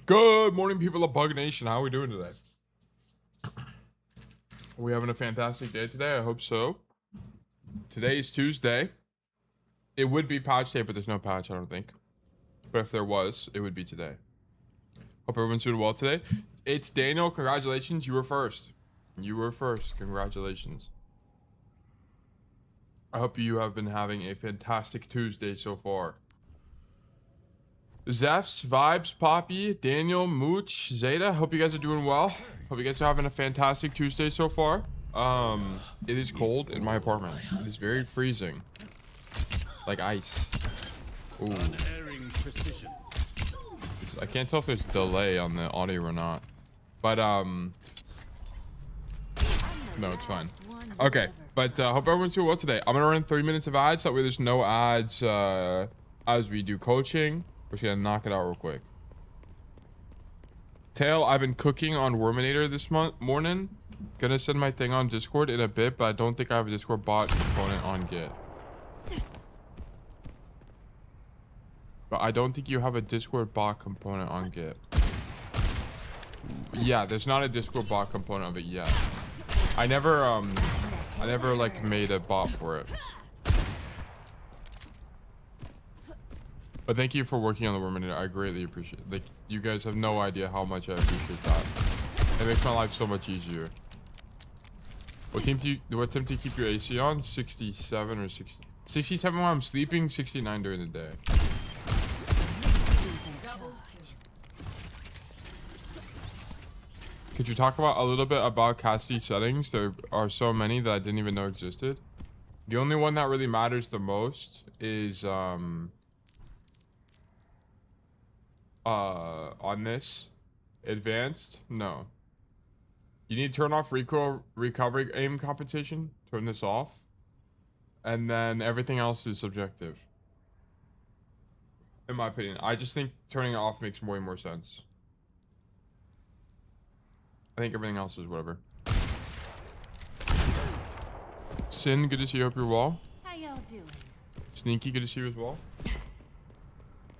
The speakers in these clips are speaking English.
Good morning, people of Bug Nation. How are we doing today? Are we having a fantastic day today? I hope so. Today is Tuesday. It would be patch day, but there's no patch, I don't think. But if there was, it would be today. Hope everyone's doing well today. It's Daniel. Congratulations. You were first. You were first. Congratulations. I hope you have been having a fantastic Tuesday so far. Zephs, Vibes, Poppy, Daniel, Mooch, Zeta. Hope you guys are doing well. Hope you guys are having a fantastic Tuesday so far. It is cold in my apartment. It is very freezing. Like ice. Ooh. I can't tell if there's delay on the audio or not. But, no, it's fine. Okay, but hope everyone's doing well today. I'm gonna run 3 minutes of ads. That way there's no ads as we do coaching. We're just gonna knock it out real quick. Tail, I've been cooking on Worminator this morning. Gonna send my thing on Discord in a bit, but I don't think I have a Discord bot component on Git. But I don't think you have a Discord bot component on Git. Yeah, there's not a Discord bot component of it yet. I never like made a bot for it. But thank you for working on the Worminator. I greatly appreciate it. Like, you guys have no idea how much I appreciate that. It makes my life so much easier. What team do you keep your AC on? 67 or 60? 67 while I'm sleeping, 69 during the day. Could you talk about a little bit about Cassidy settings? There are so many that I didn't even know existed. The only one that really matters the most is on this advanced. No, you need to turn off recovery aim compensation. Turn this off, and then everything else is subjective. In my opinion, I just think turning it off makes way more sense. I think everything else is whatever. Sin, good to see you. Hope you're well. How y'all doing? Sneaky, good to see you as well.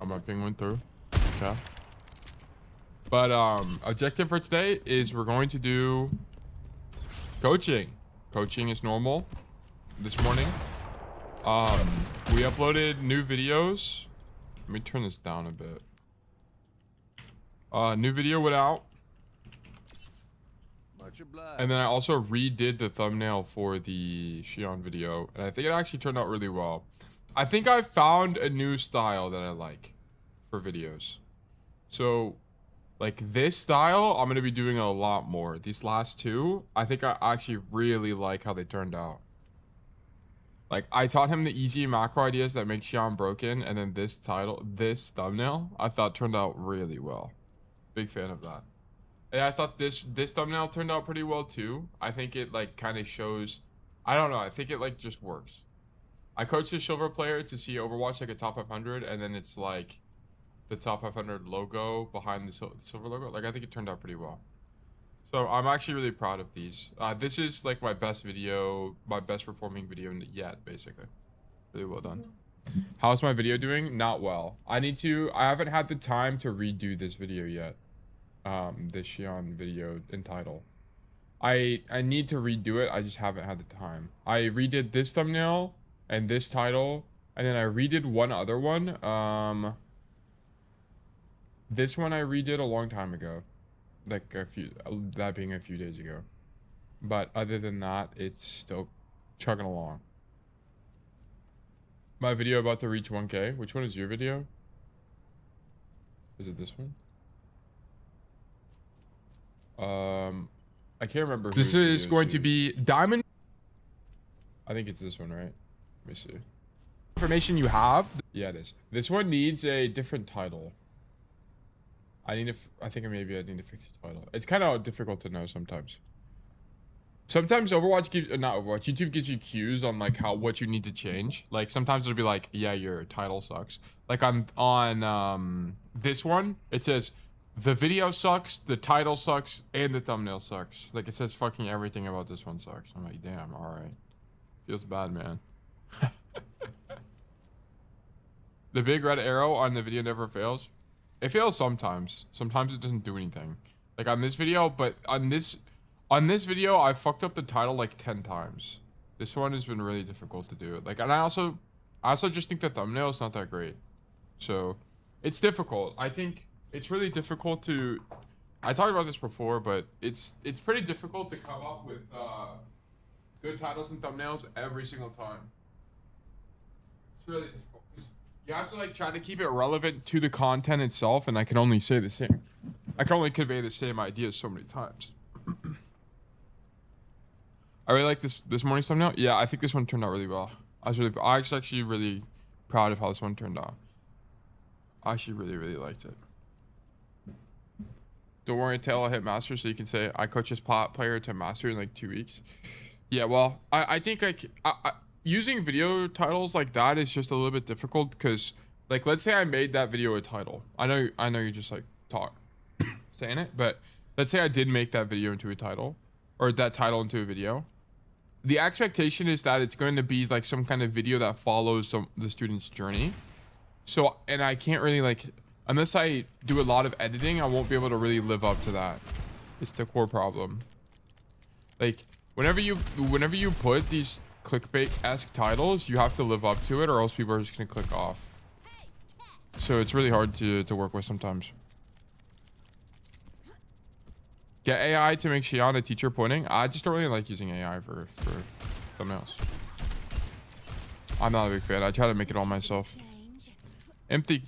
Oh, my ping went through. Okay. But objective for today is we're going to do coaching. Coaching is normal this morning. We uploaded new videos. Let me turn this down a bit. New video went out. And then I also redid the thumbnail for the Xion video, and I think it actually turned out really well. I think I found a new style that I like for videos. So, like this style, I'm going to be doing a lot more. These last two, I think I actually really like how they turned out. Like, I taught him the easy macro ideas that make Xion broken, and then this thumbnail, I thought turned out really well. Big fan of that. And I thought this thumbnail turned out pretty well too. I think it like kind of shows, I don't know, I think it like just works. I coached a silver player to see Overwatch like a top 500, and then it's like the top 500 logo behind the silver logo. Like, I think it turned out pretty well. So I'm actually really proud of these. This is like my best video, my best performing video yet, basically. Really well done. How's my video doing? Not well. I haven't had the time to redo this video yet. This Xion video in title. I need to redo it. I just haven't had the time. I redid this thumbnail and this title, and then I redid one other one. This one I redid a long time ago, like that being a few days ago. But other than that, it's still chugging along. My video about to reach 1K. Which one is your video? Is it this one? I can't remember. This is going to be Diamond. I think it's this one, right? Let me see. Information you have. Yeah, it is. This one needs a different title. I think maybe I need to fix the title. It's kind of difficult to know sometimes. Sometimes Overwatch gives, not Overwatch, YouTube gives you cues on like what you need to change. Like sometimes it'll be like, yeah, your title sucks. Like on this one, it says, the video sucks, the title sucks, and the thumbnail sucks. Like, it says fucking everything about this one sucks. I'm like, damn, alright. Feels bad, man. The big red arrow on the video never fails. It fails sometimes. Sometimes it doesn't do anything. Like on this video, but on this video, I fucked up the title like 10 times. This one has been really difficult to do. Like, and I also just think the thumbnail is not that great. So it's difficult. I think it's really difficult to, I talked about this before, but it's pretty difficult to come up with good titles and thumbnails every single time. It's really difficult because you have to like try to keep it relevant to the content itself, and I can only say the same. I can only convey the same ideas so many times. I really like this morning's thumbnail. Yeah, I think this one turned out really well. I was actually really proud of how this one turned out. I actually really liked it. Don't worry, Tail, I'll hit master so you can say I coach this pot player to master in like 2 weeks. Yeah, well, I think like using video titles like that is just a little bit difficult because like let's say I made that video a title. I know you just like saying it, but let's say I did make that video into a title, or that title into a video. The expectation is that it's going to be like some kind of video that follows the student's journey. So, and I can't really like, unless I do a lot of editing, I won't be able to really live up to that. It's the core problem. Like whenever you put these clickbait-esque titles, you have to live up to it or else people are just gonna click off. So it's really hard to work with sometimes. Get AI to make Xion a teacher pointing. I just don't really like using AI for thumbnails. I'm not a big fan. I try to make it all myself. Empty,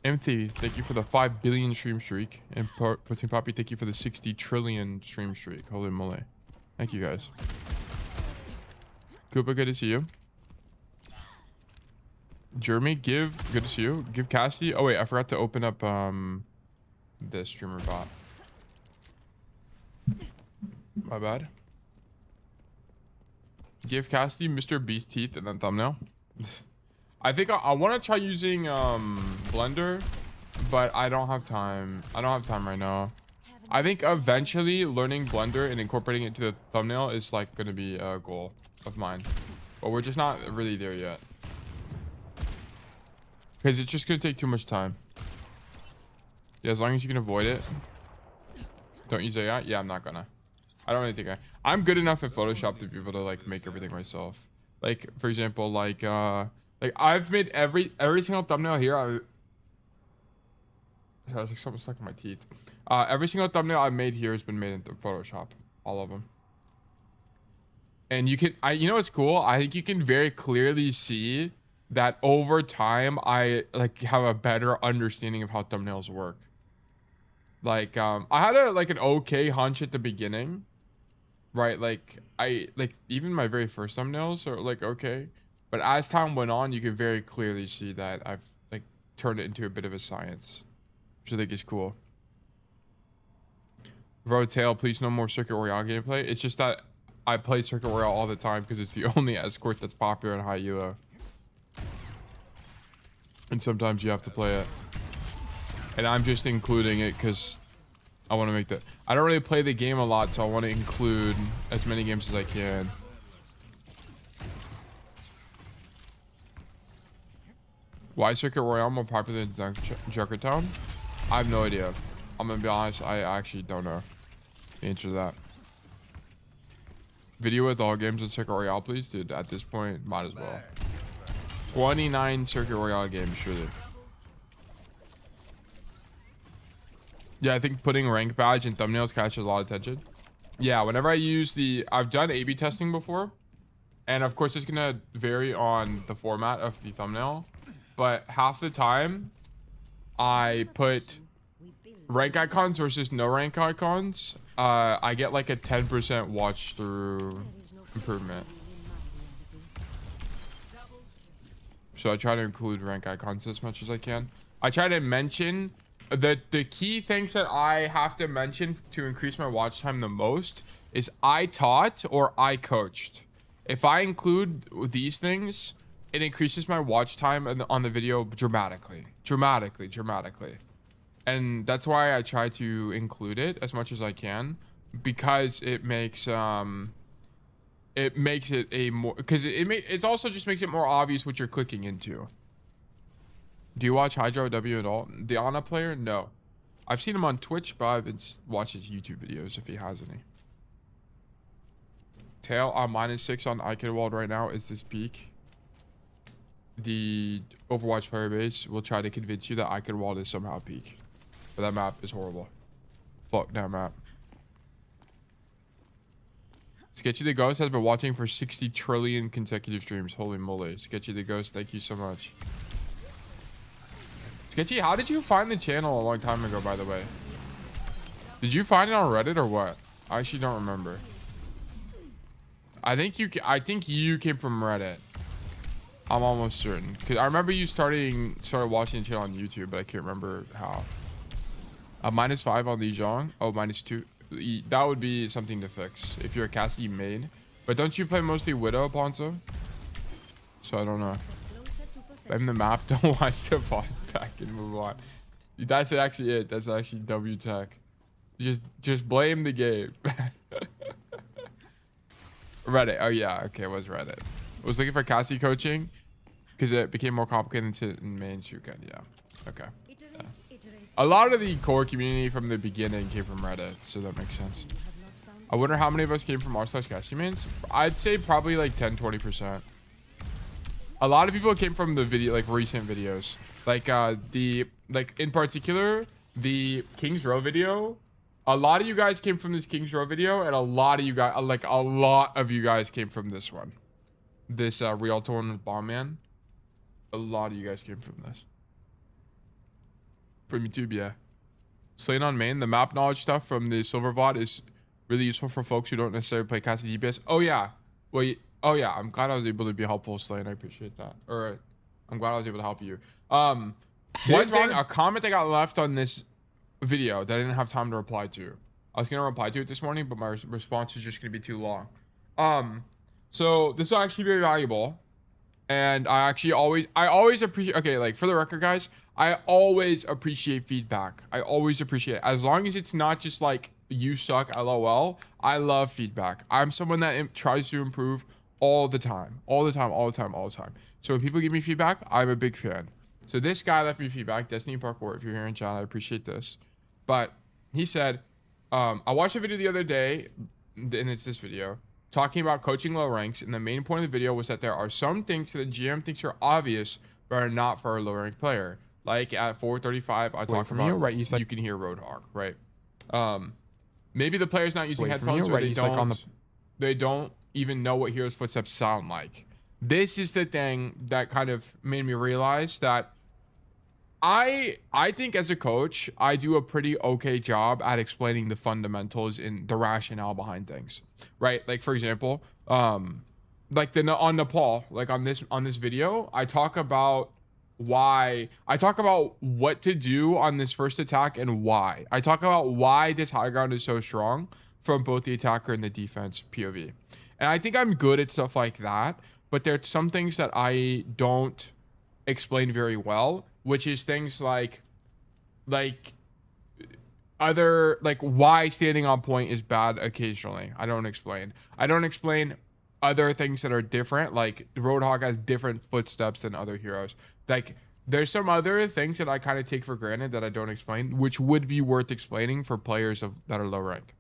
thank you for the 5 billion stream streak. And Protein Poppy, thank you for the 60 trillion stream streak. Holy moly. Thank you guys. Koopa, good to see you. Jeremy, good to see you. Give Cassidy. Oh wait, I forgot to open up the streamer bot. My bad. Give Cassidy Mr. Beast teeth and then thumbnail. I think I want to try using Blender, but I don't have time. I don't have time right now. I think eventually learning Blender and incorporating it to the thumbnail is like going to be a goal of mine, but we're just not really there yet because it's just going to take too much time. Yeah, as long as you can avoid it. Don't use AI. Yeah, I'm not gonna. I don't really think I'm good enough in Photoshop to be able to like make everything myself. Like for example, like I've made every single thumbnail here. I was like something stuck in my teeth. Every single thumbnail I've made here has been made in Photoshop. All of them. And you can, you know what's cool? I think you can very clearly see that over time I like have a better understanding of how thumbnails work. Like I had an okay hunch at the beginning, right? Like even my very first thumbnails are like okay, but as time went on, you can very clearly see that I've like turned it into a bit of a science, which I think is cool. Rotail, please no more Circuit Royale gameplay. It's just that I play Circuit Royale all the time because it's the only escort that's popular in high elo, and sometimes you have to play it. And I'm just including it because I want to make that. I don't really play the game a lot, so I want to include as many games as I can. Why is Circuit Royale more popular than Junkrat? I have no idea. I'm gonna be honest, I actually don't know the answer to that. Video with all games in Circuit Royale, please, dude. At this point, might as well. 29 Circuit Royale games, surely. Yeah, I think putting rank badge in thumbnails catches a lot of attention. Yeah, whenever I use I've done A/B testing before, and of course it's gonna vary on the format of the thumbnail, but half the time I put rank icons versus no rank icons. I get like a 10% watch through improvement. So I try to include rank icons as much as I can. I try to mention the key things that I have to mention to increase my watch time the most is I taught or I coached. If I include these things, it increases my watch time on the video dramatically. And that's why I try to include it as much as I can, because it makes it a more, because it also just makes it more obvious what you're clicking into. Do you watch Hydro W at all? The Ana player? No. I've seen him on Twitch, but I've been watch his YouTube videos if he has any. Tail on -6 on Eichenwald right now. Is this peak? The Overwatch player base will try to convince you that Eichenwald is somehow peak. But that map is horrible. Fuck that map. Sketchy the Ghost has been watching for 60 trillion consecutive streams. Holy moly. Sketchy the Ghost, thank you so much. Sketchy, how did you find the channel a long time ago, by the way? Did you find it on Reddit or what? I actually don't remember. I think you came from Reddit. I'm almost certain. Because I remember you started watching the channel on YouTube, but I can't remember how. -5 on Li Zhong. Oh, -2. That would be something to fix if you're a Cassidy main. But don't you play mostly Widow, Ponzo? So I don't know. Blame the map, don't watch the boss back and move on. That's actually it. That's actually W Tech. Just blame the game. Reddit. Oh yeah, okay, it was Reddit. I was looking for Cassidy coaching because it became more complicated in main Shuken. Yeah. Okay. Yeah. A lot of the core community from the beginning came from Reddit, so that makes sense. I wonder how many of us came from r/Cassidy mains. I'd say probably like 10-20%. A lot of people came from the video, like recent videos, like in particular the Kings Row video. A lot of you guys came from this Kings Row video, and a lot of you guys came from this one, this Rialto one with Bomb Man. A lot of you guys came from this. From YouTube, yeah. Slain on main, the map knowledge stuff from the Silver VOD is really useful for folks who don't necessarily play Cassidy DPS. Oh yeah, well, oh yeah. I'm glad I was able to be helpful, Slain. I appreciate that. Or I'm glad I was able to help you. One thing, a comment I got left on this video that I didn't have time to reply to. I was gonna reply to it this morning, but my response is just gonna be too long. So this is actually very valuable, and I always appreciate. Okay, like for the record, guys. I always appreciate feedback. I always appreciate it. As long as it's not just like, you suck, LOL. I love feedback. I'm someone that tries to improve all the time. All the time. So when people give me feedback, I'm a big fan. So this guy left me feedback. Destiny Parkour, if you're here in chat, I appreciate this. But he said, I watched a video the other day, and it's this video, talking about coaching low ranks. And the main point of the video was that there are some things that the GM thinks are obvious, but are not for a low rank player. Like at 4:35, I talked about, right? You can hear Roadhog, right? Maybe the player's not using headphones, or they don't even know what Hero's Footsteps sound like. This is the thing that kind of made me realize that I think as a coach, I do a pretty okay job at explaining the fundamentals and the rationale behind things, right? Like for example, like on Nepal, like on this video, I talk about what to do on this first attack and why. I talk about why this high ground is so strong from both the attacker and the defense POV. And I think I'm good at stuff like that, but there's some things that I don't explain very well, which is things like why standing on point is bad occasionally. I don't explain other things that are different, like Roadhog has different footsteps than other heroes. Like there's some other things that I kind of take for granted that I don't explain, which would be worth explaining for players that are low rank.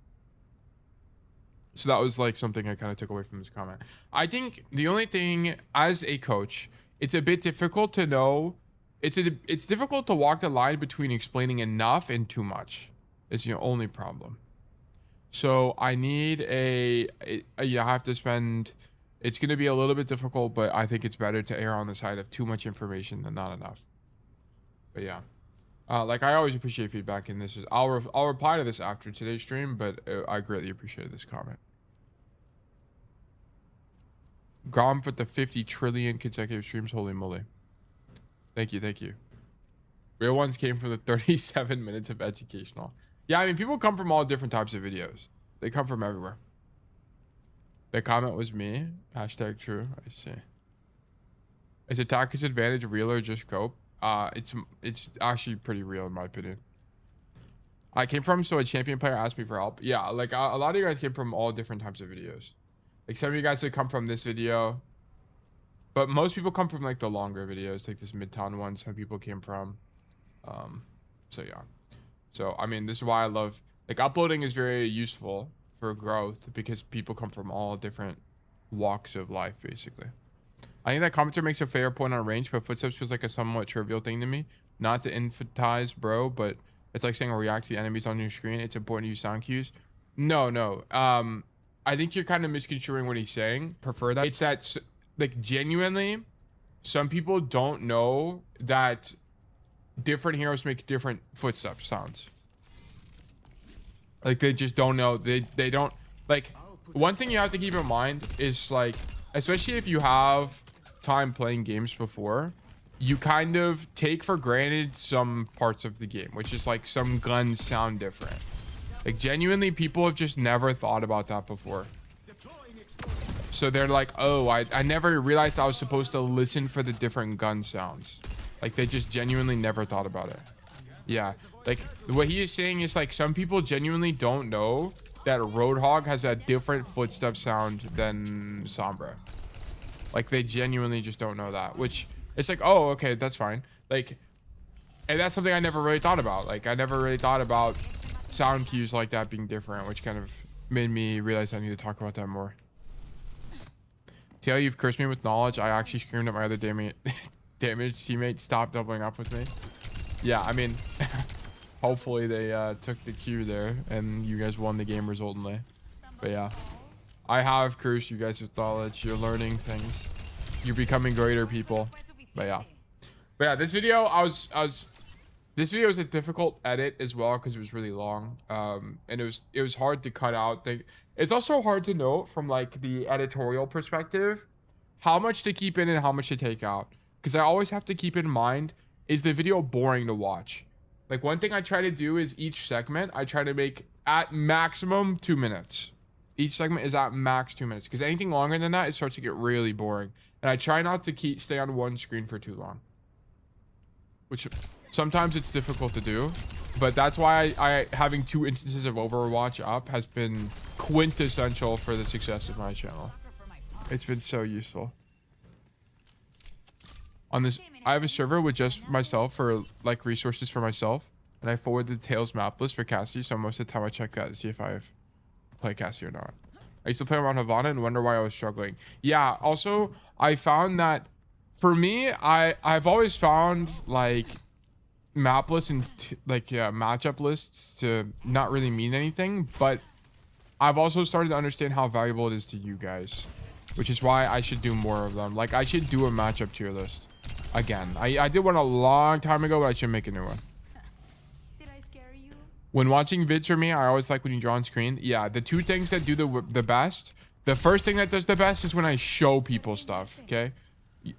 So that was like something I kind of took away from this comment. I think the only thing as a coach, it's a bit difficult to know. It's difficult to walk the line between explaining enough and too much. It's the only problem. So I need you have to spend. It's going to be a little bit difficult, but I think it's better to err on the side of too much information than not enough. But yeah, like I always appreciate feedback, and this is I'll reply to this after today's stream, but I greatly appreciated this comment. Grom for the 50 trillion consecutive streams. Holy moly! Thank you. Real ones came from the 37 minutes of educational. Yeah, I mean people come from all different types of videos. They come from everywhere. The comment was me. Hashtag true. I see. Is attacker's advantage real or just cope? It's actually pretty real in my opinion. I came from, so a champion player asked me for help. Yeah, like a lot of you guys came from all different types of videos. Like some of you guys would come from this video. But most people come from like the longer videos, like this Midtown one. Some people came from. So yeah. So I mean, this is why I love like uploading is very useful for growth because people come from all different walks of life, basically. I think that commenter makes a fair point on range, but footsteps feels like a somewhat trivial thing to me. Not to infantilize, bro, but it's like saying react to the enemies on your screen. It's important to use sound cues. No. I think you're kind of misconstruing what he's saying. Prefer that. It's that, like, genuinely, some people don't know that different heroes make different footstep sounds. Like, they just don't know. They don't, like, one thing you have to keep in mind is, like, especially if you have time playing games before, you kind of take for granted some parts of the game, which is like some guns sound different. Like genuinely, people have just never thought about that before. So they're like, oh, I never realized I was supposed to listen for the different gun sounds. Like they just genuinely never thought about it. Yeah, like what he is saying is like some people genuinely don't know that Roadhog has a different footstep sound than Sombra. Like they genuinely just don't know that, which it's like, oh, okay, that's fine. Like, and that's something I never really thought about. Like I never really thought about sound cues like that being different, which kind of made me realize I need to talk about that more. Taylor, you've cursed me with knowledge. I actually screamed at my other damaged teammate, stop doubling up with me. Yeah, I mean, hopefully they took the cue there and you guys won the game resultantly. But yeah, I have cursed you guys with knowledge. You're learning things. You're becoming greater people. But yeah, this video this video was a difficult edit as well because it was really long. And it was hard to cut out. It's also hard to note from like the editorial perspective how much to keep in and how much to take out, because I always have to keep in mind, is the video boring to watch? Like one thing I try to do is each segment I try to make at maximum 2 minutes. Each segment is at max 2 minutes, because anything longer than that, it starts to get really boring. And I try not to stay on one screen for too long, which sometimes it's difficult to do, but that's why I having 2 instances of Overwatch up has been quintessential for the success of my channel. It's been so useful. On this, I have a server with just myself for like resources for myself, and I forward the Tails map list for Cassidy, so most of the time I check that to see if I've played Cassidy or not. I used to play around Havana and wonder why I was struggling. Yeah, also I found that for me, I've always found like map lists and matchup lists to not really mean anything, but I've also started to understand how valuable it is to you guys, which is why I should do more of them. Like I should do a matchup tier list again. I did one a long time ago, but I should make a new one. Did I scare you? When watching vids for me, I always like when you draw on screen. Yeah, the 2 things that do the best. The first thing that does the best is when I show people stuff. Okay.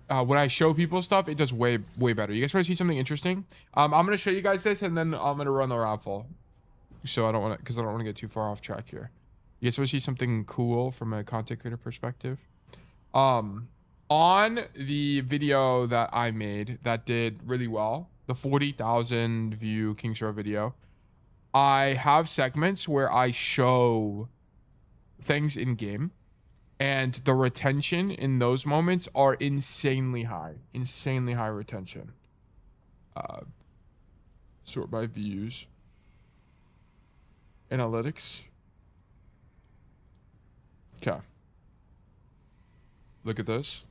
When I show people stuff, it does way better. You guys want to see something interesting? I'm gonna show you guys this, and then I'm gonna run the Raffle. So I don't want to get too far off track here. You guys want to see something cool from a content creator perspective? On the video that I made that did really well, the 40,000 view King's Row video, I have segments where I show things in game, and the retention in those moments are insanely high retention. Sort by views, analytics. Okay, look at this.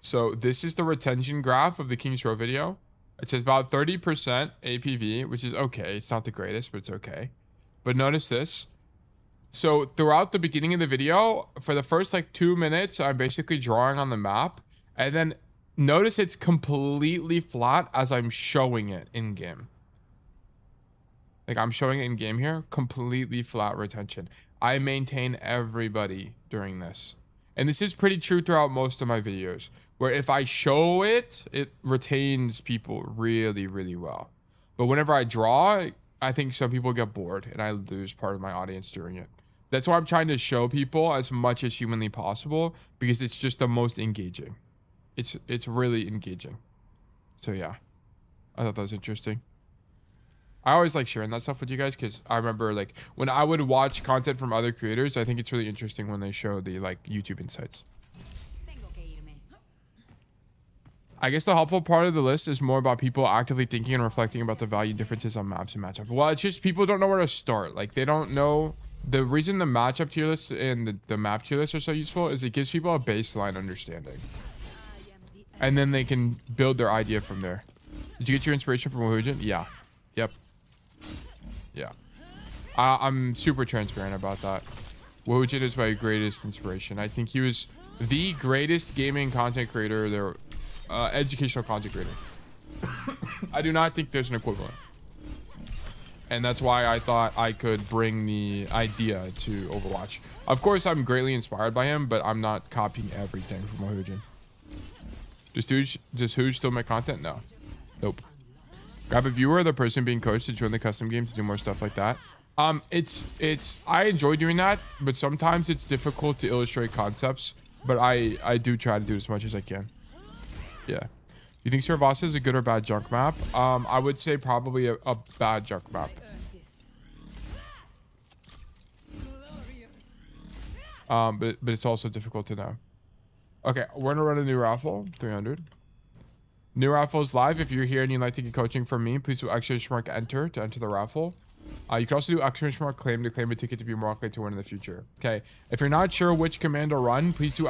So this is the retention graph of the King's Row video. It says about 30% APV, which is okay. It's not the greatest, but it's okay. But notice this. So throughout the beginning of the video, for the first like 2 minutes, I'm basically drawing on the map. And then notice it's completely flat as I'm showing it in game. Like I'm showing it in game here, completely flat retention. I maintain everybody during this. And this is pretty true throughout most of my videos, where if I show it, it retains people really well. But whenever I draw, I think some people get bored and I lose part of my audience during it. That's why I'm trying to show people as much as humanly possible, because it's just the most engaging. It's really engaging. So yeah, I thought that was interesting. I always like sharing that stuff with you guys, because I remember like when I would watch content from other creators, I think it's really interesting when they show the like YouTube insights. I guess the helpful part of the list is more about people actively thinking and reflecting about the value differences on maps and matchup. Well, it's just people don't know where to start. Like they don't know. The reason the matchup tier list and the map tier list are so useful is it gives people a baseline understanding. And then they can build their idea from there. Did you get your inspiration from Wahujin? Yeah. Yep. Yeah. I'm super transparent about that. Wahujin is my greatest inspiration. I think he was the greatest gaming content creator there. Educational content creator. I do not think there's an equivalent. And that's why I thought I could bring the idea to Overwatch. Of course, I'm greatly inspired by him, but I'm not copying everything from Wahujin. Does Hooge still make content? No. Nope. Grab a viewer or the person being coached to join the custom game to do more stuff like that. I enjoy doing that, but sometimes it's difficult to illustrate concepts. But I do try to do as much as I can. Yeah. You think Servasa is a good or bad junk map? I would say probably a bad junk map. But it's also difficult to know. Okay, we're gonna run a new raffle, 300. New raffle is live. If you're here and you'd like to get coaching from me, please do !enter to enter the raffle. You can also do !claim to claim a ticket to be more likely to win in the future. Okay, if you're not sure which command to run, please do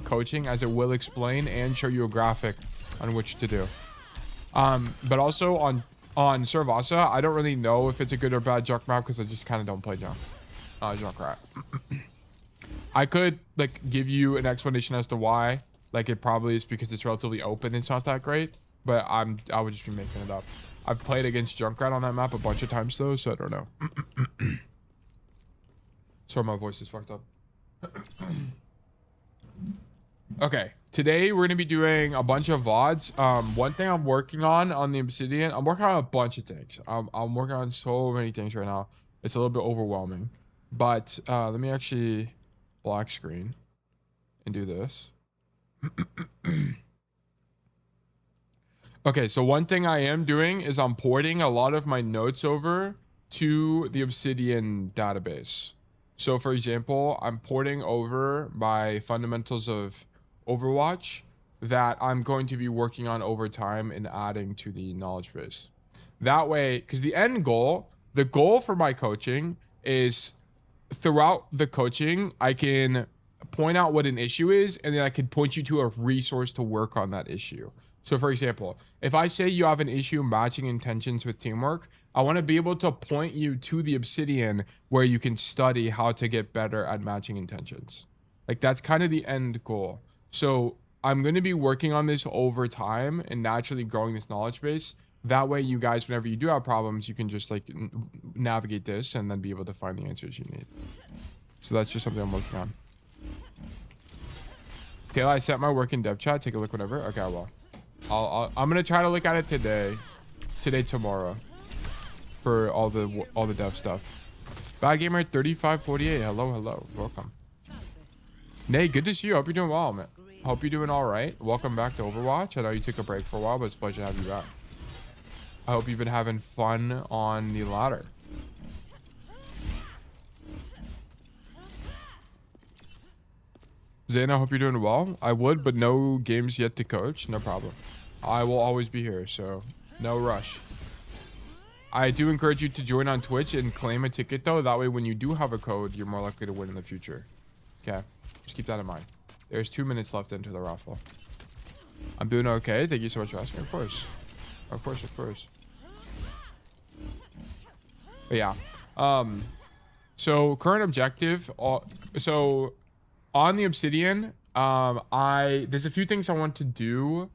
!coaching, as it will explain and show you a graphic on which to do. But also on Servasa, I don't really know if it's a good or bad junk map because I just kind of don't play Junkrat. I could like give you an explanation as to why. Like it probably is because it's relatively open. It's not that great, but I would just be making it up. I've played against Junkrat on that map a bunch of times though, so I don't know. Sorry, my voice is fucked up. Okay, today we're gonna be doing a bunch of VODs. One thing I'm working on the Obsidian, I'm working on a bunch of things. I'm working on so many things right now. It's a little bit overwhelming, but let me actually black screen and do this. Okay, so one thing I am doing is I'm porting a lot of my notes over to the Obsidian database. So for example, I'm porting over my fundamentals of Overwatch that I'm going to be working on over time and adding to the knowledge base. That way, because the goal for my coaching is throughout the coaching, I can point out what an issue is, and then I can point you to a resource to work on that issue. So for example, if I say you have an issue matching intentions with teamwork, I want to be able to point you to the Obsidian where you can study how to get better at matching intentions. Like that's kind of the end goal. So I'm going to be working on this over time and naturally growing this knowledge base. That way you guys, whenever you do have problems, you can just like navigate this and then be able to find the answers you need. So that's just something I'm working on. Taylor, I sent my work in dev chat. Take a look whenever. Okay, well, I'm gonna try to look at it today, tomorrow, for all the dev stuff. Bad gamer 3548. Hello, welcome. Nay, good to see you. Hope you're doing well, man. Hope you're doing all right. Welcome back to Overwatch. I know you took a break for a while, but it's a pleasure to have you back. I hope you've been having fun on the ladder. Zena, I hope you're doing well. I would, but no games yet to coach. No problem. I will always be here, so no rush. I do encourage you to join on Twitch and claim a ticket, though. That way, when you do have a code, you're more likely to win in the future. Okay, just keep that in mind. There's 2 minutes left into the raffle. I'm doing okay. Thank you so much for asking. Of course. Of course. But yeah. So current objective. So on the Obsidian, there's a few things I want to do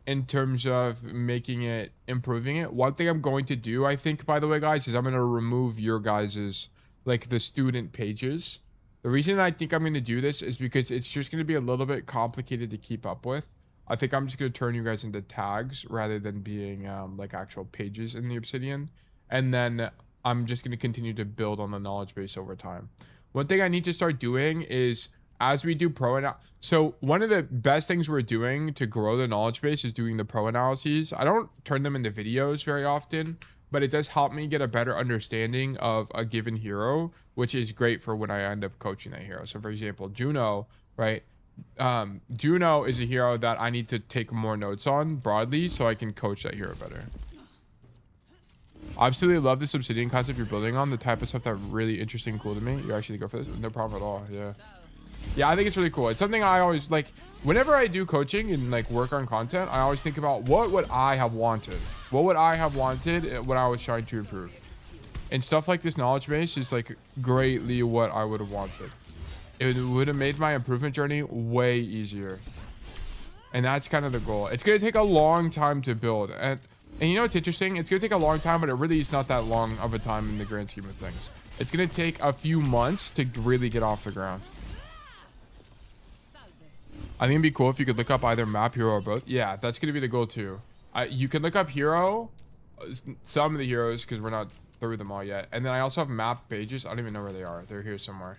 in terms of improving it. One thing I'm going to do, I think, by the way, guys, is I'm going to remove your guys's, like, the student pages. The reason I think I'm going to do this is because it's just going to be a little bit complicated to keep up with. I think I'm just going to turn you guys into tags rather than being like actual pages in the Obsidian. And then I'm just going to continue to build on the knowledge base over time. One thing I need to start doing is, as we do so one of the best things we're doing to grow the knowledge base is doing the pro analyses. I don't turn them into videos very often, but it does help me get a better understanding of a given hero, which is great for when I end up coaching that hero. So for example, Juno, right? Juno is a hero that I need to take more notes on broadly so I can coach that hero better. I absolutely love this obsidian concept you're building on. The type of stuff that really interesting and cool to me. You actually go for this? No problem at all. Yeah. Yeah, I think it's really cool. It's something I always like whenever I do coaching and like work on content, I always think about what would I have wanted? What would I have wanted when I was trying to improve? And stuff like this knowledge base is like greatly what I would have wanted. It would have made my improvement journey way easier. And that's kind of the goal. It's going to take a long time to build. And you know what's interesting? It's going to take a long time, but it really is not that long of a time in the grand scheme of things. It's going to take a few months to really get off the ground. I think it'd be cool if you could look up either map, hero, or both. Yeah, that's going to be the goal too. You can look up hero, some of the heroes, because we're not through them all yet. And then I also have map pages. I don't even know where they are. They're here somewhere.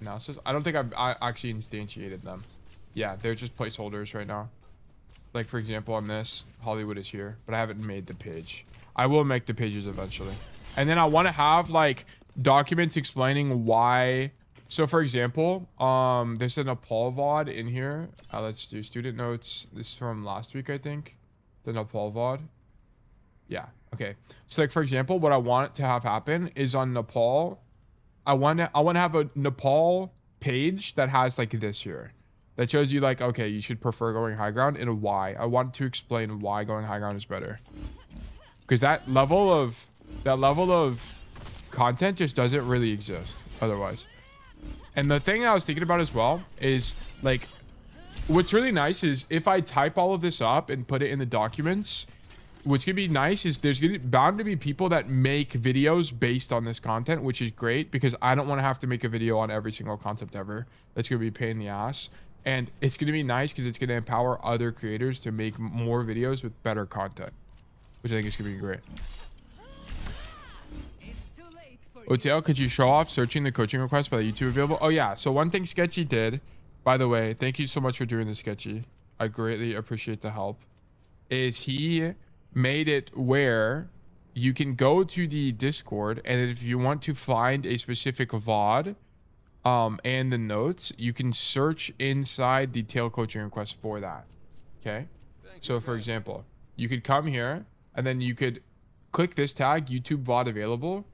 Analysis. I don't think I actually instantiated them. Yeah, they're just placeholders right now. Like for example, on this, Hollywood is here, but I haven't made the page. I will make the pages eventually. And then I want to have like documents explaining why. So for example, there's a Nepal VOD in here. Let's do student notes. This is from last week, I think. The Nepal VOD. Yeah. Okay. So like for example, what I want to have happen is on Nepal. I want to have a Nepal page that has like this here. That shows you like, okay, you should prefer going high ground and why. I want to explain why going high ground is better. Because that level of content just doesn't really exist otherwise. And the thing I was thinking about as well is like, what's really nice is if I type all of this up and put it in the documents, what's gonna be nice is there's bound to be people that make videos based on this content, which is great because I don't want to have to make a video on every single concept ever. That's gonna be a pain in the ass. And it's gonna be nice because it's gonna empower other creators to make more videos with better content, which I think is gonna be great. Otel, could you show off searching the coaching request by the YouTube available? Oh yeah, so one thing Sketchy did, by the way, thank you so much for doing this, Sketchy. I greatly appreciate the help. Is he made it where you can go to the Discord, and if you want to find a specific VOD and the notes, you can search inside the tail coaching request for that. Okay, so for example, you could come here and then you could click this tag, YouTube VOD available,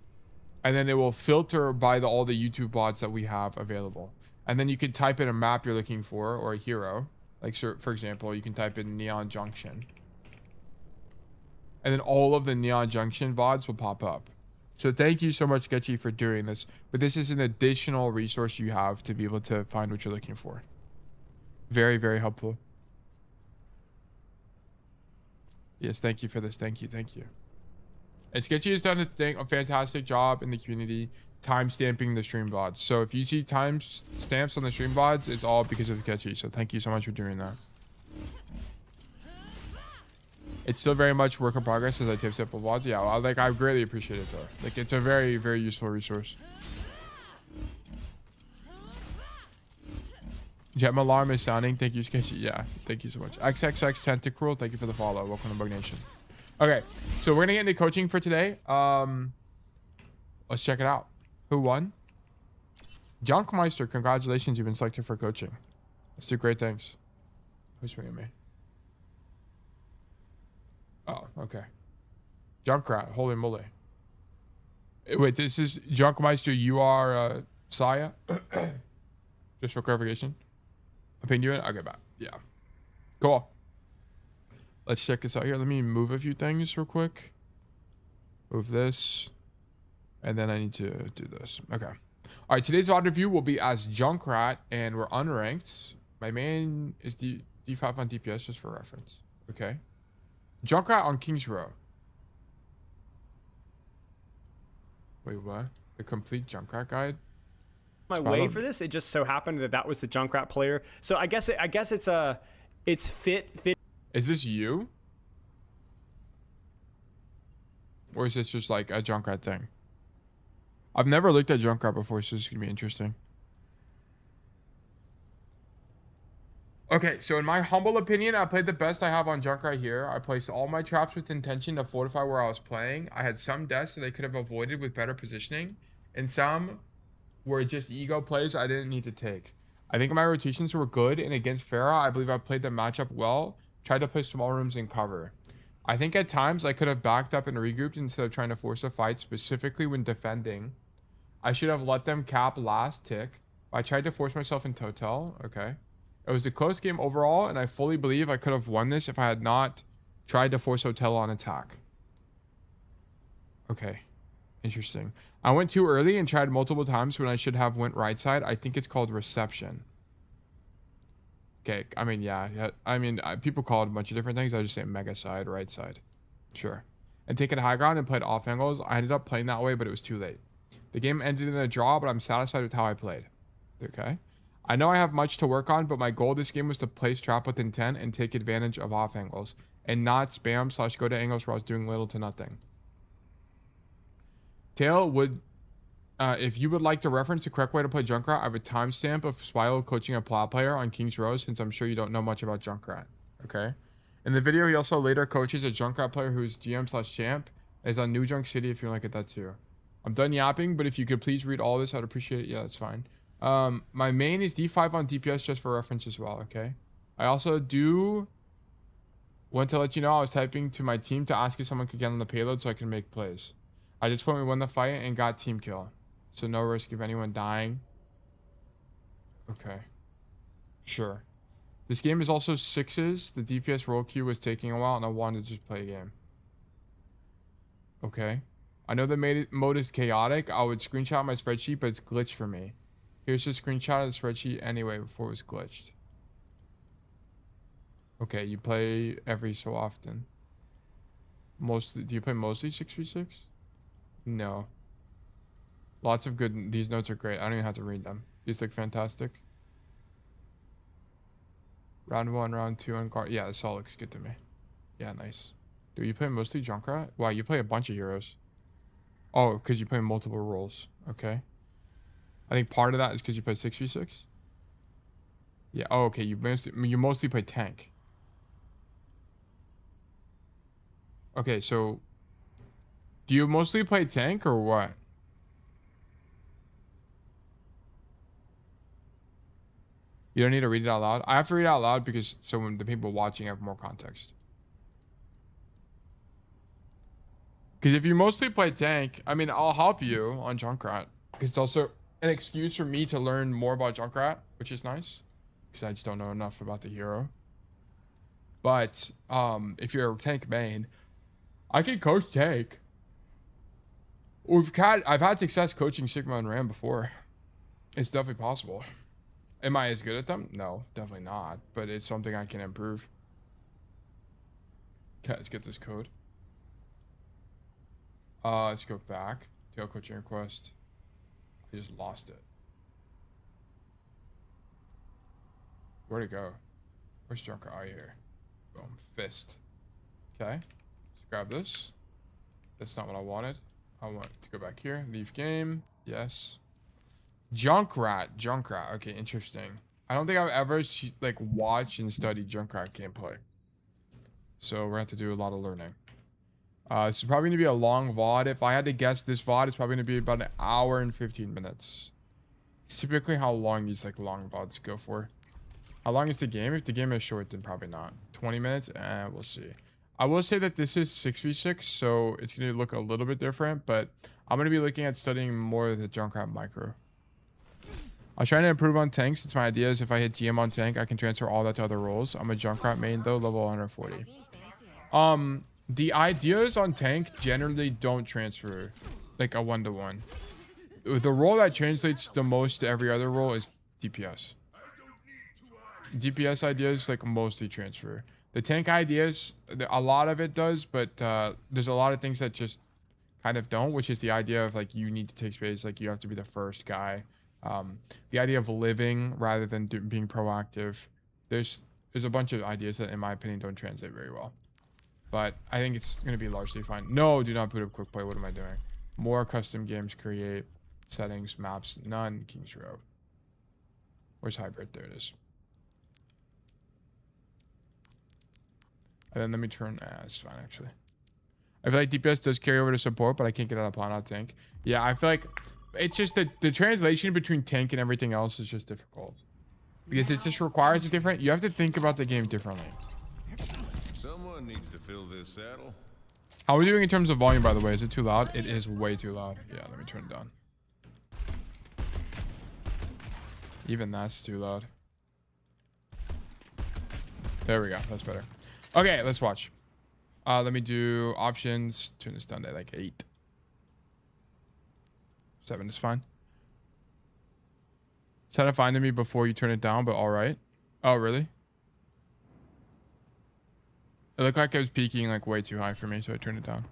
and then it will filter by all the YouTube VODs that we have available. And then you could type in a map you're looking for or a hero, like for example, you can type in Neon Junction, and then all of the Neon Junction VODs will pop up. So thank you so much, Sketchy, for doing this. But this is an additional resource you have to be able to find what you're looking for. Very, very helpful. Yes, thank you for this. Thank you. Thank you. And Sketchy has done a fantastic job in the community time-stamping the stream VODs. So if you see time stamps on the stream VODs, it's all because of Sketchy. So thank you so much for doing that. It's still very much work in progress as I tape sample VODs. Yeah, I greatly appreciate it though. Like it's a very, very useful resource. Gem alarm is sounding. Thank you, Sketchy. Yeah, thank you so much. XXX Tentacruel, thank you for the follow. Welcome to Bug Nation. Okay, so we're gonna get into coaching for today. Let's check it out. Who won? Junkmeister, congratulations, you've been selected for coaching. Let's do great things. Who's swinging me? Oh, okay. Junkrat, holy moly. Wait, this is Junkmeister, you are Saya? Just for clarification. Opinion you in? Okay, bye. Yeah. Cool. Let's check this out here. Let me move a few things real quick. Move this. And then I need to do this. Okay. All right, today's VOD review will be as Junkrat, and we're unranked. My main is D5 on DPS, just for reference. Okay. Junkrat on King's Row. Wait, what? The complete Junkrat guide? My way for this, it just so happened that that was the Junkrat player. So I guess it's fit. Is this you? Or is this just like a Junkrat thing? I've never looked at Junkrat before, so this is gonna be interesting. Okay, so in my humble opinion, I played the best I have on Junkrat here. I placed all my traps with intention to fortify where I was playing. I had some deaths that I could have avoided with better positioning, and some were just ego plays I didn't need to take. I think my rotations were good, and against Farah, I believe I played the matchup well. Tried to play small rooms and cover. I think at times I could have backed up and regrouped instead of trying to force a fight, specifically when defending. I should have let them cap last tick. I tried to force myself in Total. Okay. It was a close game overall, and I fully believe I could have won this if I had not tried to force Hotel on attack. Okay. Interesting. I went too early and tried multiple times when I should have went right side. I think it's called reception. Okay. I mean, yeah. I mean, people call it a bunch of different things. I just say mega side, right side. Sure. And taking high ground and played off angles. I ended up playing that way, but it was too late. The game ended in a draw, but I'm satisfied with how I played. Okay. I know I have much to work on, but my goal this game was to place trap with intent and take advantage of off angles and not spam / go to angles where I was doing little to nothing. Tail would, if you would like to reference the correct way to play Junkrat, I have a timestamp of Spilo coaching a plat player on King's Row, since I'm sure you don't know much about Junkrat. Okay. In the video, he also later coaches a Junkrat player who's GM / champ. Is on New Junk City if you want to get that too. I'm done yapping, but if you could please read all this, I'd appreciate it. Yeah, that's fine. My main is D5 on DPS just for reference as well, okay? I also do want to let you know I was typing to my team to ask if someone could get on the payload so I can make plays. I just when we won the fight and got team kill. So no risk of anyone dying. Okay. Sure. This game is also 6s. The DPS roll queue was taking a while and I wanted to just play a game. Okay. I know the mode is chaotic. I would screenshot my spreadsheet, but it's glitched for me. Here's a screenshot of the spreadsheet anyway before it was glitched. Okay, you play every so often. Mostly, do you play mostly 6v6? No. Lots of good, these notes are great. I don't even have to read them. These look fantastic. Round 1, round 2 on guard. Yeah, this all looks good to me. Yeah, nice. Do you play mostly Junkrat? Wow, you play a bunch of heroes. Oh, because you play multiple roles. Okay. I think part of that is because you play 6v6. Yeah. Oh, okay. You mostly play tank. Okay, so do you mostly play tank or what? You don't need to read it out loud. I have to read it out loud because so when the people watching have more context. Because if you mostly play tank, I mean, I'll help you on Junkrat. Because it's also an excuse for me to learn more about Junkrat, which is nice. Because I just don't know enough about the hero. But if you're a tank main, I can coach tank. I've had success coaching Sigma and Ram before. It's definitely possible. Am I as good at them? No, definitely not. But it's something I can improve. Okay, let's get this code. Let's go back. Tail coaching request. I just lost it. Where'd it go? Where's Junker? Oh, here. Boom. Fist. Okay. Let's grab this. That's not what I wanted. I want to go back here. Leave game. Yes. Junkrat. Okay, interesting. I don't think I've ever like watched and studied Junkrat gameplay. So we're gonna have to do a lot of learning. This is probably gonna be a long VOD. If I had to guess, this VOD is probably gonna be about an hour and 15 minutes. It's typically how long these like long VODs go for. How long is the game? If the game is short, then probably not. 20 minutes? We'll see. I will say that this is 6v6, so it's gonna look a little bit different, but I'm gonna be looking at studying more of the Junkrat micro. I was trying to improve on tank since my idea is if I hit GM on tank, I can transfer all that to other roles. I'm a Junkrat main though, level 140. The ideas on tank generally don't transfer like a 1-to-1. The role that translates the most to every other role is DPS. DPS ideas like mostly transfer. The tank ideas, a lot of it does, but there's a lot of things that just kind of don't, which is the idea of like you need to take space, like you have to be the first guy. The idea of living rather than being proactive. There's a bunch of ideas that in my opinion don't translate very well. But I think it's going to be largely fine. No, do not boot up quick play. What am I doing? More custom games, create, settings, maps, none, King's Row. Where's hybrid? There it is. And then let me turn, it's fine actually. I feel like DPS does carry over to support, but I can't get out of pawn out tank. Yeah, I feel like it's just that the translation between tank and everything else is just difficult. because it just requires a different. You have to think about the game differently. Someone needs to fill this saddle. How are we doing in terms of volume, by the way? Is it too loud? It is way too loud. Yeah, let me turn it down. Even that's too loud. There we go. That's better. Okay, let's watch. Let me do options. Turn this down to like 8. 7 is fine. Try to find me before you turn it down, but all right. Oh, really? It looked like it was peaking like way too high for me, so I turned it down.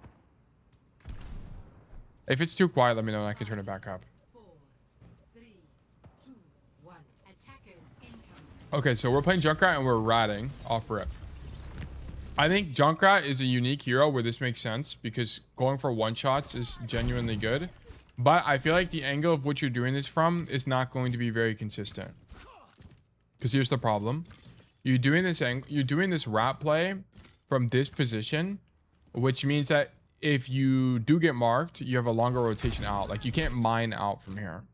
If it's too quiet, let me know and I can turn it back up. 4, 3, 2, 1. Attackers incoming. Okay, so we're playing Junkrat and we're ratting off rip. I think Junkrat is a unique hero where this makes sense because going for one-shots is genuinely good. But I feel like the angle of which you're doing this from is not going to be very consistent. Because here's the problem. You're doing this rat play from this position, which means that if you do get marked, you have a longer rotation out. Like you can't mine out from here.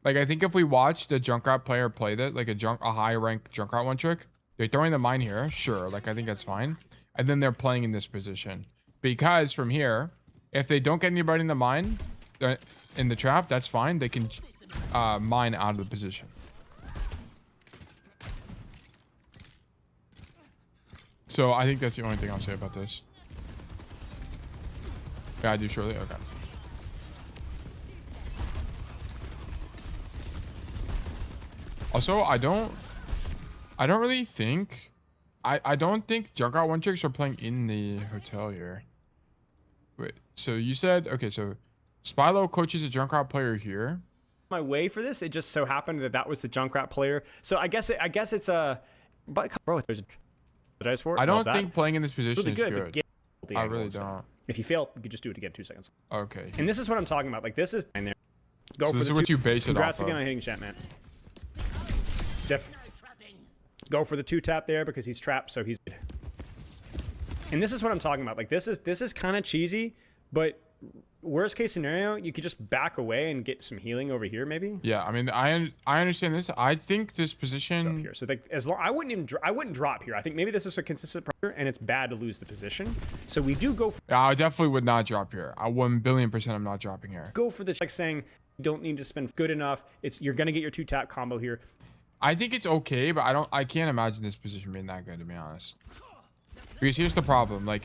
Like I think if we watched a Junkrat player play that, like a high rank Junkrat one trick, they're throwing the mine here, sure. Like I think that's fine. And then they're playing in this position. Because from here, if they don't get anybody in the mine, in the trap, that's fine. They can mine out of the position. So I think that's the only thing I'll say about this. Yeah, I do surely. Okay. Also, I don't really think I don't think Junkrat one tricks are playing in the hotel here. Wait, so you said okay, so Spylo coaches a Junkrat player here. My way for this, it just so happened that that was the Junkrat player. So I guess it's a. But bro, there's apologize for it. I don't think playing in this position really is good. good. I really don't. If you fail, you could just do it again 2 seconds. Okay. And this is what I'm talking about. Like this is in there. Go so for this the is what you base it off Congrats of. again on hitting chat, man. Go for the 2-tap there because he's trapped, so he's. And this is what I'm talking about. Like this is kind of cheesy, but worst case scenario, you could just back away and get some healing over here, maybe. Yeah, I mean, I understand this. I think this position Up here. So like, as long I wouldn't drop here. I think maybe this is a consistent pressure, and it's bad to lose the position. So we do go. Yeah, I definitely would not drop here. I 1,000,000,000% I'm not dropping here. Go for the like saying you don't need to spend good enough. You're gonna get your 2-tap combo here. I think it's okay, but I can't imagine this position being that good, to be honest. Because here's the problem. Like,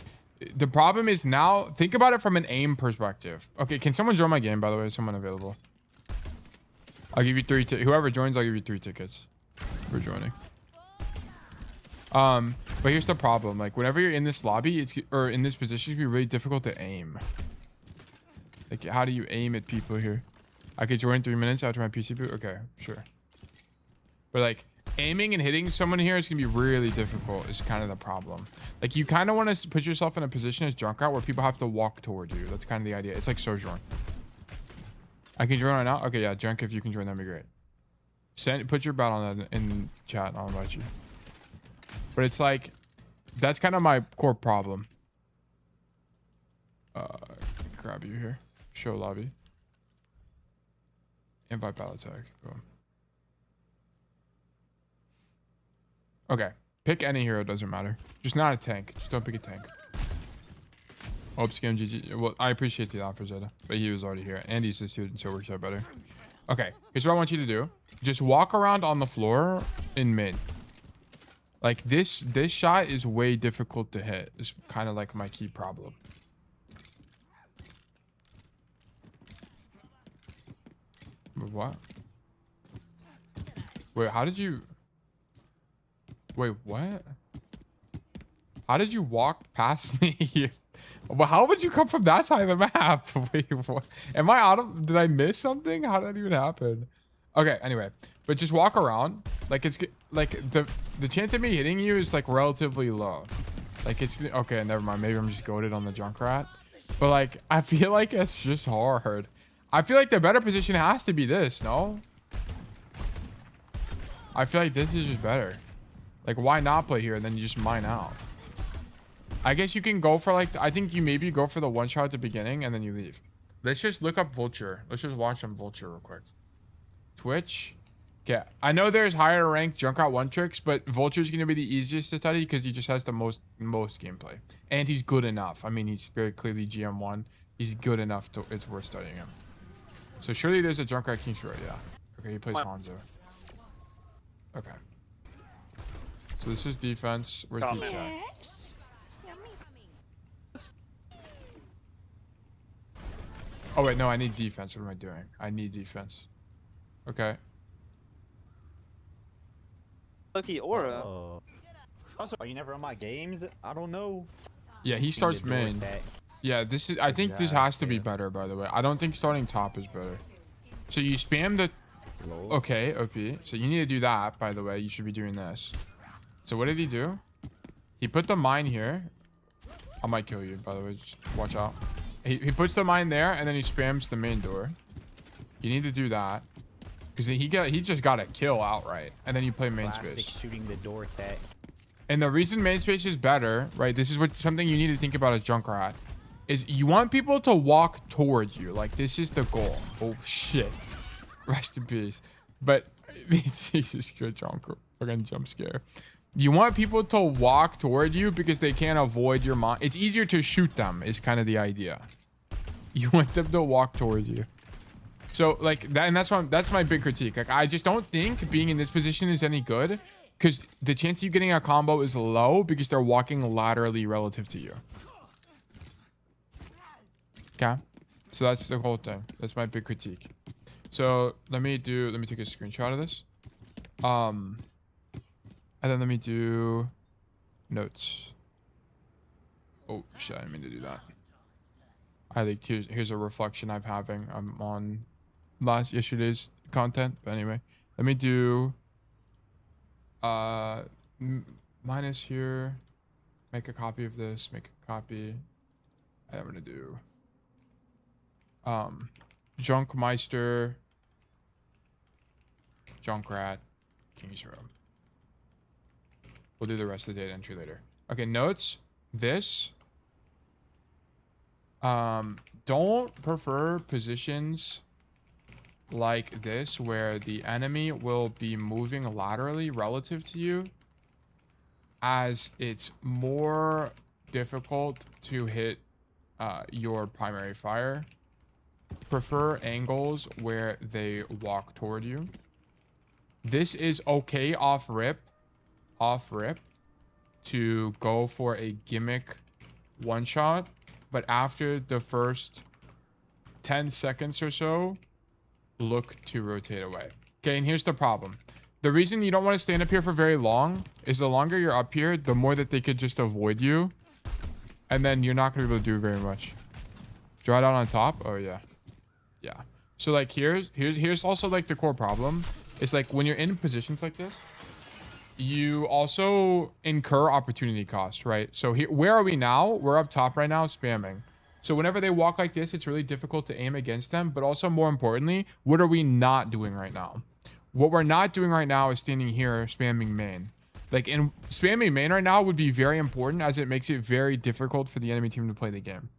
the problem is now, think about it from an aim perspective. Okay, can someone join my game, by the way? Is someone available? I'll give you 3 whoever joins, I'll give you 3 tickets for joining. But here's the problem. Like, whenever you're in this lobby, or in this position, it's gonna be really difficult to aim. Like, how do you aim at people here? I could join in 3 minutes after my PC boot? Okay, sure. But like aiming and hitting someone here is gonna be really difficult is kind of the problem. Like you kind of want to put yourself in a position as Junkrat where people have to walk toward you. That's kind of the idea. It's like Sojourn. I can join right now. Okay, yeah, Junk, if you can join, that'd be great. Put your battle on that in chat and I'll invite you. But it's like that's kind of my core problem. Grab you here. Show lobby. Invite battle tag. Boom. Okay, pick any hero, doesn't matter. Just not a tank. Just don't pick a tank. Oops, game GG. Well, I appreciate the offer, Zeta, but he was already here. And he's a student, so it works out better. Okay, here's what I want you to do. Just walk around on the floor in mid. Like this shot is way difficult to hit. It's kind of like my key problem. What? Wait, how did you... Wait, what? How did you walk past me? Well, how would you come from that side of the map? Wait, what? Am I out of... Did I miss something? How did that even happen? Okay, anyway. But just walk around. Like, it's... Like, the chance of me hitting you is, like, relatively low. Like, it's... Okay, never mind. Maybe I'm just goated on the Junkrat. But, like, I feel like it's just hard. I feel like the better position has to be this, no? I feel like this is just better. Like, why not play here and then you just mine out? I guess you can go for, like, I think you maybe go for the 1-shot at the beginning and then you leave. Let's just look up Vulture. Let's just watch some Vulture real quick. Twitch. Okay, I know there's higher ranked Junkrat 1 tricks, but Vulture's going to be the easiest to study because he just has the most gameplay. And he's good enough. I mean, he's very clearly GM1. He's good enough to it's worth studying him. So surely there's a Junkrat King Shroud, yeah. Okay, he plays Hanzo. Okay. So this is defense. Where's the attack? Oh wait, no, I need defense. What am I doing? I need defense. Okay. Lucky aura. Also, are you never on my games? I don't know. Yeah, he starts main. Yeah, this is. I think this has to be better. By the way, I don't think starting top is better. So you spam the. Okay, OP. So you need to do that. By the way, you should be doing this. So what did he do? He put the mine here. I might kill you. By the way, just watch out. He puts the mine there, and then he spams the main door. You need to do that. Because he just got a kill outright, and then you play main space. Shooting the door tech. And the reason main space is better, right? This is something you need to think about as Junkrat, is you want people to walk towards you. Like this is the goal. Oh shit! Rest in peace. But Jesus, good fucking jump scare. You want people to walk toward you because they can't avoid your mine. It's easier to shoot them. Is kind of the idea. You want them to walk towards you. So like that, and that's my big critique. Like I just don't think being in this position is any good because the chance of you getting a combo is low because they're walking laterally relative to you. Okay, so that's the whole thing. That's my big critique. So let me take a screenshot of this. And then let me do notes. Oh shit, I didn't mean to do that. I think here's a reflection I'm having. I'm on yesterday's content, but anyway, let me do minus here, make a copy of this, make a copy, and I'm gonna do Junkmeister, Junkrat, King's Room. We'll do the rest of the data entry later. Okay, notes, this don't prefer positions like this where the enemy will be moving laterally relative to you, as it's more difficult to hit your primary fire. Prefer angles where they walk toward you. This is okay off rip to go for a gimmick one shot, but after the first 10 seconds or so, look to rotate away. Okay, and here's the problem. The reason you don't want to stand up here for very long is the longer you're up here, the more that they could just avoid you, and then you're not going to be able to do very much. Draw it out on top. Oh yeah, yeah. So like here's also like the core problem. It's like when you're in positions like this, you also incur opportunity cost, right? So here, where are we now? We're up top right now, spamming. So whenever they walk like this, it's really difficult to aim against them. But also more importantly, what are we not doing right now? What we're not doing right now is standing here spamming main. Like, in spamming main right now would be very important, as it makes it very difficult for the enemy team to play the game.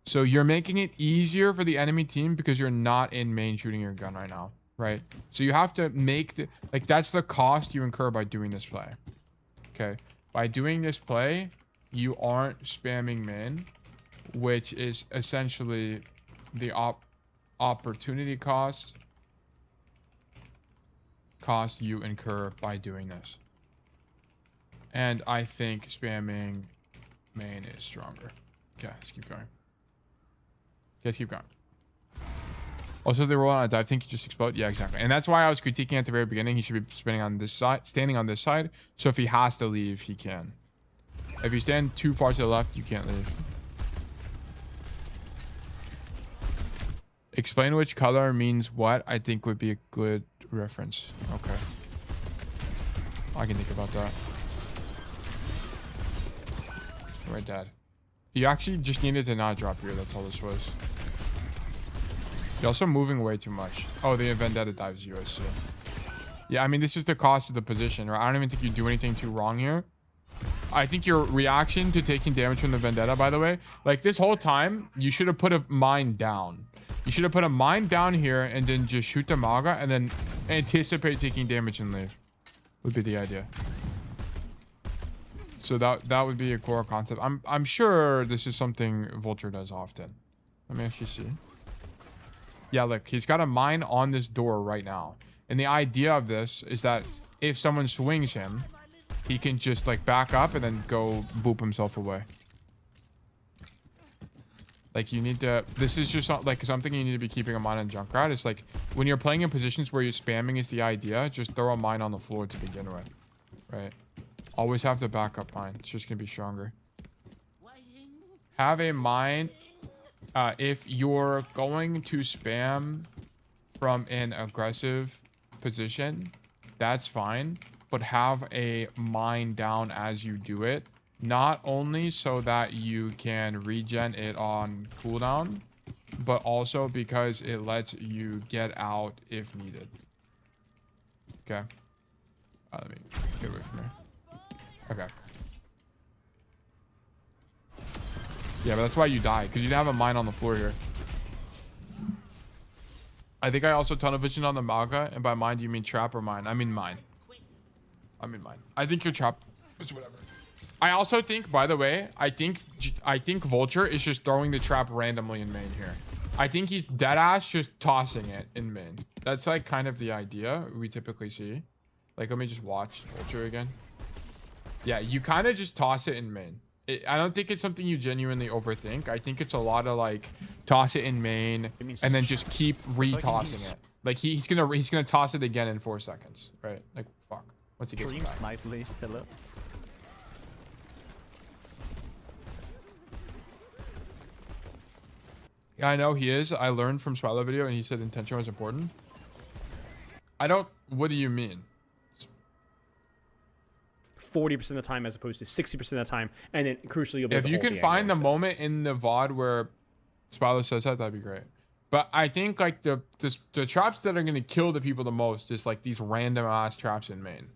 So you're making it easier for the enemy team because you're not in main shooting your gun right now, right? So you have to make the, like, that's the cost you incur by doing this play. Okay, by doing this play, you aren't spamming main, which is essentially the opportunity cost you incur by doing this. And I think spamming main is stronger. Okay, let's keep going. Let's keep going. Also, they roll on a dive tank, you just explode. Yeah, exactly. And that's why I was critiquing at the very beginning. He should be standing on this side. So if he has to leave, he can. If you stand too far to the left, you can't leave. Explain which color means what, I think would be a good reference. Okay. I can think about that. Right, Dad. You actually just needed to not drop here. That's all this was. You're also moving way too much. Oh, the Vendetta dives you, I see. Yeah, I mean, this is the cost of the position, right? I don't even think you do anything too wrong here. I think your reaction to taking damage from the Vendetta, by the way, like this whole time, you should have put a mine down. You should have put a mine down here and then just shoot the Maga and then anticipate taking damage and leave. Would be the idea. So that would be a core concept. I'm sure this is something Vulture does often. Let me actually see. Yeah, look, he's got a mine on this door right now. And the idea of this is that if someone swings him, he can just like back up and then go boop himself away. Like you need to, this is just like something you need to be keeping in mind on Junkrat. It's like when you're playing in positions where you're spamming is the idea, just throw a mine on the floor to begin with, right? Always have the backup mine. It's just gonna be stronger. Have a mine. If you're going to spam from an aggressive position, that's fine. But have a mine down as you do it. Not only so that you can regen it on cooldown, but also because it lets you get out if needed. Okay. Let me get away from here. Okay. Yeah, but that's why you die, because you have a mine on the floor here. I think I also tunnel vision on the Maga, and by mine, do you mean trap or mine? I mean mine. I mean mine. I think your trap is whatever. I also think, by the way, I think Vulture is just throwing the trap randomly in main here. I think he's deadass just tossing it in main. That's like kind of the idea we typically see. Like, let me just watch Vulture again. Yeah, you kind of just toss it in main. I don't think it's something you genuinely overthink. I think it's a lot of like toss it in main and then just keep re-tossing it. Like he's gonna toss it again in 4 seconds, right? Like fuck. Once he gets back. Snipely still up. Yeah, I know he is. I learned from Swallow video and he said intention was important. I don't. What do you mean? 40% of the time as opposed to 60% of the time, and then crucially you'll be if able to you hold can the find the angle moment in the VOD where Spilo says that, that'd be great. But I think like the traps that are gonna kill the people the most is like these random ass traps in main.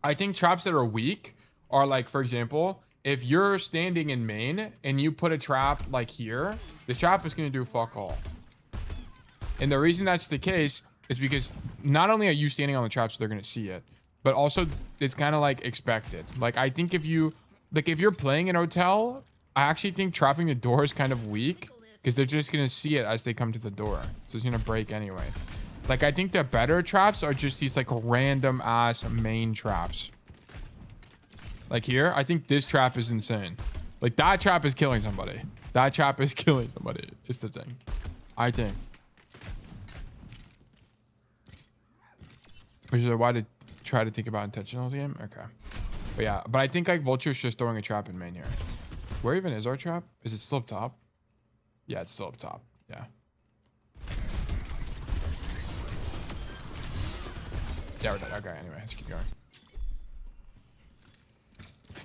I think traps that are weak are like, for example, if you're standing in main and you put a trap like here, the trap is gonna do fuck all. And the reason that's the case is because not only are you standing on the trap so they're gonna see it, but also it's kind of like expected. Like I think if you're playing in hotel, I actually think trapping the door is kind of weak because they're just gonna see it as they come to the door, so it's gonna break anyway. Like I think the better traps are just these like random ass main traps. Like here, I think this trap is insane. Like that trap is killing somebody. That trap is killing somebody. It's the thing. I think. Which is why to try to think about intentional game. Okay. But yeah, but I think like Vulture's just throwing a trap in main here. Where even is our trap? Is it still up top? Yeah, it's still up top. Yeah. Yeah, we're done. Okay, anyway, let's keep going.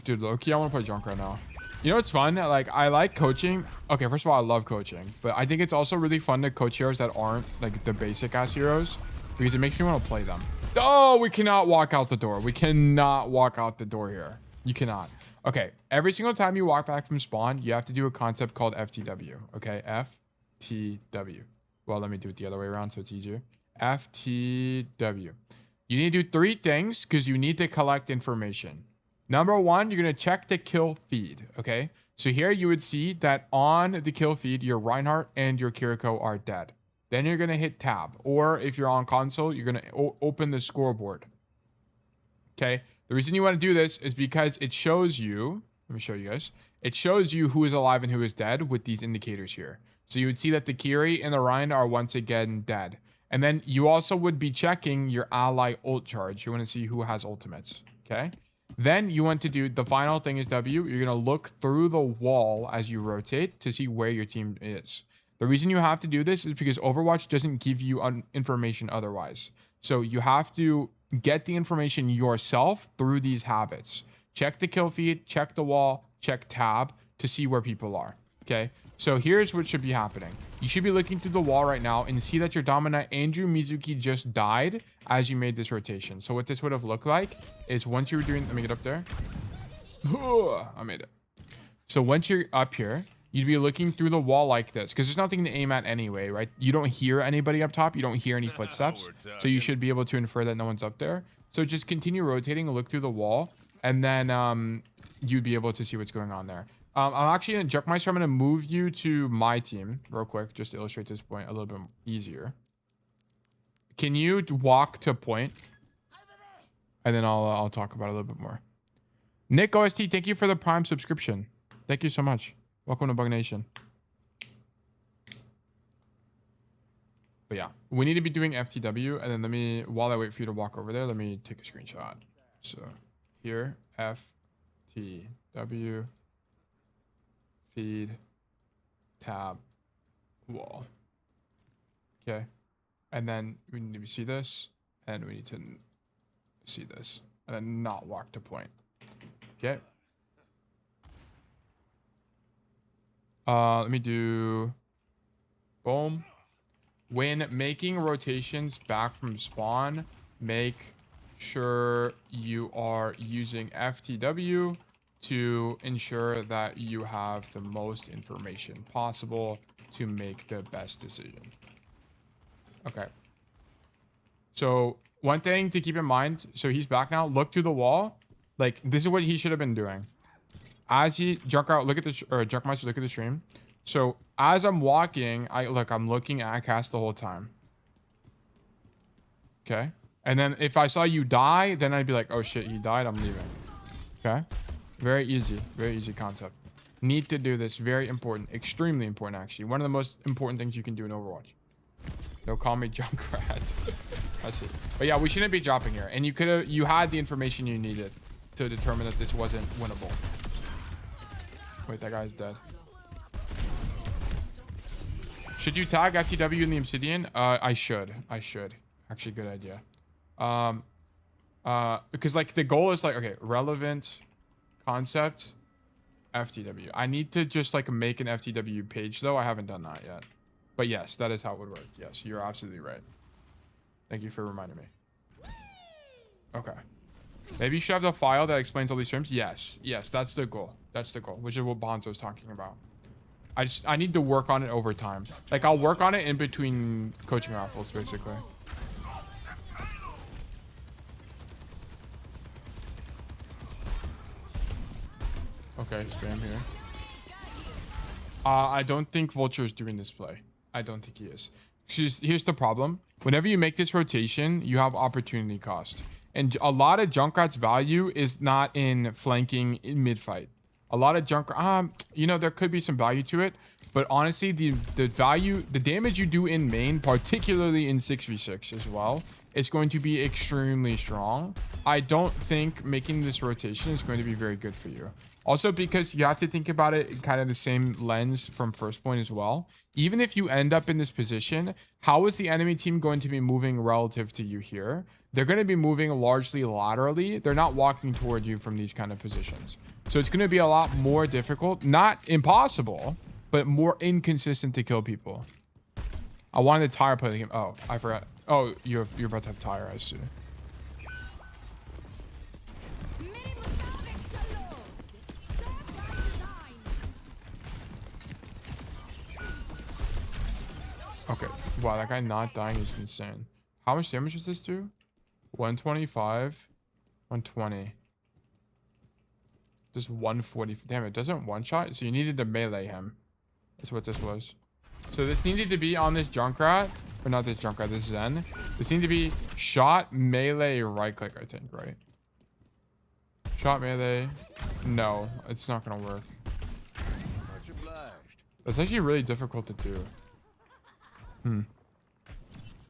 Dude, low-key, I want to play Junkrat now. You know what's fun? Like, I like coaching. Okay, first of all, I love coaching. But I think it's also really fun to coach heroes that aren't, like, the basic-ass heroes. Because it makes me want to play them. Oh, we cannot walk out the door. We cannot walk out the door here. You cannot. Okay, every single time you walk back from spawn, you have to do a concept called FTW. Okay, FTW. Well, let me do it the other way around so it's easier. FTW. You need to do 3 things because you need to collect information. Number 1, you're going to check the kill feed. Okay, so here you would see that on the kill feed, your Reinhardt and your Kiriko are dead. Then you're going to hit tab. Or if you're on console, you're going to open the scoreboard. Okay. The reason you want to do this is because it shows you, let me show you guys. It shows you who is alive and who is dead with these indicators here. So you would see that the Kiri and the Ryan are once again dead. And then you also would be checking your ally ult charge. You want to see who has ultimates. Okay. Then you want to do, the final thing is W. You're going to look through the wall as you rotate to see where your team is. The reason you have to do this is because Overwatch doesn't give you information otherwise. So you have to get the information yourself through these habits. Check the kill feed, check the wall, check tab to see where people are. Okay, so here's what should be happening. You should be looking through the wall right now and see that your dominant Andrew Mizuki just died as you made this rotation. So what this would have looked like is once you were doing, let me get up there. I made it. So once you're up here, you'd be looking through the wall like this because there's nothing to aim at anyway, right? You don't hear anybody up top. You don't hear any footsteps. So you should be able to infer that no one's up there. So just continue rotating, look through the wall, and then you'd be able to see what's going on there. I'm actually going to Junkmeister. I'm going to move you to my team real quick just to illustrate this point a little bit easier. Can you walk to point? And then I'll talk about it a little bit more. Nick OST, thank you for the Prime subscription. Thank you so much. Welcome to Bug Nation. But yeah, we need to be doing FTW. And then while I wait for you to walk over there, let me take a screenshot. So here, FTW, feed, tab, wall. Okay. And then we need to see this, and we need to see this, and then not walk to point. Okay. Let me do boom. When making rotations back from spawn, make sure you are using FTW to ensure that you have the most information possible to make the best decision. Okay. So one thing to keep in mind, so he's back now. Look through the wall. Like, this is what he should have been doing. As he Junkrat, look at the or Junkmeister, look at the stream. So as I'm walking, I'm looking at Cass the whole time. Okay. And then if I saw you die, then I'd be like, oh shit, he died, I'm leaving. Okay. Very easy concept. Need to do this. Very important. Extremely important, actually. One of the most important things you can do in Overwatch. They'll call me Junkrat. I see. But yeah, we shouldn't be dropping here. And you had the information you needed to determine that this wasn't winnable. Wait, that guy's dead. Should you tag FTW in the Obsidian? I should. Actually, good idea. Because like the goal is like, okay, relevant concept, FTW. I need to just like make an FTW page though. I haven't done that yet. But yes, that is how it would work. Yes, you're absolutely right. Thank you for reminding me. Okay. Maybe you should have the file that explains all these terms. Yes, that's the goal. That's the goal, which is what Bonzo was talking about. I need to work on it over time. Like, I'll work on it in between coaching raffles, basically. Okay, spam here. I don't think Vulture is doing this play. I don't think he is. Here's the problem. Whenever you make this rotation, you have opportunity cost. And a lot of Junkrat's value is not in flanking in mid-fight. A lot of Junkrat, you know, there could be some value to it. But honestly, the damage you do in main, particularly in 6v6 as well, is going to be extremely strong. I don't think making this rotation is going to be very good for you. Also, because you have to think about it in kind of the same lens from first point as well. Even if you end up in this position, how is the enemy team going to be moving relative to you here? They're going to be moving largely laterally. They're not walking toward you from these kind of positions. So it's going to be a lot more difficult, not impossible, but more inconsistent to kill people. I wanted the tire play the game. Oh, I forgot. Oh, you're about to have tire, I see. Okay. Wow, that guy not dying is insane. How much damage does this do? 125, 120. Just 140. Damn, it doesn't one shot. So you needed to melee him. That's what this was. So this needed to be on this Junkrat. Or not this Junkrat, this Zen. This needed to be shot, melee, right click, I think, right? Shot, melee. No, it's not going to work. That's actually really difficult to do.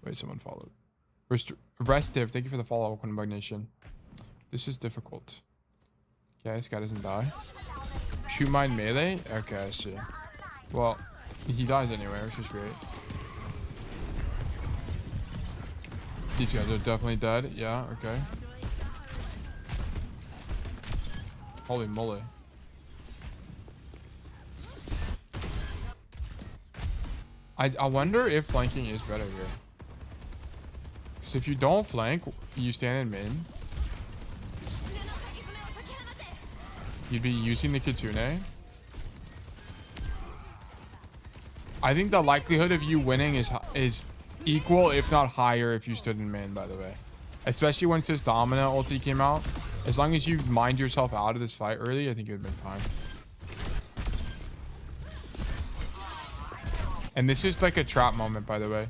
Wait, someone followed. Restive, thank you for the follow, welcome to Bug Nation. This is difficult. Okay, this guy doesn't die. Shoot mine melee? Okay, I see. Well, he dies anyway, which is great. These guys are definitely dead. Yeah, okay. Holy moly. I wonder if flanking is better here. Because if you don't flank, you stand in main. You'd be using the Kitsune. I think the likelihood of you winning is equal, if not higher, if you stood in main, by the way. Especially once this Domina ulti came out. As long as you mined yourself out of this fight early, I think it would have been fine. And this is like a trap moment, by the way.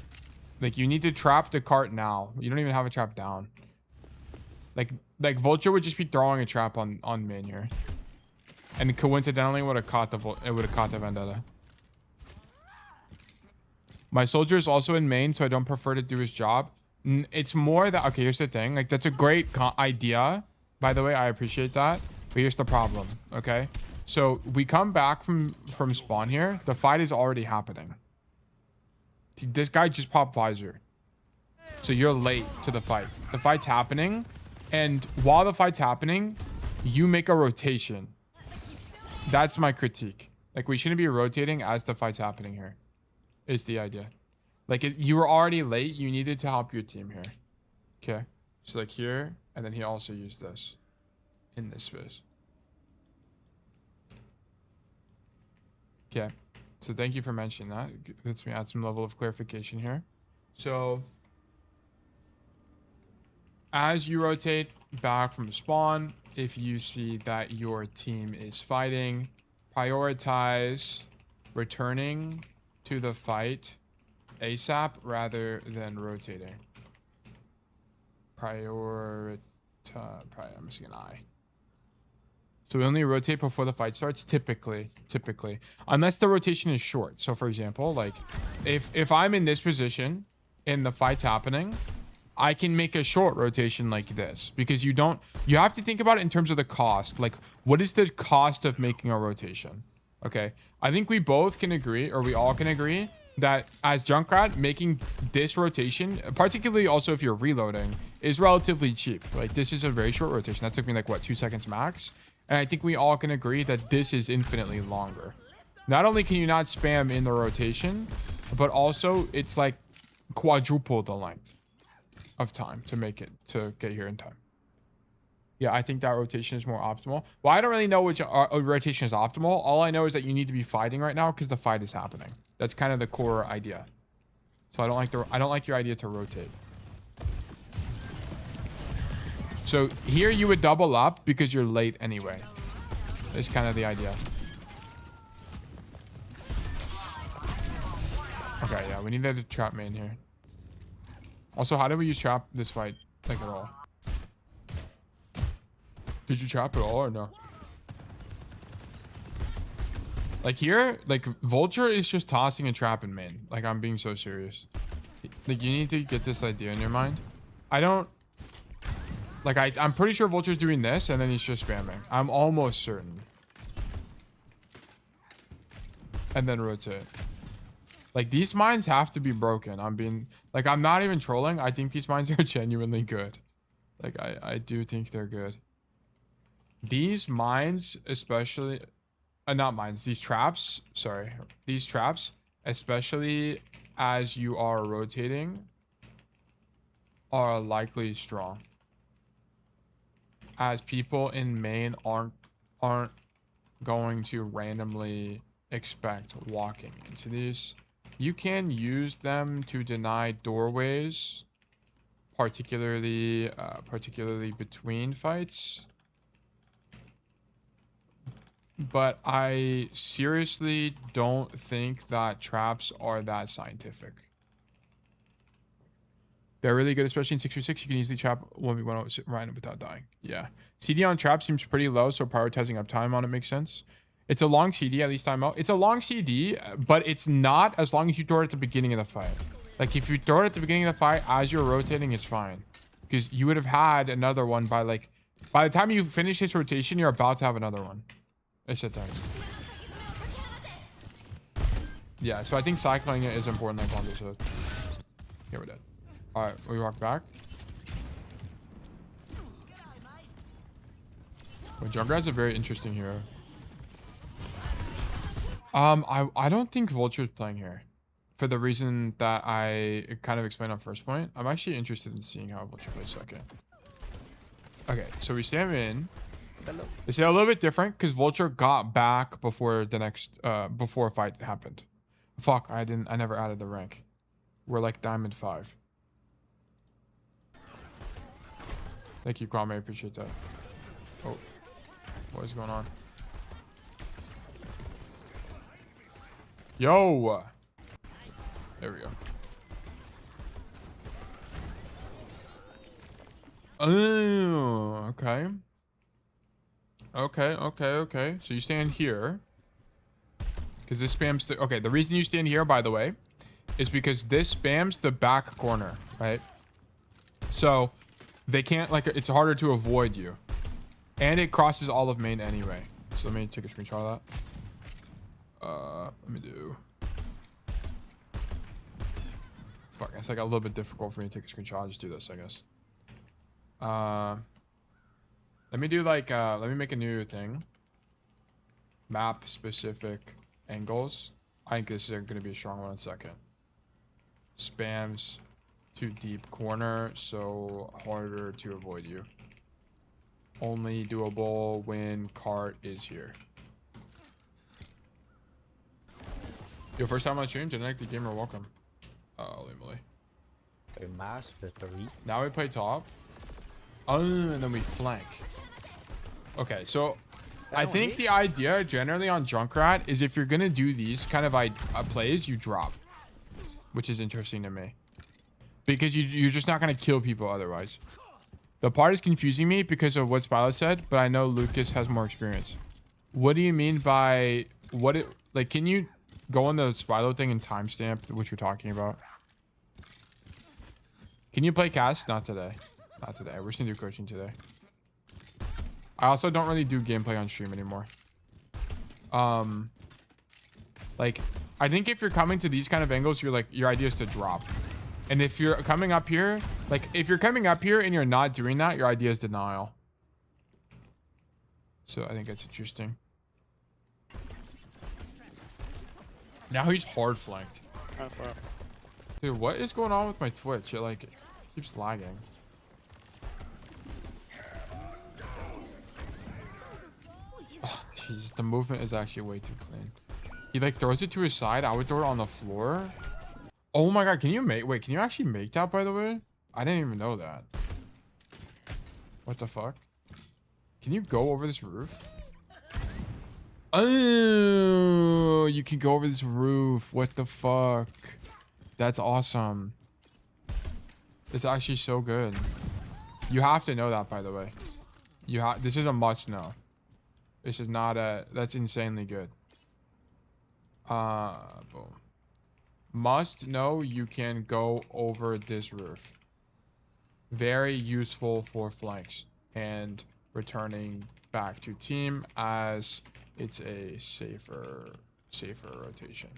Like, you need to trap the cart now. You don't even have a trap down. Like Vulture would just be throwing a trap on main here. And coincidentally would have caught the Vendetta. My soldier is also in main, so I don't prefer to do his job. It's more that, okay, here's the thing. Like, that's a great idea. By the way, I appreciate that. But here's the problem, okay? So we come back from spawn here. The fight is already happening. This guy just popped visor. So you're late to the fight. The fight's happening. And while the fight's happening, you make a rotation. That's my critique. Like, we shouldn't be rotating as the fight's happening here. Is the idea. Like, you were already late. You needed to help your team here. Okay. So, like, here. And then he also used this. In this space. Okay. So, thank you for mentioning that. Lets me add some level of clarification here. So, as you rotate back from spawn, if you see that your team is fighting, prioritize returning to the fight ASAP rather than rotating. I'm missing an I. So we only rotate before the fight starts, typically, unless the rotation is short. So for example, like if I'm in this position and the fight's happening, I can make a short rotation like this, because you have to think about it in terms of the cost. Like, what is the cost of making a rotation? Okay. I think we both can agree, or we all can agree, that as Junkrat, making this rotation, particularly also if you're reloading, is relatively cheap. Like, this is a very short rotation. That took me like, what, 2 seconds max? And I think we all can agree that this is infinitely longer. Not only can you not spam in the rotation, but also it's like quadruple the length of time to get here in time. Yeah, I think that rotation is more optimal. Well, I don't really know which rotation is optimal. All I know is that you need to be fighting right now because the fight is happening. That's kind of the core idea. So I don't like your idea to rotate. So here you would double up because you're late anyway. It's kind of the idea. Okay, yeah, we need to trap main here. Also, how did we use trap this fight? Like, at all? Did you trap at all or no? Like here, like Vulture is just tossing a trap in main. Like, I'm being so serious. Like, you need to get this idea in your mind. I don't... Like, I'm pretty sure Vulture's doing this and then he's just spamming. I'm almost certain. And then rotate. Like, these mines have to be broken. I'm not even trolling. I think these mines are genuinely good. Like, I do think they're good. These mines, especially... not mines. These traps. Sorry. These traps, especially as you are rotating, are likely strong. As people in main aren't going to randomly expect walking into these. You can use them to deny doorways, particularly between fights. But I seriously don't think that traps are that scientific. They're really good, especially in 6v6. You can easily trap 1v1 random without dying. Yeah. CD on trap seems pretty low, so prioritizing uptime on it makes sense. It's a long CD, at least I'm out. It's a long CD, but it's not as long as you throw it at the beginning of the fight. Like, if you throw it at the beginning of the fight as you're rotating, it's fine. Because you would have had another one by the time you finish this rotation, you're about to have another one. It's a time. Yeah, so I think cycling it is important like on this hood. Okay, we're dead. Alright, we walk back. Well, Junkrat's a very interesting hero. I don't think Vulture's playing here. For the reason that I kind of explained on first point. I'm actually interested in seeing how Vulture plays second. Okay, so we stand in. It's a little bit different because Vulture got back before the next before a fight happened. Fuck, I never added the rank. We're like diamond 5. Thank you, Kwame. I appreciate that. Oh, what is going on? Yo! There we go. Oh, okay. Okay. So you stand here. Because this spams the... Okay, the reason you stand here, by the way, is because this spams the back corner, right? So they can't, like, it's harder to avoid you. And it crosses all of main anyway. So let me take a screenshot of that. Let me do... Fuck, it's like a little bit difficult for me to take a screenshot. I'll just do this, I guess. Let me do like, let me make a new thing. Map specific angles. I think this is going to be a strong one in a second. Spams too deep corner, so harder to avoid you. Only doable when cart is here. Your first time on stream, Genetic the Gamer, welcome. Emily. Now we play top. And then we flank. Okay, so I think the idea generally on Junkrat is if you're gonna do these kind of plays, you drop, which is interesting to me because you're just not gonna kill people otherwise. The part is confusing me because of what Spilo said, but I know Lucas has more experience. What do you mean by what it like? Can you go on the Spilo thing and timestamp what you're talking about? Can you play Cass? Not today. Not today. We're just gonna do coaching today. I also don't really do gameplay on stream anymore. Like, I think if you're coming to these kind of angles, you're like, your idea is to drop. And if you're coming up here, like, if you're coming up here and you're not doing that, your idea is denial. So I think that's interesting. Now he's hard flanked. Dude, what is going on with my Twitch? It like keeps lagging. Oh, jeez, the movement is actually way too clean. He like throws it to his side. I would throw it on the floor. Oh my god, can you make... Wait, can you actually make that, by the way? I didn't even know that. What the fuck? Can you go over this roof? Oh, you can go over this roof. What the fuck? That's awesome. It's actually so good. You have to know that, by the way. This is a must know. This is not a... That's insanely good. Boom. Must know you can go over this roof. Very useful for flanks and returning back to team as it's a safer rotation.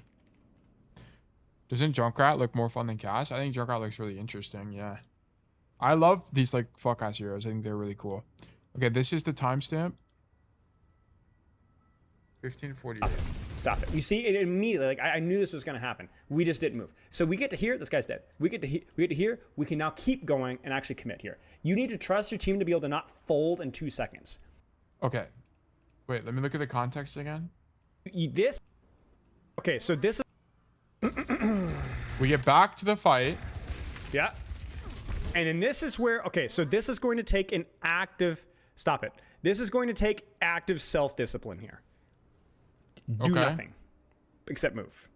Doesn't Junkrat look more fun than Cass? I think Junkrat looks really interesting. Yeah. I love these like fuck ass heroes. I think they're really cool. Okay, this is the timestamp. 1548. Stop it. You see, it immediately, like, I knew this was going to happen. We just didn't move. So we get to here, this guy's dead. We get to here, we can now keep going and actually commit here. You need to trust your team to be able to not fold in 2 seconds. Okay. Wait, let me look at the context again. Okay, so this is... We get back to the fight. Yeah. And then this is where... Okay, so this is going to take an active... Stop it. This is going to take active self-discipline here. Do nothing except move.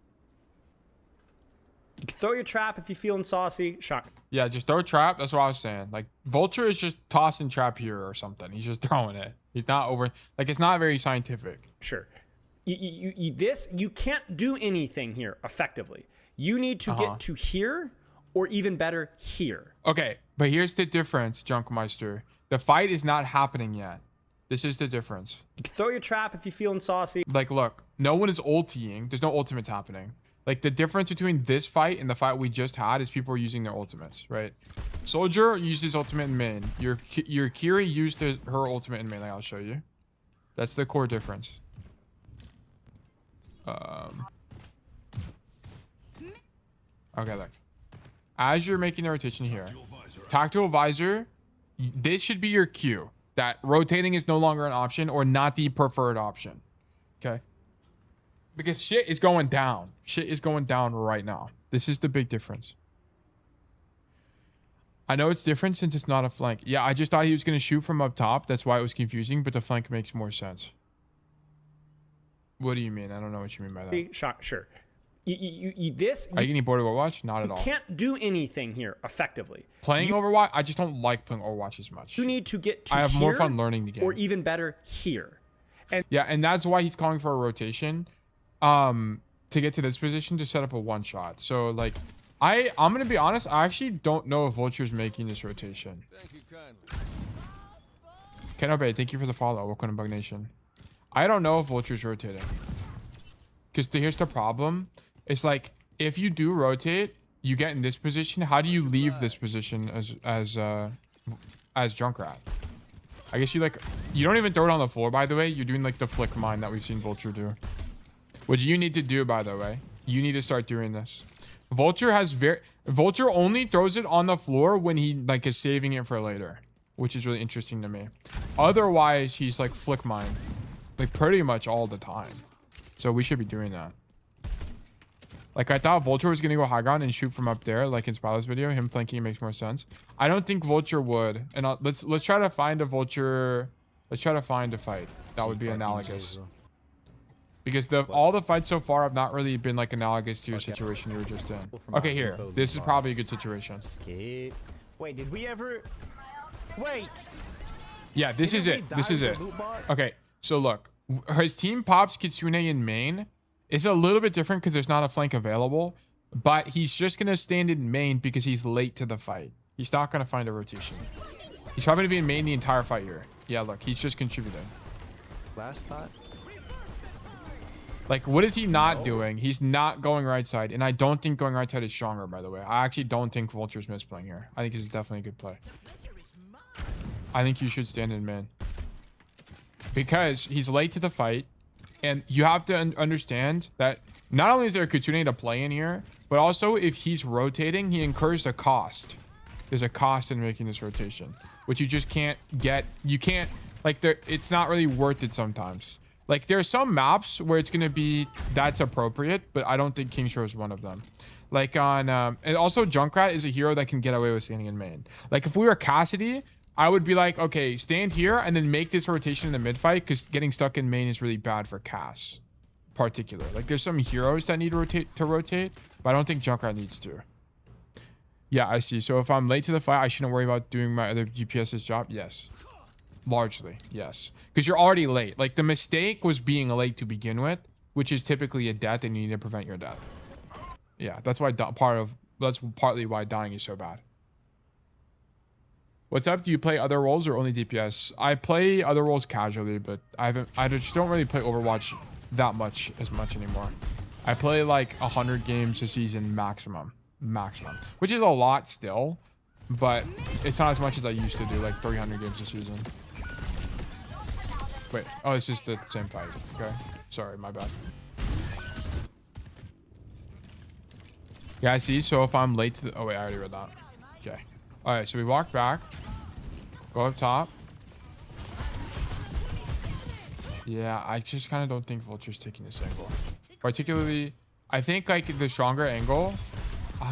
You can throw your trap if you're feeling saucy. Shot. Yeah, just throw a trap. That's what I was saying. Like, Vulture is just tossing trap here or something. He's just throwing it. He's not over... Like, it's not very scientific. Sure. You can't do anything here effectively. You need to get to here or even better, here. Okay, but here's the difference, Junkmeister. The fight is not happening yet. This is the difference. You can throw your trap if you're feeling saucy. Like, look, no one is ultiing. There's no ultimates happening. Like, the difference between this fight and the fight we just had is people are using their ultimates, right? Soldier used his ultimate in main. Your Kiri used her ultimate in main. Like, I'll show you. That's the core difference. Okay, look. As you're making the rotation here, tactical visor, this should be your cue. That rotating is no longer an option or not the preferred option. Okay. Because shit is going down. Shit is going down right now. This is the big difference. I know it's different since it's not a flank. Yeah, I just thought he was going to shoot from up top. That's why it was confusing, but the flank makes more sense. What do you mean? I don't know what you mean by that. Sure. Are you getting bored of Overwatch? Not at all. You can't do anything here effectively. Playing Overwatch? I just don't like playing Overwatch as much. You need to get to I have more here, fun learning the game. or even better, here. And yeah, and that's why he's calling for a rotation. To get to this position to set up a one shot. So like I'm gonna be honest, I actually don't know if Vulture's making this rotation. Thank you kindly. Ken Obey, thank you for the follow. Welcome to Bug Nation. I don't know if Vulture's rotating. Because here's the problem. It's like if you do rotate, you get in this position. How do you leave this position as Junkrat? I guess you don't even throw it on the floor, by the way. You're doing like the flick mine that we've seen Vulture do. Which you need to do, by the way. You need to start doing this. Vulture only throws it on the floor when he like is saving it for later, which is really interesting to me. Otherwise, he's like flick mine, like pretty much all the time. So we should be doing that. Like I thought Vulture was gonna go high ground and shoot from up there, like in Spylo's video. Him flanking makes more sense. I don't think Vulture would. And let's try to find a Vulture. Let's try to find a fight that would be analogous. Because all the fights so far have not really been like analogous to your situation you were just in. Okay, here. This is probably a good situation. Escape. Wait, did we ever? Wait. Yeah, this is it. This is it. Okay, so look, his team pops Kitsune in main. It's a little bit different because there's not a flank available, but he's just gonna stand in main because he's late to the fight. He's not gonna find a rotation. He's probably gonna be in main the entire fight here. Yeah, look, he's just contributing. Last time. Like, what is he not doing? He's not going right side. And I don't think going right side is stronger, by the way. I actually don't think Vulture's misplaying here. I think this is definitely a good play. I think you should stand in man. Because he's late to the fight. And you have to understand that not only is there a Kitsune to play in here, but also if he's rotating, he incurs a cost. There's a cost in making this rotation, which you just can't get. You can't, like, it's not really worth it sometimes. Like, there's some maps where it's going to be, that's appropriate, but I don't think King's Row is one of them. Like on, and also Junkrat is a hero that can get away with standing in main. Like, if we were Cassidy, I would be like, okay, stand here and then make this rotation in the mid fight because getting stuck in main is really bad for Cass. Particular. Like, there's some heroes that need to rotate, but I don't think Junkrat needs to. Yeah, I see. So if I'm late to the fight, I shouldn't worry about doing my other GPS's job? Yes. Largely, yes. Because you're already late. Like, the mistake was being late to begin with, which is typically a death, and you need to prevent your death. Yeah, that's why that's partly why dying is so bad. What's up? Do you play other roles or only DPS? I play other roles casually, but I just don't really play Overwatch that much anymore. I play like 100 games a season maximum, which is a lot still, but it's not as much as I used to do, like 300 games a season. Wait, oh, it's just the same fight. Okay, sorry, my bad. Yeah, I see. So if I'm late to the, oh wait, I already read that. Okay. All right, so we walk back, go up top. Yeah, I just kind of don't think Vulture's taking this angle. Particularly, I think like the stronger angle.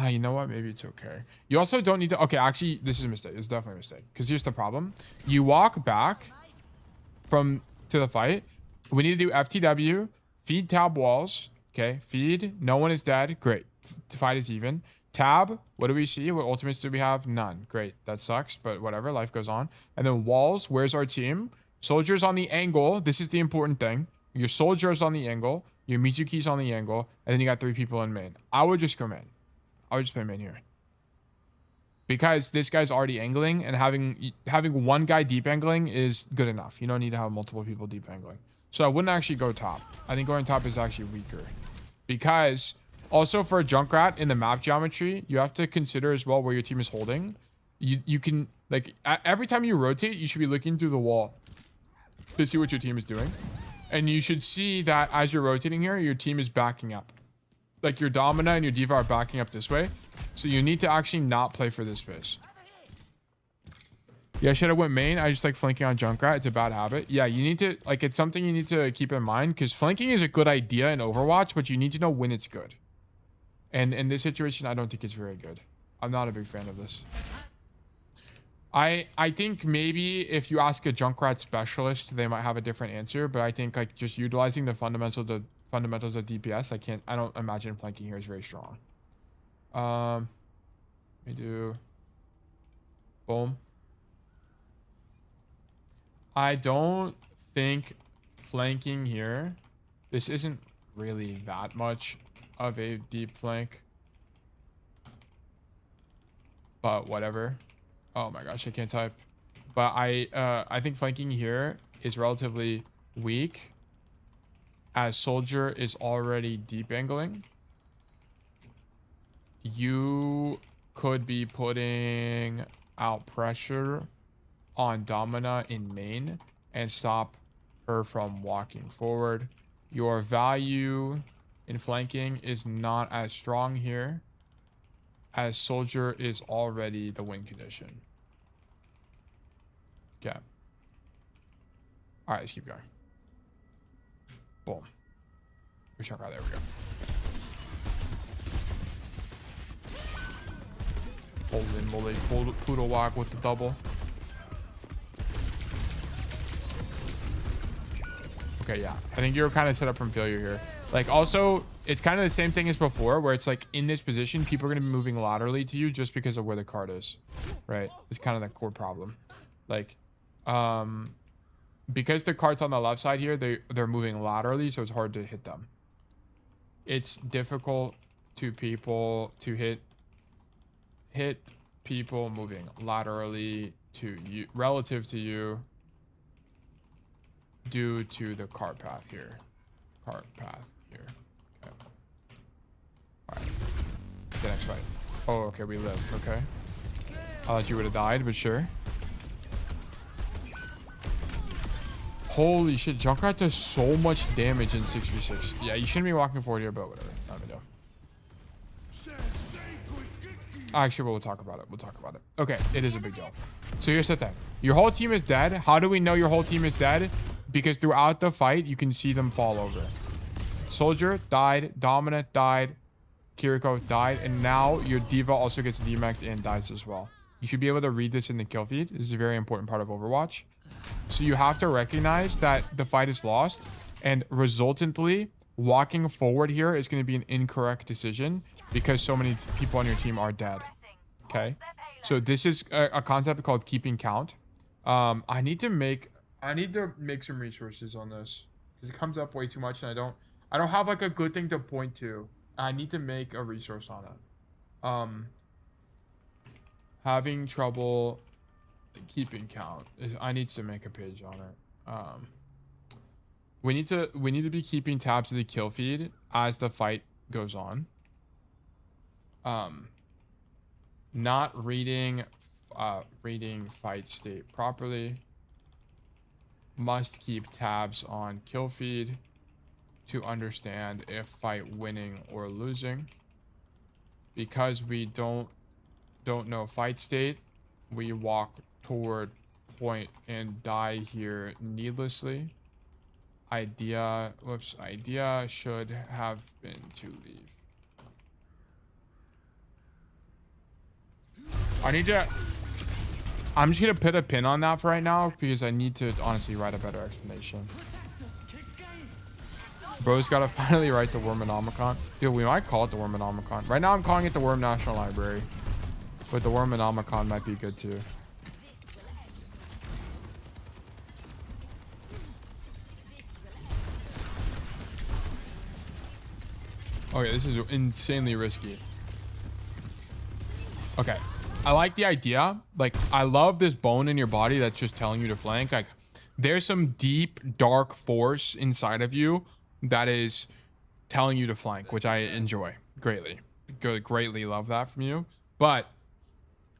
You know what? Maybe it's okay. You also don't need to. Okay, actually, this is a mistake. It's definitely a mistake. Because here's the problem. You walk back to the fight. We need to do FTW, feed tab walls. Okay, feed. No one is dead. Great. The fight is even. Tab. What do we see? What ultimates do we have? None. Great. That sucks, but whatever. Life goes on. And then walls. Where's our team? Soldiers on the angle. This is the important thing. Your soldiers on the angle. Your Mizuki's on the angle. And then you got 3 people in main. I would just go main. I would just play main here. Because this guy's already angling, and having one guy deep angling is good enough. You don't need to have multiple people deep angling. So I wouldn't actually go top. I think going top is actually weaker. Because also for a Junkrat in the map geometry, you have to consider as well where your team is holding. You can, like, every time you rotate, you should be looking through the wall to see what your team is doing. And you should see that as you're rotating here, your team is backing up. Like your Domina and your Diva are backing up this way. So you need to actually not play for this space. Yeah, I should have went main. I just like flanking on Junkrat. It's a bad habit. Yeah, you need to, like, it's something you need to keep in mind because flanking is a good idea in Overwatch, but you need to know when it's good. And in this situation, I don't think it's very good. I'm not a big fan of this. I think maybe if you ask a Junkrat specialist, they might have a different answer, but I think like just utilizing the fundamentals of DPS, I don't imagine flanking here is very strong. Let me do boom. I don't think flanking here, this isn't really that much of a deep flank, but whatever. Oh my gosh, I can't type. But I think flanking here is relatively weak as Soldier is already deep angling. You could be putting out pressure on Domina in main and stop her from walking forward. Your value in flanking is not as strong here as Soldier is already the win condition. Okay. All right, let's keep going. Boom. Good shot right there. We go. Holy moly, Pluto walk with the double. Okay, yeah. I think you're kind of set up from failure here. Like, also, it's kind of the same thing as before, where it's like in this position, people are going to be moving laterally to you just because of where the card is, right? It's kind of the core problem. Like, because the card's on the left side here, they're moving laterally, so it's hard to hit them. It's difficult to people to hit people moving laterally to you relative to you due to the card path here. Okay. All right. The next fight. Oh, okay, we live. Okay. I thought you would have died, but sure. Holy shit, Junkrat does so much damage in 6v6. Yeah, you shouldn't be walking forward here, but whatever. Not a big deal. Actually, we'll talk about it. Okay, it is a big deal. So here's the thing. Your whole team is dead. How do we know your whole team is dead? Because throughout the fight, you can see them fall over. Soldier died. Dominant died. Kiriko died. And now your Diva also gets demeched and dies as well. You should be able to read this in the kill feed. This is a very important part of Overwatch. So you have to recognize that the fight is lost. And resultantly, walking forward here is going to be an incorrect decision because so many people on your team are dead. Okay? So this is a concept called keeping count. I need to make some resources on this because it comes up way too much and I don't have like a good thing to point to. I need to make a resource on it. Having trouble keeping count. I need to make a page on it. We need to be keeping tabs of the kill feed as the fight goes on. Not reading fight state properly. Must keep tabs on kill feed to understand if fight winning or losing. Because we don't know fight state, we walk toward point and die here needlessly. Idea should have been to leave. I'm just gonna put a pin on that for right now because I need to honestly write a better explanation. Bro's gotta finally write the Wormonomicon. Dude, we might call it the Wormonomicon. Right now I'm calling it the Worm National Library. But the Wormonomicon might be good too. Okay, this is insanely risky. Okay. I like the idea. Like, I love this bone in your body that's just telling you to flank. Like, there's some deep, dark force inside of you that is telling you to flank, which I enjoy greatly. Greatly love that from you. But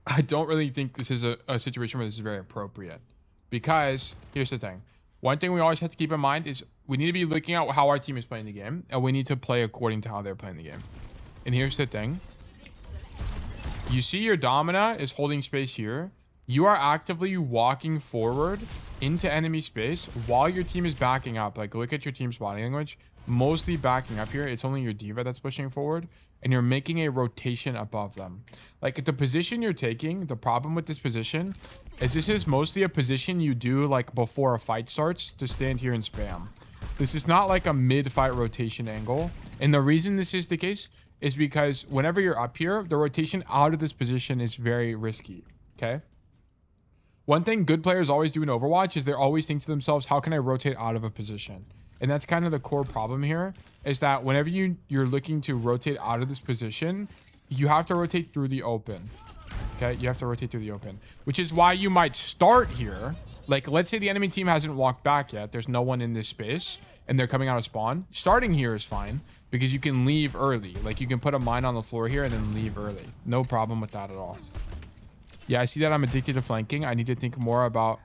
I don't really think this is a situation where this is very appropriate. Because, here's the thing. One thing we always have to keep in mind is we need to be looking at how our team is playing the game. And we need to play according to how they're playing the game. And here's the thing. You see your Domina is holding space here. you are actively walking forward into enemy space while your team is backing up. Like, look at your team's body language. Mostly backing up here. It's only your diva that's pushing forward, and you're making a rotation above them. Like, the position you're taking, the problem with this position is this is mostly a position you do like before a fight starts to stand here and spam. This is not like a mid-fight rotation angle. And the reason this is the case is because whenever you're up here, the rotation out of this position is very risky. Okay. One thing good players always do in Overwatch is they're always thinking to themselves, how can I rotate out of a position? And that's kind of the core problem here, is that whenever you're looking to rotate out of this position, you have to rotate through the open. Okay, you have to rotate through the open, which is why you might start here. Like, let's say the enemy team hasn't walked back yet. There's no one in this space, and they're coming out of spawn. Starting here is fine, because you can leave early. Like, you can put a mine on the floor here and then leave early. No problem with that at all. Yeah, I see that I'm addicted to flanking. I need to think more about...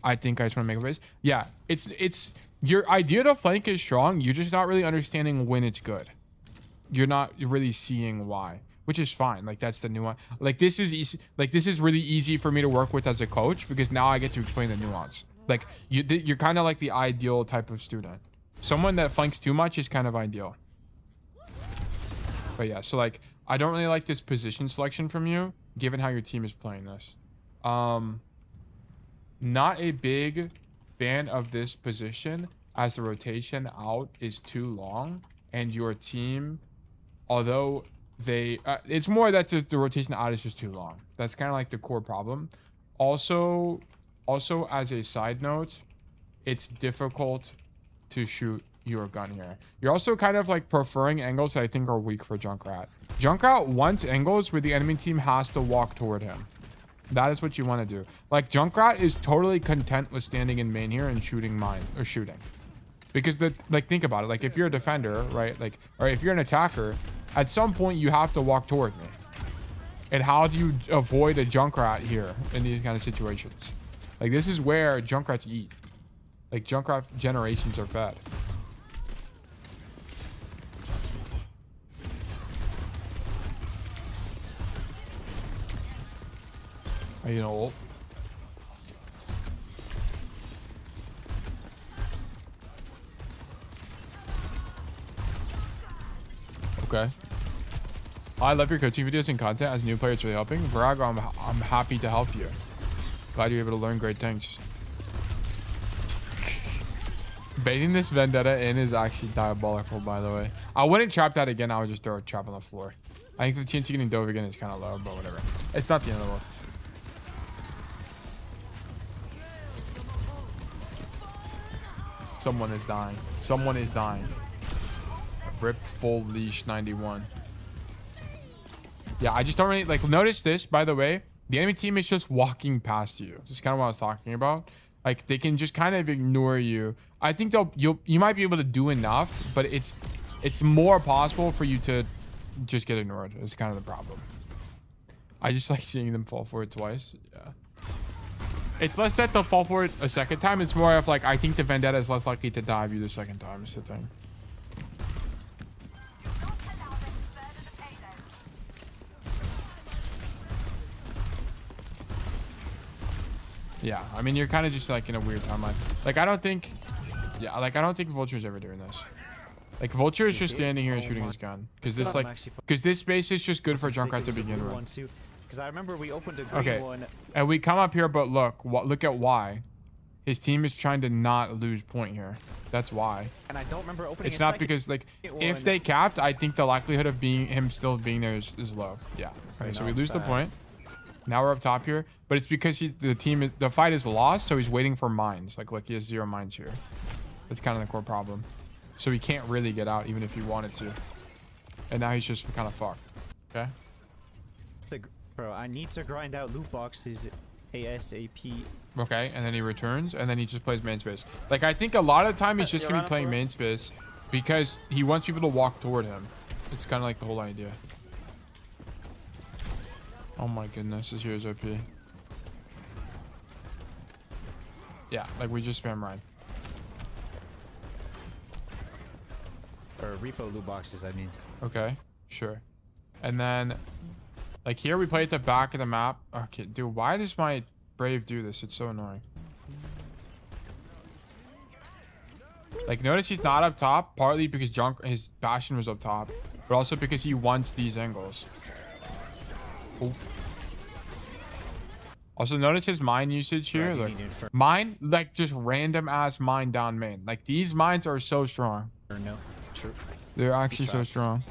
I think I just want to make a face. Yeah, it's... Your idea to flank is strong. You're just not really understanding when it's good. You're not really seeing why, which is fine. Like, that's the nuance. Like, this is easy. Like, this is really easy for me to work with as a coach, because now I get to explain the nuance. Like, you're kind of like the ideal type of student. Someone that flanks too much is kind of ideal. But yeah, so like, I don't really like this position selection from you, given how your team is playing this. Not a big fan of this position, as the rotation out is too long, and your team, although they it's more that the rotation out is just too long. That's kind of like the core problem. Also as a side note, it's difficult to shoot your gun here. You're also kind of like preferring angles that I think are weak for Junkrat. Junkrat wants angles where the enemy team has to walk toward him. That is what you want to do. Like, Junkrat is totally content with standing in main here and shooting shooting. Because like, think about it. Like, if you're a defender, right? Like, or if you're an attacker, at some point you have to walk toward me. And how do you avoid a Junkrat here in these kind of situations? Like, this is where Junkrats eat. Like, Junkrat generations are fed. Are you gonna ult? Okay. I love your coaching videos and content. As a new player, it's really helping. Virago, I'm happy to help you. Glad you're able to learn great things. Baiting this vendetta in is actually diabolical, by the way. I wouldn't trap that again. I would just throw a trap on the floor. I think the chance of getting dove again is kind of low, but whatever. It's not the end of the world. Someone is dying. Someone is dying. Rip full leash 91. Yeah, I just don't really like. Notice this, by the way. The enemy team is just walking past you. This is kind of what I was talking about. Like, they can just kind of ignore you. I think you might be able to do enough, but it's more possible for you to just get ignored. It's kind of the problem. I just like seeing them fall for it twice. Yeah. It's less that they'll fall for it a second time. It's more of like, I think the vendetta is less likely to dive you the second time. Is the thing. Yeah, I mean, you're kind of just like in a weird timeline. Like, I don't think, yeah, like I don't think Vulture's ever doing this. Like, Vulture is just standing here and shooting his gun because this space is just good for Junkrat to begin with. Because I remember we opened a green one. And we come up here, but look at why. His team is trying to not lose point here. That's why. And I don't remember opening. It's not because like if they capped, I think the likelihood of him still being there is low. Yeah. Okay, so we lose the point. Now we're up top here, but it's because the fight is lost, so he's waiting for mines. Like, look, he has 0 mines here. That's kind of the core problem. So he can't really get out even if he wanted to. And now he's just kind of fucked. Okay. Bro, I need to grind out loot boxes ASAP. Okay, and then he returns, and then he just plays main space. Like, I think a lot of the time he's just gonna be playing main space because he wants people to walk toward him. It's kind of like the whole idea. Oh my goodness, this here is OP. Yeah, like we just spam Ryan. Or repo loot boxes, I mean. Okay, sure. And then, like here we play at the back of the map. Okay, dude, why does my Brave do this. It's so annoying. Like, notice he's not up top, partly because his Bastion was up top, but also because he wants these angles. Ooh. Also, notice his mine usage here. Yeah, Like, mine, like, just random ass mine down main. Like, these mines are so strong. Or no. True. They're actually so traps. strong.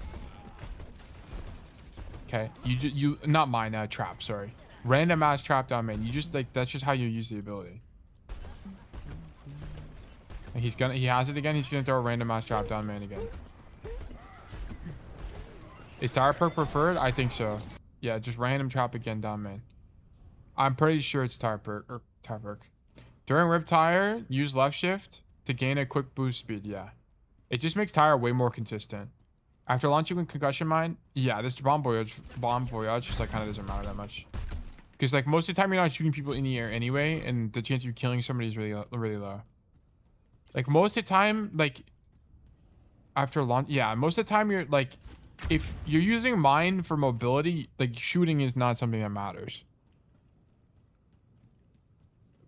Okay, you not mine, trap. Sorry, random ass trap down main. You just like that's just how you use the ability. Like, he has it again. He's gonna throw a random ass trap down main again. Is tire perk preferred? I think so. Yeah, just random trap again down main. I'm pretty sure it's tire perk or tire perk. During rip tire, use left shift to gain a quick boost speed. Yeah, it just makes tire way more consistent. After launching with concussion mine, yeah, this bomb voyage just like kind of doesn't matter that much. Because like most of the time you're not shooting people in the air anyway, and the chance of you killing somebody is really low. Like most of the time, like after launch, yeah, most of the time you're like, if you're using mine for mobility, like shooting is not something that matters.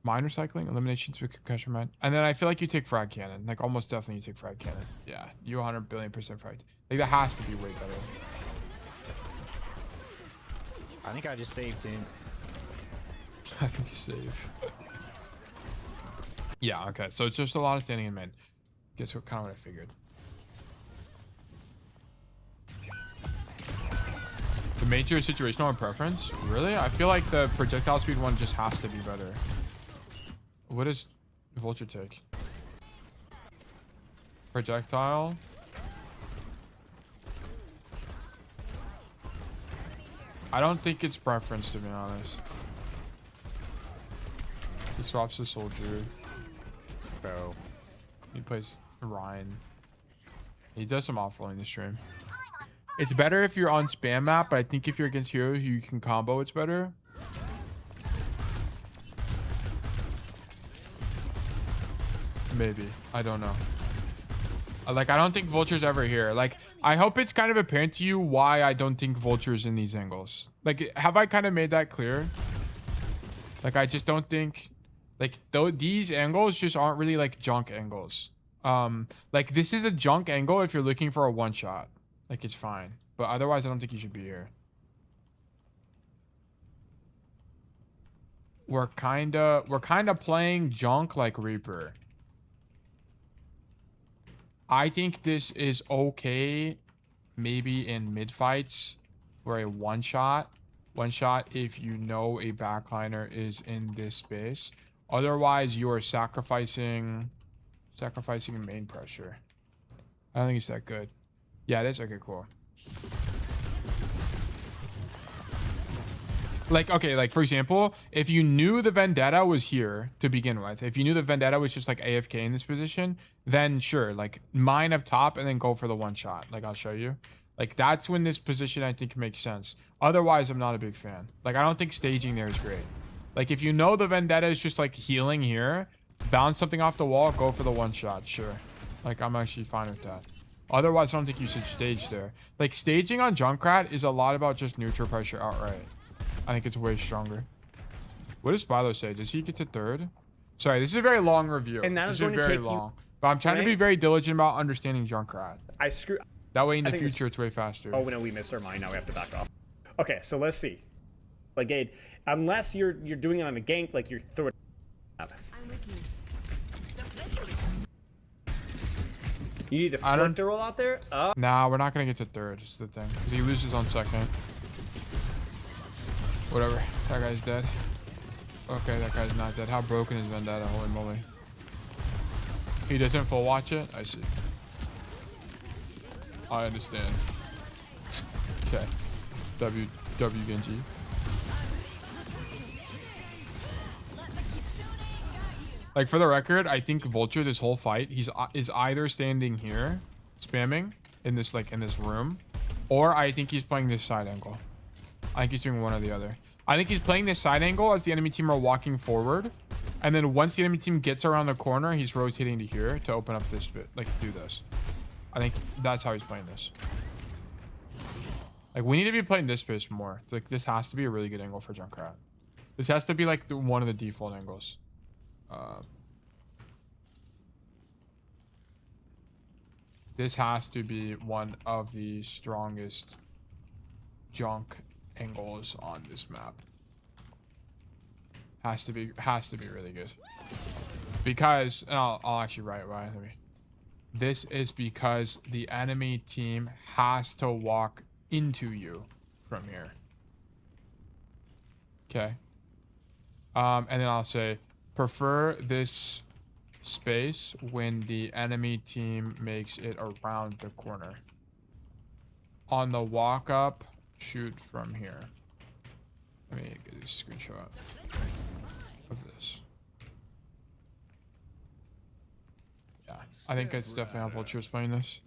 Mine recycling, eliminations with concussion mine, and then I feel like you take frag cannon. Like almost definitely you take frag cannon. Yeah, you 100 billion% frag. Like that has to be way better. I think I just saved him. I think he's safe. Yeah, okay. So it's just a lot of standing in main. Guess what kind of what I figured. The major situational preference? Really? I feel like the projectile speed one just has to be better. What does Vulture take? Projectile. I don't think it's preference, to be honest. He swaps the soldier. Bro. He plays Ryan. He does some off-rolling this stream. It's better if you're on spam map, but I think if you're against heroes who you can combo, it's better. Maybe. I don't know. Like, I don't think Vulture's ever here. Like, I hope it's kind of apparent to you why I don't think Vulture's in these angles. Like, have I kind of made that clear? Like, I just don't think... Like, though these angles just aren't really, like, junk angles. Like, this is a junk angle if you're looking for a one-shot. Like, it's fine. But otherwise, I don't think you should be here. We're kind of playing junk like Reaper. I think this is okay, maybe in mid fights for a one shot if you know a backliner is in this space. Otherwise, you are sacrificing main pressure. I don't think it's that good. Yeah, that's okay, cool. Like, okay, like for example, if you knew the Vendetta was here to begin with, if you knew the Vendetta was just like AFK in this position, then sure, like mine up top and then go for the one shot. Like, I'll show you. Like, that's when this position I think makes sense. Otherwise, I'm not a big fan. Like, I don't think staging there is great. Like, if you know the Vendetta is just like healing here, bounce something off the wall, go for the one shot, sure. Like, I'm actually fine with that. Otherwise, I don't think you should stage there. Like, staging on Junkrat is a lot about just neutral pressure outright. I think it's way stronger. What does Spilo say? Does he get to third? Sorry, this is a very long review. And that this is going to very take long. But I'm trying to be very diligent about understanding Junkrat. I screw. That way in the future, it's way faster. Oh no, we missed our mine. Now we have to back off. Okay, so let's see. Like, Gade, unless you're doing it on a gank, like you're throwing. You need the front to roll out there. Nah, we're not gonna get to third. Is the thing, because he loses on second. Whatever. That guy's dead. Okay, that guy's not dead. How broken is Vendetta? Holy moly. He doesn't full watch it? I see. I understand. Okay. W Genji. Like, for the record, I think Vulture this whole fight, is either standing here, spamming in this room, or I think he's playing this side angle. I think he's doing one or the other. I think he's playing this side angle as the enemy team are walking forward. And then once the enemy team gets around the corner, he's rotating to here to open up this bit. Like, do this. I think that's how he's playing this. Like, we need to be playing this space more. Like, this has to be a really good angle for Junkrat. This has to be like one of the default angles. This has to be one of the strongest junk angles on this map. Has to be really good. Because, and I'll actually write why. This is because the enemy team has to walk into you from here. Okay. And then I'll say, prefer this space when the enemy team makes it around the corner. On the walk up, shoot from here. Let me get a screenshot of this. Yeah, I think it's definitely how Vulture's playing this.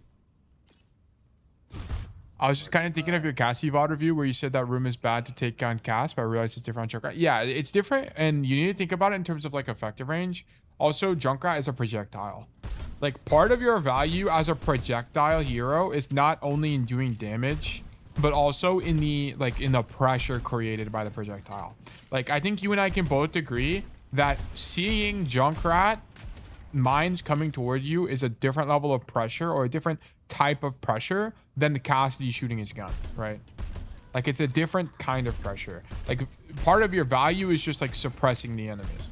I was just kind of thinking of your Cassidy VOD review where you said that room is bad to take on Cass, but I realized it's different on Junkrat. Yeah, it's different, and you need to think about it in terms of like effective range. Also, Junkrat is a projectile. Like, part of your value as a projectile hero is not only in doing damage, but also in the pressure created by the projectile. Like, I think you and I can both agree that seeing Junkrat mines coming toward you is a different level of pressure, or a different type of pressure than the Cassidy shooting his gun, right? Like, it's a different kind of pressure. Like, part of your value is just like suppressing the enemies,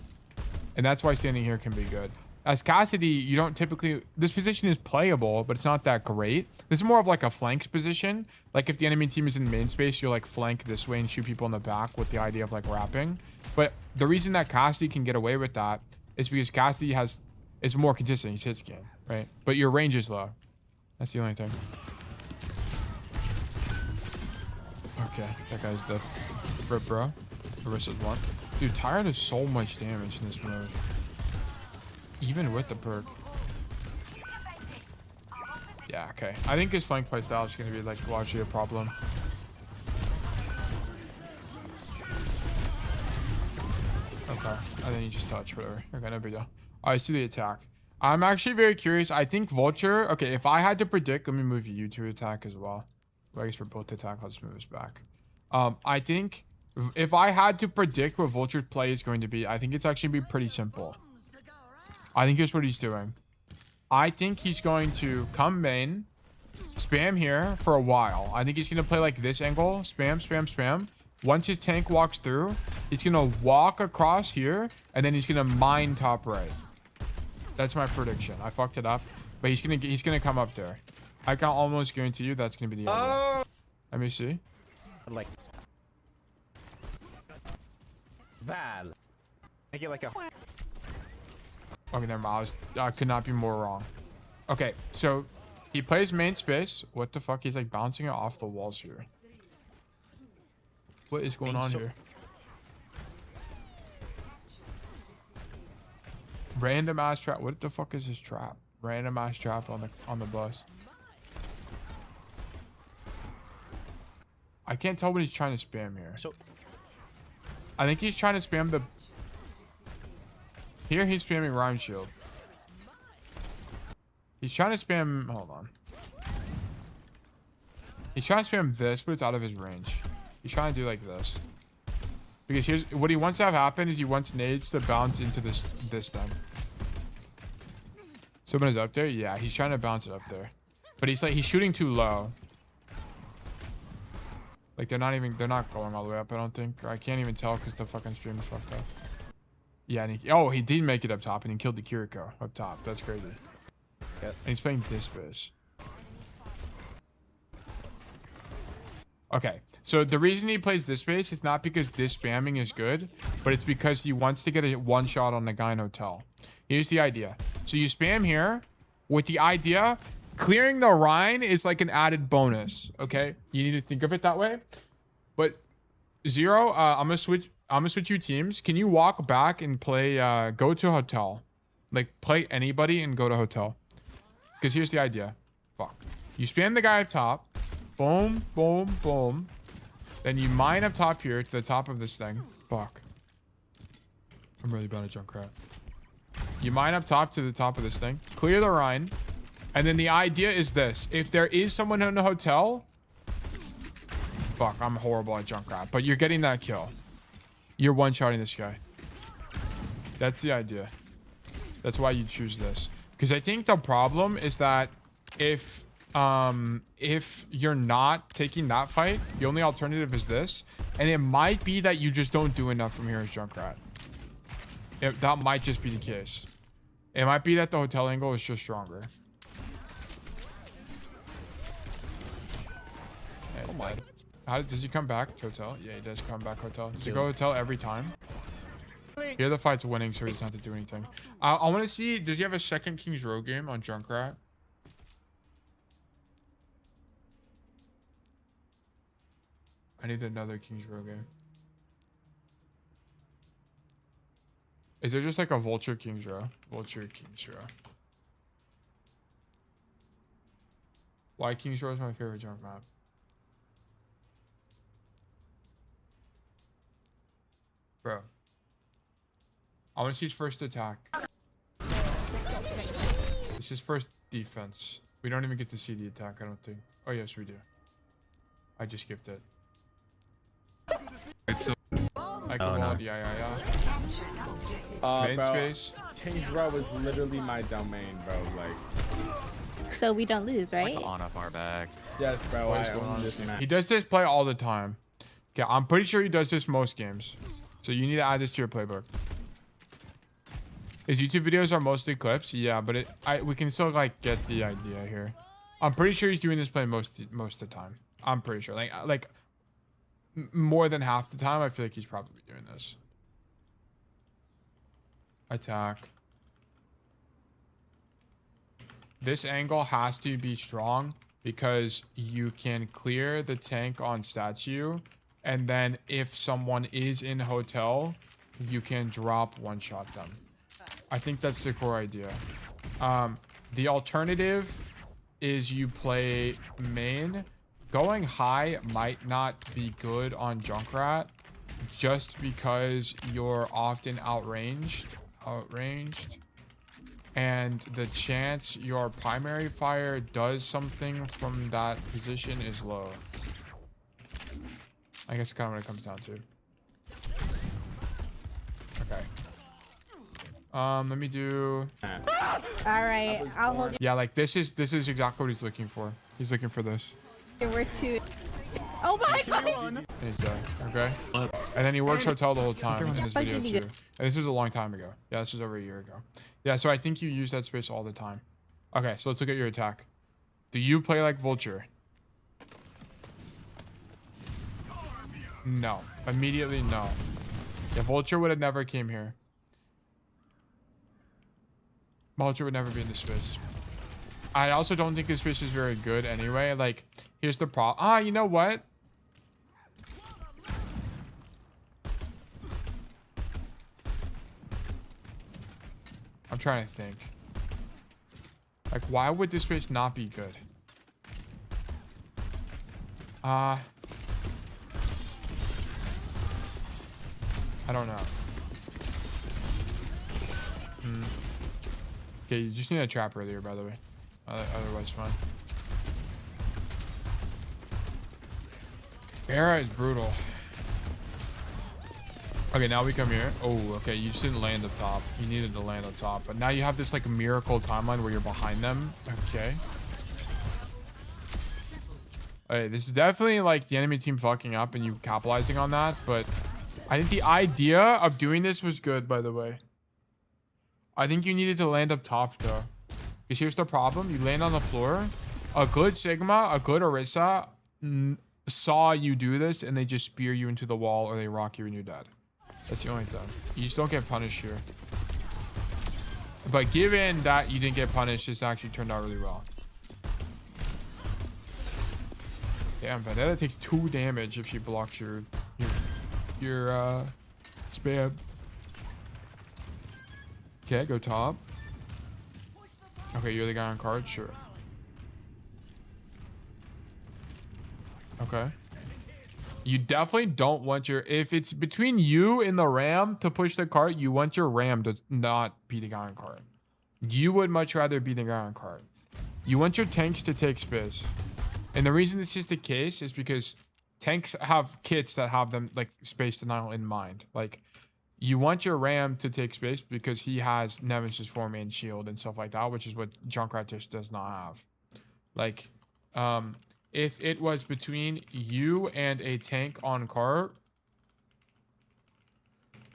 and that's why standing here can be good. As Cassidy, you don't typically, this position is playable, but it's not that great. This is more of like a flanks position. Like, if the enemy team is in main space, you'll like flank this way and shoot people in the back with the idea of like wrapping. But the reason that Cassidy can get away with that is because Cassidy is more consistent. He's hit scan, right? But your range is low. That's the only thing. Okay, that guy's dead. Rip, bro. Marissa's one. Dude, Tyrant does so much damage in this mode. Even with the perk. Yeah, okay. I think his flank playstyle is going to be like largely a problem. Okay. And then you just touch, whatever. Okay, no big deal. I see the attack. I'm actually very curious. I think Vulture... Okay, if I had to predict... Let me move you to attack as well. I guess we're both to attack. I'll just move us back. I think if I had to predict what Vulture's play is going to be, I think it's actually be pretty simple. I think here's what he's doing. I think he's going to come main, spam here for a while. I think he's going to play like this angle. Spam, spam, spam. Once his tank walks through, he's going to walk across here, and then he's going to mine top right. That's my prediction. I fucked it up, but he's gonna come up there. I can almost guarantee you that's gonna be the idea. Let me see. Like Val. Make it like a. Okay, never mind. I could not be more wrong. Okay, so he plays main space. What the fuck? He's like bouncing it off the walls here. What is going on here? Random ass trap. What the fuck is this trap? Random ass trap on the bus. I can't tell what he's trying to spam here. So I think he's trying to spam the... Here he's spamming Rhyme Shield. He's trying to spam... Hold on. He's trying to spam this, but it's out of his range. He's trying to do like this. Because here's... What he wants to have happen is he wants nades to bounce into this thing. Someone is up there? Yeah, he's trying to bounce it up there. But he's shooting too low. Like, they're not going all the way up, I don't think. Or I can't even tell because the fucking stream is fucked up. Yeah, and he did make it up top, and he killed the Kiriko up top. That's crazy. Yeah. And he's playing this space. Okay, so the reason he plays this space is not because this spamming is good, but it's because he wants to get a one shot on the guy in hotel. Here's the idea. So you spam here with the idea, clearing the Rhine is like an added bonus, okay? You need to think of it that way. But Zero, I'm gonna switch you teams. Can you walk back and play, go to hotel? Like, play anybody and go to hotel. Because here's the idea. Fuck. You spam the guy up top. Boom, boom, boom. Then you mine up top here to the top of this thing. Fuck. I'm really bad at Junkrat. You mine up top to the top of this thing. Clear the Rhine. And then the idea is this. If there is someone in a hotel... Fuck, I'm horrible at Junkrat. But you're getting that kill. You're one-shotting this guy. That's the idea. That's why you choose this. Because I think the problem is that if you're not taking that fight, the only alternative is this. And it might be that you just don't do enough from here as Junkrat. That might just be the case. It might be that the hotel angle is just stronger. Oh my. How does he come back to hotel? Yeah, he does come back hotel. Does he go hotel every time? Here the fight's winning, so he doesn't have to do anything. I want to see, does he have a second King's Row game on Junkrat? I need another King's Row game. Is there just like a Vulture King's Row? Vulture King's Row. Why King's Row is my favorite junk map? Bro. I want to see his first attack. This is his first defense. We don't even get to see the attack, I don't think. Oh, yes, we do. I just skipped it. Like, oh, no. Yeah. Main bro, space. King's Row is literally my domain, bro. Like, So we don't lose, right? Like on up our back. yes, bro. What is I going own on? this map. He does this play all the time. Okay, I'm pretty sure he does this most games. So you need to add this to your playbook. His YouTube videos are mostly clips, yeah, but we can still like get the idea here. I'm pretty sure he's doing this play most of the time. I'm pretty sure, like more than half the time. I feel like he's probably doing this. Attack. This angle has to be strong because you can clear the tank on statue, and then if someone is in hotel, you can drop one-shot them. I think that's the core idea. The alternative is you play main. Going high might not be good on Junkrat just because you're often outranged, and the chance your primary fire does something from that position is low. I guess kind of what it comes down to. Okay. Let me do. All right, I'll hold Yeah, like this is exactly what he's looking for. He's looking for this. you. We're two. Oh my god! And he's dead. Okay. And then he works hotel the whole time in his videos too. And this was a long time ago. Yeah, this was over a year ago. Yeah, so I think you use that space all the time. Okay, so let's look at your attack. Do you play like Vulture? No. Immediately no. Yeah, Vulture would have never came here. Vulture would never be in this space. I also don't think this space is very good anyway. Like, here's the problem. You know what? I'm trying to think. Like, why would this space not be good? I don't know. Okay, you just need a trap earlier, by the way. Otherwise, fine. Era is brutal. Okay, now we come here. Oh, okay, you just didn't land up top. You needed to land up top. But now you have this, like, miracle timeline where you're behind them. Okay. Okay, this is definitely, like, the enemy team fucking up and you capitalizing on that. But I think the idea of doing this was good, by the way. I think you needed to land up top, though. Because here's the problem. You land on the floor. A good Sigma, a good Orisa saw you do this, and they just spear you into the wall, or they rock you and you're dead. That's the only thing. You just don't get punished here. But given that you didn't get punished, this actually turned out really well. Damn, Vendetta takes 2 damage if she blocks your spam. Okay, go top. Okay, you're the guy on card? Sure. Okay. You definitely don't want your... If it's between you and the ram to push the cart, you want your ram to not be the guy on cart. You would much rather be the guy on cart. You want your tanks to take space. And the reason this is the case is because tanks have kits that have them like space denial in mind. Like you want your ram to take space because he has nemesis form and shield and stuff like that, which is what Junkrat just does not have. Like if it was between you and a tank on cart,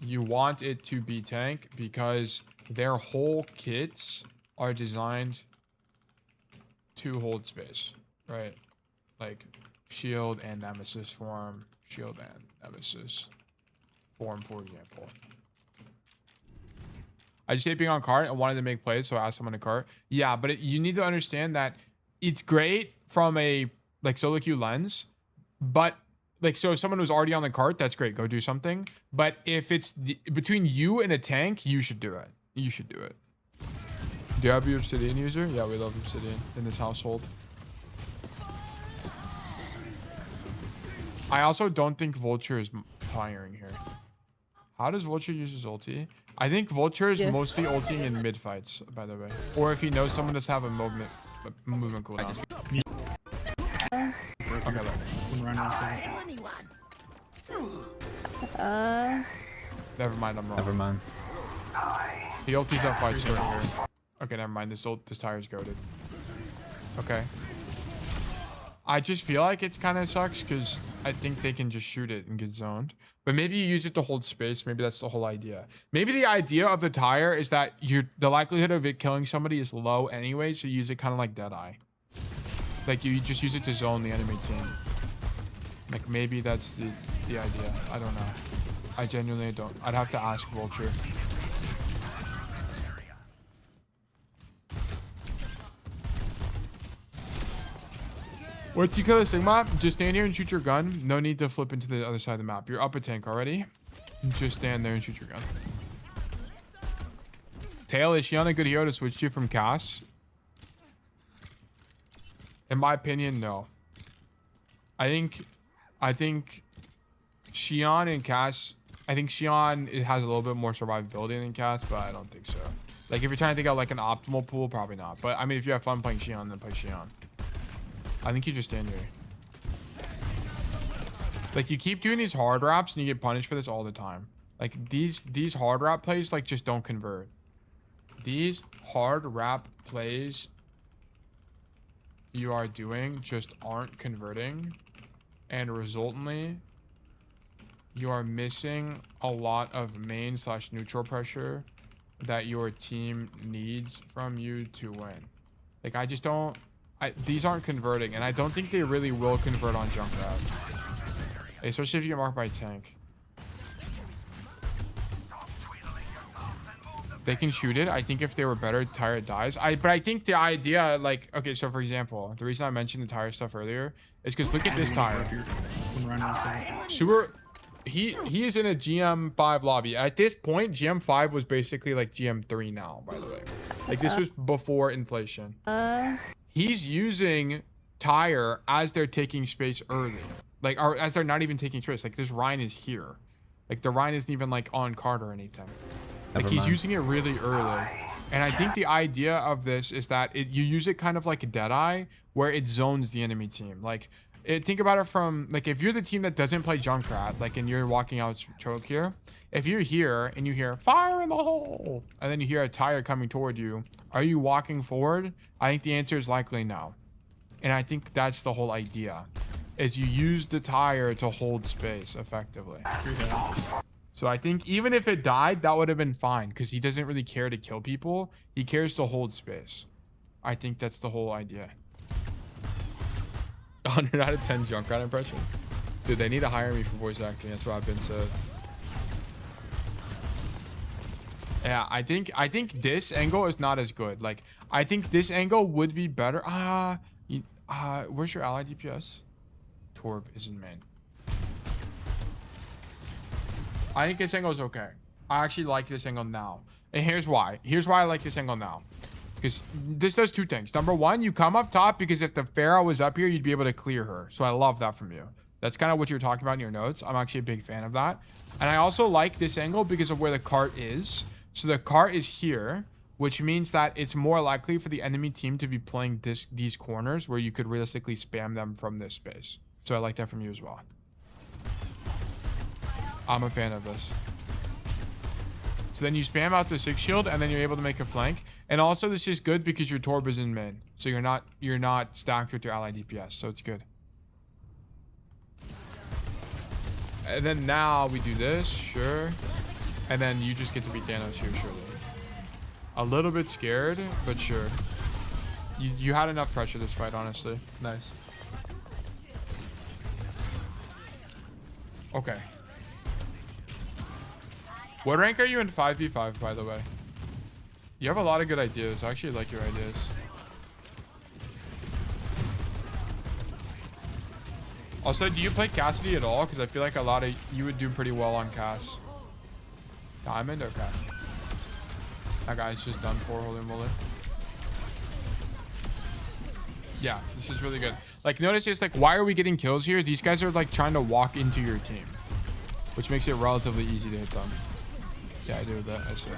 you want it to be tank because their whole kits are designed to hold space, right? Like shield and nemesis form, shield and nemesis form, for example. I just hate being on cart and wanted to make plays, so I asked someone to cart. Yeah, but you need to understand that it's great from a like solo queue lens, but like, so if someone was already on the cart, that's great, go do something. But if it's between you and a tank, you should do it. You should do it. Do you have your Obsidian user? Yeah, we love Obsidian in this household. I also don't think Vulture is firing here. How does Vulture use his ulti? I think Vulture is mostly ulting in mid fights, by the way. Or if he knows someone does have a movement cooldown. Okay, never mind, I'm wrong. Never mind. He ultis up fight start here. Okay, never mind. This tire's goated. Okay. I just feel like it kind of sucks because I think they can just shoot it and get zoned. But maybe you use it to hold space. Maybe that's the whole idea. Maybe the idea of the tire is that the likelihood of it killing somebody is low anyway, so you use it kind of like Deadeye. Like you just use it to zone the enemy team. Like maybe that's the idea. I don't know. I genuinely don't. I'd have to ask Vulture. Once you kill a Sigma, just stand here and shoot your gun. No need to flip into the other side of the map. You're up a tank already. Just stand there and shoot your gun. Tail, is she on a good hero to switch you from Cass? In my opinion, no. I think Xion and Cass, I think Xion, it has a little bit more survivability than Cass, but I don't think so. Like if you're trying to think out like an optimal pool, probably not. But I mean, if you have fun playing Xion, then play Xion. I think you just stand here. Like you keep doing these hard wraps and you get punished for this all the time. Like these hard wrap plays like just don't convert. These hard wrap plays you are doing just aren't converting, and resultantly you are missing a lot of main / neutral pressure that your team needs from you to win. Like I just don't, these aren't converting, and I don't think they really will convert on Junkrat, especially if you get marked by tank. They can shoot it. I think if they were better, tire dies. But I think the idea, like, okay, so for example, the reason I mentioned the tire stuff earlier is because look at this tire. He is in a GM5 lobby. At this point, GM5 was basically like GM3 now, by the way. Like this was before inflation. He's using tire as they're taking space early. Like, or as they're not even taking space. Like this Rhine is here. Like the Rhine isn't even like on cart or anything. Like he's using it really early. And I think the idea of this is that you use it kind of like a Deadeye where it zones the enemy team. Like think about it from like if you're the team that doesn't play Junkrat, like and you're walking out choke here, if you're here and you hear fire in the hole and then you hear a tire coming toward you, are you walking forward? I think the answer is likely no. And I think that's the whole idea, is you use the tire to hold space effectively. So I think even if it died, that would have been fine because he doesn't really care to kill people. He cares to hold space. I think that's the whole idea. 100 out of 10 Junkrat impression. Dude, they need to hire me for voice acting. That's what I've been said. Yeah, I think this angle is not as good. Like, I think this angle would be better. Where's your ally DPS? Torb is in main. I think this angle is okay. I actually like this angle now. And here's why. Here's why I like this angle now. Because this does two things. Number one, you come up top because if the Pharaoh was up here, you'd be able to clear her. So I love that from you. That's kind of what you're talking about in your notes. I'm actually a big fan of that. And I also like this angle because of where the cart is. So the cart is here, which means that it's more likely for the enemy team to be playing these corners where you could realistically spam them from this space. So I like that from you as well. I'm a fan of this. So then you spam out the 6 shield and then you're able to make a flank. And also this is good because your Torb is in main. So you're not stacked with your ally DPS. So it's good. And then now we do this, sure. And then you just get to beat Thanos here, surely. A little bit scared, but sure. You had enough pressure this fight, honestly. Nice. Okay. What rank are you in 5v5, by the way? You have a lot of good ideas. I actually like your ideas. Also, do you play Cassidy at all? Because I feel like a lot of you would do pretty well on Cass. Diamond? Okay. That guy's just done for, holy moly. Yeah, this is really good. Like, notice it's like, why are we getting kills here? These guys are like trying to walk into your team, which makes it relatively easy to hit them. Yeah, I do that. I see.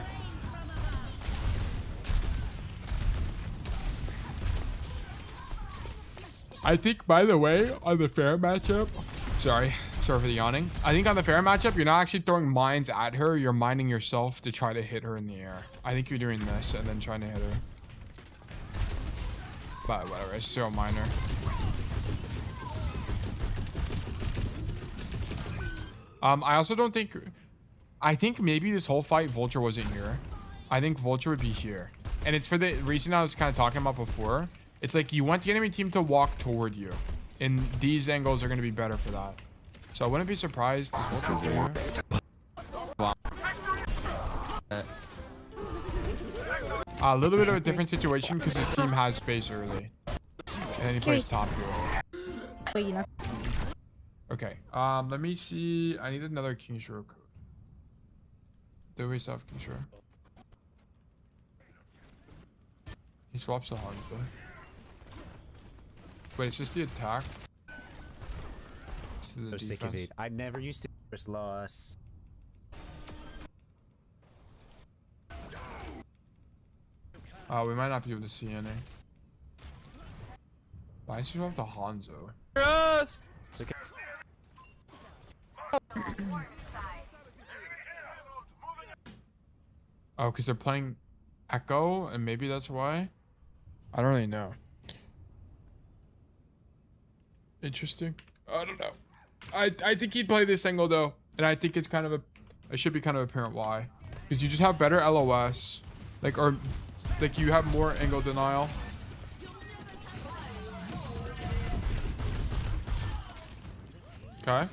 I think, by the way, on the fair matchup, sorry for the yawning. I think on the fair matchup, you're not actually throwing mines at her. You're mining yourself to try to hit her in the air. I think you're doing this and then trying to hit her. But whatever, it's still a miner. I also don't think... I think maybe this whole fight, Vulture wasn't here. I think Vulture would be here. And it's for the reason I was kind of talking about before. It's like you want the enemy team to walk toward you. And these angles are going to be better for that. So I wouldn't be surprised if Vulture's here. A little bit of a different situation because his team has space early. And then he plays top here. Wait, you know. Okay. Let me see. I need another Kingshore code. Do we still have Kingshore? He swaps the hogs though. Wait, is this the attack? This is the So sick of defense. it. I never used to first loss. We might not be able to see any. Why is he off the Hanzo? Yes! It's okay. Oh, because they're playing Echo, and maybe that's why? I don't really know. Interesting. I don't know. I think he'd play this angle, though. And I think it's kind of a... It should be kind of apparent why. Because you just have better LOS. Like, or... Like, you have more angle denial. Okay.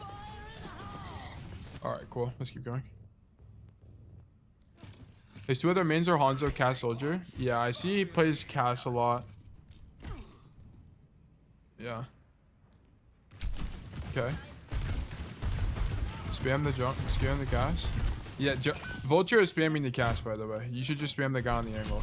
Alright, cool. Let's keep going. His two other mains are Hanzo, Cass, Soldier. Yeah, I see he plays Cass a lot. Yeah. Okay. Spam the jump, spam the Cass. Yeah, Vulture is spamming the Cass, by the way. You should just spam the guy on the angle.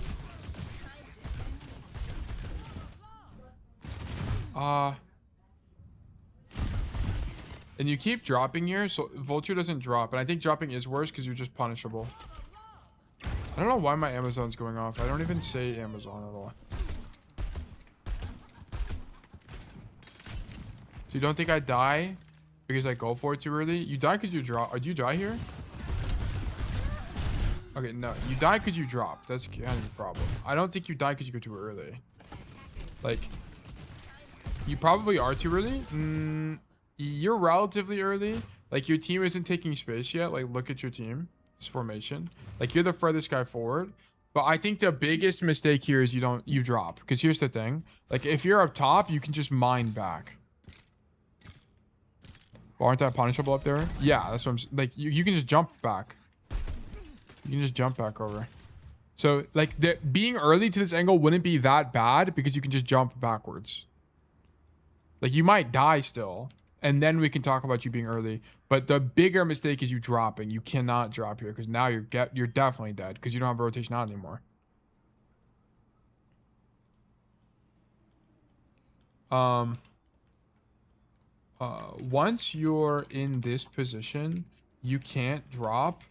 And you keep dropping here, so Vulture doesn't drop. And I think dropping is worse because you're just punishable. I don't know why my Amazon's going off. I don't even say Amazon at all. So you don't think I die because I go for it too early? You die because you drop. Or do you die here? Okay, no. You die because you drop. That's kind of the problem. I don't think you die because you go too early. Like, you probably are too early. You're relatively early. Like, your team isn't taking space yet. Like, look at your team. It's formation. Like, you're the furthest guy forward. But I think the biggest mistake here is you drop. Because here's the thing. Like, if you're up top, you can just mine back. Aren't I punishable up there? Yeah, that's what I'm... Like, you can just jump back. You can just jump back over. So, like, being early to this angle wouldn't be that bad because you can just jump backwards. Like, you might die still. And then we can talk about you being early. But the bigger mistake is you dropping. You cannot drop here because now you're definitely dead because you don't have rotation out anymore. Once you're in this position, you can't drop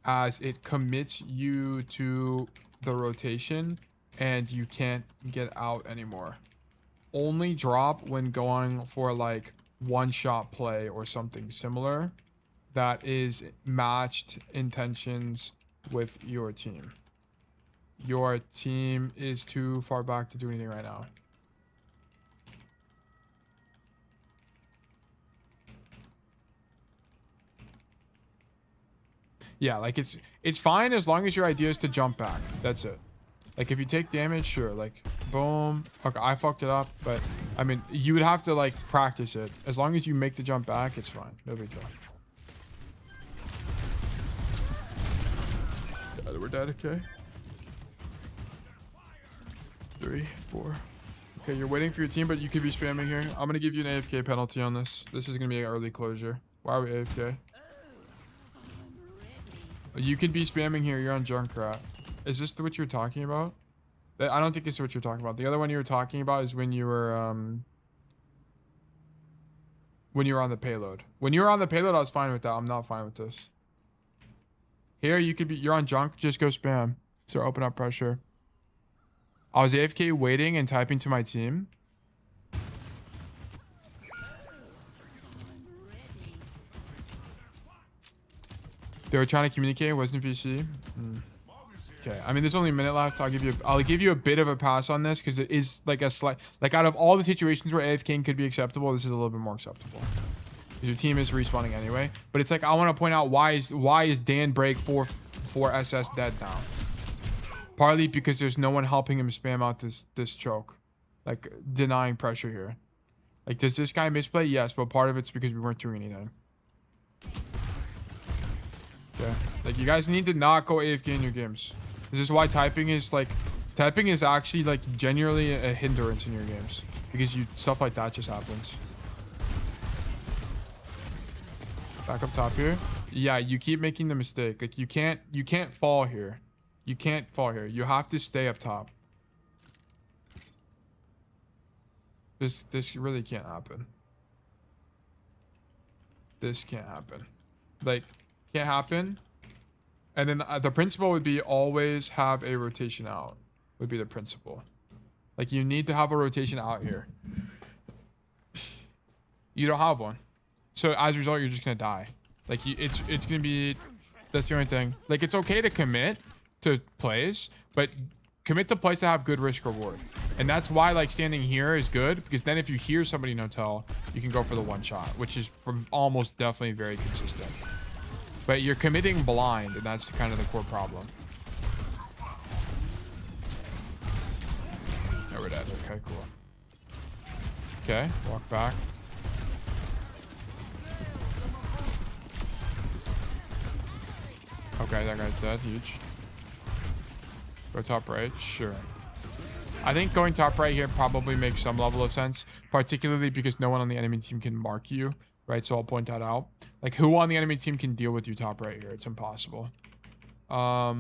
as it commits you to the rotation and you can't get out anymore. Only drop when going for like one-shot play or something similar. that is matched intentions with your team. Your team is too far back to do anything right now. Yeah, like it's fine as long as your idea is to jump back. That's it. Like if you take damage, sure. Like boom. Okay, I fucked it up, but I mean, you would have to like practice it. As long as you make the jump back, it's fine. No big deal. Yeah, we're dead. Okay. 3, 4. Okay, you're waiting for your team, but you could be spamming here. I'm gonna give you an AFK penalty on this. This is gonna be an early closure. Why are we AFK? You could be spamming here. You're on Junkrat. Is this what you're talking about? I don't think it's what you're talking about. The other one you were talking about is when you were on the payload. When you were on the payload, I was fine with that. I'm not fine with this. Here, you could be. You're on Junk. Just go spam. So open up pressure. I was AFK waiting and typing to my team. They were trying to communicate. It wasn't VC. Okay. I mean, there's only a minute left. I'll give you a bit of a pass on this because it is like a slight, like out of all the situations where AFK could be acceptable, this is a little bit more acceptable. Because your team is respawning anyway. But it's like I want to point out why is Dan Break 4 SS dead now? Partly because there's no one helping him spam out this choke, like denying pressure here. Like, does this guy misplay? Yes, but part of it's because we weren't doing anything. Yeah, like you guys need to not go AFK in your games. This is why typing is actually like genuinely a hindrance in your games because stuff like that just happens. Back up top here. Yeah, you keep making the mistake. Like you can't fall here. You can't fall here. You have to stay up top. This really can't happen. This can't happen. Like, can't happen. And then the principle would be always have a rotation out. Would be the principle. Like, you need to have a rotation out here. You don't have one. So as a result, you're just gonna die. Like, it's gonna be. That's the only thing. Like, it's okay to commit to plays, but commit to plays that have good risk reward. And that's why like standing here is good, because then if you hear somebody no tell, you can go for the one shot, which is almost definitely very consistent. But you're committing blind, and that's kind of the core problem. Yeah, we're dead. Okay, cool. Okay, walk back. Okay, that guy's dead. Huge. Go top right, sure. I think going top right here probably makes some level of sense, particularly because no one on the enemy team can mark you, right? So I'll point that out. Like, who on the enemy team can deal with you top right here? It's impossible. So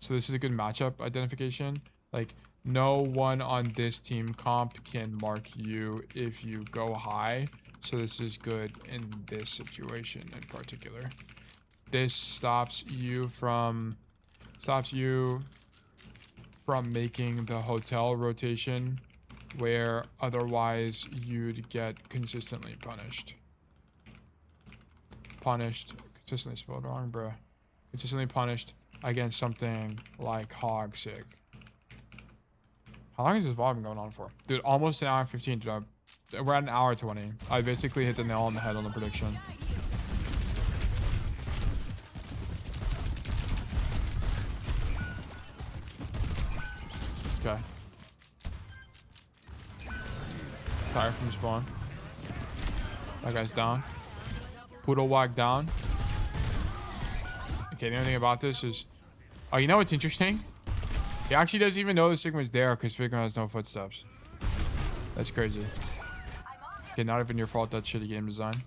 this is a good matchup identification. Like, no one on this team comp can mark you if you go high. So this is good in this situation in particular. This stops you from making the hotel rotation where otherwise you'd get consistently punished. Consistently spelled wrong, bruh. Consistently punished against something like hog sick. How long has this vlog been going on for? Dude, almost an hour and 15, dude. We're at an hour 20. I basically hit the nail on the head on the prediction. Okay. Fire from spawn. That guy's down. Poodle wag down. Okay, the only thing about this is... Oh, you know what's interesting? He actually doesn't even know the Sigma's there because Figma has no footsteps. That's crazy. Okay, not even your fault, that shitty game design.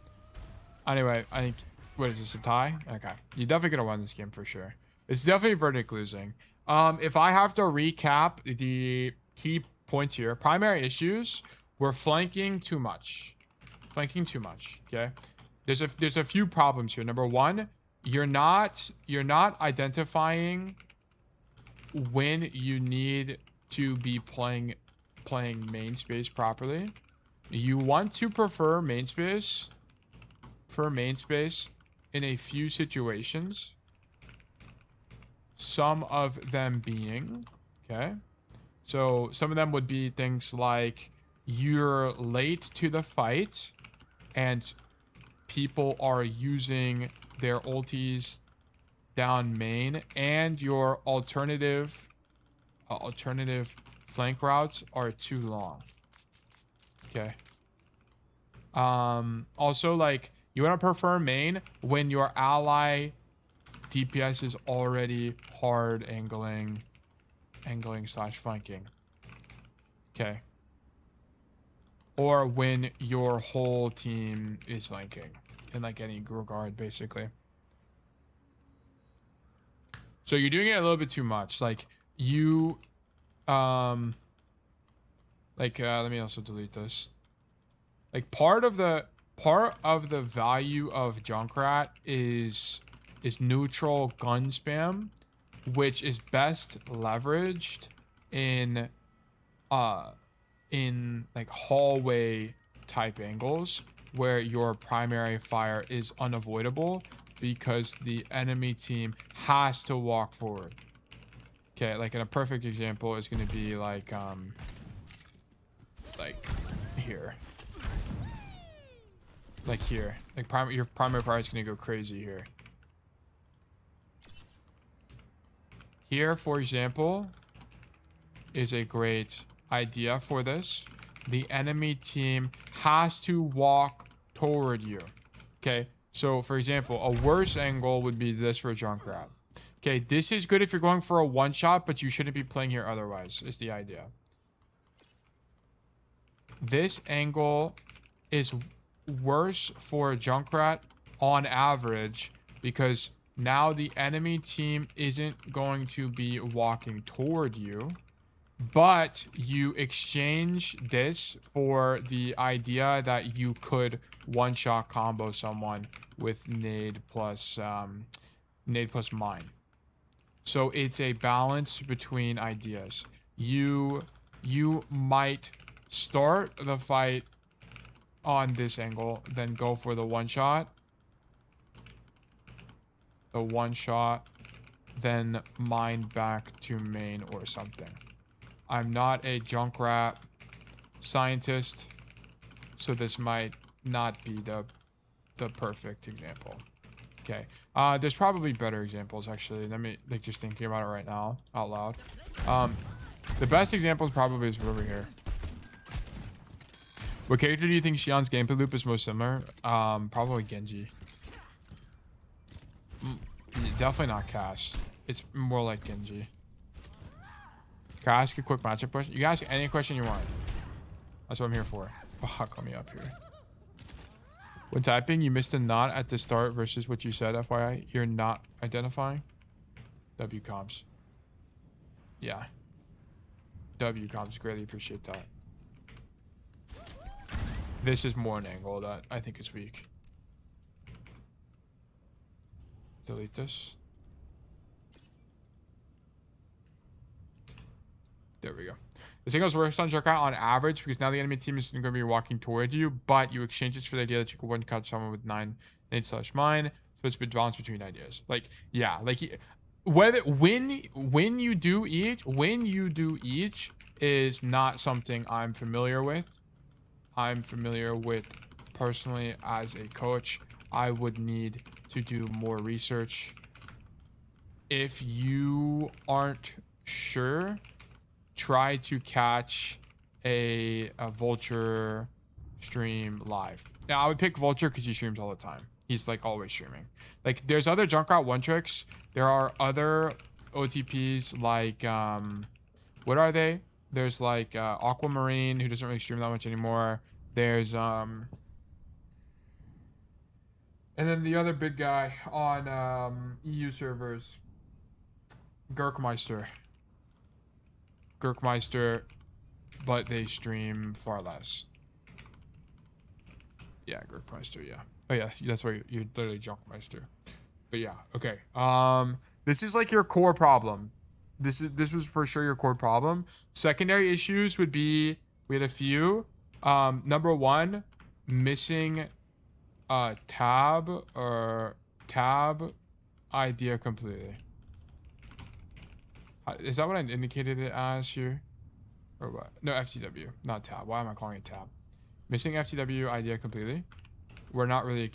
Anyway, I think... What is this, a tie? Okay. You're definitely going to win this game for sure. It's definitely verdict losing. If I have to recap the key points here, primary issues were flanking too much. Okay. There's a few problems here. Number one, you're not identifying when you need to be playing main space properly. You want to prefer main space in a few situations. Some of them being, okay, so some of them would be things like you're late to the fight and people are using their ultis down main, and your alternative flank routes are too long. Okay. Also, like, you want to prefer main when your ally DPS is already hard angling slash flanking. Okay. Or when your whole team is flanking in like any regard, basically. So you're doing it a little bit too much. Like you, let me also delete this. Like part of the value of Junkrat is neutral gun spam, which is best leveraged in like hallway type angles where your primary fire is unavoidable because the enemy team has to walk forward. Okay, like in a perfect example is going to be like here. Like here. Like your primary fire is going to go crazy here. Here, for example, is a great idea for this. The enemy team has to walk toward you. Okay, so for example, a worse angle would be this for Junkrat. Okay, this is good if you're going for a one shot, but you shouldn't be playing here otherwise, is the idea. This angle is worse for Junkrat on average because now the enemy team isn't going to be walking toward you, but you exchange this for the idea that you could one-shot combo someone with nade plus mine. So it's a balance between ideas. You might start the fight on this angle, then go for the one-shot. The one-shot, then mine back to main or something. I'm not a Junkrat scientist, so this might not be the perfect example. Okay, there's probably better examples actually. Let me like just thinking about it right now out loud. The best example is probably is over here. What character do you think Xian's gameplay loop is most similar? Probably Genji. Definitely not Cass. It's more like Genji. Can I ask a quick matchup question? You can ask any question you want. That's what I'm here for. Fuck, let me up here. When typing, you missed a not at the start versus what you said, FYI. You're not identifying. W comms. Yeah. W comms. Greatly appreciate that. This is more an angle that I think is weak. Delete this. There we go. The signals works on Junkrat on average because now the enemy team isn't going to be walking towards you, but you exchange it for the idea that you can one cut someone with 9 nade slash mine. So it's been balanced between ideas. Like, yeah, like whether when you do each is not something I'm familiar with. I'm familiar with personally as a coach. I would need to do more research. If you aren't sure, try to catch a Vulture stream live. Now, I would pick Vulture because he streams all the time. He's like always streaming. Like there's other Junkrat one tricks. There are other OTPs like what are they? There's like Aquamarine, who doesn't really stream that much anymore. There's and then the other big guy on EU servers, Gurkmeister, but they stream far less. Yeah, Gurkmeister, yeah. Oh yeah, that's why you're literally Junkmeister. But yeah, okay. This is like your core problem. This was for sure your core problem. Secondary issues would be, we had a few. Number one, missing tab or tab idea completely. Is that what I indicated it as here? Or what? No, FTW, not tab. Why am I calling it tab? Missing FTW idea completely. We're not really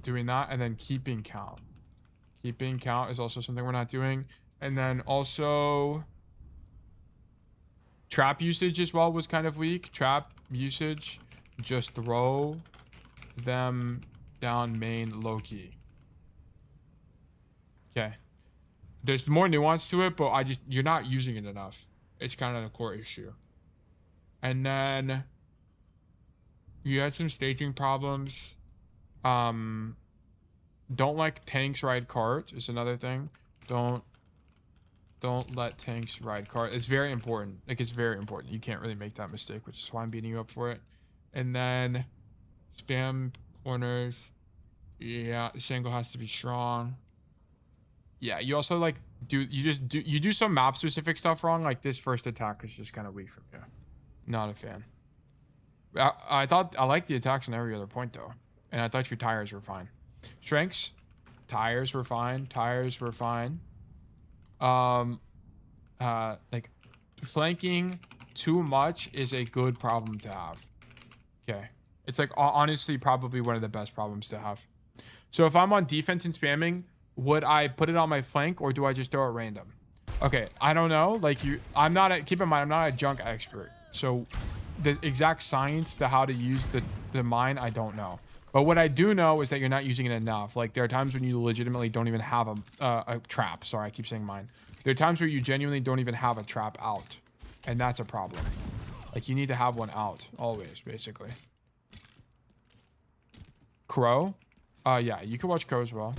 doing that. And then keeping count. Keeping count is also something we're not doing. And then also trap usage as well was kind of weak. Trap usage, just throw them down main low key. Okay. There's more nuance to it, but you're not using it enough. It's kind of the core issue. And then you had some staging problems. Don't let tanks ride cart is another thing. Don't let tanks ride cart. It's very important. Like, it's very important. You can't really make that mistake, which is why I'm beating you up for it. And then spam corners. Yeah, this angle has to be strong. Yeah, you also like you do some map specific stuff wrong. Like this first attack is just kind of weak from you. Not a fan. I thought I liked the attacks on every other point though, and I thought your tires were fine. Strengths, tires were fine. Tires were fine. Like flanking too much is a good problem to have. Okay, it's like honestly probably one of the best problems to have. So if I'm on defense and spamming, would I put it on my flank or do I just throw it random? Okay, I don't know. Like I'm not keep in mind, I'm not a junk expert. So the exact science to how to use the mine, I don't know. But what I do know is that you're not using it enough. Like there are times when you legitimately don't even have a trap. Sorry, I keep saying mine. There are times where you genuinely don't even have a trap out. And that's a problem. Like you need to have one out always, basically. Crow? Yeah, you can watch Crow as well.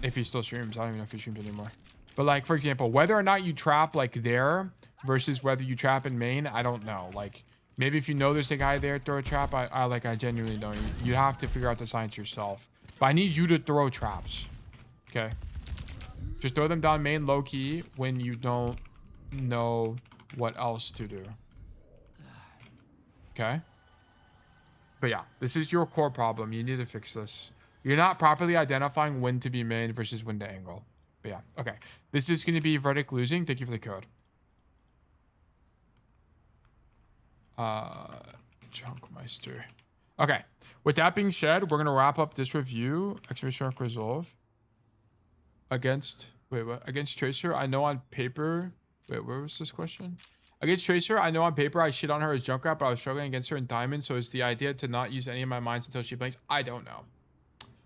If he still streams. I don't even know if he streams anymore. But like, for example, whether or not you trap like there versus whether you trap in main, I don't know. Like maybe if you know there's a guy there, throw a trap. I genuinely don't. You have to figure out the science yourself. But I need you to throw traps. Okay. Just throw them down main low key when you don't know what else to do. Okay. But yeah, this is your core problem. You need to fix this. You're not properly identifying when to be main versus when to angle. But yeah, okay. This is going to be verdict losing. Thank you for the code. Junkmeister. Okay. With that being said, we're going to wrap up this review. Exclamation mark resolve. Against, wait, what? Against Tracer, I know on paper. Wait, where was this question? Against Tracer, I know on paper I shit on her as Junkrat, but I was struggling against her in Diamond. So is the idea to not use any of my mines until she blinks? I don't know.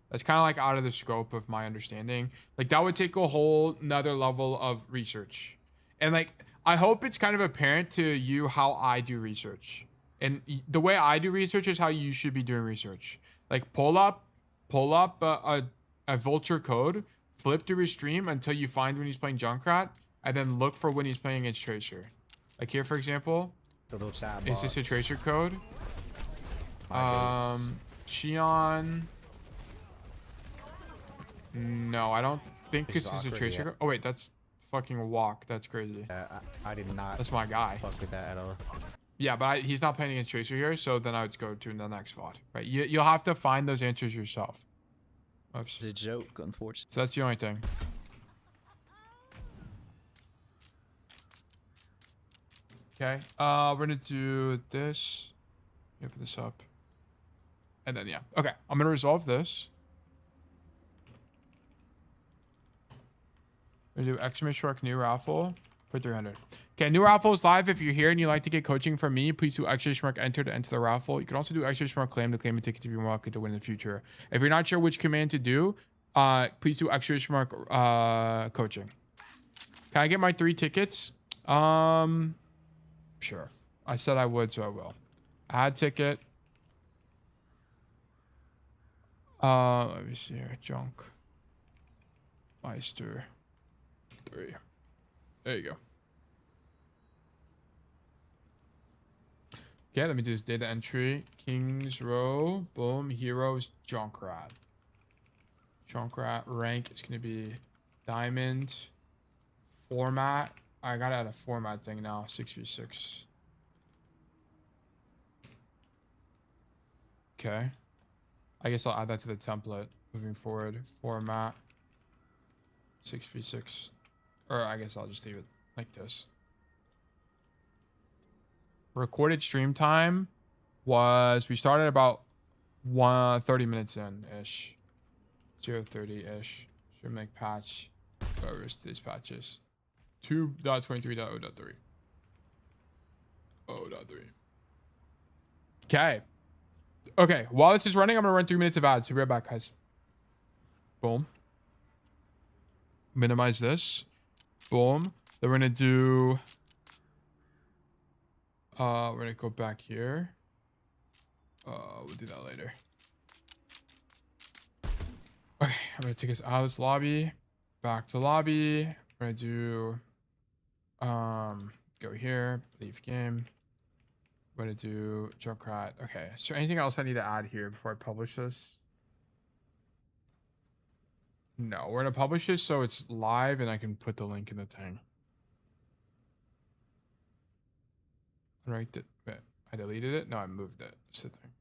That's kind of like out of the scope of my understanding. Like that would take a whole nother level of research. And like, I hope it's kind of apparent to you how I do research. And the way I do research is how you should be doing research. Like pull up a vulture code, flip through his stream until you find when he's playing Junkrat, and then look for when he's playing against Tracer. Like here, for example, is this a Tracer code? Shion. No, I don't think this is a Tracer code. Oh wait, that's fucking walk. That's crazy. I did not. That's my guy. Fuck with that at all. Yeah, but he's not playing against Tracer here, so then I would go to the next VOD. Right? You'll have to find those answers yourself. Oops. It's a joke, unfortunately. So that's the only thing. Okay. We're gonna do this. Open this up. And then yeah. Okay. I'm gonna resolve this. We're gonna do exclamation mark new raffle for 300. Okay, new raffle is live. If you're here and you'd like to get coaching from me, please do exclamation mark enter to enter the raffle. You can also do exclamation mark claim to claim a ticket to be more likely to win in the future. If you're not sure which command to do, please do exclamation mark coaching. Can I get my 3 tickets? Sure. I said I would, so I will. Add ticket. Let me see here. Junk Meister 3. There you go. Okay, let me do this data entry. Kings row. Boom. Heroes. Junkrat. Junkrat rank is going to be diamond. Format. I got to add a format thing now. 6v6. Okay. I guess I'll add that to the template moving forward. Format 6v6. Or I guess I'll just leave it like this. Recorded stream time was, we started about 30 minutes in ish. 0:30 ish. Should make patch. Whatever these patches. 2.23.0.3. 0.3. Okay. Okay. While this is running, I'm gonna run 3 minutes of ads. So be right back, guys. Boom. Minimize this. Boom. Then we're gonna do. We're gonna go back here. We'll do that later. Okay, I'm gonna take us out of this lobby. Back to lobby. We're gonna do. Go here. Leave game. We're gonna do Junkrat. Okay. Is there anything else I need to add here before I publish this? No, we're gonna publish this so it's live and I can put the link in the thing. Right. Wait, I deleted it? No, I moved it. It's the thing.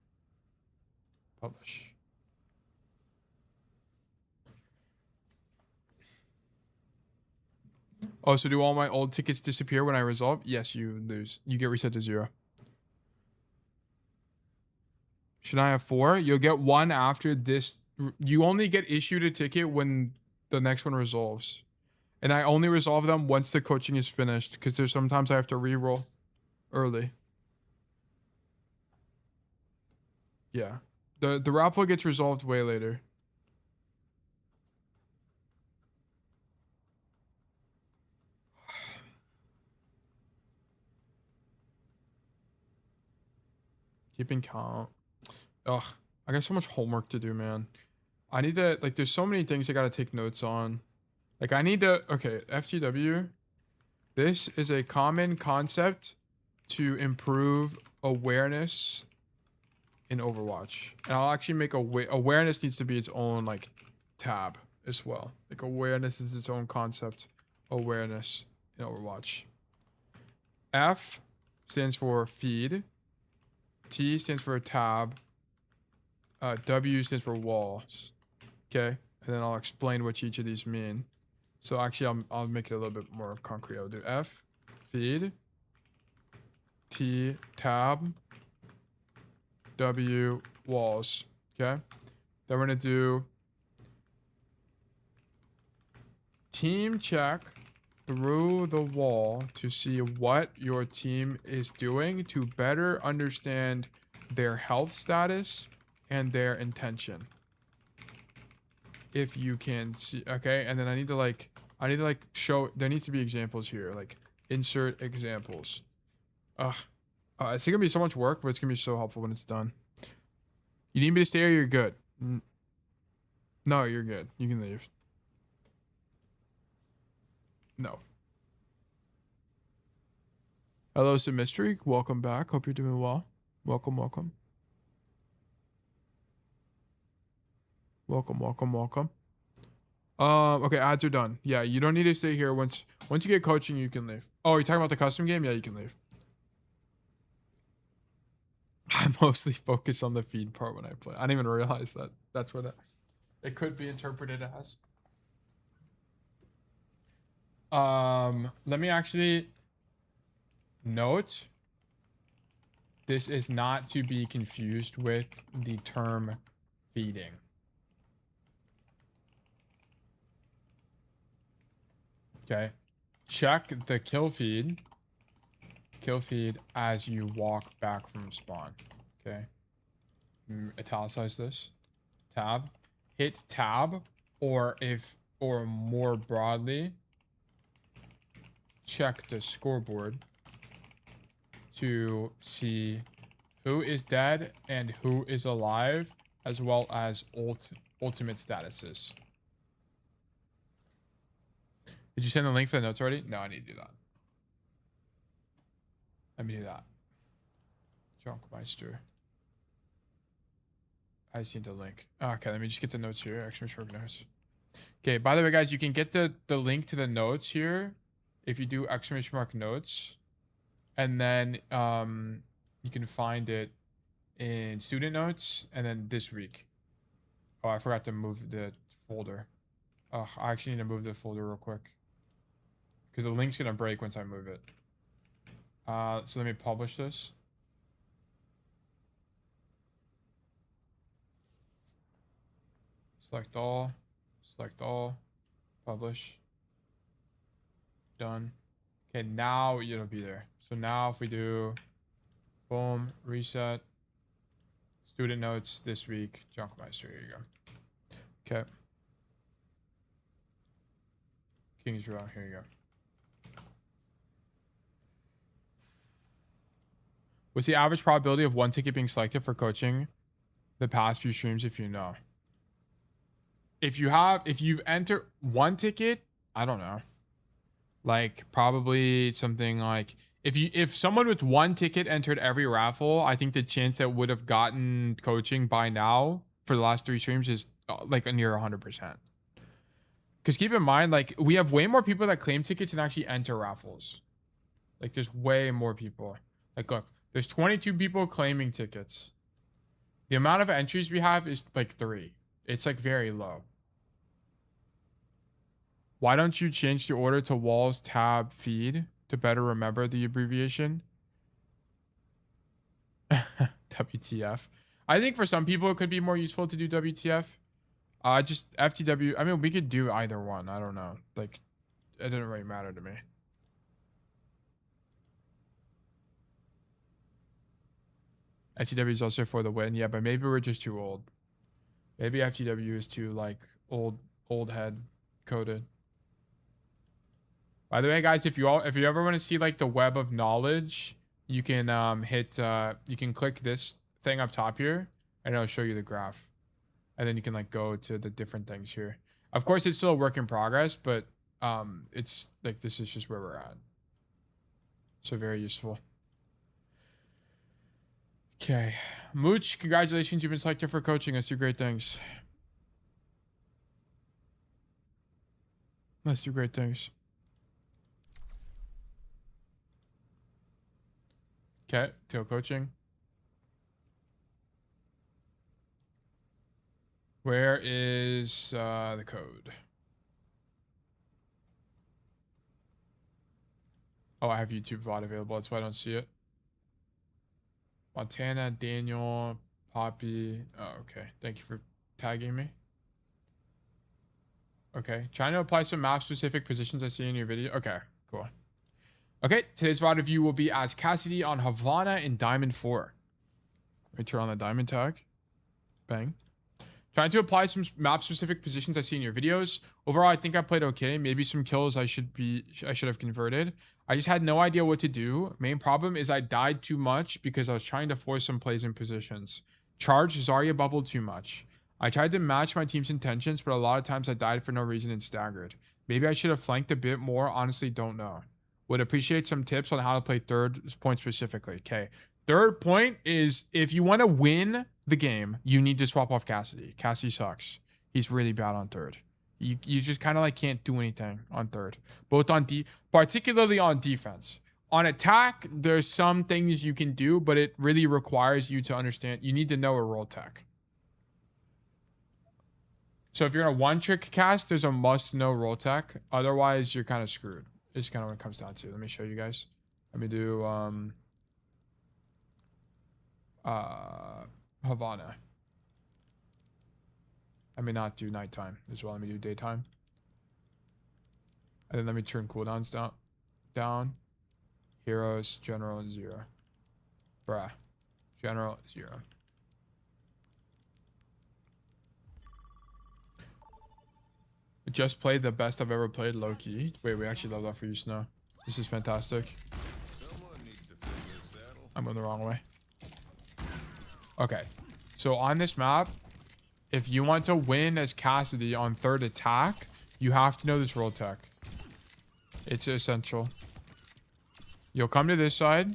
Publish. Oh, so do all my old tickets disappear when I resolve? Yes, you lose. You get reset to 0. Should I have 4? You'll get 1 after this. You only get issued a ticket when the next one resolves. And I only resolve them once the coaching is finished, because there's sometimes I have to re-roll early. Yeah. The Raffle gets resolved way later. Keeping count. Ugh, I got so much homework to do, man. I need to, like, there's so many things I gotta take notes on. Like, I need to, okay, FGW. This is a common concept to improve awareness in Overwatch. And I'll actually make awareness needs to be its own, like, tab as well. Like, awareness is its own concept. Awareness in Overwatch. F stands for feed. T stands for tab. W stands for walls. Okay, and then I'll explain what each of these mean. So actually, I'll make it a little bit more concrete. I'll do F, feed. T, tab. W, walls. Okay, then we're gonna do team check through the wall to see what your team is doing to better understand their health status and their intention. If you can see, okay, and then I need to like show, there needs to be examples here, like insert examples. It's gonna be so much work, but it's gonna be so helpful when it's done. You need me to stay or you're good? No, you're good. You can leave. No. Hello, Symmetry. Welcome back. Hope you're doing well. Welcome, welcome. Welcome, welcome, welcome. Okay, ads are done. Yeah, you don't need to stay here. Once you get coaching, you can leave. Oh, you're talking about the custom game? Yeah, you can leave. I mostly focus on the feed part when I play. I didn't even realize that. That's what it could be interpreted as. Let me actually note. This is not to be confused with the term feeding. Okay. Check the kill feed as you walk back from spawn. Okay. Italicize this. Tab. Hit tab, or more broadly, check the scoreboard to see who is dead and who is alive, as well as ultimate statuses. Did you send the link for the notes already? No, I need to do that. Let me do that. Junkmeister. I just need the link. Okay, let me just get the notes here. Exclamation mark notes. Okay, by the way, guys, you can get the link to the notes here if you do exclamation mark notes. And then you can find it in student notes and then this week. Oh, I forgot to move the folder. Oh, I actually need to move the folder real quick. Because the link's gonna break once I move it. So let me publish this. Select all, publish. Done. Okay, now it'll be there. So now if we do, boom, reset, student notes this week, Junkmeister, here you go. Okay. King's Row, here you go. What's the average probability of one ticket being selected for coaching the past few streams, if you know? If you've entered one ticket, I don't know. Like probably something like if someone with one ticket entered every raffle, I think the chance that would have gotten coaching by now for the last 3 streams is like a near 100%. Because keep in mind, like we have way more people that claim tickets and actually enter raffles. Like there's way more people. Like look, there's 22 people claiming tickets. The amount of entries we have is like 3. It's like very low. Why don't you change the order to walls tab feed to better remember the abbreviation? WTF. I think for some people it could be more useful to do WTF. Just FTW. I mean, we could do either one. I don't know. Like, it didn't really matter to me. FTW is also for the win. Yeah, but maybe we're just too old. Maybe FTW is too like old head coded. By the way, guys, if you ever want to see like the web of knowledge, you can you can click this thing up top here and it'll show you the graph. And then you can like go to the different things here. Of course, it's still a work in progress, but it's like this is just where we're at. So very useful. Okay. Mooch, congratulations, you've been selected for coaching. Let's do great things. Let's do great things. Okay, tail coaching. Where is the code? Oh, I have YouTube VOD available. That's why I don't see it. Montana, Daniel, Poppy. Oh, okay. Thank you for tagging me. Okay. Trying to apply some map-specific positions I see in your video. Okay, cool. Okay, today's VOD review will be as Cassidy on Havana in Diamond 4. Let me turn on the diamond tag. Bang. Trying to apply some map-specific positions I see in your videos. Overall, I think I played okay. Maybe some kills I should have converted. I just had no idea what to do. Main problem is I died too much because I was trying to force some plays and positions. Charge Zarya bubbled too much. I tried to match my team's intentions, but a lot of times I died for no reason and staggered. Maybe I should have flanked a bit more. Honestly, don't know. Would appreciate some tips on how to play third point specifically. Okay. Third point is if you want to win the game, you need to swap off Cassidy. Cassidy sucks. He's really bad on third. You just kind of like can't do anything on third. Both on particularly on defense. On attack, there's some things you can do, but it really requires you to understand. You need to know a role tech. So if you're in a one-trick cast, there's a must-know role tech. Otherwise, you're kind of screwed. It's kind of what it comes down to. Let me show you guys. Let me do Havana. Let me not do nighttime as well. Let me do daytime. And then let me turn cooldowns down. Heroes, general, 0. Bruh. General, 0. Just played the best I've ever played, low-key. Wait, we actually leveled up for you, Snow. This is fantastic. I'm going the wrong way. Okay. So on this map, if you want to win as Cassidy on third attack, you have to know this role tech. It's essential. You'll come to this side.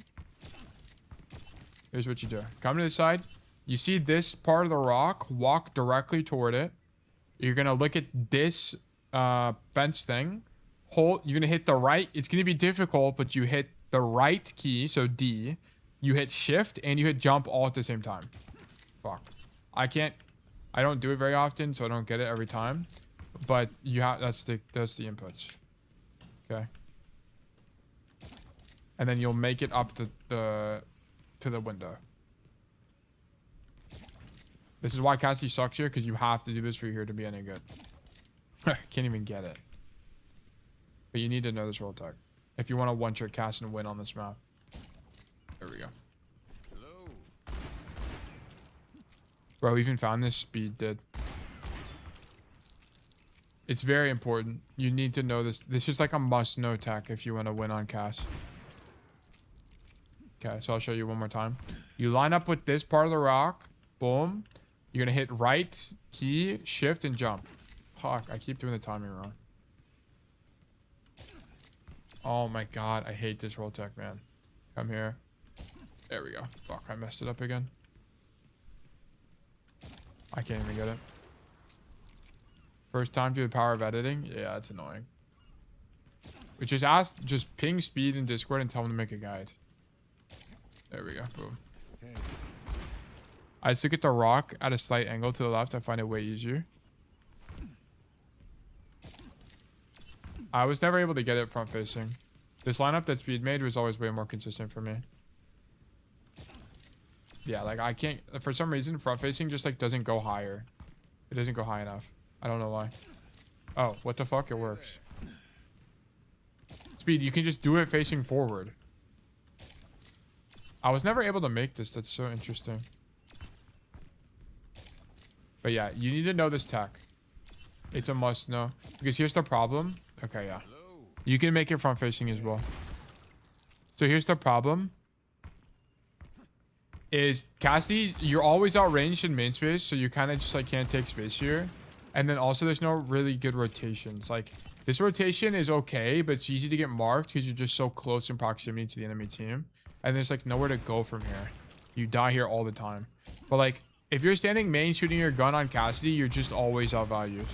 Here's what you do. Come to this side. You see this part of the rock. Walk directly toward it. You're going to look at this fence thing. You're going to hit the right. It's going to be difficult, but you hit the right key. So D. You hit shift and you hit jump all at the same time. Fuck. I I don't do it very often, so I don't get it every time. But you have that's the inputs. Okay. And then you'll make it up to the window. This is why Cassidy sucks here, because you have to do this for here to be any good. Can't even get it. But you need to know this roll tech if you want to one-trick cast and win on this map. There we go. Hello. Bro, we even found this speed did. It's very important. You need to know this. This is like a must-know tech if you want to win on cast. Okay, so I'll show you one more time. You line up with this part of the rock. Boom. You're going to hit right, key, shift, and jump. Fuck, I keep doing the timing wrong. Oh my god, I hate this roll tech, man. Come here. There we go. Fuck, I messed it up again. I can't even get it. First time through the power of editing? Yeah, it's annoying. But just ping speed in Discord and tell them to make a guide. There we go. Boom. I just look at the rock at a slight angle to the left. I find it way easier. I was never able to get it front facing. This lineup that Speed made was always way more consistent for me. Yeah, like I can't, for some reason, front facing just like doesn't go higher. It doesn't go high enough. I don't know why. Oh, what the fuck? It works. Speed, you can just do it facing forward. I was never able to make this. That's so interesting. But yeah, you need to know this tech. It's a must know. Because here's the problem. Okay, yeah. You can make it front facing as well. So here's the problem. Is Cassidy, you're always outranged in main space, so you kind of just like can't take space here. And then also there's no really good rotations. Like this rotation is okay, but it's easy to get marked because you're just so close in proximity to the enemy team. And there's like nowhere to go from here. You die here all the time. But like if you're standing main shooting your gun on Cassidy, you're just always outvalued.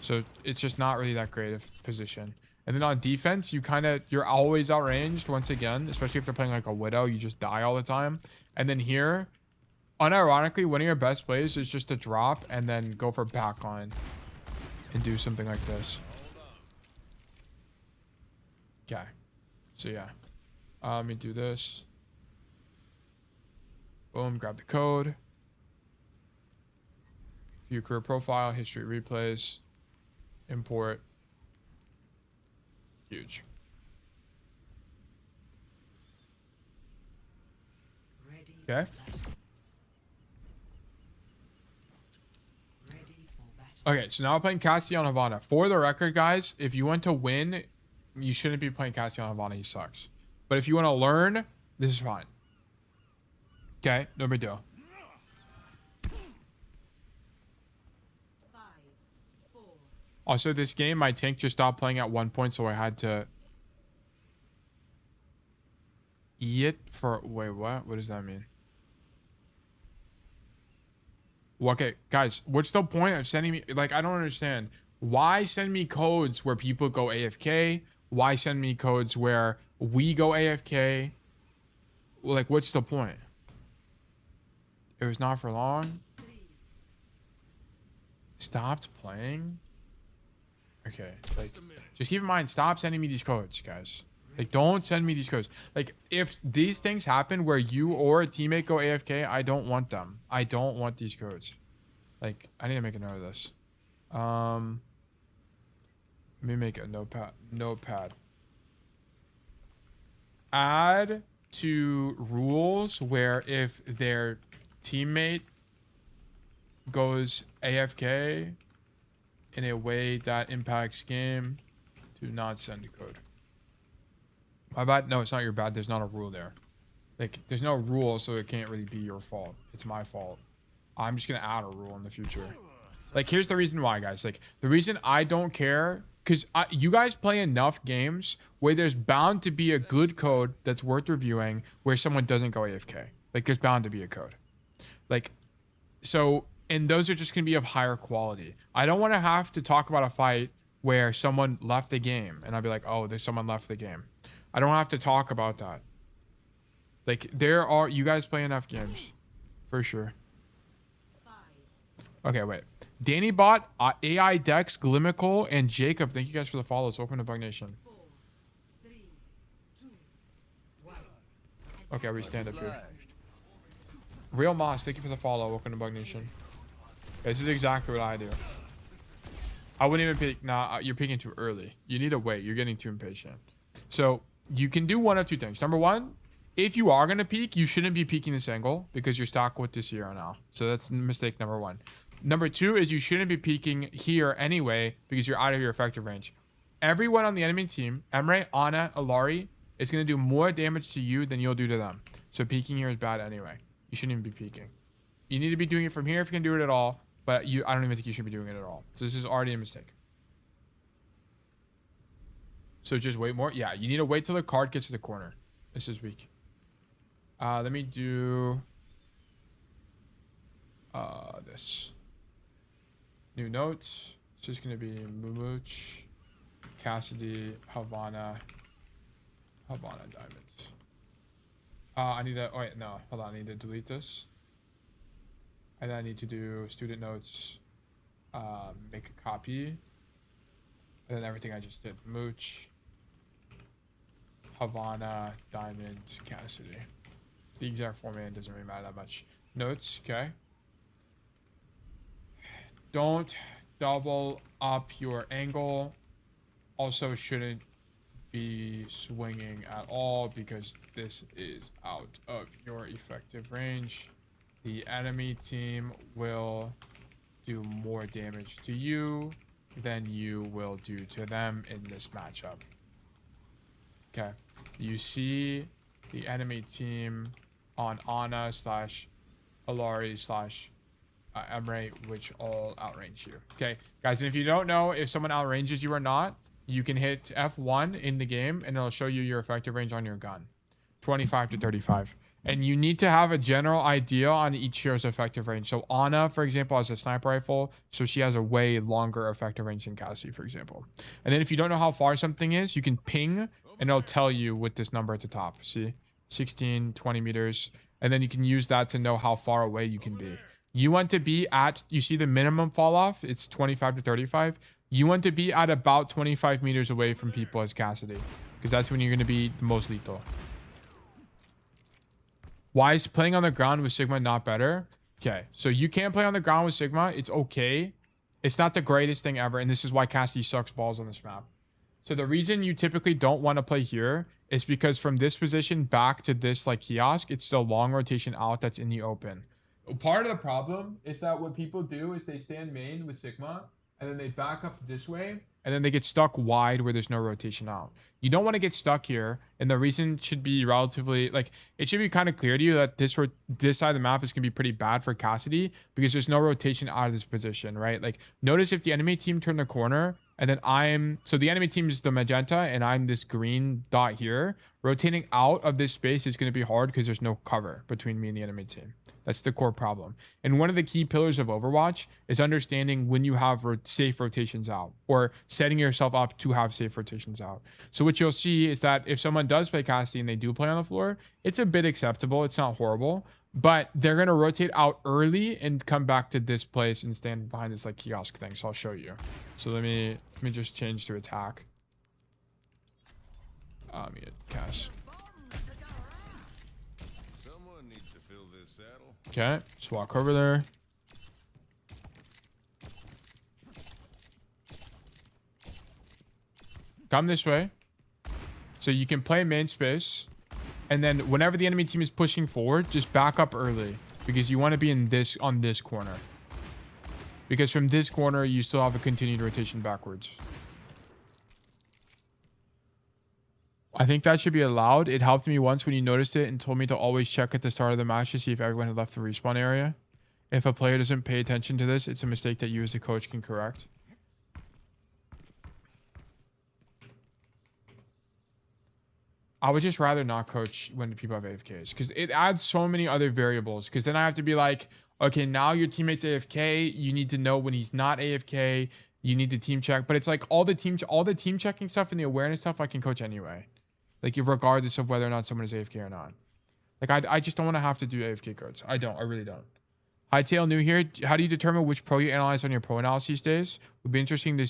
So it's just not really that great of position. And then on defense, you're always outranged once again, especially if they're playing like a Widow, you just die all the time. And then here, unironically, one of your best plays is just to drop and then go for backline and do something like this. Okay. So yeah. Let me do this. Boom, grab the code. View career profile, history replays, import. Huge. Okay. Okay, so now we're playing Cassidy on Havana. For the record, guys, if you want to win, you shouldn't be playing Cassidy on Havana. He sucks. But if you want to learn, this is fine. Okay, no big deal. 5, 4. Also, this game, my tank just stopped playing at 1 point, so I had to eat for... Wait, what? What does that mean? Okay, guys, what's the point of sending me... Like, I don't understand. Why send me codes where people go AFK? Why send me codes where we go AFK? Like, what's the point? It was not for long. Stopped playing? Okay, like, just keep in mind, stop sending me these codes, guys. Like, don't send me these codes. Like, if these things happen where you or a teammate go AFK, I don't want them. I don't want these codes. Like, I need to make a note of this. Let me make a notepad. Add to rules where if their teammate goes AFK in a way that impacts game, do not send a code. My bad? No, it's not your bad. There's not a rule there. Like, there's no rule, so it can't really be your fault. It's my fault. I'm just gonna add a rule in the future. Like, here's the reason why, guys. Like, the reason I don't care, because you guys play enough games where there's bound to be a good code that's worth reviewing where someone doesn't go AFK. Like, there's bound to be a code. Like, so, and those are just gonna be of higher quality. I don't want to have to talk about a fight where someone left the game, and I'd be like, oh, there's someone left the game. I don't have to talk about that. Like, you guys play enough games. For sure. 5, Okay, wait. Danny Bot, AI Dex, Glimical, and Jacob. Thank you guys for the follows. Welcome to Bug Nation. Okay, we stand up here. Real Moss, thank you for the follow. Welcome to Bug Nation. This is exactly what I do. I wouldn't even peek. Nah, you're peeking too early. You need to wait. You're getting too impatient. So you can do one of two things. Number one, if you are going to peek, you shouldn't be peeking this angle because you're stuck with this here now. So that's mistake number one. Number two is you shouldn't be peeking here anyway because you're out of your effective range. Everyone on the enemy team, Emre, Ana, Alari, is going to do more damage to you than you'll do to them. So peeking here is bad anyway. You shouldn't even be peeking. You need to be doing it from here if you can do it at all. But I don't even think you should be doing it at all. So this is already a mistake. So just wait more. Yeah, you need to wait till the card gets to the corner. This is weak. Let me do this. New notes. It's just gonna be Mumuch, Cassidy, Havana diamonds. I need to. Oh wait, no. Hold on. I need to delete this. And then I need to do student notes, make a copy, and then everything I just did. Mooch, Havana, Diamond, Cassidy. The exact format doesn't really matter that much. Notes, okay. Don't double up your angle. Also shouldn't be swinging at all because this is out of your effective range. The enemy team will do more damage to you than you will do to them in this matchup. Okay. You see the enemy team on Ana / Alari / Emre, which all outrange you. Okay, guys, and if you don't know if someone outranges you or not, you can hit F1 in the game and it'll show you your effective range on your gun. 25 to 35. And you need to have a general idea on each hero's effective range. So Ana, for example, has a sniper rifle, so she has a way longer effective range than Cassidy, for example. And then if you don't know how far something is, you can ping, and it'll tell you with this number at the top. See? 16, 20 meters. And then you can use that to know how far away you can be. You want to be at, you see the minimum fall off? It's 25 to 35. You want to be at about 25 meters away from people as Cassidy, because that's when you're going to be the most lethal. Why is playing on the ground with Sigma not better? Okay, so you can play on the ground with Sigma. It's okay. It's not the greatest thing ever, and this is why Cassidy sucks balls on this map. So the reason you typically don't want to play here is because from this position back to this like kiosk, it's still long rotation out that's in the open. Part of the problem is that what people do is they stand main with Sigma, and then they back up this way, and then they get stuck wide where there's no rotation out. You don't want to get stuck here, and the reason should be relatively, like, it should be kind of clear to you that this side of the map is going to be pretty bad for Cassidy because there's no rotation out of this position, right? Like, notice if the enemy team turn the corner, and then so the enemy team is the magenta, and I'm this green dot here. Rotating out of this space is going to be hard because there's no cover between me and the enemy team. That's the core problem. And one of the key pillars of Overwatch is understanding when you have safe rotations out, or setting yourself up to have safe rotations out. So what you'll see is that if someone does play Cassidy and they do play on the floor, it's a bit acceptable. It's not horrible, but they're going to rotate out early and come back to this place and stand behind this like kiosk thing. So I'll show you. So let me just change to attack. Let me get Cass. Someone needs to fill this saddle. Okay, just walk over there. Come this way. So you can play main space. And then whenever the enemy team is pushing forward, just back up early. Because you want to be on this corner. Because from this corner, you still have a continued rotation backwards. I think that should be allowed. It helped me once when you noticed it and told me to always check at the start of the match to see if everyone had left the respawn area. If a player doesn't pay attention to this, it's a mistake that you as a coach can correct. I would just rather not coach when people have AFKs because it adds so many other variables. Because then I have to be like, okay, now your teammate's AFK. You need to know when he's not AFK. You need to team check. But it's like all the team checking stuff and the awareness stuff I can coach anyway. Like regardless of whether or not someone is AFK or not. Like I just don't want to have to do AFK codes. I really don't. Hightail new here. How do you determine which pro you analyze on your pro analysis days? Would be interesting to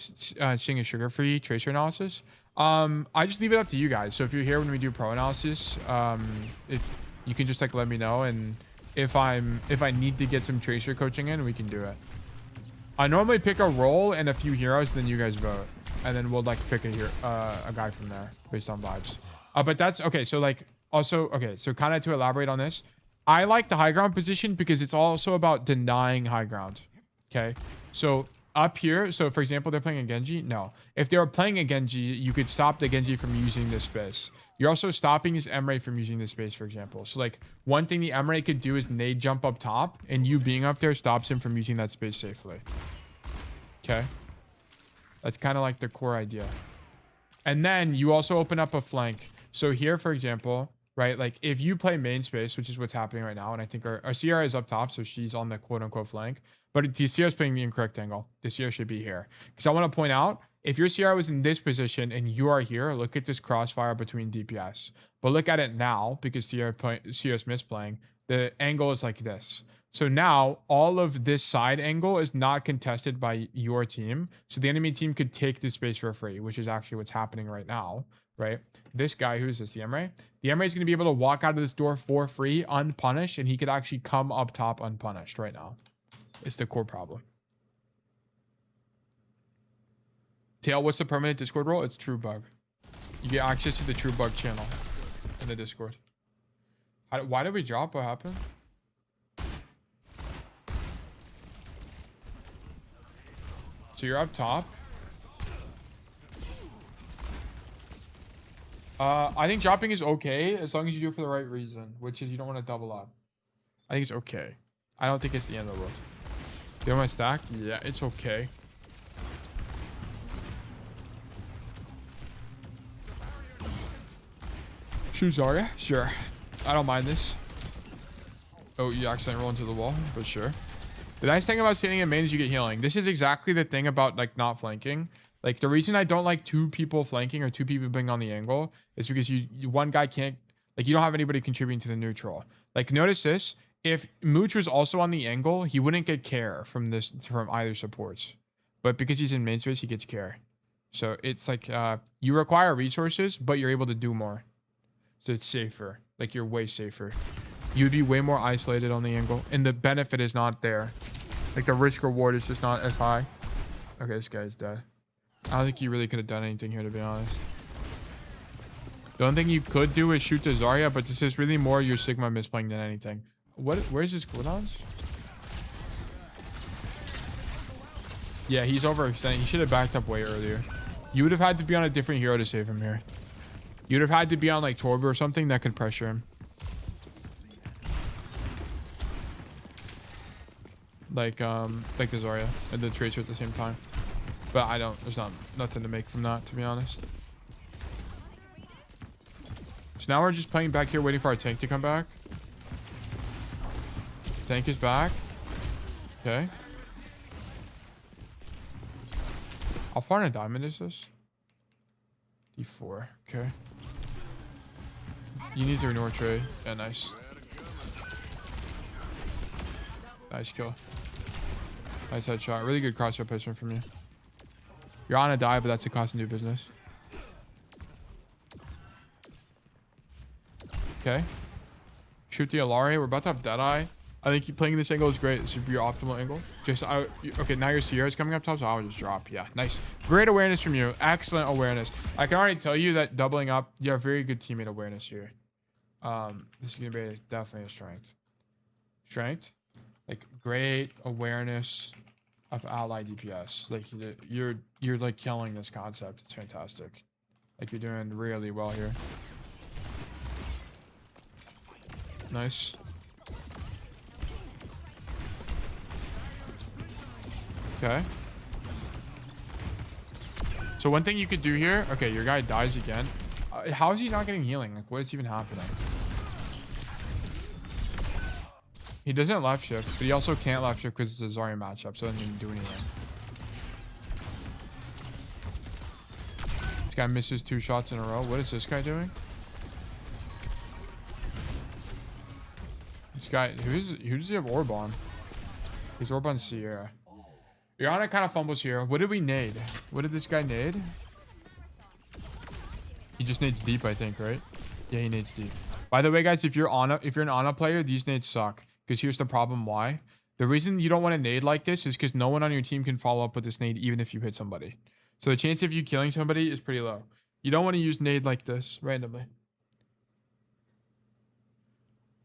seeing a sugar-free tracer analysis. I just leave it up to you guys. So if you're here when we do pro analysis, if you can just like let me know, and if I need to get some tracer coaching in, we can do it. I normally pick a role and a few heroes, then you guys vote, and then we'll like pick a guy from there based on vibes. But that's okay. So like also okay. So kind of to elaborate on this, I like the high ground position because it's also about denying high ground. Okay, so up here, so for example, they're playing a Genji. No, if they were playing a Genji, you could stop the Genji from using this space. You're also stopping his Emre from using this space, for example. So like one thing the Emre could do is nade jump up top, and you being up there stops him from using that space safely. Okay, that's kind of like the core idea. And then you also open up a flank. So here, for example, right, like if you play main space, which is what's happening right now, and I think our Sierra is up top, so she's on the quote-unquote flank, but the Sierra is playing the incorrect angle. The Sierra should be here, because I want to point out, if your Sierra was in this position and you are here, look at this crossfire between DPS. But look at it now, because Sierra's misplaying, the angle is like this. So now all of this side angle is not contested by your team, so the enemy team could take this space for free, which is actually what's happening right now. Right, this guy, who is this, the Emre is going to be able to walk out of this door for free unpunished, and he could actually come up top unpunished right now. It's the core problem. Tail, what's the permanent Discord role? It's True Bug. You get access to the True Bug channel in the Discord. Why did we drop? What happened? So you're up top. I think dropping is okay as long as you do it for the right reason, which is you don't want to double up. I think it's okay. I don't think it's the end of the world. Do you want my stack? Yeah, it's okay. Shoot Zarya? Sure. I don't mind this. Oh, you accidentally roll into the wall, but sure. The nice thing about standing in main is you get healing. This is exactly the thing about like not flanking. Like the reason I don't like two people flanking or two people being on the angle is because one guy can't, like you don't have anybody contributing to the neutral. Like notice this, if Mooch was also on the angle, he wouldn't get care from either supports. But because he's in main space, he gets care. So it's like you require resources, but you're able to do more. So it's safer. Like you're way safer. You'd be way more isolated on the angle, and the benefit is not there. Like the risk reward is just not as high. Okay, this guy's dead. I don't think you really could have done anything here, to be honest. The only thing you could do is shoot the Zarya, but this is really more your Sigma misplaying than anything. Where's his cooldowns? Yeah, he's overextending. He should have backed up way earlier. You would have had to be on a different hero to save him here. You'd have had to be on like Torb or something that could pressure him. Like the Zarya and the Tracer at the same time. But there's nothing to make from that, to be honest. So now we're just playing back here, waiting for our tank to come back. Tank is back. Okay. How far in a diamond is this? D4. Okay. You need to ignore trade. Yeah, nice. Nice kill. Nice headshot. Really good crosshair placement from you. You're on a dive, but that's the cost of new business. Okay. Shoot the Alari. We're about to have Deadeye. I think playing this angle is great. This would be your optimal angle. Okay, now your Sierra is coming up top, so I would just drop. Yeah, nice. Great awareness from you. Excellent awareness. I can already tell you that doubling up, you have very good teammate awareness here. This is going to be definitely a strength. Strength. Like, great awareness of ally DPS. Like, you're like killing this concept. It's fantastic. Like, you're doing really well here. Nice. Okay. So one thing you could do here. Okay, your guy dies again. How is he not getting healing? Like, what is even happening? He doesn't left shift, but he also can't left shift because it's a Zarya matchup, so it doesn't even do anything. This guy misses 2 shots in a row. What is this guy doing? This guy, who does he have orb on? He's orb on C, yeah. Rihanna kind of fumbles here. What did we nade? What did this guy nade? He just nades deep, I think, right? Yeah, he nades deep. By the way, guys, if you're an Ana player, these nades suck. Because here's the problem why. The reason you don't want to nade like this is because no one on your team can follow up with this nade even if you hit somebody. So the chance of you killing somebody is pretty low. You don't want to use nade like this randomly.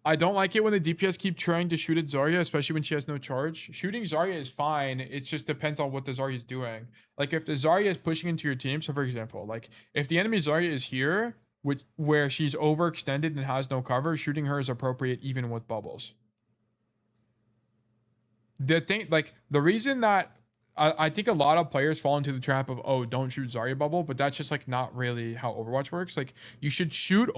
I don't like it when the DPS keep trying to shoot at Zarya, especially when she has no charge. Shooting Zarya is fine. It just depends on what the Zarya is doing. Like if the Zarya is pushing into your team, so for example, like if the enemy Zarya is here, where she's overextended and has no cover, shooting her is appropriate even with bubbles. The thing, like the reason that I think a lot of players fall into the trap of, oh, don't shoot Zarya bubble, but that's just like not really how Overwatch works. Like you should shoot,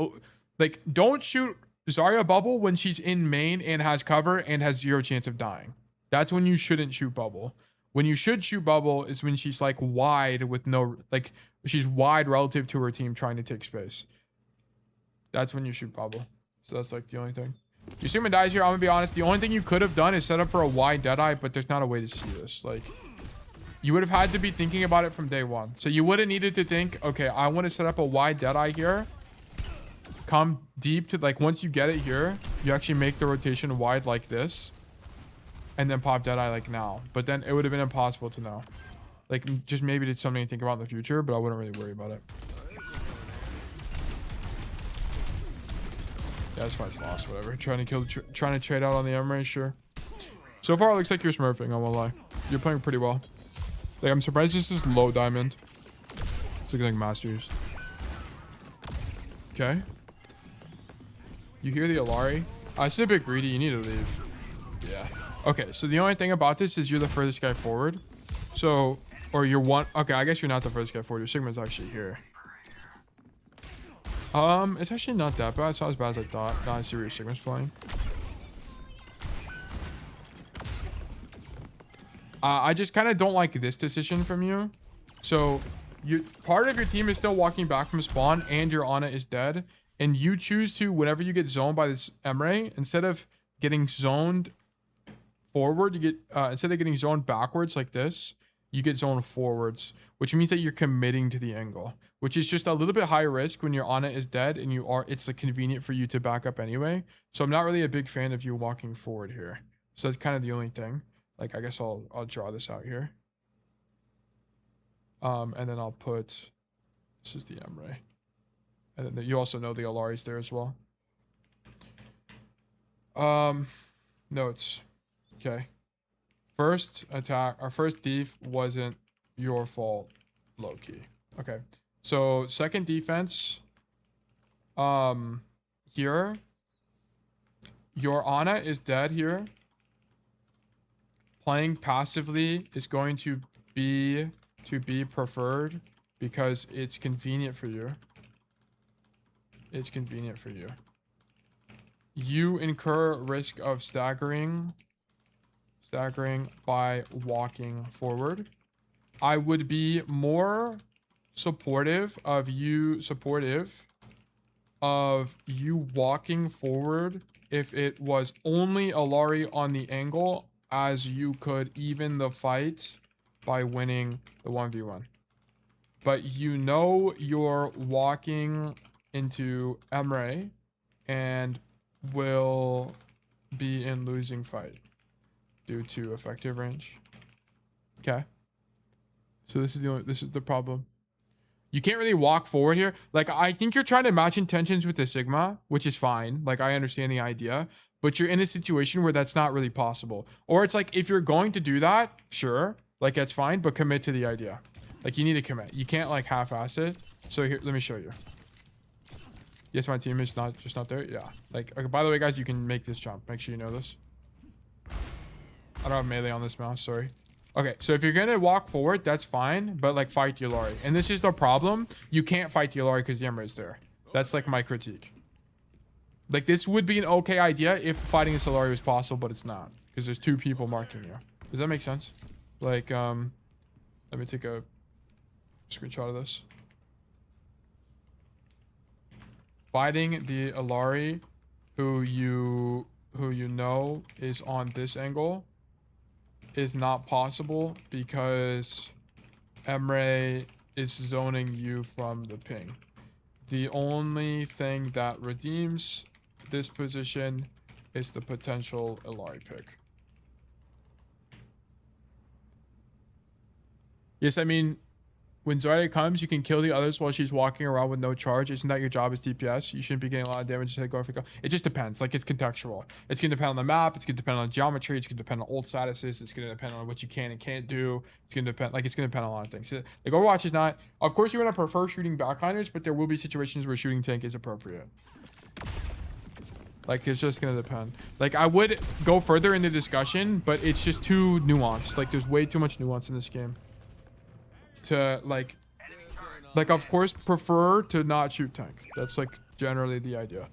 like don't shoot Zarya bubble when she's in main and has cover and has 0 chance of dying. That's when you shouldn't shoot bubble. When you should shoot bubble is when she's like wide with no, like she's wide relative to her team trying to take space. That's when you shoot bubble. So that's like the only thing. Your Sigma dies here. I'm gonna be honest. The only thing you could have done is set up for a wide Deadeye, but there's not a way to see this. Like you would have had to be thinking about it from day one. So you would have needed to think, okay, I want to set up a wide Deadeye here. Come deep to, like, once you get it here, you actually make the rotation wide like this. And then pop Deadeye like now. But then it would have been impossible to know. Like, just maybe it's something to think about in the future, but I wouldn't really worry about it. Yeah, this fight's lost, whatever. Trying to trade out on the Emre, sure. So far, it looks like you're smurfing, I won't lie. You're playing pretty well. Like, I'm surprised this is low diamond. It's looking like Masters. Okay. You hear the Alari? It's a bit greedy. You need to leave. Yeah. Okay, so the only thing about this is you're the furthest guy forward. So, or you're one. Okay, I guess you're not the furthest guy forward. Your Sigma's actually here. It's actually not that bad. It's not as bad as I thought. Now I see where your Sigma's playing. I just kind of don't like this decision from you. So, part of your team is still walking back from spawn, and your Ana is dead. And you choose to, whenever you get zoned by this Emre, instead of getting zoned forward, you get instead of getting zoned backwards like this, you get zoned forwards, which means that you're committing to the angle, which is just a little bit high risk when your Ana is dead and it's like convenient for you to back up anyway. So I'm not really a big fan of you walking forward here. So that's kind of the only thing. Like, I guess I'll draw this out here. And then I'll put, this is the Emre. And then you also know the Alari's there as well. Notes. Okay. First attack, our first def wasn't your fault, low key. Okay. So second defense, here, your Ana is dead here. Playing passively is going to be preferred because it's convenient for you. It's convenient for you. You incur risk of staggering by walking forward. I would be more supportive of you walking forward if it was only Alari on the angle, as you could even the fight by winning the 1v1. But you know you're walking into Emre and will be in losing fight due to effective range. Okay. So this is the problem. You can't really walk forward here. Like, I think you're trying to match intentions with the Sigma, which is fine. Like, I understand the idea, but you're in a situation where that's not really possible. Or it's like, if you're going to do that, sure, like that's fine, but commit to the idea. Like, you need to commit. You can't like half-ass it. So here, let me show you. Yes, my team is not there. Yeah. Like, okay, by the way, guys, you can make this jump. Make sure you know this. I don't have melee on this mouse. Sorry. Okay, so if you're gonna walk forward, that's fine, but like fight the Alari. And this is the problem. You can't fight the Alari because the Emre is there. That's like my critique. Like, this would be an okay idea if fighting this Alari was possible, but it's not because there's 2 people marking you. Does that make sense? Like, let me take a screenshot of this. Fighting the Alari who you know is on this angle is not possible because Emre is zoning you from the ping. The only thing that redeems this position is the potential Illari pick. Yes, I mean, when Zarya comes, you can kill the others while she's walking around with no charge. Isn't that your job as DPS? You shouldn't be getting a lot of damage instead of going for kill. It just depends. Like, it's contextual. It's going to depend on the map. It's going to depend on geometry. It's going to depend on ult statuses. It's going to depend on what you can and can't do. It's going to depend, like, it's going to depend on a lot of things. Like, Overwatch is not... Of course, you're going to prefer shooting backliners, but there will be situations where shooting tank is appropriate. Like, it's just going to depend. Like, I would go further in the discussion, but it's just too nuanced. Like, there's way too much nuance in this game. To like of course prefer to not shoot tank. That's like generally the idea,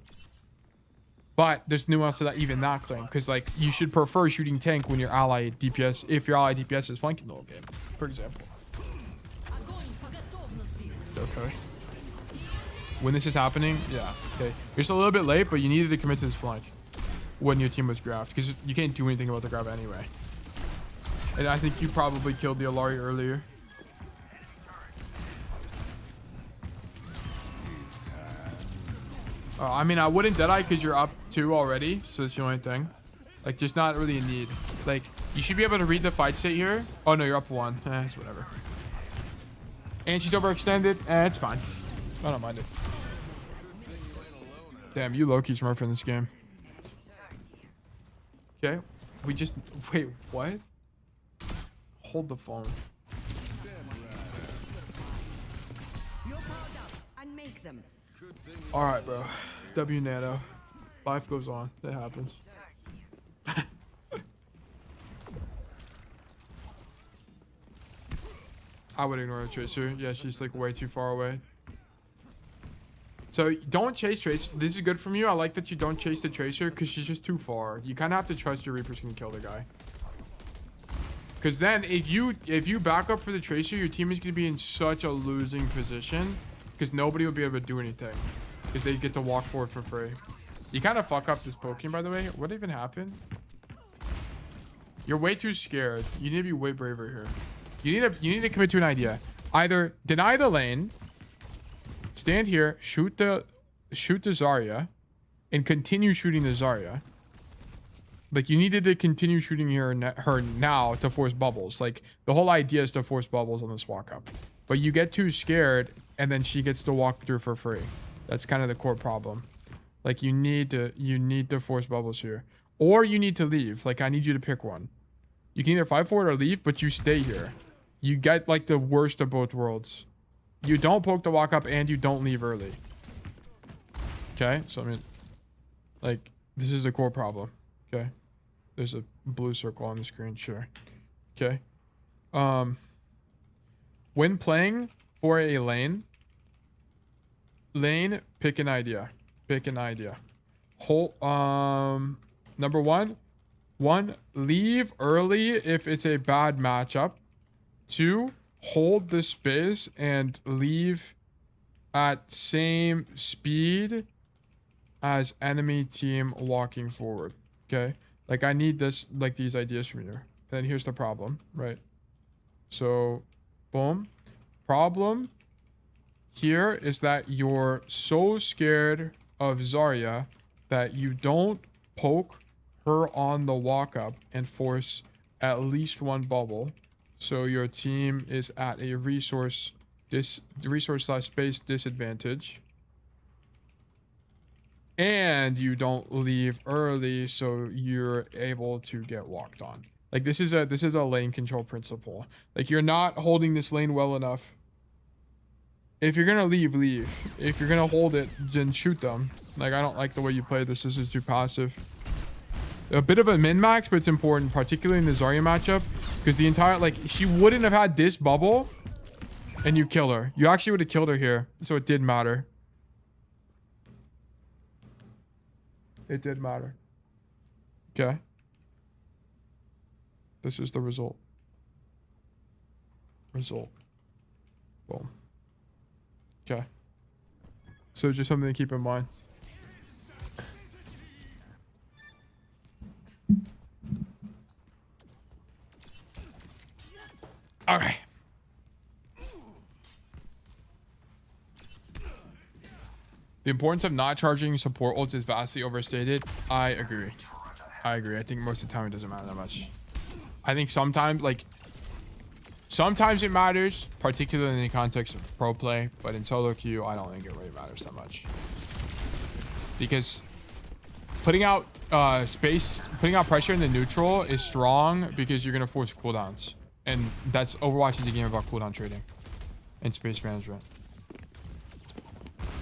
but there's nuance to that, even that claim, because like you should prefer shooting tank when your ally DPS, if your ally DPS is flanking the whole game, for example. Okay, when this is happening, yeah, okay, you're just a little bit late, but you needed to commit to this flank when your team was grabbed, because you can't do anything about the grab anyway. And I think you probably killed the Illari earlier. I mean, I wouldn't Deadeye because you're up 2 already, so that's the only thing. Like, just not really a need. Like, you should be able to read the fight state here. Oh, no, you're up 1. It's whatever. And she's overextended. It's fine. I don't mind it. Damn, you low-key smurf in this game. Okay. We just... Wait, what? Hold the phone. All right, bro. W Nano. Life goes on. It happens. I would ignore the Tracer. Yeah, she's like way too far away. So don't chase Tracer. This is good from you. I like that you don't chase the Tracer because she's just too far. You kind of have to trust your Reaper's gonna kill the guy. Because then if you back up for the Tracer, your team is gonna be in such a losing position because nobody will be able to do anything. Because they get to walk forward for free. You kind of fuck up this poking, by the way. What even happened? You're way too scared. You need to be way braver here. You need to commit to an idea. Either deny the lane, stand here, shoot the Zarya, and continue shooting the Zarya. Like, you needed to continue shooting her now to force bubbles. Like, the whole idea is to force bubbles on this walk up. But you get too scared, and then she gets to walk through for free. That's kind of the core problem. Like, you need to force bubbles here. Or you need to leave. Like, I need you to pick one. You can either fight for it or leave, but you stay here. You get, like, the worst of both worlds. You don't poke the walk up, and you don't leave early. Okay? So, I mean, like, this is a core problem. Okay? There's a blue circle on the screen. Sure. Okay? When playing for a lane, pick an idea. Pick an idea. Number one, leave early if it's a bad matchup. 2, hold the space and leave at same speed as enemy team walking forward. Okay? Like, I need this, like, these ideas from you. Then here's the problem, right? So, boom. Problem here is that you're so scared of Zarya that you don't poke her on the walk up and force at least one bubble. So your team is at a resource/space disadvantage. And you don't leave early, so you're able to get walked on. Like, this is a lane control principle. Like, you're not holding this lane well enough. If you're gonna leave. If you're gonna hold it, then shoot them. Like, I don't like the way you play this. This is too passive. A bit of a min-max, but it's important, particularly in the Zarya matchup, because the entire, like, she wouldn't have had this bubble, and you kill her. You actually would have killed her here, so it did matter. It did matter. Okay. This is the result. Boom. Okay. So just something to keep in mind. The importance of not charging support ults is vastly overstated. I agree. I think most of the time it doesn't matter that much. I think sometimes, like, sometimes it matters, particularly in the context of pro play, but in solo queue, I don't think it really matters that much. Because putting out putting out pressure in the neutral is strong because you're gonna force cooldowns. And that's Overwatch is a game about cooldown trading and space management.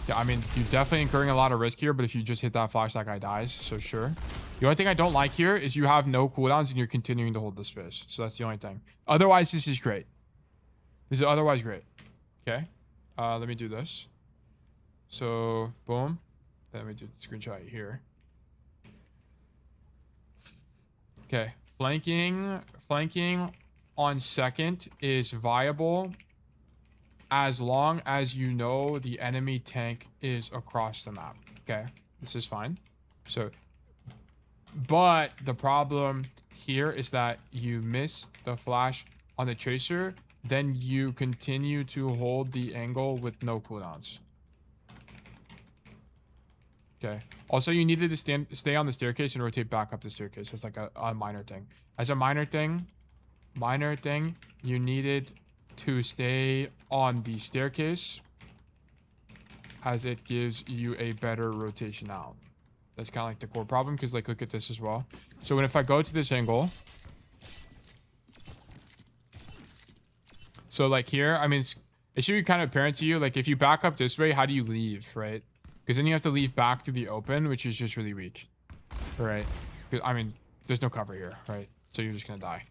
Yeah, I mean, you're definitely incurring a lot of risk here, but if you just hit that flash, that guy dies, so sure. The only thing I don't like here is you have no cooldowns and you're continuing to hold the space. So that's the only thing. Otherwise, this is great. This is otherwise great. Okay. Let me do this. So, boom. Then let me do the screenshot here. Okay. Flanking on second is viable as long as you know the enemy tank is across the map. Okay. This is fine. So, but the problem here is that you miss the flash on the tracer, then you continue to hold the angle with no cooldowns. Okay. Also, you needed to stay on the staircase and rotate back up the staircase. It's like a minor thing. As a minor thing, you needed to stay on the staircase as it gives you a better rotation out. That's kind of like the core problem, because like look at this as well. So if I go to this angle, so like here, I mean, it should be kind of apparent to you, like if you back up this way, how do you leave, right? Because then you have to leave back to the open, which is just really weak, right? I mean, there's no cover here, right? So you're just gonna die.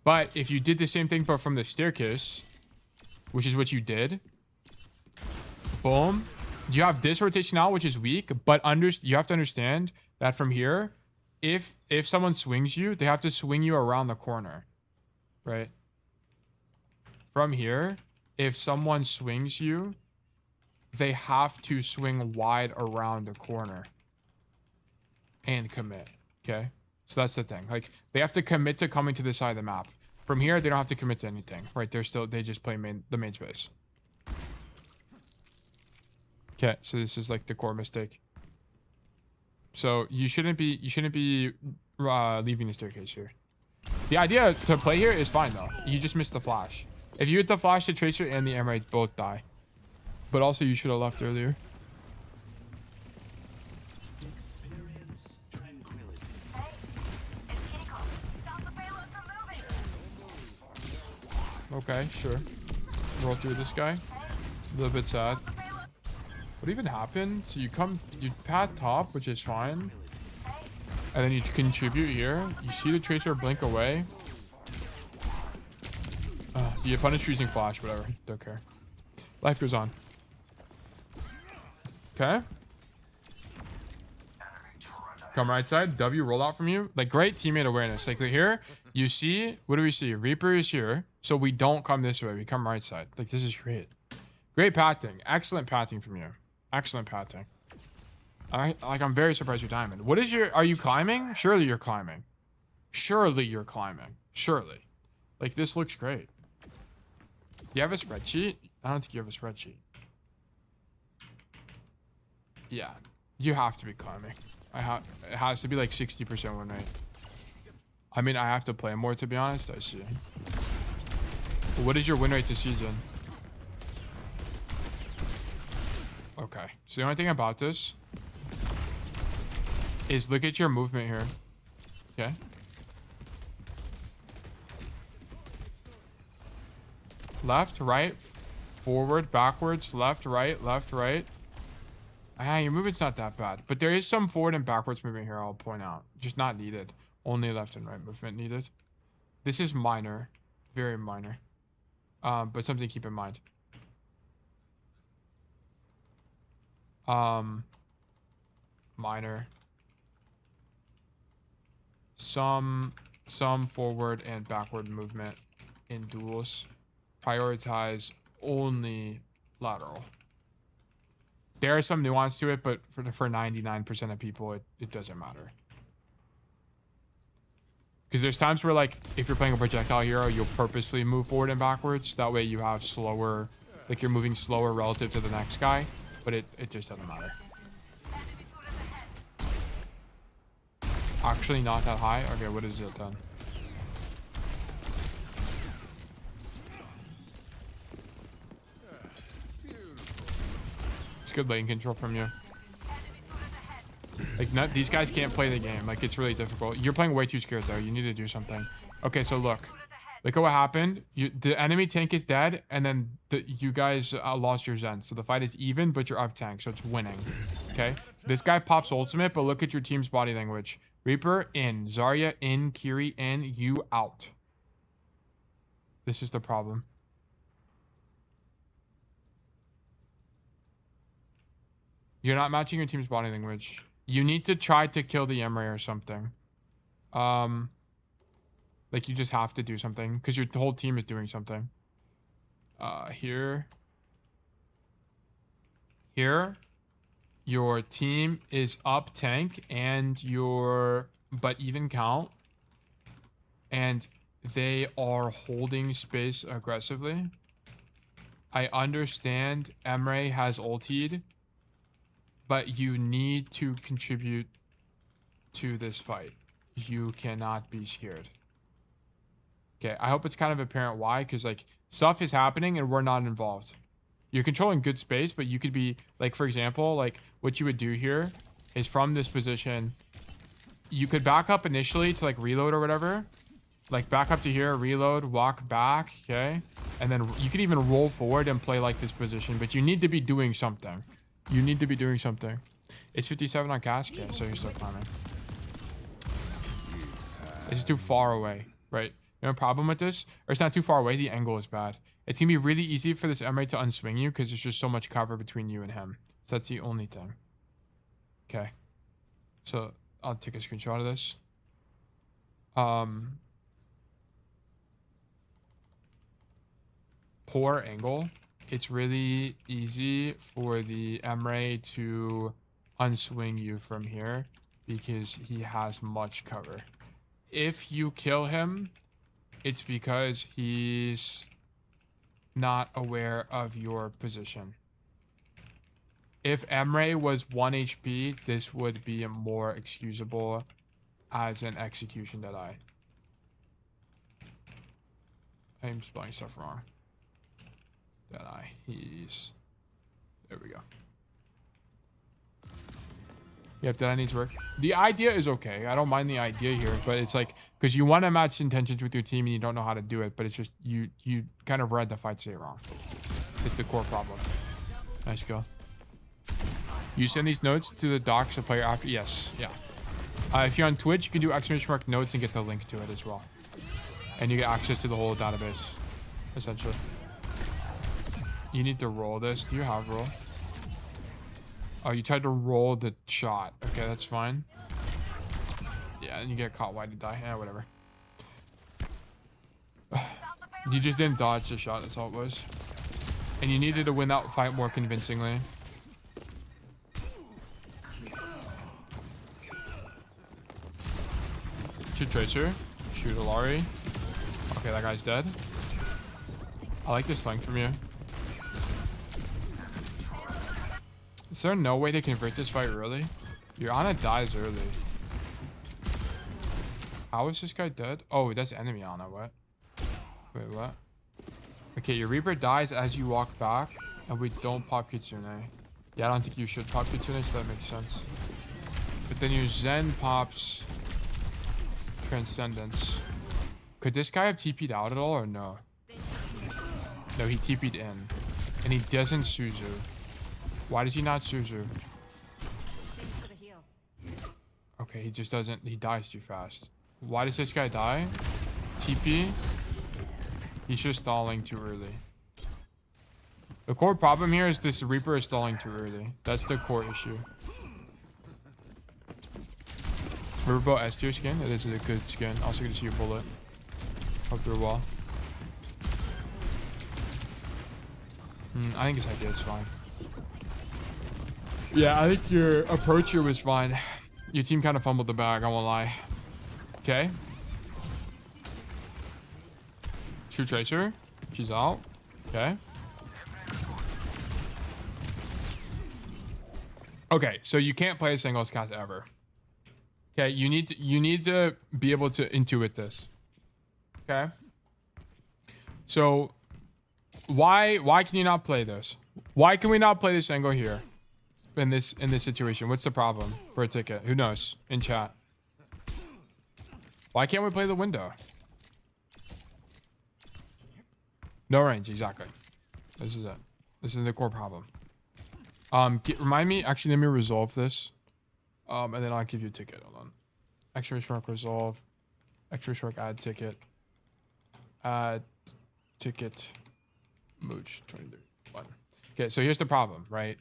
But if you did the same thing but from the staircase, which is what you did, boom, you have this rotation out, which is weak, but you have to understand that from here, if someone swings you, they have to swing you around the corner, right? From here, if someone swings you, they have to swing wide around the corner and commit. Okay, so that's the thing. Like they have to commit to coming to this side of the map. From here, they don't have to commit to anything, right? They just play the main space. Okay, so this is like the core mistake. So you shouldn't be leaving the staircase here. The idea to play here is fine though. You just missed the flash. If you hit the flash, the tracer and the emerald both die. But also you should have left earlier. Experience tranquility. Okay, sure. Roll through this guy. A little bit sad. What even happened? So you pat top, which is fine. And then you contribute here. You see the tracer blink away. The opponent's using flash, whatever. Don't care. Life goes on. Okay. Come right side. W rollout from you. Like great teammate awareness. Like here, you see, what do we see? Reaper is here. So we don't come this way. We come right side. Like this is great. Great patting. Excellent patting from you. Excellent patting. I'm very surprised you're diamond. What is are you climbing? Surely you're climbing. Surely you're climbing. Surely. Like this looks great. Do you have a spreadsheet? I don't think you have a spreadsheet. Yeah. You have to be climbing. It has to be like 60% win rate. I mean, I have to play more to be honest. I see. What is your win rate this season? Okay. So the only thing about this is look at your movement here. Okay. Left, right, forward, backwards, left, right, left, right. Your movement's not that bad. But there is some forward and backwards movement here, I'll point out. Just not needed. Only left and right movement needed. This is minor. Very minor. But something to keep in mind. Minor. Some forward and backward movement in duels. Prioritize only lateral. There is some nuance to it, but for 99% of people, it doesn't matter. Because there's times where, like, if you're playing a projectile hero, you'll purposefully move forward and backwards. That way you have slower, like you're moving slower relative to the next guy, but it just doesn't matter. Actually not that high. Okay, what is it then? It's good lane control from you. Like, these guys can't play the game. Like, it's really difficult. You're playing way too scared, though. You need to do something. Okay, so look. Look at what happened. The enemy tank is dead, and then you guys lost your Zen. So the fight is even, but you're up tank, so it's winning. Okay? This guy pops ultimate, but look at your team's body language. Reaper in. Zarya in. Kiri in. You out. This is the problem. You're not matching your team's body language. You need to try to kill the Emre or something. Like, you just have to do something because your whole team is doing something. Here, your team is up tank and but even count, and they are holding space aggressively. I understand Emre has ultied, but you need to contribute to this fight. You cannot be scared. Okay, I hope it's kind of apparent why, because, like, stuff is happening and we're not involved. You're controlling good space, but you could be, like, for example, like, what you would do here is from this position, you could back up initially to, like, reload or whatever. Like, back up to here, reload, walk back, okay? And then you could even roll forward and play, like, this position, but you need to be doing something. You need to be doing something. It's 57 on Cass, yeah, so you're still climbing. This is too far away, right? You have a problem with this? Or it's not too far away, the angle is bad. It's gonna be really easy for this Emre to unswing you because there's just so much cover between you and him. So that's the only thing. Okay. So I'll take a screenshot of this. Poor angle. It's really easy for the Emre to unswing you from here because he has much cover. If you kill him, it's because he's not aware of your position. If Emre was 1 HP, this would be more excusable as an execution that I'm spelling stuff wrong. There we go. Yep, that needs work. The idea is okay. I don't mind the idea here, but it's like, because you want to match intentions with your team and you don't know how to do it, but it's just, you kind of read the fight say wrong. It's the core problem. Nice go. You send these notes to the docs a player after? Yes, yeah. If you're on Twitch, you can do ! notes and get the link to it as well. And you get access to the whole database, essentially. You need to roll this. Do you have roll? Oh, you tried to roll the shot. Okay, that's fine. Yeah, and you get caught. Why did you die? Yeah, whatever. You just didn't dodge the shot. That's all it was. And you needed to win that fight more convincingly. Shoot Tracer. Shoot Alari. Okay, that guy's dead. I like this flank from you. Is there no way to convert this fight early? Your Ana dies early. How is this guy dead? Oh, that's enemy Ana. What? Wait, what? Okay, your Reaper dies as you walk back, and we don't pop Kitsune. Yeah, I don't think you should pop Kitsune, so that makes sense. But then your Zen pops Transcendence. Could this guy have TP'd out at all, or no? No, he TP'd in. And he doesn't Suzu. Why does he not Suzu? Okay, he just doesn't. He dies too fast. Why does this guy die? TP? He's just stalling too early. The core problem here is this Reaper is stalling too early. That's the core issue. Riverboat S tier skin? It is a good skin. Also good to see your bullet. Hope you're well. I think his idea is fine. Yeah, I think your approach here was fine. Your team kind of fumbled the bag, I won't lie. Okay. True Tracer. She's out. Okay. Okay, so you can't play a singles cast ever. Okay, you need to be able to intuit this. Okay. So why can you not play this? Why can we not play this angle here in this situation? What's the problem for a ticket? Who knows? In chat. Why can't we play the window? No range, exactly. This is it. This is the core problem. Remind me, actually, let me resolve this. And then I'll give you a ticket. Hold on. Exclamation mark resolve. Exclamation mark add ticket. Add ticket. Mooch 23. Okay, so here's the problem, right?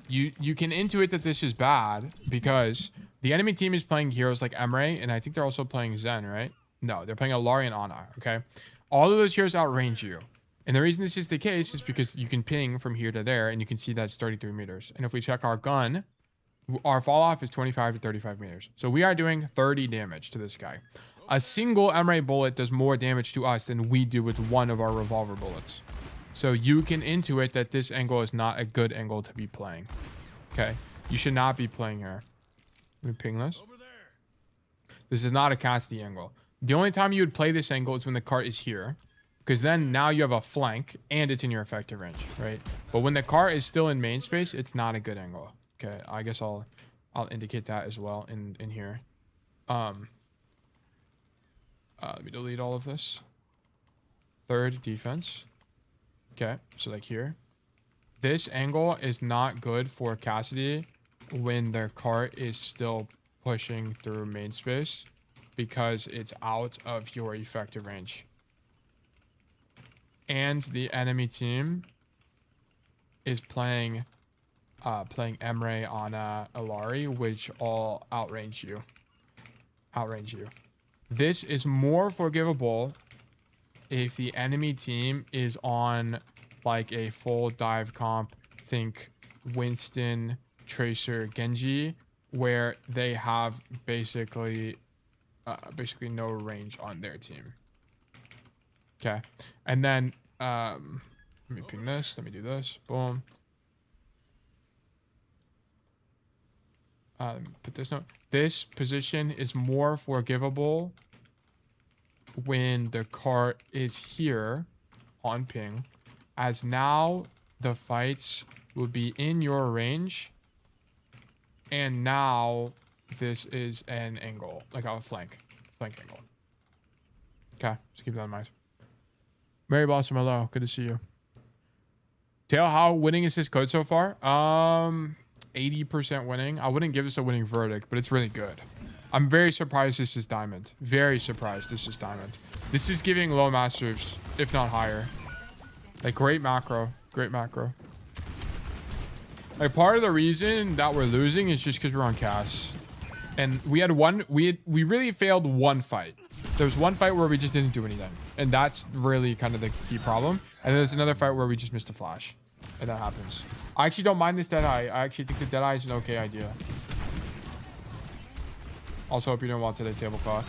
You can intuit that this is bad because the enemy team is playing heroes like Emre, and I think they're also playing Zen, right? No, they're playing Alari and Ana, okay? All of those heroes outrange you. And the reason this is the case is because you can ping from here to there, and you can see that's 33 meters. And if we check our gun, our fall off is 25 to 35 meters. So we are doing 30 damage to this guy. A single Emre bullet does more damage to us than we do with one of our revolver bullets. So you can intuit that this angle is not a good angle to be playing. Okay? You should not be playing here. Let me ping this. This is not a Cassidy angle. The only time you would play this angle is when the cart is here. Because then now you have a flank and it's in your effective range, right? But when the cart is still in main space, it's not a good angle. Okay, I guess I'll indicate that as well in here. Let me delete all of this. Third, defense. Okay, so like here. This angle is not good for Cassidy when their cart is still pushing through main space because it's out of your effective range. And the enemy team is playing Emre, Ana, Alari, which all outrange you. This is more forgivable if the enemy team is on like a full dive comp, think Winston, Tracer, Genji, where they have basically no range on their team. Okay, and then let me ping this. Let me do this. Boom. Put this note. This position is more forgivable when the cart is here on ping, as now the fights will be in your range, and now this is an angle, like a flank angle. Okay, just keep that in mind. Mary Blossom, hello. Good to see you. Tail, how winning is this code so far? 80% winning. I wouldn't give this a winning verdict, but it's really good. I'm very surprised this is diamond. Very surprised this is diamond. This is giving low masters, if not higher. Like, great macro. Great macro. Like, part of the reason that we're losing is just because we're on Cass. And we had we really failed one fight. There was one fight where we just didn't do anything. And that's really kind of the key problem. And there's another fight where we just missed a flash. And that happens. I actually don't mind this Deadeye. I actually think the Deadeye is an okay idea. Also, hope you're doing well today, Tablecloth.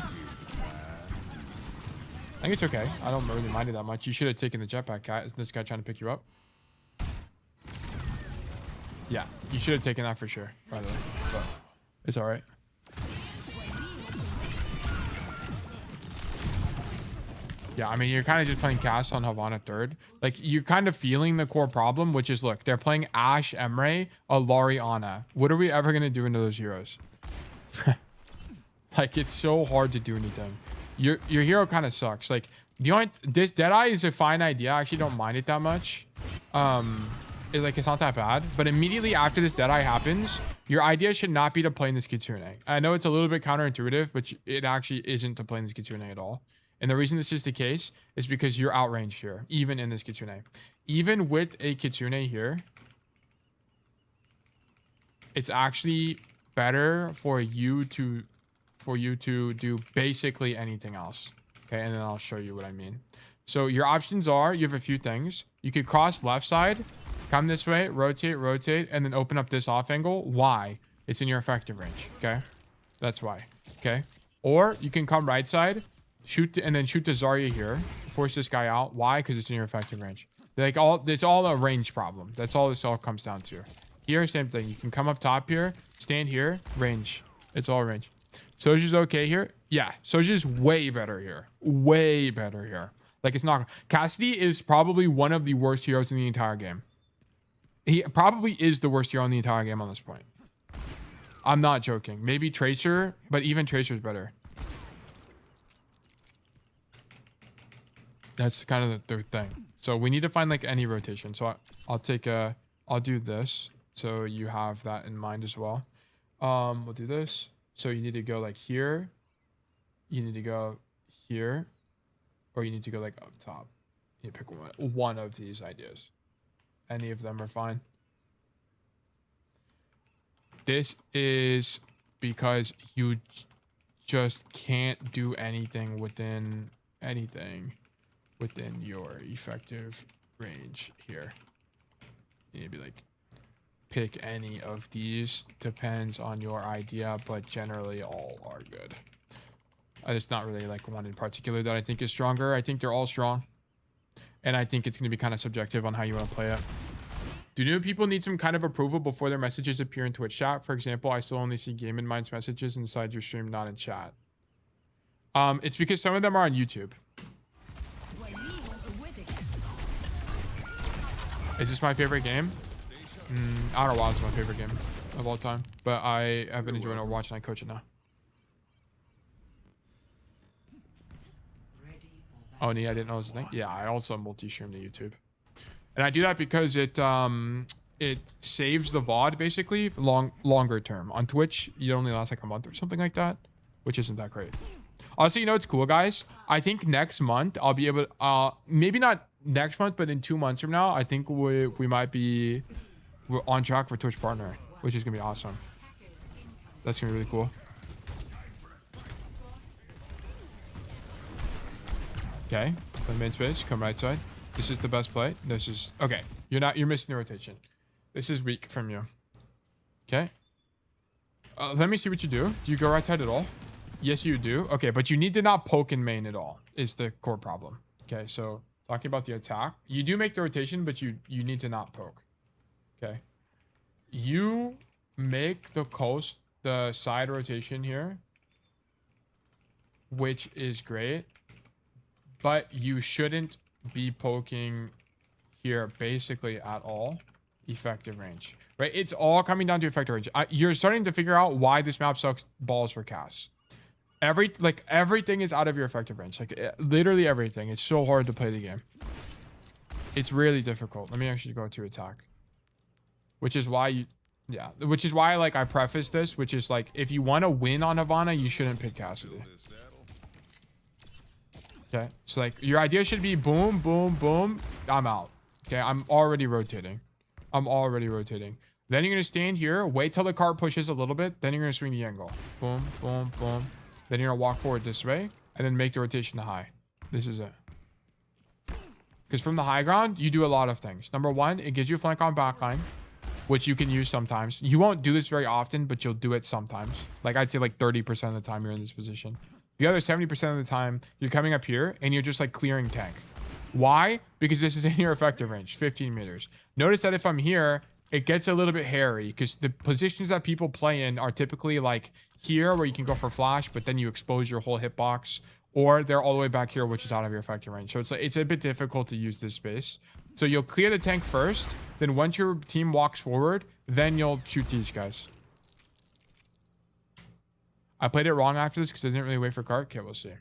I think it's okay. I don't really mind it that much. You should have taken the jetpack, Cat. Is this guy trying to pick you up? Yeah, you should have taken that for sure, by the way. But it's alright. Yeah, I mean, you're kind of just playing Cass on Havana third. Like, you're kind of feeling the core problem, which is, look, they're playing Ashe, Emre, Alari, Ana. What are we ever going to do into those heroes? Like, it's so hard to do anything. Your hero kind of sucks. Like, this Deadeye is a fine idea. I actually don't mind it that much. It's not that bad. But immediately after this Deadeye happens, your idea should not be to play in this Kitsune. I know it's a little bit counterintuitive, but it actually isn't to play in this Kitsune at all. And the reason this is the case is because you're outranged here, even in this Kitsune. Even with a Kitsune here, it's actually better for you to do basically anything else. Okay, and then I'll show you what I mean. So your options are, you have a few things. You could cross left side, come this way, rotate, and then open up this off angle. Why? It's in your effective range. Okay, that's why. Okay, or you can come right side, shoot and then shoot the Zarya here, force this guy out. Why? Because it's in your effective range. It's all a range problem. That's all this all comes down to. Here, same thing. You can come up top here, stand here, range. It's all range. Soju's okay here. Yeah, Soju's way better here. Way better here. Like, it's not... Cassidy is probably one of the worst heroes in the entire game. He probably is the worst hero in the entire game on this point. I'm not joking. Maybe Tracer, but even Tracer's better. That's kind of the third thing. So we need to find like any rotation. So I'll do this. So you have that in mind as well. We'll do this. So you need to go like here. You need to go here. Or you need to go like up top. You pick one of these ideas. Any of them are fine. This is because you just can't do anything within your effective range here. You need to be like, pick any of these. Depends on your idea, but generally all are good. It's not really like one in particular that I think is stronger. I think they're all strong. And I think it's going to be kind of subjective on how you want to play it. Do new people need some kind of approval before their messages appear in Twitch chat? For example, I still only see Game in Mind's messages inside your stream, not in chat. It's because some of them are on YouTube. Is this my favorite game? I don't know why it's my favorite game of all time. But I have been enjoying Overwatch and I coach it now. Oh, yeah, I didn't know it was a thing. Yeah, I also multi-stream to YouTube. And I do that because it saves the VOD basically longer term. On Twitch, it only lasts like a month or something like that, which isn't that great. Also, you know what's cool, guys? I think next month I'll be able to, maybe not next month, but in 2 months from now, I think we're on track for Twitch partner, which is gonna be awesome. That's gonna be really cool. Okay, the main space, come right side. This is the best play. This is okay. You're missing the rotation. This is weak from you. Okay. Let me see what you do. Do you go right side at all? Yes, you do. Okay, but you need to not poke in main at all. Is the core problem. Okay, so talking about the attack, you do make the rotation, but you need to not poke. Okay. You make the side rotation here, which is great. But you shouldn't be poking here basically at all. Effective range, right? It's all coming down to effective range. You're starting to figure out why this map sucks balls for Cass. Everything is out of your effective range. Like literally everything. It's so hard to play the game. It's really difficult. Let me actually go to attack. Which is why like I preface this, which is like if you want to win on Havana, you shouldn't pick Cassidy. Okay, so like your idea should be boom, boom, boom. I'm out. Okay, I'm already rotating. Then you're gonna stand here, wait till the cart pushes a little bit. Then you're gonna swing the angle. Boom, boom, boom. Then you're gonna walk forward this way, and then make the rotation to high. This is it. Because from the high ground, you do a lot of things. Number one, it gives you a flank on backline, which you can use sometimes. You won't do this very often, but you'll do it sometimes. Like I'd say like 30% of the time you're in this position. The other 70% of the time, you're coming up here and you're just like clearing tank. Why? Because this is in your effective range, 15 meters. Notice that if I'm here, it gets a little bit hairy because the positions that people play in are typically like here where you can go for flash, but then you expose your whole hitbox, or they're all the way back here, which is out of your effective range. So it's a bit difficult to use this space. So you'll clear the tank first. Then once your team walks forward, then you'll shoot these guys. I played it wrong after this because I didn't really wait for cart. Okay, we'll see.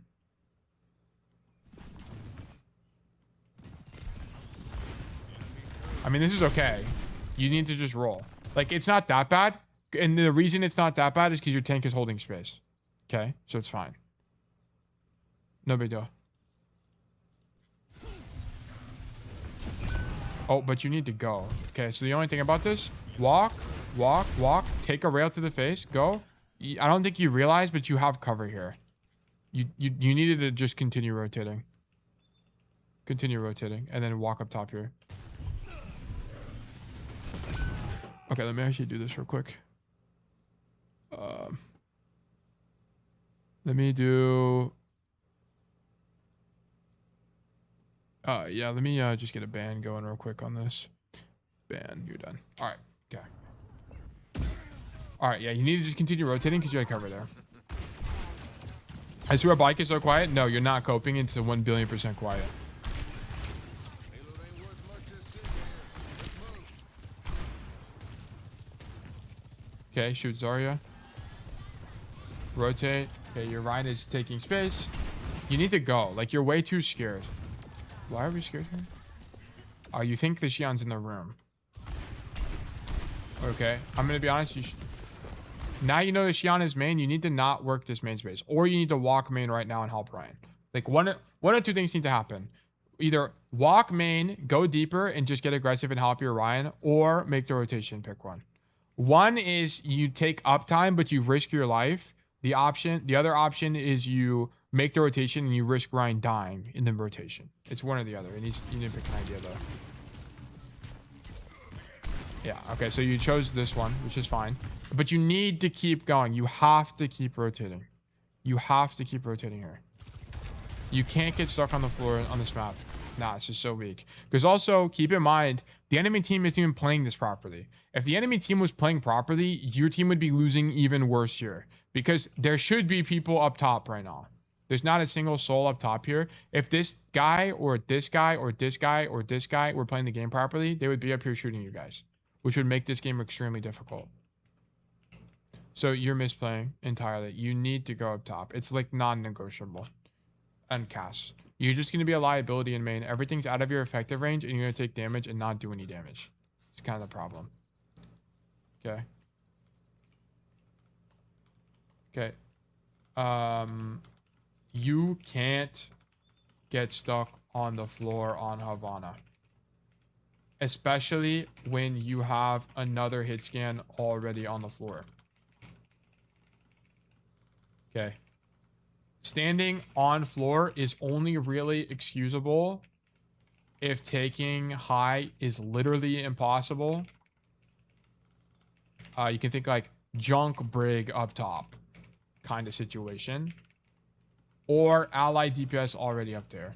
I mean, this is okay. You need to just roll. Like, it's not that bad. And the reason it's not that bad is because your tank is holding space. Okay? So it's fine. No big deal. Oh, but you need to go. Okay, so the only thing about this, walk, walk, walk, take a rail to the face, go. I don't think you realize, but you have cover here. You needed to just continue rotating. Continue rotating, and then walk up top here. Okay, let me actually do this real quick. Let me do... yeah, let me just get a ban going real quick on this. Ban, you're done. All right, okay. All right, yeah, you need to just continue rotating because you got cover there. I swear bike is so quiet. No, you're not coping. It's a 1 billion% quiet. Okay, shoot Zarya. Rotate. Okay, your Ryan is taking space. You need to go. Like, you're way too scared. Why are we scared here? Oh, you think the Xian's in the room. Okay, I'm gonna be honest. Now you know the Xian is main. You need to not work this main space. Or you need to walk main right now and help Ryan. Like, one or two things need to happen. Either walk main, go deeper, and just get aggressive and help your Ryan. Or make the rotation. Pick one. One is you take uptime, but you risk your life. The other option is you make the rotation and you risk Ryan dying in the rotation. It's one or the other. You need to pick an idea though. Yeah, okay, so you chose this one, which is fine. But you need to keep going. You have to keep rotating. You have to keep rotating here. You can't get stuck on the floor on this map. Nah, it's just so weak. Because also, keep in mind, the enemy team isn't even playing this properly. If the enemy team was playing properly, your team would be losing even worse here. Because there should be people up top right now. There's not a single soul up top here. If this guy or this guy or this guy or this guy were playing the game properly, they would be up here shooting you guys. Which would make this game extremely difficult. So you're misplaying entirely. You need to go up top. It's like non-negotiable. And Cass. You're just going to be a liability in main. Everything's out of your effective range and you're going to take damage and not do any damage. It's kind of the problem. Okay. Okay. You can't get stuck on the floor on Havana. Especially when you have another hit scan already on the floor. Okay. Standing on floor is only really excusable if taking high is literally impossible. You can think like junk brig up top kind of situation. Or ally DPS already up there.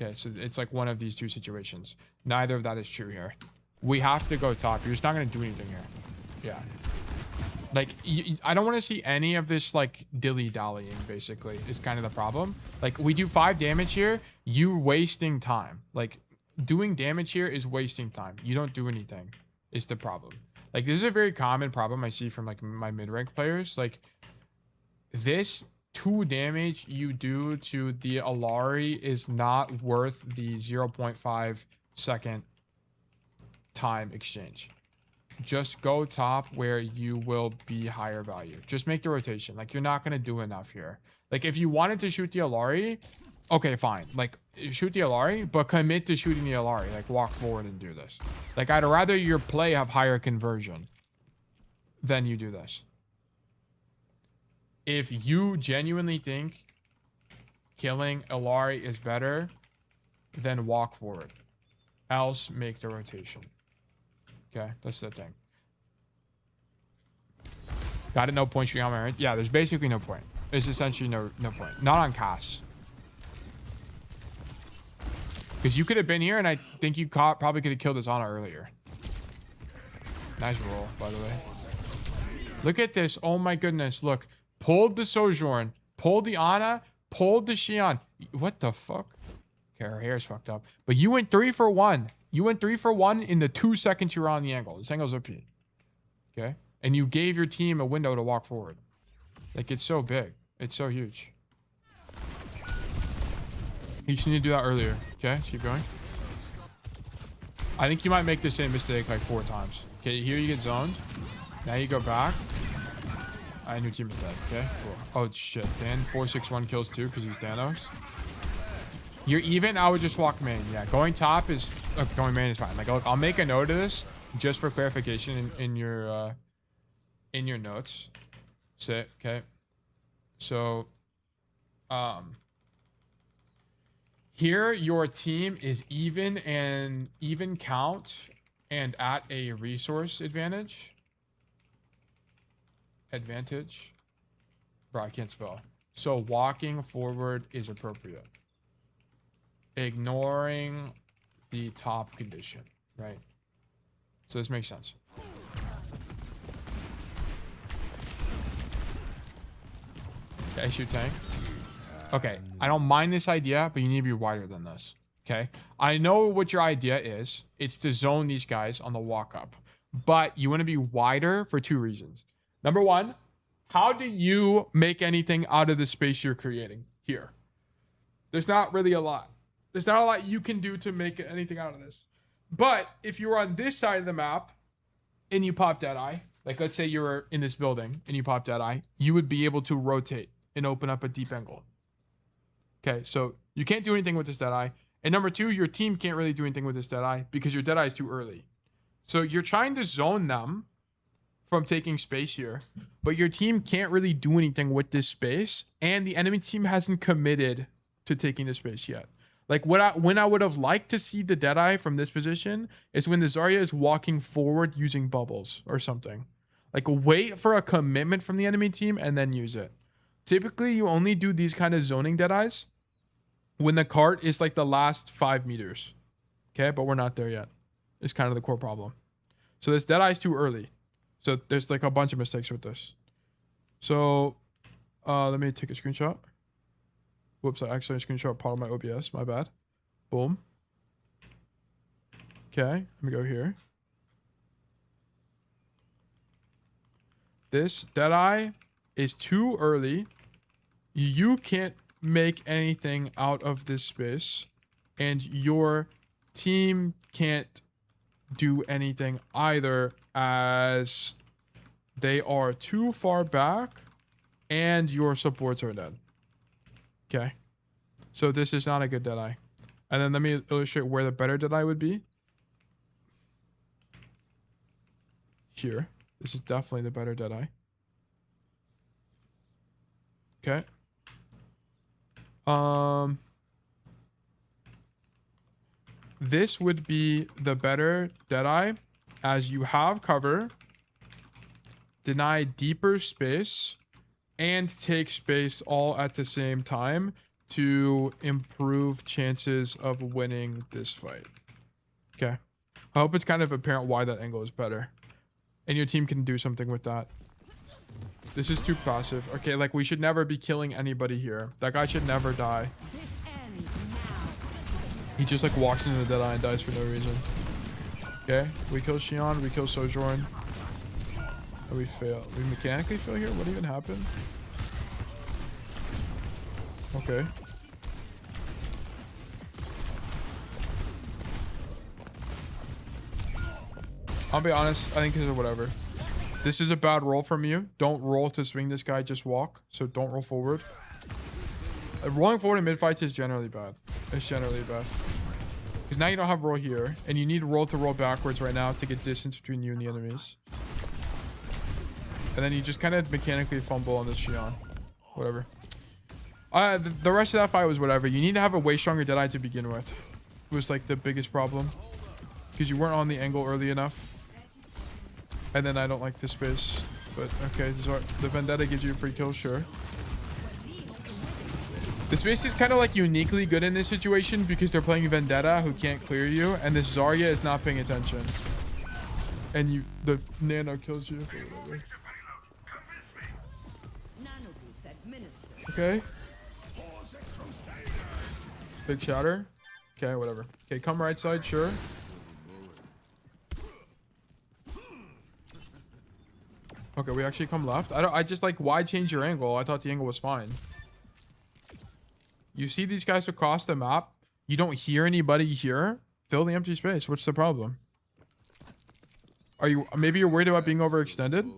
Okay, so it's like one of these two situations. Neither of that is true here. We have to go top. You're just not going to do anything here. Yeah. Like, I don't want to see any of this, like, dilly-dallying, basically, is kind of the problem. Like, we do 5 damage here. You wasting time. Like, doing damage here is wasting time. You don't do anything. Is the problem. Like, this is a very common problem I see from, like, my mid-rank players. Like, this 2 damage you do to the Alari is not worth the 0.5 second time exchange. Just go top where you will be higher value. Just make the rotation. Like, you're not going to do enough here. Like, if you wanted to shoot the Alari, okay, fine. Like, shoot the Alari, but commit to shooting the Alari. Like, walk forward and do this. Like, I'd rather your play have higher conversion than you do this. If you genuinely think killing Alari is better, then walk forward. Else, make the rotation. Okay, that's the thing. Got it, no point shooting on my range. Yeah, there's basically no point. It's essentially no point. Not on Cass. Because you could have been here, and I think you probably could have killed this Ana earlier. Nice roll, by the way. Look at this. Oh my goodness. Look. Pulled the Sojourn. Pulled the Ana. Pulled the Xian. What the fuck? Okay, her hair's fucked up. But you went 3 for 1. You went 3 for 1 in the 2 seconds you were on the angle. This angle's OP. Okay? And you gave your team a window to walk forward. Like, it's so big. It's so huge. You just need to do that earlier. Okay? Let's keep going. I think you might make the same mistake like 4 times. Okay, here you get zoned. Now you go back. And your team is dead. Okay? Cool. Oh, shit. Dan, 461 kills too because he's Thanos. You're even. I would just walk main. Yeah, going top is going main is fine. Like, I'll make a note of this just for clarification in your notes. Sit. Okay. So, here your team is even count and at a resource advantage. Bro, I can't spell. So walking forward is appropriate. Ignoring the top condition, right? So this makes sense. Okay, shoot tank. Okay, I don't mind this idea, but you need to be wider than this. Okay, I know what your idea is. It's to zone these guys on the walk up, but you want to be wider for 2 reasons. Number 1, how do you make anything out of the space you're creating here? There's not really a lot. There's not a lot you can do to make anything out of this. But if you were on this side of the map and you pop Deadeye, like let's say you were in this building and you pop Deadeye, you would be able to rotate and open up a deep angle. Okay, so you can't do anything with this Deadeye. And number 2, your team can't really do anything with this Deadeye because your Deadeye is too early. So you're trying to zone them from taking space here, but your team can't really do anything with this space, and the enemy team hasn't committed to taking the space yet. Like when I would have liked to see the Deadeye from this position is when the Zarya is walking forward using bubbles or something. Like wait for a commitment from the enemy team and then use it. Typically, you only do these kind of zoning Deadeyes when the cart is like the last 5 meters. Okay, but we're not there yet. It's kind of the core problem. So this Deadeye is too early. So there's like a bunch of mistakes with this. So let me take a screenshot. Whoops, I accidentally screenshot part of my OBS. My bad. Boom. Okay, let me go here. This Deadeye is too early. You can't make anything out of this space. And your team can't do anything either, as they are too far back and your supports are dead. Okay, so this is not a good Deadeye. And then let me illustrate where the better Deadeye would be. Here, this is definitely the better Deadeye. Okay. This would be the better Deadeye, as you have cover, deny deeper space, and take space all at the same time to improve chances of winning this fight. Okay. I hope it's kind of apparent why that angle is better. And your team can do something with that. This is too passive. Okay, like we should never be killing anybody here. That guy should never die. He just like walks into the Deadeye and dies for no reason. Okay, we kill Xion, we kill Sojourn. And we fail. We mechanically fail here? What even happened? Okay. I'll be honest, I think this is whatever. This is a bad roll from you. Don't roll to swing this guy, just walk. So don't roll forward. Rolling forward in mid-fights is generally bad. It's generally bad. Because now you don't have roll here. And you need roll to roll backwards right now to get distance between you and the enemies. And then you just kind of mechanically fumble on this Xion. Whatever. The rest of that fight was whatever. You need to have a way stronger Deadeye to begin with. It was like the biggest problem. Because you weren't on the angle early enough. And then I don't like this space. But okay, this is what the Vendetta gives you a free kill, sure. The space is kind of like uniquely good in this situation because they're playing Vendetta who can't clear you. And this Zarya is not paying attention. And the Nano kills you. Okay. Big shatter. Okay, whatever. Okay, come right side, sure. Okay, we actually come left. I just like, why change your angle? I thought the angle was fine. You see these guys across the map. You don't hear anybody here. Fill the empty space. What's the problem? Are you, maybe you're worried about being overextended?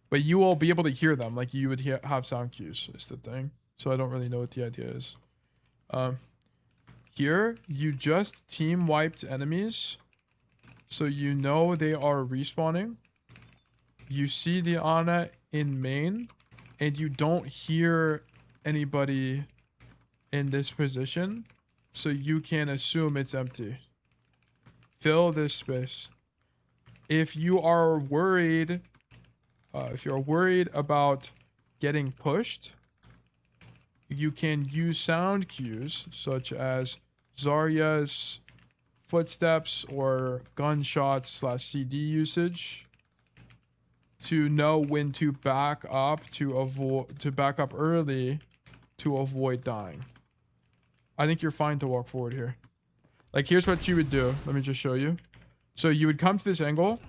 But you will be able to hear them. Like you would have sound cues is the thing. So I don't really know what the idea is. Here, you just team wiped enemies. So you know they are respawning. You see the Ana in main. And you don't hear anybody in this position. So you can assume it's empty. Fill this space. If you are worried... if you're worried about getting pushed, you can use sound cues such as Zarya's footsteps or gunshots / CD usage to know when to back up early to avoid dying. I think you're fine to walk forward here. Like, here's what you would do. Let me just show you. So you would come to this angle.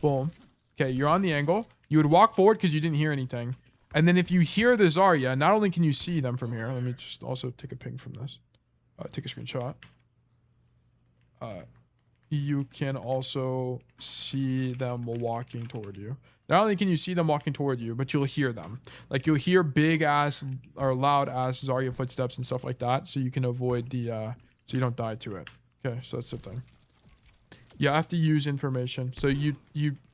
Boom. Okay, you're on the angle. You would walk forward because you didn't hear anything. And then if you hear the Zarya, not only can you see them from here. Let me just also take a ping from this. Take a screenshot. You can also see them walking toward you. Not only can you see them walking toward you, but you'll hear them. Like, you'll hear big ass or loud ass Zarya footsteps and stuff like that, so you can avoid the so you don't die to it. Okay, so that's the thing. You have to use information. So you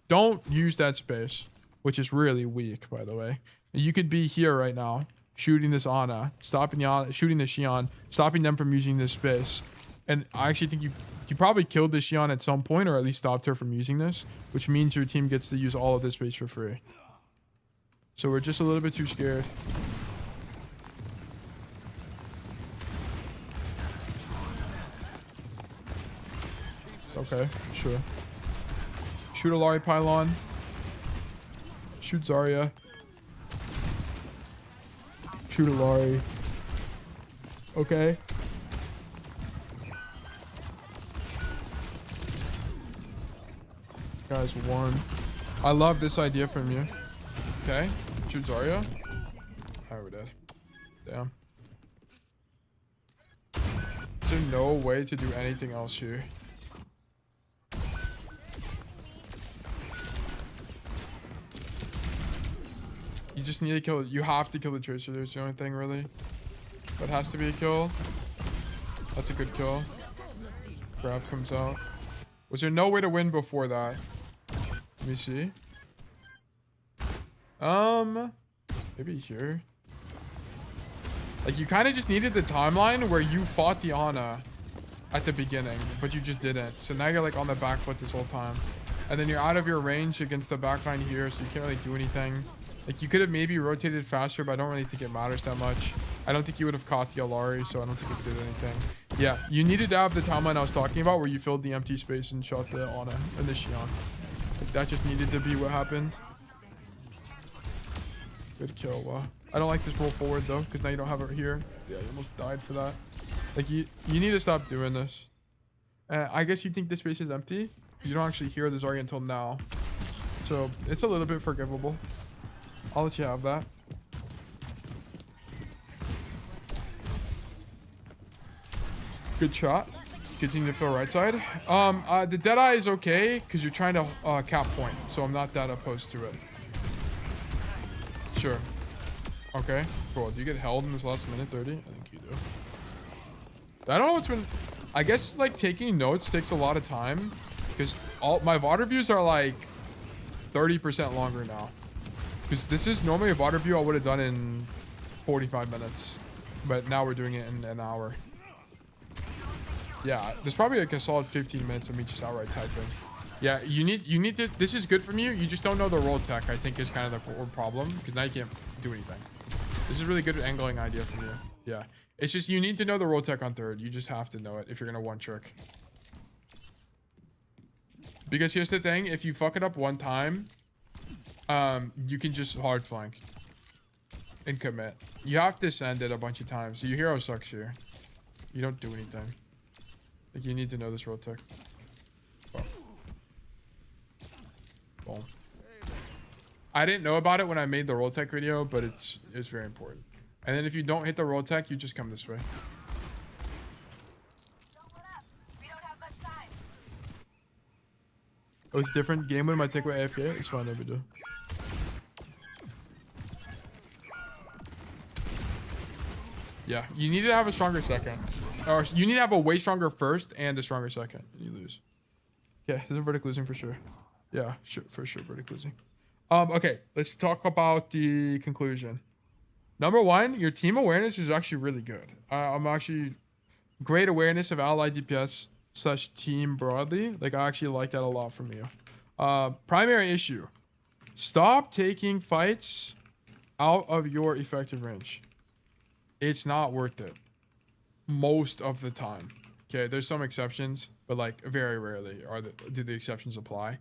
don't use that space, which is really weak, by the way. You could be here right now, shooting this Ana, stopping the Ana, shooting the Xion, stopping them from using this space. And I actually think you probably killed the Xion at some point, or at least stopped her from using this, which means your team gets to use all of this space for free. So we're just a little bit too scared. Okay, sure. Shoot a Lari pylon. Shoot Zarya. Shoot a Lari. Okay. Guys, one. I love this idea from you. Okay. Shoot Zarya. Alright, we're dead. Damn. Is there no way to do anything else here? You just need to kill. You have to kill the Tracer. There's the only thing really. That has to be a kill. That's a good kill. Graph comes out. Was there no way to win before that? Let me see. Maybe here. Like, you kind of just needed the timeline where you fought the Ana at the beginning, but you just didn't. So now you're like on the back foot this whole time. And then you're out of your range against the backline here, so you can't really do anything. Like, you could have maybe rotated faster, but I don't really think it matters that much. I don't think you would have caught the Alari, so I don't think it did anything. Yeah, you needed to have the timeline I was talking about where you filled the empty space and shot the Ana and the Xion. Like, that just needed to be what happened. Good kill. I don't like this roll forward, though, because now you don't have it here. Yeah, you almost died for that. Like, you need to stop doing this. I guess you think this space is empty, because you don't actually hear the Zarya until now. So, it's a little bit forgivable. I'll let you have that. Good shot. Continue to fill right side. The Deadeye is okay because you're trying to cap point, so I'm not that opposed to it. Sure. Okay. Cool. Do you get held in this last minute 30? I think you do. I don't know what's been. I guess like taking notes takes a lot of time because all my VOD reviews are like 30% longer now. Because this is normally a VOD review I would have done in 45 minutes. But now we're doing it in an hour. Yeah, there's probably like a solid 15 minutes of me just outright typing. Yeah, you need to, this is good from you. You just don't know the roll tech, I think is kind of the core problem. Because now you can't do anything. This is a really good angling idea from you. Yeah, it's just you need to know the roll tech on third. You just have to know it if you're going to one trick. Because here's the thing, if you fuck it up one time, you can just hard flank and commit. You have to send it a bunch of times. So your hero sucks here. You don't do anything. Like, you need to know this roll tech. Oh. Boom. I didn't know about it when I made the roll tech video, but it's very important. And then if you don't hit the roll tech, you just come this way. Oh, it's different. Game win might take away AFK. It's fine, never do. Yeah, you need to have a stronger second. Or you need to have a way stronger first and a stronger second. And you lose. Okay, this is verdict losing for sure. Yeah, sure, for sure, verdict losing. Okay, let's talk about the conclusion. Number one, your team awareness is actually really good. I'm actually great awareness of ally DPS / team broadly. Like, I actually like that a lot from you. Primary issue. Stop taking fights out of your effective range. It's not worth it. Most of the time. Okay, there's some exceptions, but like very rarely do the exceptions apply.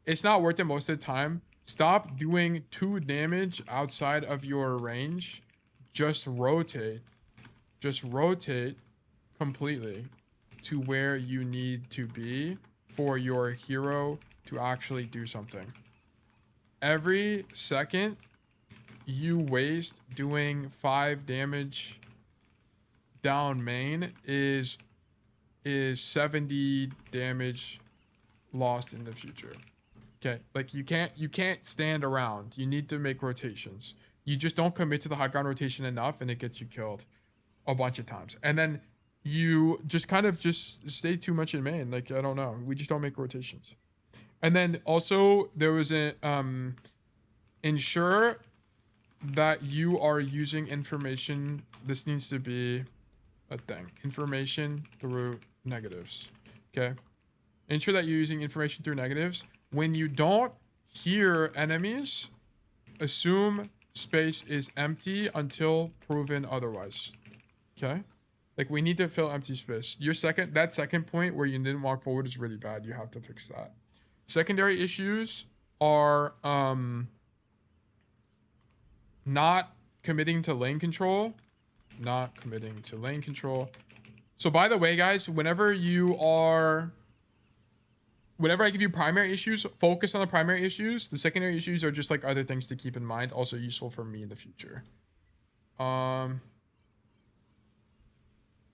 It's not worth it most of the time. Stop doing 2 damage outside of your range. Just rotate. Just rotate completely to where you need to be for your hero to actually do something. Every second you waste doing 5 damage down main is 70 damage lost in the future. Okay, like you can't stand around. You need to make rotations. You just don't commit to the high ground rotation enough and it gets you killed a bunch of times. And then you just kind of just stay too much in main. Like, I don't know. We just don't make rotations. And then also there was a ensure that you are using information. This needs to be a thing. Information through negatives. Okay. Ensure that you're using information through negatives. When you don't hear enemies, assume space is empty until proven otherwise. Okay. Like, we need to fill empty space. That second point where you didn't walk forward is really bad. You have to fix that. Secondary issues are not committing to lane control. Not committing to lane control. So by the way, guys, whenever I give you primary issues, focus on the primary issues. The secondary issues are just like other things to keep in mind, also useful for me in the future.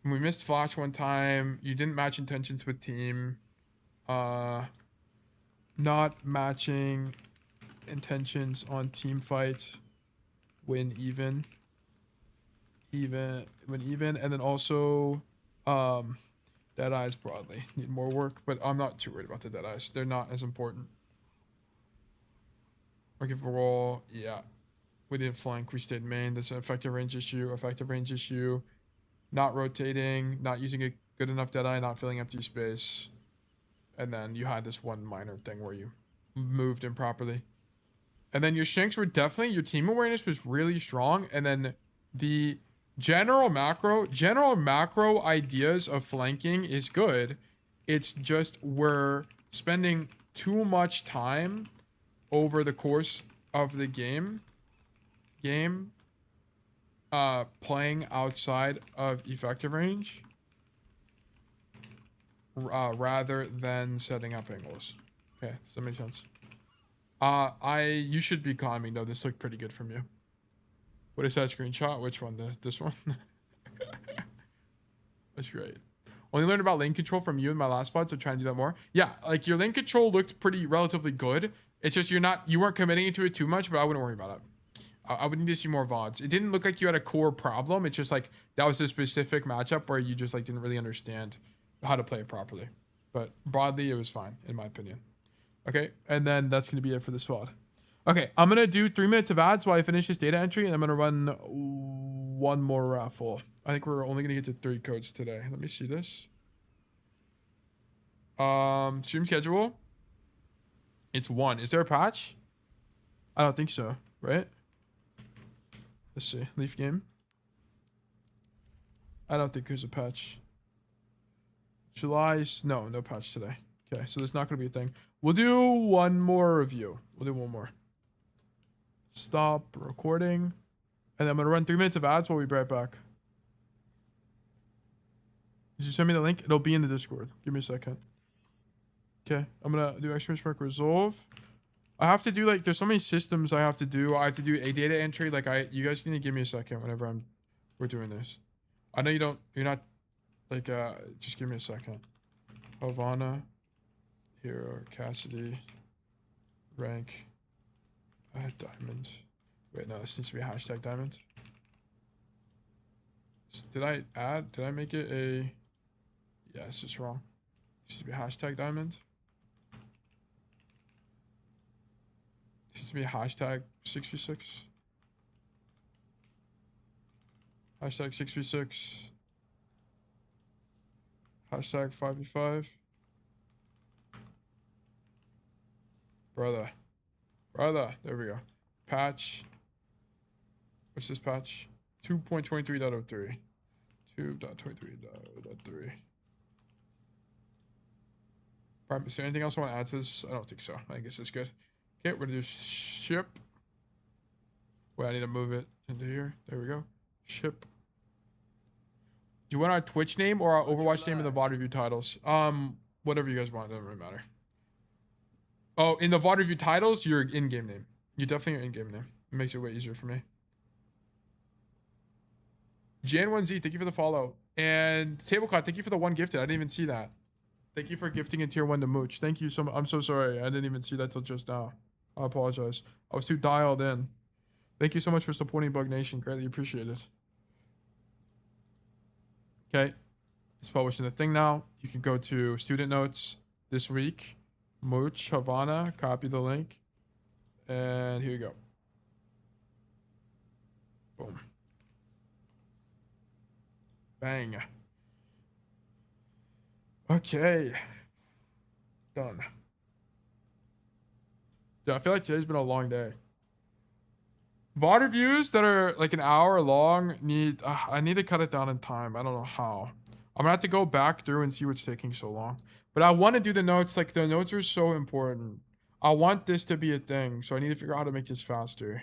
We missed flash one time. You didn't match intentions with team. Not matching intentions on team fight when even, and then also dead eyes broadly need more work, but I'm not too worried about the dead eyes. They're not as important. Looking for roll, yeah. We didn't flank, we stayed main. That's an effective range issue. Not rotating, not using a good enough dead eye, not filling empty space. And then you had this one minor thing where you moved improperly. And then your shanks were definitely, your team awareness was really strong. And then the general macro ideas of flanking is good. It's just we're spending too much time over the course of the game playing outside of effective range rather than setting up angles. Okay, does that make sense? You should be calming though. This looked pretty good from you. What is that screenshot? Which one? This one? That's great. Only learned about lane control from you in my last VOD, so try and do that more. Yeah, like your lane control looked pretty relatively good. It's just you weren't committing to it too much, but I wouldn't worry about it. I would need to see more VODs. It didn't look like you had a core problem. It's just like that was a specific matchup where you just like didn't really understand how to play it properly. But broadly, it was fine in my opinion. Okay, and then that's gonna be it for this VOD. Okay, I'm gonna do 3 minutes of ads while I finish this data entry, and I'm gonna run one more raffle. I think we're only gonna get to 3 codes today. Let me see this. Stream schedule. It's 1. Is there a patch? I don't think so, right? Let's see. Leaf game. I don't think there's a patch. No patch today. Okay, so there's not gonna be a thing. We'll do one more review. We'll do one more. Stop recording. And I'm gonna run 3 minutes of ads while we be right back. Did you send me the link? It'll be in the Discord. Give me a second. Okay, I'm gonna do exclamation mark resolve. I have to do like, there's so many systems I have to do. I have to do a data entry. Like you guys need to give me a second whenever we're doing this. I know you're not like, just give me a second. Havana, hero, Cassidy, rank, diamond. Wait, no, this needs to be a hashtag diamond. Did I make it a, yeah, this is wrong. This needs to be a hashtag diamond. This needs to be a hashtag 6v6. Hashtag 6v6. Hashtag 5v5. Brother. There we go. Patch. What's this patch? 2.23.03. 2.23.03. Is there anything else I want to add to this? I don't think so. I guess it's good. Okay, we're gonna do ship. Wait, I need to move it into here. There we go. Ship. Do you want our Twitch name or our Overwatch name in the VOD review titles? Whatever you guys want. Doesn't really matter. Oh, in the VOD review titles, your in-game name. You definitely your in-game name. It makes it way easier for me. Jan1Z, thank you for the follow. And Tablecloth, thank you for the 1 gifted. I didn't even see that. Thank you for gifting a tier 1 to Mooch. Thank you so much. I'm so sorry. I didn't even see that till just now. I apologize. I was too dialed in. Thank you so much for supporting Bug Nation. Greatly appreciated. Okay. It's published in the thing now. You can go to student notes this week. Mooch, Havana, copy the link. And here you go. Boom. Bang. Okay. Done. Dude, I feel like today's been a long day. VOD reviews that are like an hour long need... I need to cut it down in time. I don't know how. I'm gonna have to go back through and see what's taking so long. But I want to do the notes. Like, the notes are so important. I want this to be a thing. So I need to figure out how to make this faster.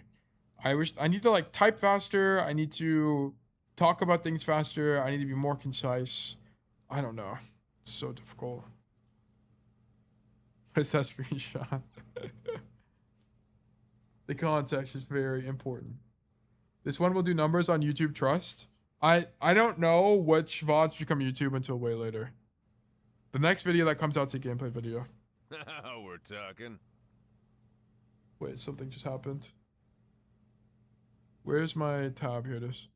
I need to, like, type faster. I need to talk about things faster. I need to be more concise. I don't know. It's so difficult. What is that screenshot? The context is very important. This one will do numbers on YouTube Trust. I don't know which VODs become YouTube until way later. The next video that comes out is a gameplay video. Now we're talking. Wait, something just happened. Where's my tab? Here it is.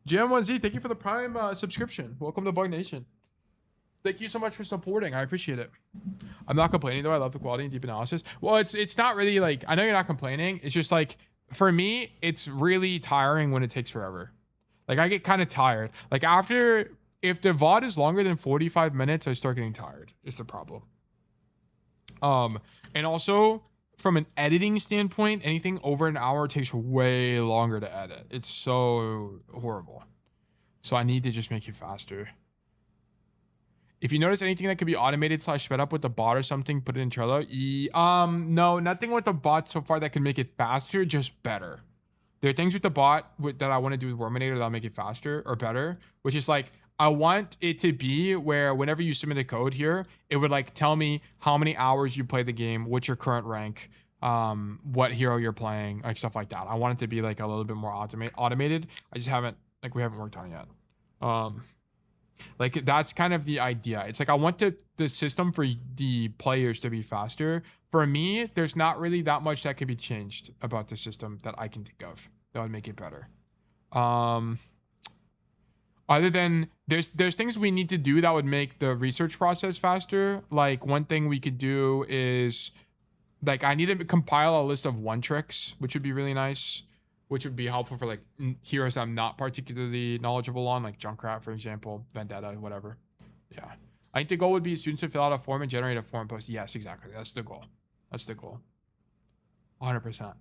GM1Z, thank you for the Prime subscription. Welcome to Bug Nation. Thank you so much for supporting. I appreciate it. I'm not complaining though. I love the quality and deep analysis. Well, it's not really like, I know you're not complaining. It's just like, for me, it's really tiring when it takes forever. Like, I get kind of tired. Like, after, if the VOD is longer than 45 minutes, I start getting tired. Is the problem. And also, from an editing standpoint, anything over an hour takes way longer to edit. It's so horrible. So I need to just make it faster. If you notice anything that could be automated / sped up with the bot or something, put it in Trello. No, nothing with the bot so far that can make it faster, just better. There are things with the bot that I want to do with Worminator that'll make it faster or better, which is like, I want it to be where whenever you submit a code here, it would like tell me how many hours you play the game, what's your current rank, what hero you're playing, like stuff like that. I want it to be like a little bit more automated. I just haven't, like, we haven't worked on it yet. Like, that's kind of the idea. It's like, I want the system for the players to be faster. For me, there's not really that much that can be changed about the system that I can think of that would make it better. Other than there's things we need to do that would make the research process faster. Like, one thing we could do is, like, I need to compile a list of one tricks, which would be really nice, which would be helpful for like heroes I'm not particularly knowledgeable on, like Junkrat, for example, Vendetta, whatever. Yeah. I think the goal would be students to fill out a form and generate a forum post. Yes, exactly. That's the goal. That's the goal. 100%.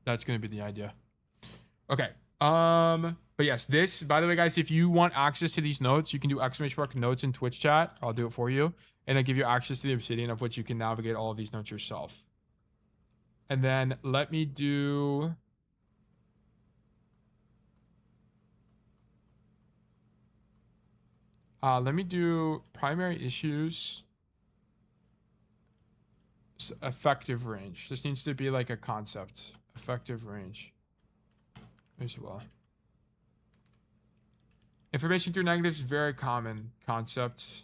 That's going to be the idea. Okay. But yes, this, by the way, guys, if you want access to these notes, you can do !notes in Twitch chat. I'll do it for you. And I'll give you access to the Obsidian, of which you can navigate all of these notes yourself. And then let me do... primary issues. Effective range. This needs to be like a concept. Effective range as well. Information through negatives is a very common concept.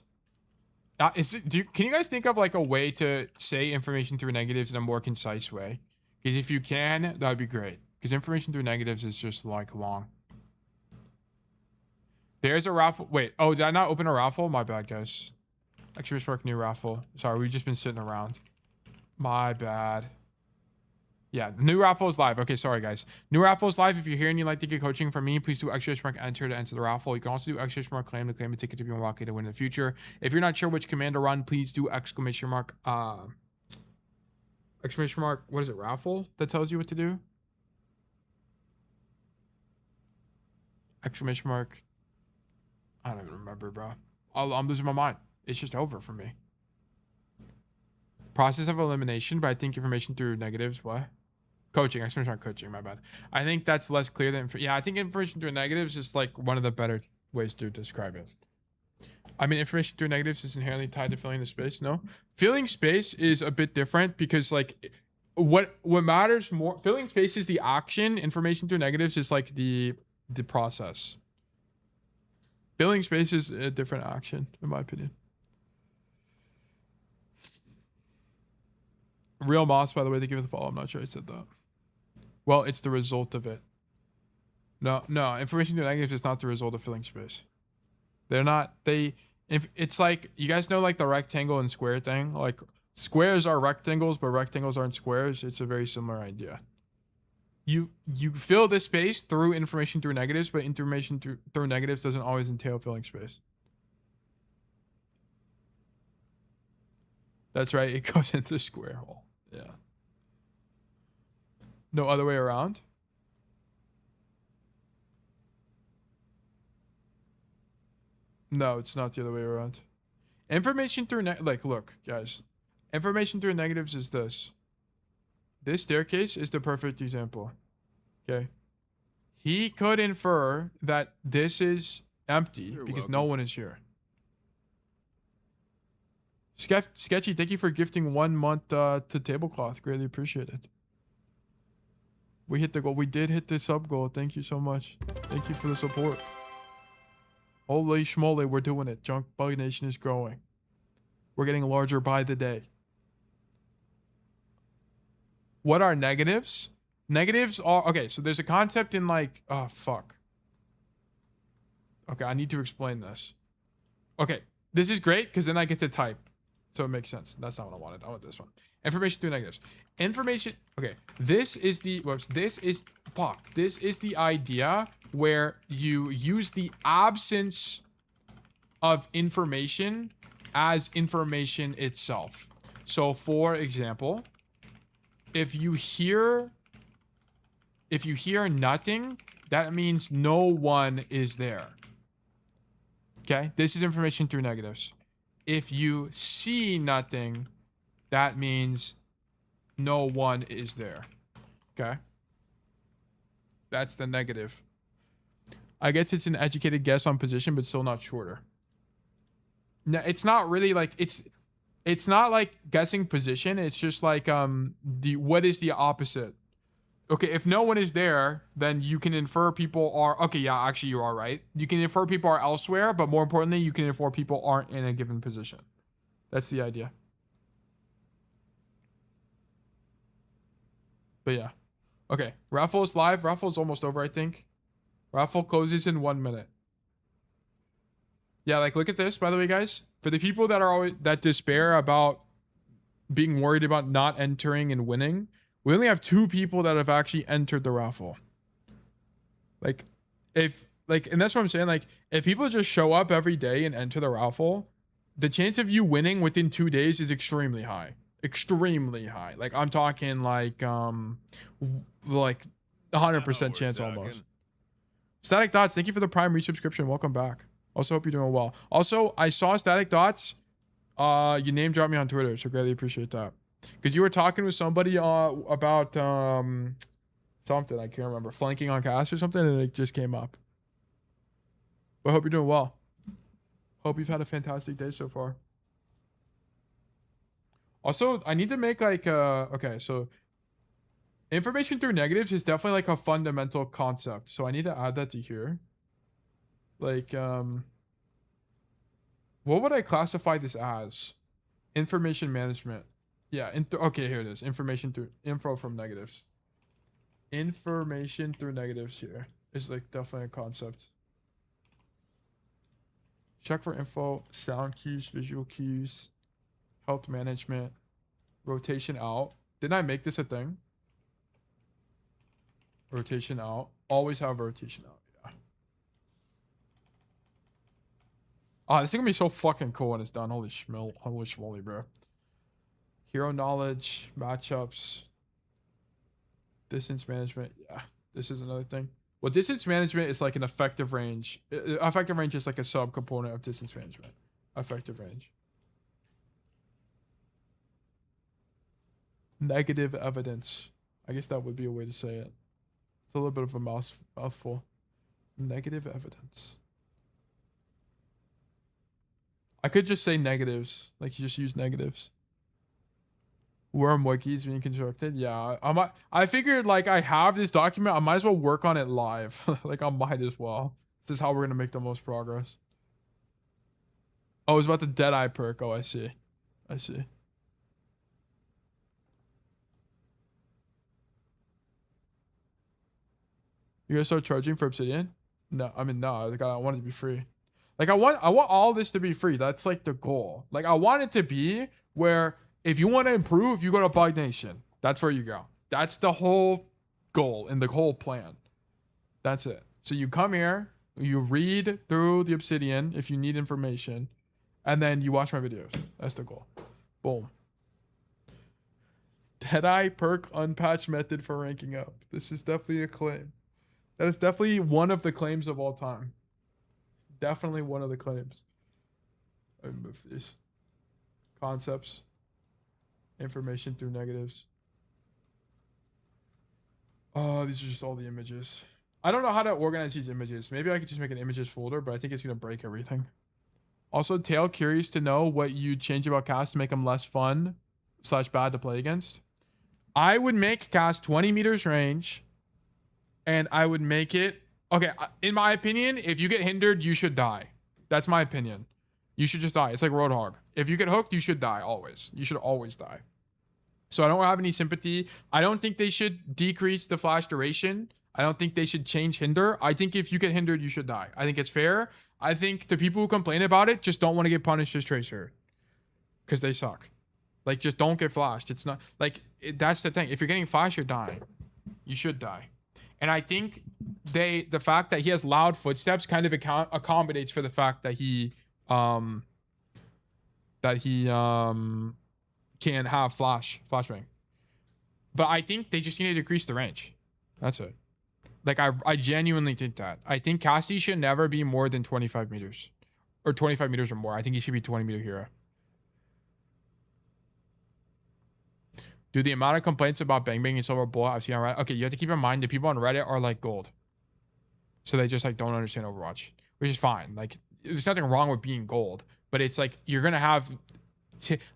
Can you guys think of like a way to say information through negatives in a more concise way? Because if you can, that would be great. Because information through negatives is just like long. There's a raffle. Wait, oh, did I not open a raffle? My bad, guys. Actually, Spark new raffle. Sorry, we've just been sitting around. My bad. Yeah, new raffle is live. Okay, sorry guys. New raffle is live. If you're here and you'd like to get coaching from me, please do ! Enter to enter the raffle. You can also do ! Claim to claim a ticket to be more likely to win in the future. If you're not sure which command to run, please do ! What is it? Raffle that tells you what to do. ! I don't even remember, bro. I'm losing my mind. It's just over for me. Process of elimination, but I think information through negatives. What? Coaching. Explanation on coaching. My bad. I think that's less clear than. Yeah, I think information through negatives is like one of the better ways to describe it. I mean, information through negatives is inherently tied to filling the space. No, filling space is a bit different because like, what matters more? Filling space is the action. Information through negatives is like the process. Filling space is a different action, in my opinion. Real Moss, by the way, thank you for the follow. I'm not sure I said that. Well, it's the result of it. No, information to negatives is not the result of filling space. They're not, it's like, you guys know like the rectangle and square thing? Like squares are rectangles, but rectangles aren't squares. It's a very similar idea. You fill this space through information through negatives, but information through negatives doesn't always entail filling space. That's right. It goes into square hole. Yeah. No other way around. No, it's not the other way around. Information through like, look, guys. Information through negatives is this. This staircase is the perfect example. Okay. He could infer that this is empty because no one is here. Sketchy, thank you for gifting 1 month to Tablecloth. Greatly appreciated. We hit the goal. We did hit the sub goal. Thank you so much. Thank you for the support. Holy schmoly, we're doing it. Junk Bug Nation is growing. We're getting larger by the day. What are negatives? Negatives are, okay, so there's a concept in like, oh, fuck. Okay, I need to explain this. Okay, this is great because then I get to type. So it makes sense. That's not what I wanted. I want this one. Information through negatives. Information, okay, this is the, whoops, this is, fuck. This is the idea where you use the absence of information as information itself. So for example, if you hear nothing, that means no one is there. Okay, this is information through negatives. If you see nothing, that means no one is there. Okay, that's the negative. I guess it's an educated guess on position, but still not shorter. No, it's not really like it's not like guessing position. It's just like what is the opposite? Okay, if no one is there, then you can infer people are okay. Yeah, actually, you are right. You can infer people are elsewhere, but more importantly, you can infer people aren't in a given position. That's the idea. But yeah, okay. Raffle is live. Raffle is almost over, I think. Raffle closes in 1 minute. Yeah, like look at this, by the way, guys. For the people that are always that despair about being worried about not entering and winning, we only have 2 people that have actually entered the raffle. Like, and that's what I'm saying. Like, if people just show up every day and enter the raffle, the chance of you winning within 2 days is extremely high. Extremely high. Like, I'm talking like 100% chance almost. Static Dots, thank you for the Prime resubscription. Welcome back. Also, hope you're doing well. Also, I saw Static Dots. You name dropped me on Twitter, so greatly appreciate that. Because you were talking with somebody about something, I can't remember, flanking on cast or something, and it just came up. But I hope you're doing well. Hope you've had a fantastic day so far. Also, I need to make like okay, so information through negatives is definitely like a fundamental concept. So I need to add that to here. Like, what would I classify this as? Information management. Yeah, okay, here it is. Info from negatives. Information through negatives here is like definitely a concept. Check for info, sound cues, visual cues, health management, rotation out. Didn't I make this a thing? Rotation out. Always have rotation out. Yeah. Oh, this is gonna be so fucking cool when it's done. Holy schmoly, bro. Hero knowledge, matchups, distance management. Yeah, this is another thing. Well, distance management is like an effective range. Effective range is like a subcomponent of distance management. Effective range. Negative evidence. I guess that would be a way to say it. It's a little bit of a mouthful. Negative evidence. I could just say negatives. Like you just use negatives. Worm wikis being constructed. Yeah, I figured like I have this document. I might as well work on it live. Like I might as well. This is how we're gonna make the most progress. Oh, it's about the Deadeye perk. Oh, I see. I see. You guys start charging for Obsidian? No, I mean no. Like I want it to be free. Like I want all this to be free. That's like the goal. Like I want it to be where if you want to improve, you go to Bug Nation. That's where you go. That's the whole goal and the whole plan. That's it. So you come here, you read through the Obsidian if you need information, and then you watch my videos. That's the goal. Boom. Deadeye perk unpatched method for ranking up. This is definitely a claim. That is definitely one of the claims of all time. Definitely one of the claims. Let me move these. Concepts. Information through negatives. Oh, these are just all the images. I don't know how to organize these images. Maybe I could just make an images folder, but I think it's going to break everything. Also, Tail, curious to know what you'd change about Cass to make them less fun / bad to play against. I would make Cass 20 meters range. And I would make it... Okay, in my opinion, if you get hindered, you should die. That's my opinion. You should just die. It's like Roadhog. If you get hooked, you should die always. You should always die. So I don't have any sympathy. I don't think they should decrease the flash duration. I don't think they should change hinder. I think if you get hindered, you should die. I think it's fair. I think the people who complain about it just don't want to get punished as Tracer. Because they suck. Like, just don't get flashed. It's not... Like, that's the thing. If you're getting flashed, you're dying. You should die. And I think the fact that he has loud footsteps kind of accommodates for the fact that he can have flashbang. But I think they just need to decrease the range. That's it. Like I genuinely think that. I think Cassidy should never be more than 25 meters. Or 25 meters or more. I think he should be 20-meter hero. Dude, the amount of complaints about Bang Bang and Silver Bullet I've seen on Reddit. Okay, you have to keep in mind the people on Reddit are like gold. So they just like don't understand Overwatch. Which is fine. Like, there's nothing wrong with being gold. But it's like, you're going to have...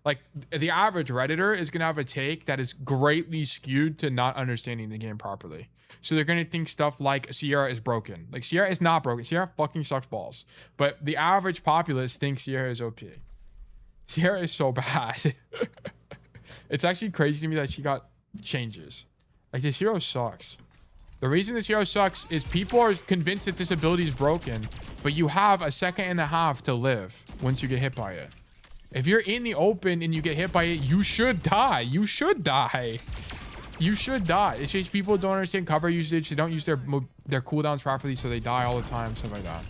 like, the average Redditor is going to have a take that is greatly skewed to not understanding the game properly. So they're going to think stuff like Sierra is broken. Like, Sierra is not broken. Sierra fucking sucks balls. But the average populace thinks Sierra is OP. Sierra is so bad. It's actually crazy to me that she got changes. Like, this hero sucks. The reason this hero sucks is people are convinced that this ability is broken, but you have a second and a half to live once you get hit by it. If you're in the open and you get hit by it, you should die. You should die. You should die. It's just people don't understand cover usage. They don't use their cooldowns properly, so they die all the time. Stuff like that.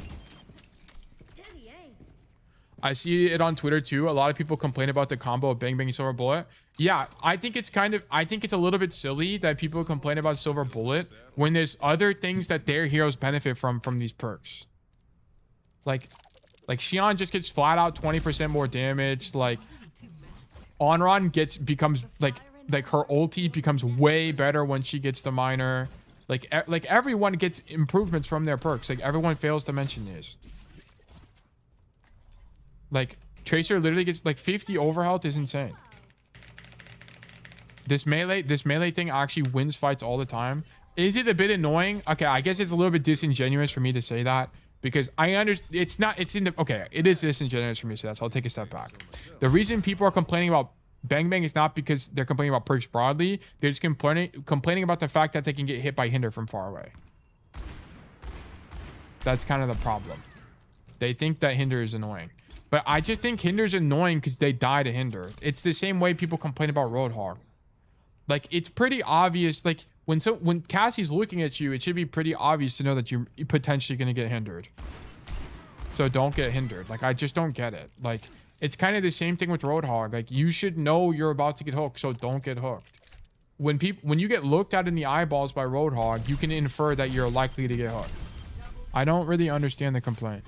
I see it on Twitter too. A lot of people complain about the combo of Bang Bang and Silver Bullet. Yeah, I think it's a little bit silly that people complain about Silver Bullet when there's other things that their heroes benefit from these perks. Like Xion just gets flat out 20% more damage. Like Onron becomes like her ulti becomes way better when she gets the minor. Like everyone gets improvements from their perks. Like everyone fails to mention these. Like Tracer literally gets like 50 overhealth is insane. This melee thing actually wins fights all the time. Is it a bit annoying? Okay, I guess it's a little bit disingenuous for me to say that because I understand it is disingenuous for me to say that, so I'll take a step back. The reason people are complaining about Bang Bang is not because they're complaining about perks broadly. They're just complaining about the fact that they can get hit by Hinder from far away. That's kind of the problem. They think that Hinder is annoying. But I just think Hinder's annoying because they die to Hinder. It's the same way people complain about Roadhog. Like, it's pretty obvious. Like, when Cassie's looking at you, it should be pretty obvious to know that you're potentially going to get hindered. So don't get hindered. Like, I just don't get it. Like, it's kind of the same thing with Roadhog. Like, you should know you're about to get hooked, so don't get hooked. when you get looked at in the eyeballs by Roadhog, you can infer that you're likely to get hooked. I don't really understand the complaint.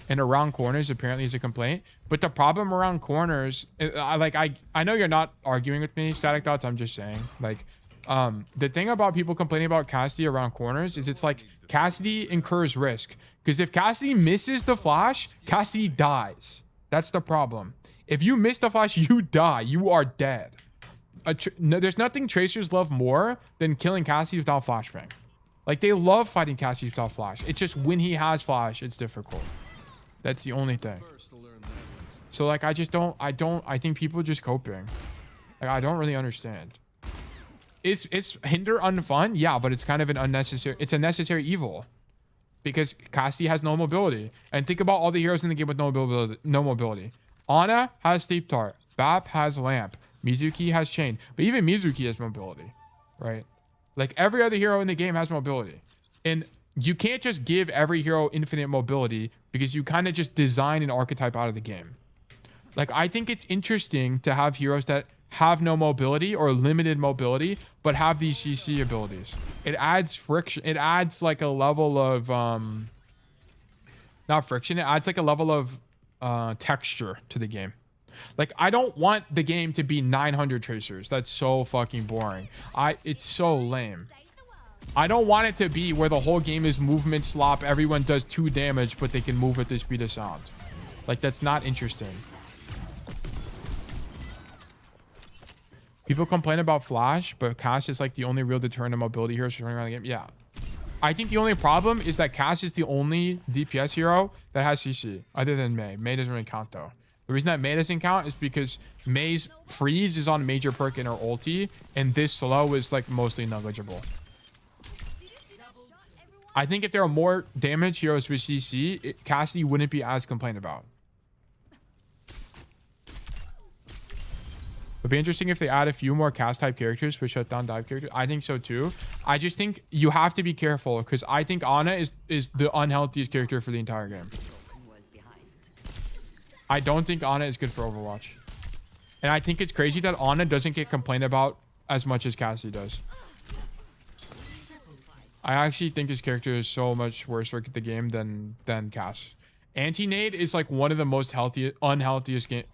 And around corners apparently is a complaint, but the problem around corners, I know you're not arguing with me, Static Dots. I'm just saying, like, the thing about people complaining about Cassidy around corners is it's like Cassidy incurs risk, because if Cassidy misses the flash, Cassidy dies. That's the problem. If you miss the flash, you die. You are dead. No, there's nothing Tracers love more than killing Cassidy without flashbang. Like, they love fighting Cassidy without flash. It's just when he has flash, it's difficult. That's the only thing. So, like, I think people are just coping. Like, I don't really understand. Is hinder unfun? Yeah, but it's kind of it's a necessary evil. Because Cassidy has no mobility. And think about all the heroes in the game with no mobility. Ana has Steep Tart. Bap has Lamp. Mizuki has Chain. But even Mizuki has mobility. Right? Like, every other hero in the game has mobility. And you can't just give every hero infinite mobility, because you kind of just design an archetype out of the game. Like, I think it's interesting to have heroes that have no mobility or limited mobility, but have these CC abilities. It adds friction. It adds like a level of, not friction. It adds like a level of texture to the game. Like, I don't want the game to be 900 Tracers. That's so fucking boring. It's so lame. I don't want it to be where the whole game is movement slop. Everyone does 2 damage, but they can move at the speed of sound. Like, that's not interesting. People complain about Flash, but Cass is like the only real deterrent of mobility heroes running around the game. Yeah. I think the only problem is that Cass is the only DPS hero that has CC, other than Mei. Mei doesn't really count, though. The reason that Mei doesn't count is because Mei's freeze is on major perk in her ulti, and this slow is like mostly negligible. I think if there are more damage heroes with CC, Cassidy wouldn't be as complained about. It'd be interesting if they add a few more cast type characters with shutdown dive characters. I think so too. I just think you have to be careful, because I think Ana is the unhealthiest character for the entire game. I don't think Ana is good for Overwatch. And I think it's crazy that Ana doesn't get complained about as much as Cassidy does. I actually think his character is so much worse for the game than Cass. Anti-nade is like one of the most unhealthiest game.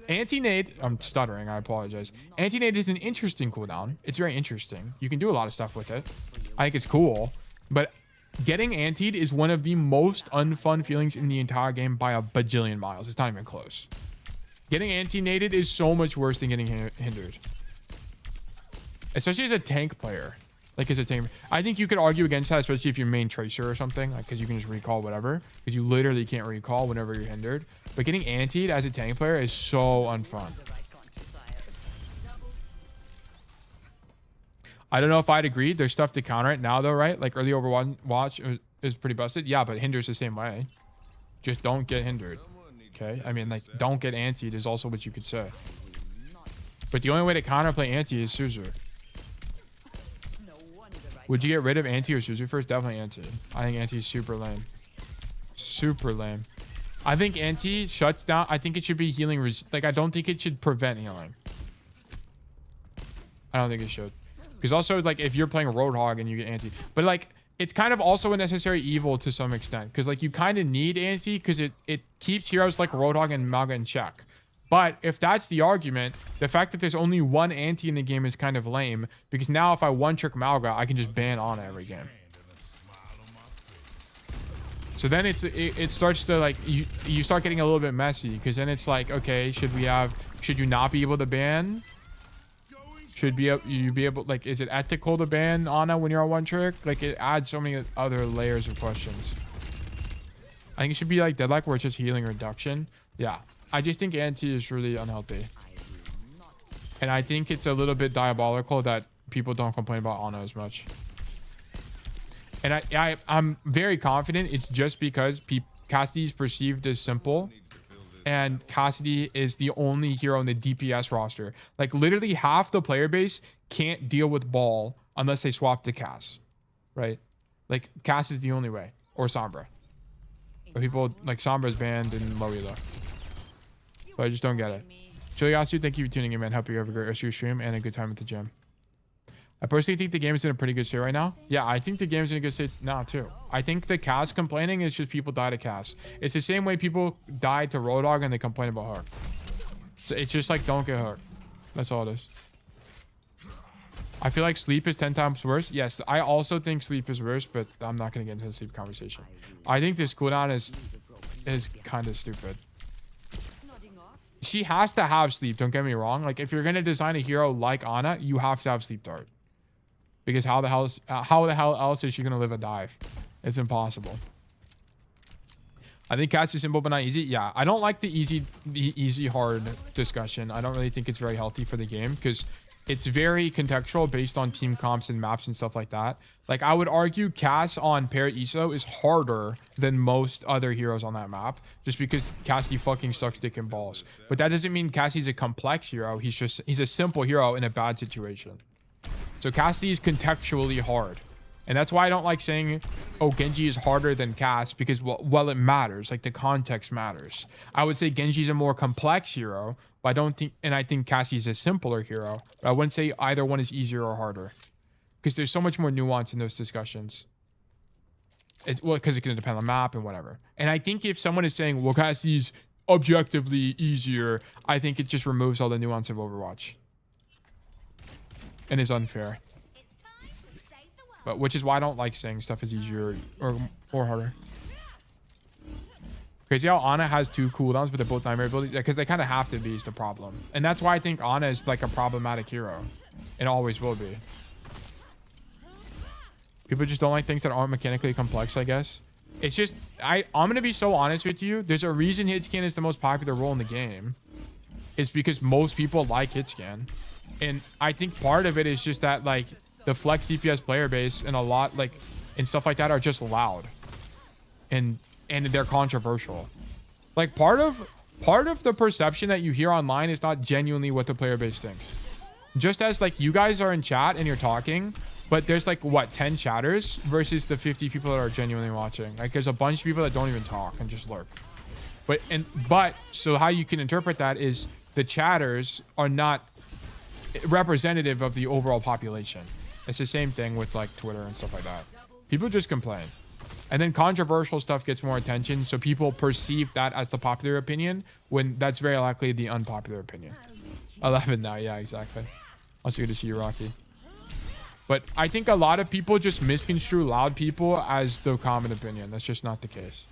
Anti-nade, I'm stuttering, I apologize. Anti-nade is an interesting cooldown. It's very interesting. You can do a lot of stuff with it. I think it's cool. But getting antied is one of the most unfun feelings in the entire game by a bajillion miles. It's not even close. Getting anti-naded is so much worse than getting hindered. Especially as a tank player. Like, as a tank. I think you could argue against that, especially if you're main Tracer or something. Like, because you can just recall whatever. Because you literally can't recall whenever you're hindered. But getting antied as a tank player is so unfun. I don't know if I'd agree. There's stuff to counter it now, though, right? Like, early Overwatch is pretty busted. Yeah, but hinders the same way. Just don't get hindered. Okay? I mean, like, don't get antied is also what you could say. But the only way to counterplay anti is Suzu. Would you get rid of anti or Suzu first? Definitely anti. I think anti is super lame. Super lame. I think anti shuts down. I think it should be healing. Like, I don't think it should prevent healing. I don't think it should. Because also, like, if you're playing Roadhog and you get anti. But, like, it's kind of also a necessary evil to some extent. Because, like, you kind of need anti because it keeps heroes like Roadhog and Malga in check. But if that's the argument, the fact that there's only one anti in the game is kind of lame. Because now if I one-trick Malga, I can just ban Ana every game. So then it starts to, like, you start getting a little bit messy. Because then it's like, okay, should you not be able to ban? Should you be able, like, is it ethical to ban Ana when you're on one-trick? Like, it adds so many other layers of questions. I think it should be like Deadlock where it's just healing reduction. Yeah. I just think anti is really unhealthy. And I think it's a little bit diabolical that people don't complain about Ana as much. And I'm very confident it's just because Cassidy is perceived as simple. And Cassidy is the only hero in the DPS roster. Like, literally half the player base can't deal with ball unless they swap to Cass. Right? Like, Cass is the only way. Or Sombra. But people, like, Sombra's banned in low elo. So I just don't get it. Chiliasu, thank you for tuning in, man. Hope you have a great rest of your stream and a good time at the gym. I personally think the game is in a pretty good state right now. Yeah, I think the game's in a good state now too. I think the Cass complaining is just people die to Cass. It's the same way people die to Road Dogg and they complain about Hook. So it's just like, don't get Hook. That's all it is. I feel like sleep is 10 times worse. Yes, I also think sleep is worse, but I'm not going to get into the sleep conversation. I think this cooldown is kind of stupid. She has to have sleep, don't get me wrong. Like, if you're going to design a hero like Ana, you have to have sleep dart. Because how the hell else is she going to live a dive? It's impossible. I think Cass is simple but not easy. Yeah, I don't like the easy hard discussion. I don't really think it's very healthy for the game because it's very contextual based on team comps and maps and stuff like that. Like, I would argue Cass on Para-ESO is harder than most other heroes on that map just because Cassidy fucking sucks dick and balls. But that doesn't mean Cassidy's a complex hero. He's a simple hero in a bad situation. So Cassidy is contextually hard. And that's why I don't like saying, oh, Genji is harder than Cass because, well, it matters. Like, the context matters. I would say Genji's a more complex hero, but I don't think, and I think Cassie's a simpler hero. But I wouldn't say either one is easier or harder because there's so much more nuance in those discussions. Well, because it's going to depend on the map and whatever. And I think if someone is saying, well, Cassie's objectively easier, I think it just removes all the nuance of Overwatch. And is unfair. But which is why I don't like saying stuff is easier or harder. Crazy how Ana has 2 cooldowns, but they're both nightmare abilities. Because they kind of have to be is the problem. And that's why I think Ana is like a problematic hero. And always will be. People just don't like things that aren't mechanically complex, I guess. It's just, I'm going to be so honest with you. There's a reason hitscan is the most popular role in the game. It's because most people like hitscan. And I think part of it is just that, like, the flex DPS player base and a lot, like, and stuff like that are just loud. And they're controversial. Like, part of the perception that you hear online is not genuinely what the player base thinks. Just as, like, you guys are in chat and you're talking, but there's, like, what, 10 chatters versus the 50 people that are genuinely watching. Like, there's a bunch of people that don't even talk and just lurk. But so how you can interpret that is the chatters are not representative of the overall population. It's the same thing with, like, Twitter and stuff like that. People just complain. And then controversial stuff gets more attention, so people perceive that as the popular opinion when that's very likely the unpopular opinion. 11 now, yeah, exactly. Also good to see you, Rocky. But I think a lot of people just misconstrue loud people as the common opinion. That's just not the case.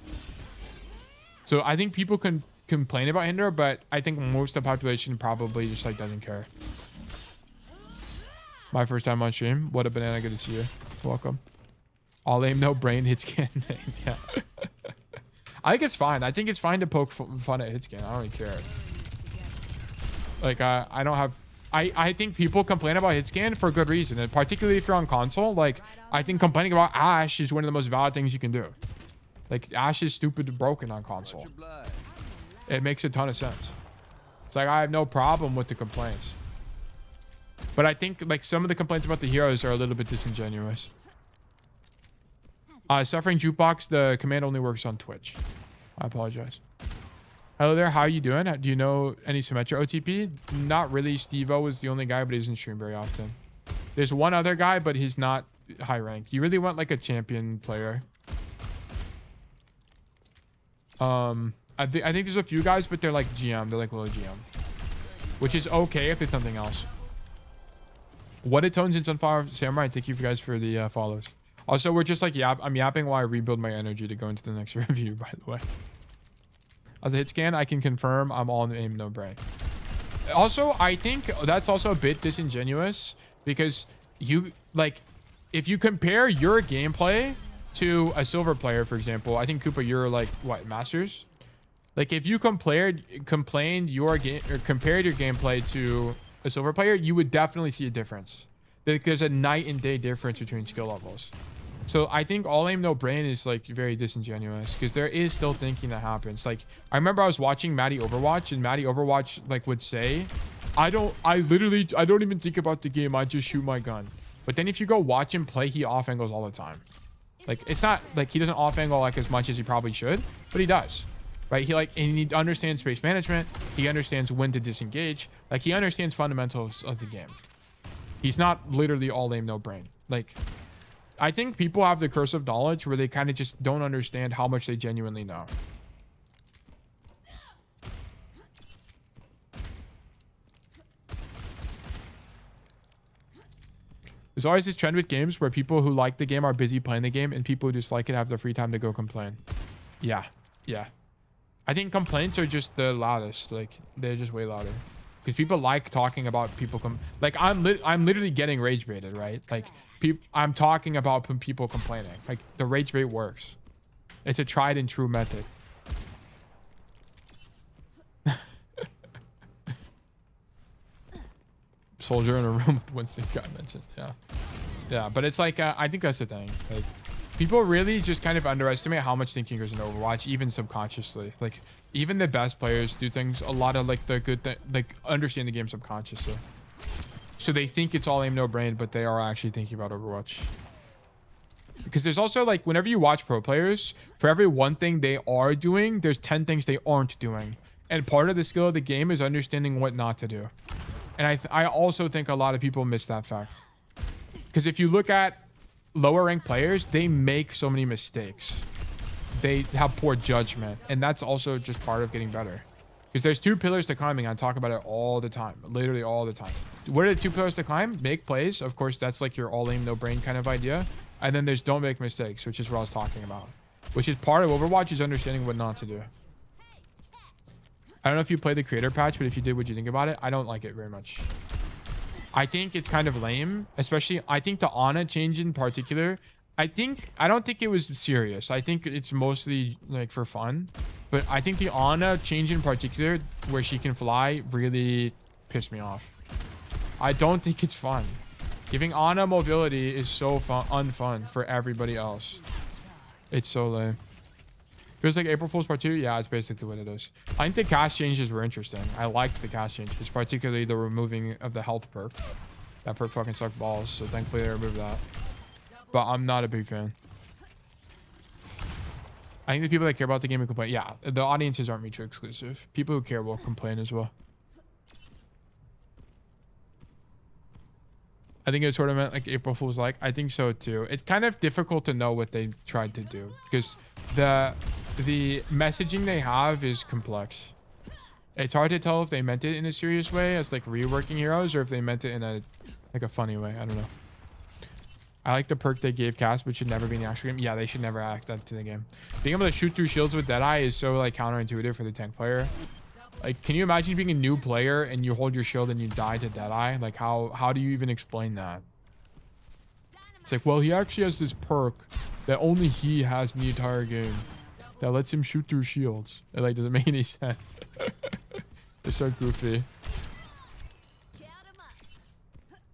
So I think people can complain about Hinder, but I think most of the population probably just, like, doesn't care. My first time on stream. What a banana. Good to see you. Welcome. All aim, no brain, hitscan. Yeah. I think it's fine. I think it's fine to poke fun at hitscan. I don't really care. Like, I don't have... I think people complain about hitscan for a good reason. And particularly if you're on console. Like, I think complaining about Ashe is one of the most valid things you can do. Like, Ashe is stupid and broken on console. It makes a ton of sense. It's like, I have no problem with the complaints. But I think, like, some of the complaints about the heroes are a little bit disingenuous. Suffering Jukebox, the command only works on Twitch. I apologize. Hello there, how are you doing? Do you know any Symmetra OTP? Not really. Steve-O is the only guy, but he doesn't stream very often. There's one other guy, but he's not high rank. You really want, like, a champion player. I think there's a few guys, but they're like GM. They're like low GM. Which is okay if it's something else. What it tones in Sunflower Samurai. Thank you guys for the follows. Also, we're just like I'm yapping while I rebuild my energy to go into the next review, by the way. As a hit scan, I can confirm I'm all aim, no brain. Also, I think that's also a bit disingenuous because you, like, if you compare your gameplay to a silver player, for example, I think Koopa, you're like what, masters? Like, if you compared your game or compared your gameplay to a silver player, you would definitely see a difference. There's a night and day difference between skill levels. So I think all aim no brain is like very disingenuous because there is still thinking that happens. Like, I remember I was watching Maddie Overwatch, and Maddie Overwatch like would say, I don't even think about the game, I just shoot my gun. But then if you go watch him play, he off angles all the time. Like, it's not like he doesn't off angle like as much as he probably should, but he does. Right? He understands space management. He understands when to disengage. Like, he understands fundamentals of the game. He's not literally all aim, no brain. Like, I think people have the curse of knowledge where they kind of just don't understand how much they genuinely know. There's always this trend with games where people who like the game are busy playing the game and people who dislike it have the free time to go complain. Yeah. Yeah. I think complaints are just the loudest. Like, they're just way louder. Because people like talking about people like, I'm literally getting rage baited, right? Like, I'm talking about people complaining. Like, the rage bait works. It's a tried and true method. Soldier in a room with Winston got mentioned. Yeah, but it's like, I think that's the thing. Like, people really just kind of underestimate how much thinking goes into Overwatch, even subconsciously. Like, even the best players do things, a lot of like the good like understand the game subconsciously. So they think it's all aim, no brain, but they are actually thinking about Overwatch. Because there's also, like, whenever you watch pro players, for every one thing they are doing, there's 10 things they aren't doing. And part of the skill of the game is understanding what not to do. And I also think a lot of people miss that fact. Because if you look at lower ranked players, they make so many mistakes. They have poor judgment. And that's also just part of getting better. Because there's 2 pillars to climbing. I talk about it all the time. Literally all the time. What are the 2 pillars to climb? Make plays. Of course, that's like your all aim, no brain kind of idea. And then there's don't make mistakes, which is what I was talking about. Which is part of Overwatch, is understanding what not to do. I don't know if you played the creator patch, but if you did, what'd you think about it? I don't like it very much. I think it's kind of lame, especially I think the Ana change in particular. I don't think it was serious. I think it's mostly like for fun, but I think the Ana change in particular where she can fly really pissed me off. I don't think it's fun. Giving Ana mobility is so unfun for everybody else. It's so lame. Feels like April Fool's Part 2? Yeah, it's basically what it is. I think the cast changes were interesting. I liked the cast changes, particularly the removing of the health perk. That perk fucking sucked balls, so thankfully they removed that. But I'm not a big fan. I think the people that care about the game will complain. Yeah, the audiences aren't mutually exclusive. People who care will complain as well. I think it sort of meant like April Fool's like. I think so too. It's kind of difficult to know what they tried to do because the messaging they have is complex. It's hard to tell if they meant it in a serious way as like reworking heroes or if they meant it in a like a funny way. I don't know. I like the perk they gave Cass, but should never be in the actual game. Yeah, they should never act that to the game. Being able to shoot through shields with Deadeye is so like counterintuitive for the tank player. Like, can you imagine being a new player and you hold your shield and you die to Deadeye? Like, how do you even explain that? It's like, well, he actually has this perk that only he has in the entire game that lets him shoot through shields. It like doesn't make any sense. It's so goofy.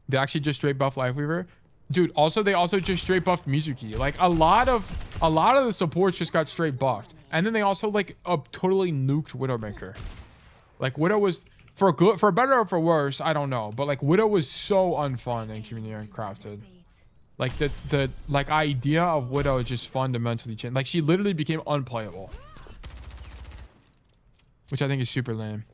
They actually just straight buff Lifeweaver. Dude, also they also just straight buffed Mizuki. Like a lot of the supports just got straight buffed. And then they also like totally nuked Widowmaker. Like Widow was for better or for worse, I don't know. But like Widow was so unfun in community and crafted. Like the like idea of Widow just fundamentally changed. Like she literally became unplayable. Which I think is super lame.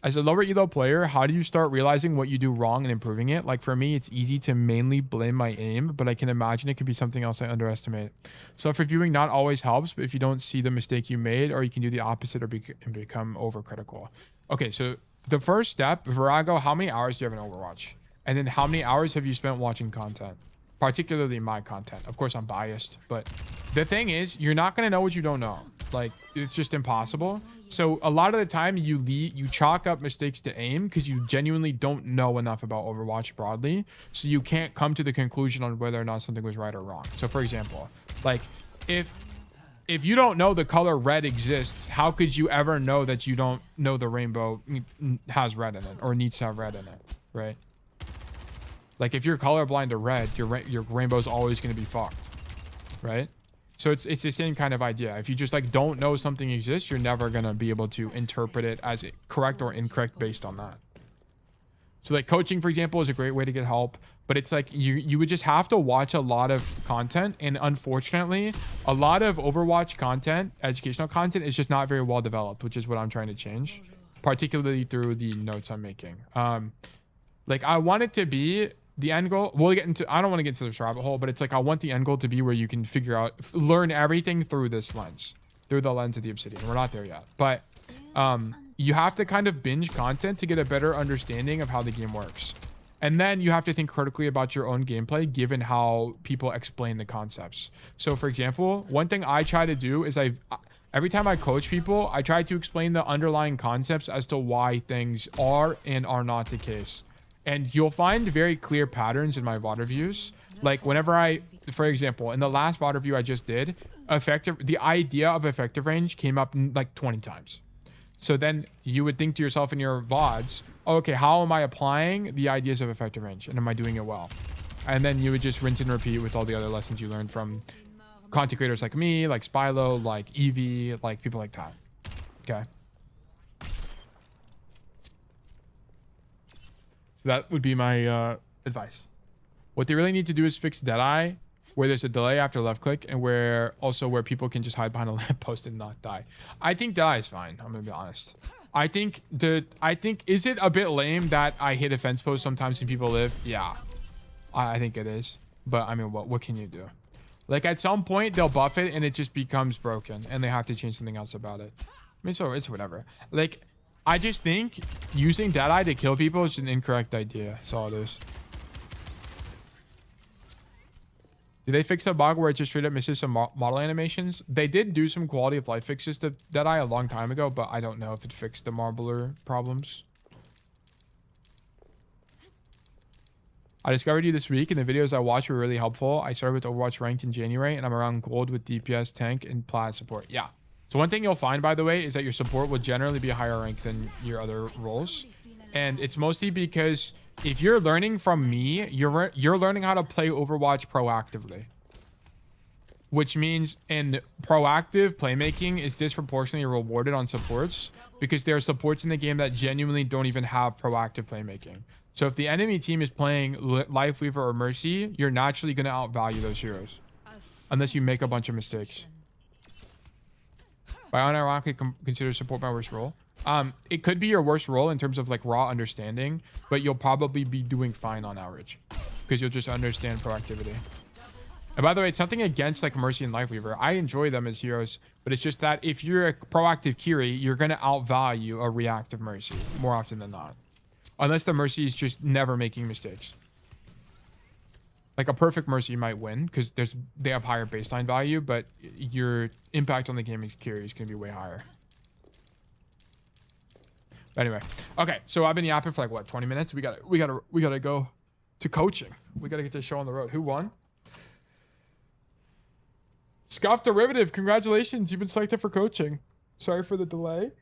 As a lower elo player, how do you start realizing what you do wrong and improving it? Like for me, it's easy to mainly blame my aim, but I can imagine it could be something else I underestimate. Self-reviewing not always helps, but if you don't see the mistake you made, or you can do the opposite or become overcritical. Okay, so the first step, Virago, how many hours do you have in Overwatch? And then how many hours have you spent watching content? Particularly my content. Of course, I'm biased, but the thing is, you're not going to know what you don't know. Like, it's just impossible. So a lot of the time you chalk up mistakes to aim because you genuinely don't know enough about Overwatch broadly. So you can't come to the conclusion on whether or not something was right or wrong. So for example, like if you don't know the color red exists, how could you ever know that you don't know the rainbow has red in it or needs to have red in it, right? Like if you're colorblind to red, your rainbow's always going to be fucked, right? So it's the same kind of idea. If you just like don't know something exists, you're never going to be able to interpret it as correct or incorrect based on that. So like coaching, for example, is a great way to get help, but it's like you would just have to watch a lot of content. And unfortunately, a lot of Overwatch content, educational content, is just not very well developed, which is what I'm trying to change, particularly through the notes I'm making. Like I want it to be the end goal. We'll get into, I don't want to get into this rabbit hole, but it's like I want the end goal to be where you can figure out, learn everything through this lens, through the lens of the Obsidian. We're not there yet, but you have to kind of binge content to get a better understanding of how the game works. And then you have to think critically about your own gameplay given how people explain the concepts. So for example, one thing I try to do is every time I coach people, I try to explain the underlying concepts as to why things are and are not the case. And you'll find very clear patterns in my VOD reviews. Like whenever for example, in the last VOD review I just did, the idea of effective range came up like 20 times. So then you would think to yourself in your VODs, okay, how am I applying the ideas of effective range? And am I doing it well? And then you would just rinse and repeat with all the other lessons you learned from content creators like me, like Spylo, like Evie, like people like that. Okay. So that would be my advice. What they really need to do is fix Deadeye, where there's a delay after left click, and where people can just hide behind a lamppost and not die. I think Deadeye is fine. I'm gonna be honest. I think is it a bit lame that I hit a fence post sometimes and people live? Yeah, I think it is. But I mean, what can you do? Like at some point they'll buff it and it just becomes broken, and they have to change something else about it. I mean, so it's whatever. Like, I just think using Deadeye to kill people is an incorrect idea. That's all it is. Did they fix a bug where it just straight up misses some model animations? They did do some quality of life fixes to Deadeye a long time ago, but I don't know if it fixed the marbler problems. I discovered you this week, and the videos I watched were really helpful. I started with Overwatch ranked in January, and I'm around gold with DPS, tank, and plat support. Yeah. So one thing you'll find, by the way, is that your support will generally be a higher rank than your other roles. And it's mostly because if you're learning from me, you're learning how to play Overwatch proactively. Which means in proactive playmaking is disproportionately rewarded on supports, because there are supports in the game that genuinely don't even have proactive playmaking. So if the enemy team is playing Life Weaver or Mercy, you're naturally going to outvalue those heroes. Unless you make a bunch of mistakes. By unironically consider support my worst role. It could be your worst role in terms of like raw understanding, but you'll probably be doing fine on average because you'll just understand proactivity. And by the way, it's nothing against like Mercy and Lifeweaver. I enjoy them as heroes, but it's just that if you're a proactive Kiri, you're going to outvalue a reactive Mercy more often than not. Unless the Mercy is just never making mistakes. Like a perfect Mercy might win because they have higher baseline value, but your impact on the game as Kiri is going to be way higher. But anyway, okay, so I've been yapping for like what, 20 minutes. We gotta go to coaching. We gotta get this show on the road. Who won? Scuff Derivative, congratulations. You've been selected for coaching. Sorry for the delay.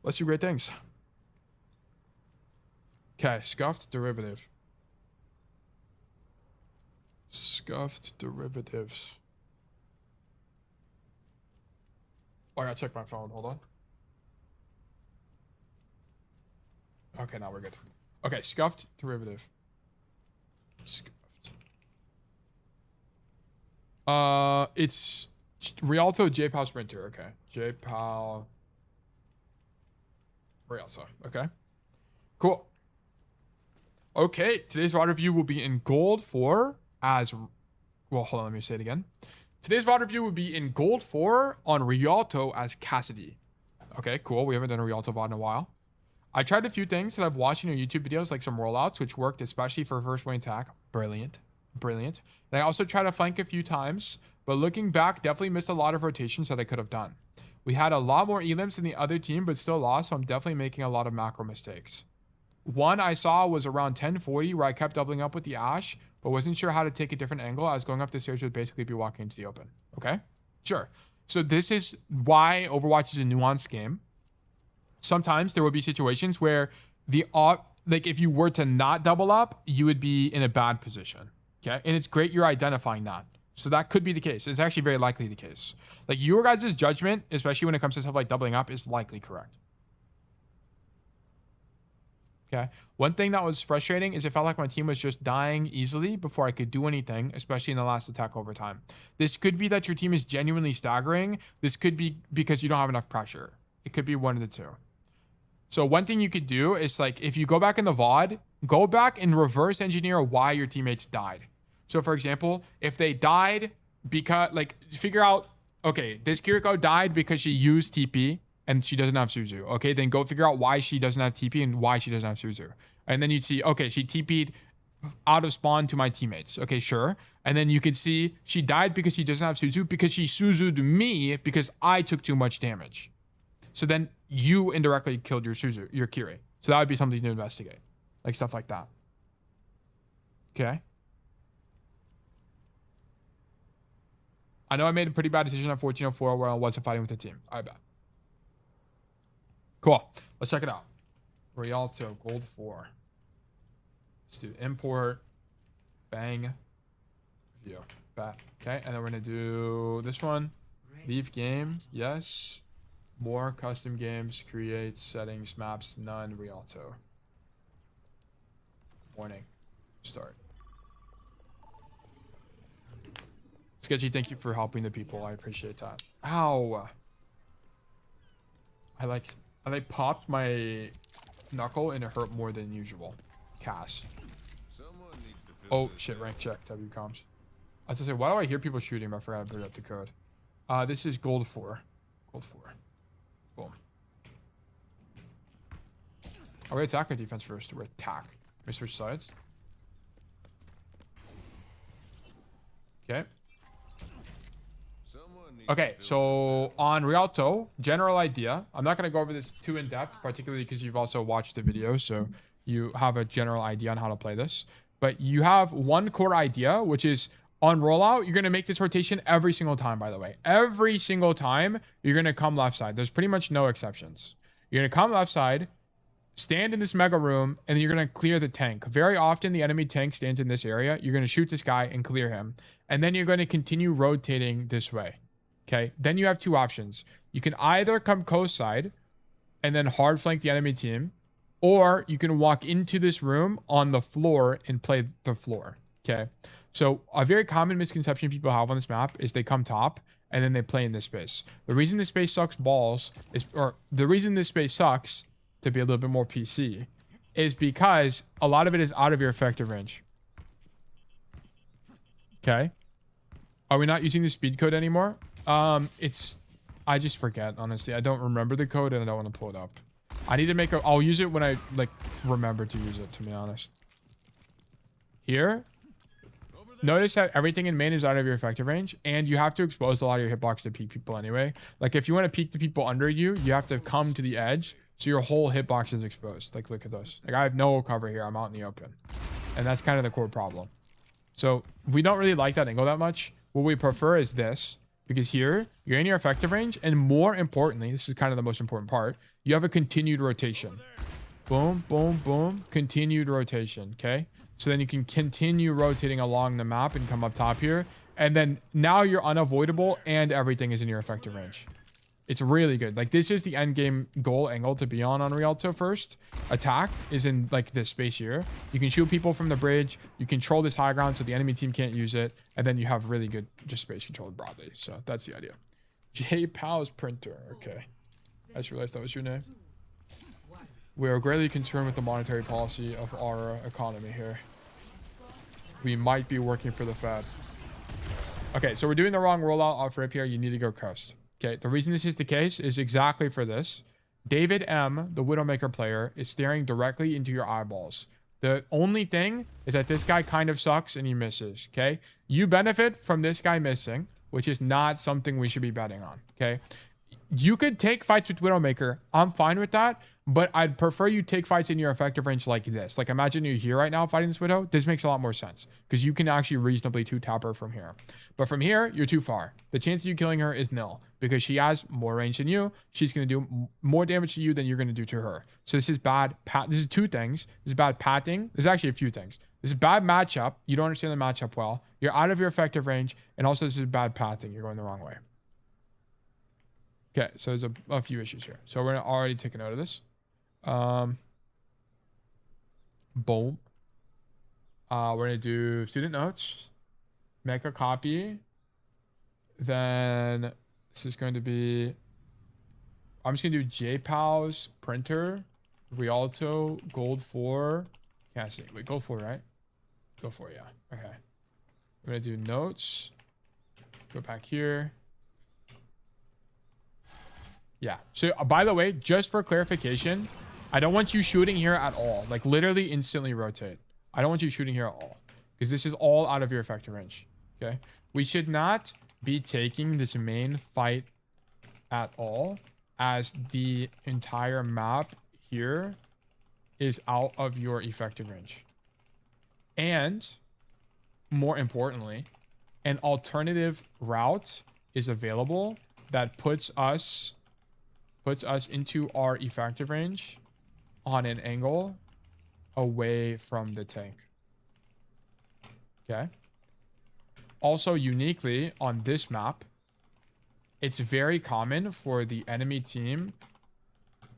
Let's do great things. Okay, Scuffed Derivative. Scuffed Derivatives. Oh, I gotta check my phone. Hold on. Okay, now we're good. Okay, Scuffed Derivative. Scuffed. It's Rialto J-Pow Sprinter. Okay. J-Pow Rialto. Okay. Cool. Okay, today's VOD review will be in gold for as... Well, hold on, let me say it again. Today's VOD review will be in gold for on Rialto as Cassidy. Okay, cool. We haven't done a Rialto VOD in a while. I tried a few things that I've watched in your YouTube videos, like some rollouts, which worked especially for first wing attack. Brilliant. Brilliant. And I also tried to flank a few times, but looking back, definitely missed a lot of rotations that I could have done. We had a lot more elims than the other team, but still lost, so I'm definitely making a lot of macro mistakes. One I saw was around 1040, where I kept doubling up with the Ashe, but wasn't sure how to take a different angle. I was going up the stairs would basically be walking into the open. Okay? Sure. So this is why Overwatch is a nuanced game. Sometimes there will be situations where like if you were to not double up, you would be in a bad position. Okay? And it's great you're identifying that. So that could be the case. It's actually very likely the case. Like your guys' judgment, especially when it comes to stuff like doubling up, is likely correct. Okay. One thing that was frustrating is it felt like my team was just dying easily before I could do anything, especially in the last attack over time. This could be that your team is genuinely staggering. This could be because you don't have enough pressure. It could be one of the two. So one thing you could do is like, if you go back in the VOD, go back and reverse engineer why your teammates died. So for example, if they died because like, figure out, okay, this Kiriko died because she used TP and she doesn't have Suzu. Okay, then go figure out why she doesn't have TP and why she doesn't have Suzu. And then you'd see, okay, she TP'd out of spawn to my teammates. Okay, sure. And then you could see she died because she doesn't have Suzu because she Suzu'd me because I took too much damage. So then you indirectly killed your Suzu, your Kiri. So that would be something to investigate. Like stuff like that. Okay. I know I made a pretty bad decision at 1404 where I wasn't fighting with the team. I bet. Cool. Let's check it out. Rialto, gold 4. Let's do import. Bang. View. Back. Okay. And then we're going to do this one. Leave game. Yes. More custom games. Create. Settings. Maps. None. Rialto. Warning. Start. Sketchy, thank you for helping the people. I appreciate that. Ow. I popped my knuckle and it hurt more than usual. Cass. Oh shit, rank check, W comms. I was gonna say, why do I hear people shooting but I forgot to bring up the code? This is gold 4. Gold 4. Boom. Are we attack or defense first? We're attack. We switch sides. Okay. Okay, so on Rialto, general idea. I'm not going to go over this too in depth, particularly because you've also watched the video, so you have a general idea on how to play this. But you have one core idea, which is on rollout, you're going to make this rotation every single time, by the way. Every single time, you're going to come left side. There's pretty much no exceptions. You're going to come left side, stand in this mega room, and then you're going to clear the tank. Very often, the enemy tank stands in this area. You're going to shoot this guy and clear him. And then you're going to continue rotating this way. Okay, then you have two options. You can either come coast side and then hard flank the enemy team, or you can walk into this room on the floor and play the floor. Okay, so a very common misconception people have on this map is they come top and then they play in this space. The reason this space sucks balls is, or the reason this space sucks, to be a little bit more PC, is because a lot of it is out of your effective range. Okay, are we not using the speed code anymore? I just forget, honestly. I don't remember the code and I don't want to pull it up. I need to make a, I'll use it when I like remember to use it, to be honest. Here, notice that everything in main is out of your effective range and you have to expose a lot of your hitbox to peek people anyway. Like if you want to peek the people under you, you have to come to the edge so your whole hitbox is exposed. Like look at this. Like I have no cover here. I'm out in the open. And that's kind of the core problem. So we don't really like that angle that much. What we prefer is this. Because here, you're in your effective range, and more importantly, this is kind of the most important part, you have a continued rotation. Boom, boom, boom, continued rotation, okay? So then you can continue rotating along the map and come up top here, and then now you're unavoidable, and everything is in your effective range. It's really good. Like, this is the end game goal angle to be on Rialto first. Attack is in, like, this space here. You can shoot people from the bridge. You control this high ground so the enemy team can't use it. And then you have really good just space control broadly. So that's the idea. J Pow's Printer. Okay. I just realized that was your name. We are greatly concerned with the monetary policy of our economy here. We might be working for the Fed. Okay, so we're doing the wrong rollout off rip here. You need to go coast. Okay, the reason this is the case is exactly for this. David M, the Widowmaker player, is staring directly into your eyeballs. The only thing is that this guy kind of sucks and he misses, okay? You benefit from this guy missing, which is not something we should be betting on, okay? You could take fights with Widowmaker. I'm fine with that, but I'd prefer you take fights in your effective range like this. Like, imagine you're here right now fighting this Widow. This makes a lot more sense because you can actually reasonably two-tap her from here. But from here, you're too far. The chance of you killing her is nil because she has more range than you. She's going to do more damage to you than you're going to do to her. So this is bad. This is two things. This is bad patting. There's actually a few things. This is bad matchup. You don't understand the matchup well. You're out of your effective range. And also, this is bad patting. You're going the wrong way. Okay, so there's a few issues here. So we're going to already take a note of this. Boom. We're gonna do student notes, make a copy. Then this is going to be, I'm just gonna do JPAL's printer, Rialto, gold 4, Cassidy. Wait, gold 4, right? Gold 4, yeah. Okay. We're gonna do notes. Go back here. Yeah. So by the way, just for clarification, I don't want you shooting here at all. Like literally instantly rotate. I don't want you shooting here at all because this is all out of your effective range. Okay. We should not be taking this main fight at all, as the entire map here is out of your effective range. And more importantly, an alternative route is available that puts us into our effective range on an angle away from the tank. Okay. Also uniquely on this map, it's very common for the enemy team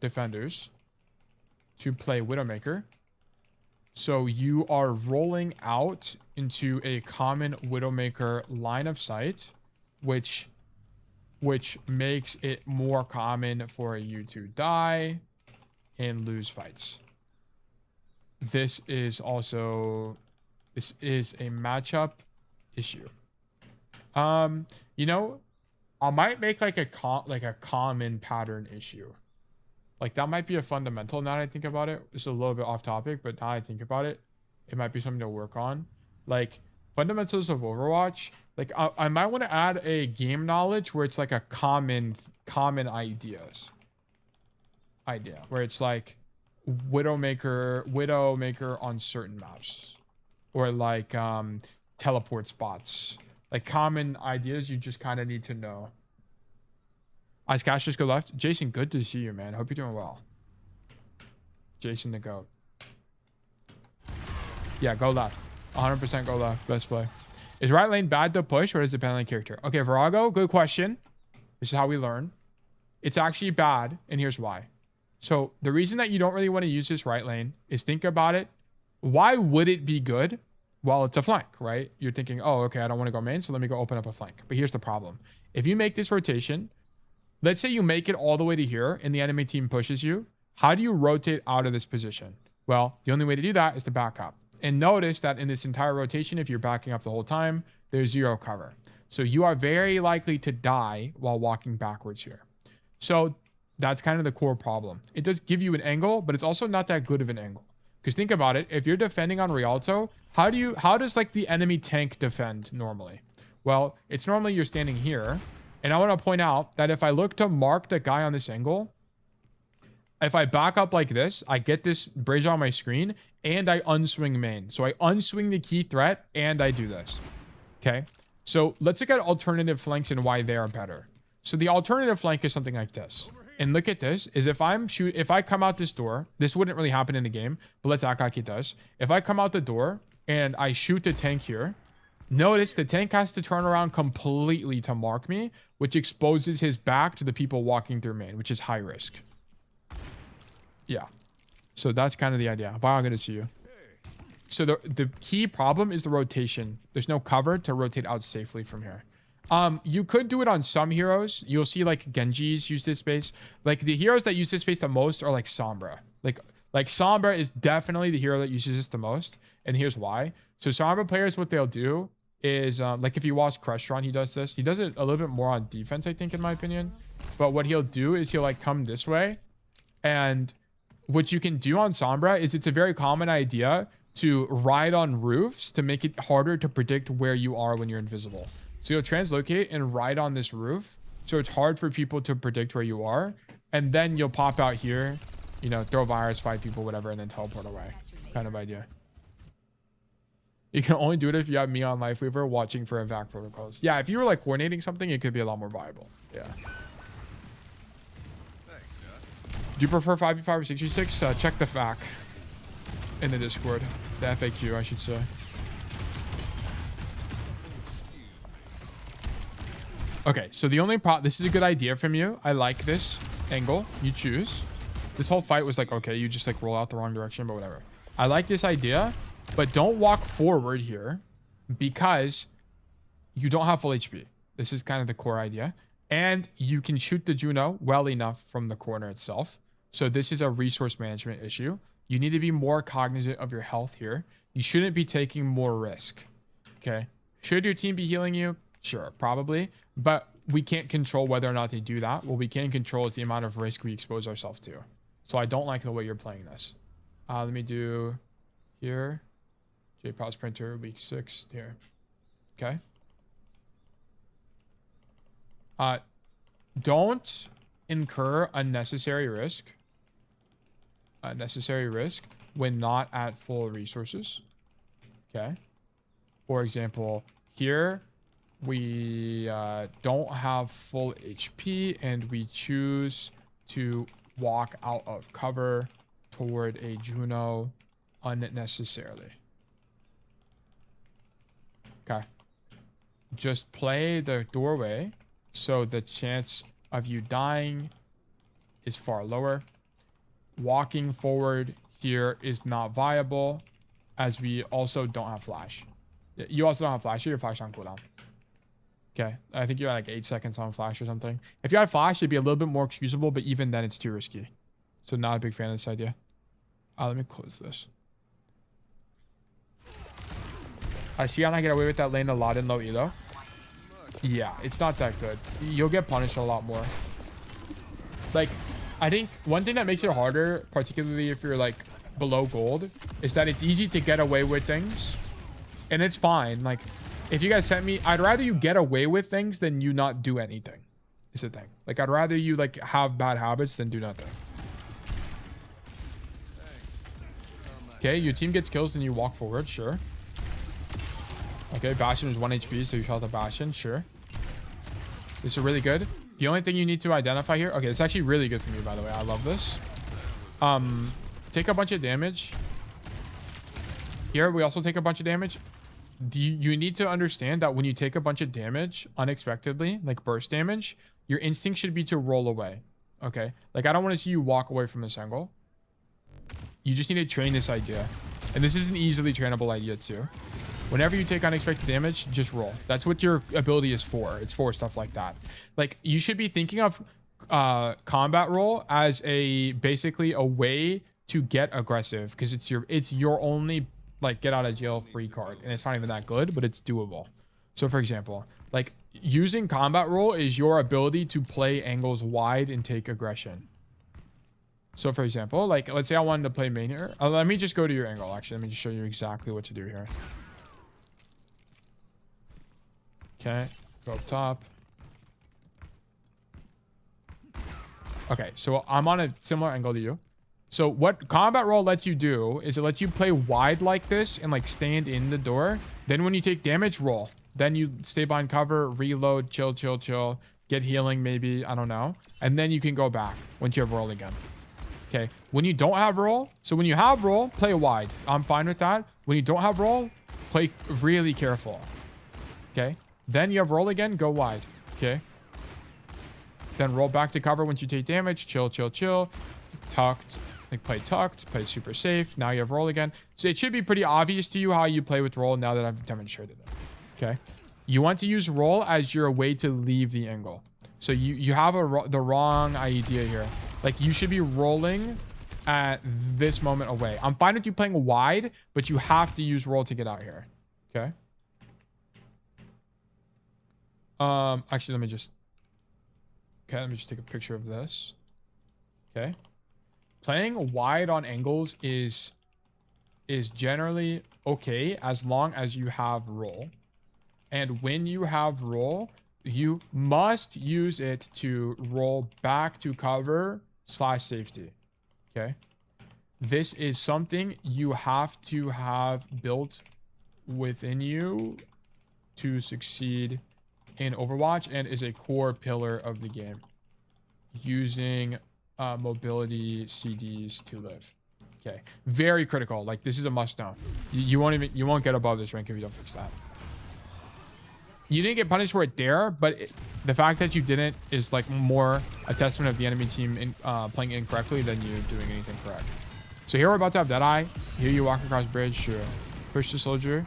defenders to play Widowmaker. So you are rolling out into a common Widowmaker line of sight, which makes it more common for you to die and lose fights. This is a matchup issue. You know, I might make like a common pattern issue. Like that might be a fundamental now that I think about it. It's a little bit off topic, but now I think about it, it might be something to work on. Like fundamentals of Overwatch, like I might want to add a game knowledge where it's like a common idea, where it's like Widowmaker on certain maps, or like teleport spots, like common ideas you just kind of need to know. Ice Cash, just go left. Jason, good to see you, man. Hope you're doing well. Jason the GOAT. Yeah, go left. 100% go left. Best play. Is right lane bad to push, or does it depend on the character? Okay, Virago, good question. This is how we learn. It's actually bad, and here's why. So the reason that you don't really want to use this right lane is, think about it. Why would it be good? Well, it's a flank, right? You're thinking, oh, okay, I don't want to go main, so let me go open up a flank. But here's the problem. If you make this rotation, let's say you make it all the way to here and the enemy team pushes you. How do you rotate out of this position? Well, the only way to do that is to back up. And notice that in this entire rotation, if you're backing up the whole time, there's zero cover. So you are very likely to die while walking backwards here. So that's kind of the core problem. It does give you an angle, but it's also not that good of an angle. Because think about it. If you're defending on Rialto, how does like the enemy tank defend normally? Well, it's normally you're standing here. And I want to point out that if I look to mark the guy on this angle, if I back up like this, I get this bridge on my screen and I unswing main. So I unswing the key threat and I do this. Okay. So let's look at alternative flanks and why they are better. So the alternative flank is something like this. And look at this, is if I come out this door, this wouldn't really happen in the game, but let's act like it does. If I come out the door and I shoot the tank here, notice the tank has to turn around completely to mark me, which exposes his back to the people walking through main, which is high risk. Yeah. So that's kind of the idea. Wow, good to see you. So the key problem is the rotation. There's no cover to rotate out safely from here. You could do it on some heroes. You'll see like Genjis use this space. Like the heroes that use this space the most are like Sombra. Like Sombra is definitely the hero that uses this the most. And here's why. So Sombra players, what they'll do is like if you watch Crestron, he does this. He does it a little bit more on defense, I think, in my opinion. But what he'll do is he'll like come this way. And what you can do on Sombra is it's a very common idea to ride on roofs to make it harder to predict where you are when you're invisible. So you'll translocate and ride on this roof. So it's hard for people to predict where you are. And then you'll pop out here, you know, throw virus, fight people, whatever, and then teleport away. Kind of idea. You can only do it if you have me on Lifeweaver watching for evac protocols. Yeah, if you were like coordinating something, it could be a lot more viable. Yeah. Do you prefer 5v5 or 6v6? Check the FAQ in the Discord. The FAQ, I should say. Okay, so the only problem... This is a good idea from you. I like this angle you choose. This whole fight was like, okay, you just like roll out the wrong direction, but whatever. I like this idea, but don't walk forward here because you don't have full HP. This is kind of the core idea. And you can shoot the Juno well enough from the corner itself. So this is a resource management issue. You need to be more cognizant of your health here. You shouldn't be taking more risk. Okay. Should your team be healing you? Sure, probably. But we can't control whether or not they do that. What we can control is the amount of risk we expose ourselves to. So I don't like the way you're playing this. Let me do here. JPOS printer, week 6 here. Okay. Don't incur unnecessary risk. Unnecessary risk when not at full resources. Okay. For example, here we don't have full HP and we choose to walk out of cover toward a Juno unnecessarily. Okay. Just play the doorway so the chance of you dying is far lower. Walking forward here is not viable as we also don't have flash. You also don't have flash here. Your flash on cooldown. Okay. I think you're like 8 seconds on flash or something. If you had flash, it'd be a little bit more excusable, but even then it's too risky. So not a big fan of this idea. Let me close this. I see how I get away with that lane a lot in low elo. Yeah, it's not that good. You'll get punished a lot more. Like, I think one thing that makes it harder, particularly if you're like below gold, is that it's easy to get away with things. And it's fine. Like, if you guys sent me, I'd rather you get away with things than you not do anything. Is the thing. Like, I'd rather you like have bad habits than do nothing. Okay, your team gets kills and you walk forward, sure. Okay, Bastion was 1 HP, so you shot the Bastion, sure. This is really good. The only thing you need to identify here... Okay, it's actually really good for me, by the way. I love this. Take a bunch of damage. Here, we also take a bunch of damage. You need to understand that when you take a bunch of damage unexpectedly, like burst damage, your instinct should be to roll away. Okay? Like, I don't want to see you walk away from this angle. You just need to train this idea. And this is an easily trainable idea, too. Whenever you take unexpected damage, just roll. That's what your ability is for. It's for stuff like that. Like, you should be thinking of combat roll as basically a way to get aggressive, because it's your only like get out of jail free card, and it's not even that good, but it's doable. So for example, like using combat roll is your ability to play angles wide and take aggression. So for example, like let's say I wanted to play main here. Let me just go to your angle. Actually, let me just show you exactly what to do here. Okay, go up top. Okay, so I'm on a similar angle to you. So what combat roll lets you do is it lets you play wide like this and like stand in the door. Then when you take damage, roll. Then you stay behind cover, reload, chill, get healing maybe, I don't know. And then you can go back once you have roll again. Okay, when you don't have roll, so when you have roll, play wide. I'm fine with that. When you don't have roll, play really careful. Okay, then you have roll again, go wide. Okay, then roll back to cover once you take damage, chill. Tucked, like play tucked, play super safe. Now you have roll again. So it should be pretty obvious to you how you play with roll now that I've demonstrated it. Okay, you want to use roll as your way to leave the angle. So you have the wrong idea here. Like you should be rolling at this moment away. I'm fine with you playing wide, but you have to use roll to get out here. Okay. Actually, let me just take a picture of this. Okay. Playing wide on angles is generally okay as long as you have roll. And when you have roll, you must use it to roll back to cover / safety. Okay. This is something you have to have built within you to succeed in Overwatch and is a core pillar of the game. Using mobility CDs to live. Okay, very critical. Like this is a must know. You won't get above this rank if you don't fix that. You didn't get punished for it there, but the fact that you didn't is like more a testament of the enemy team playing incorrectly than you doing anything correct. So here we're about to have Deadeye. Here you walk across bridge. Sure. Push the soldier.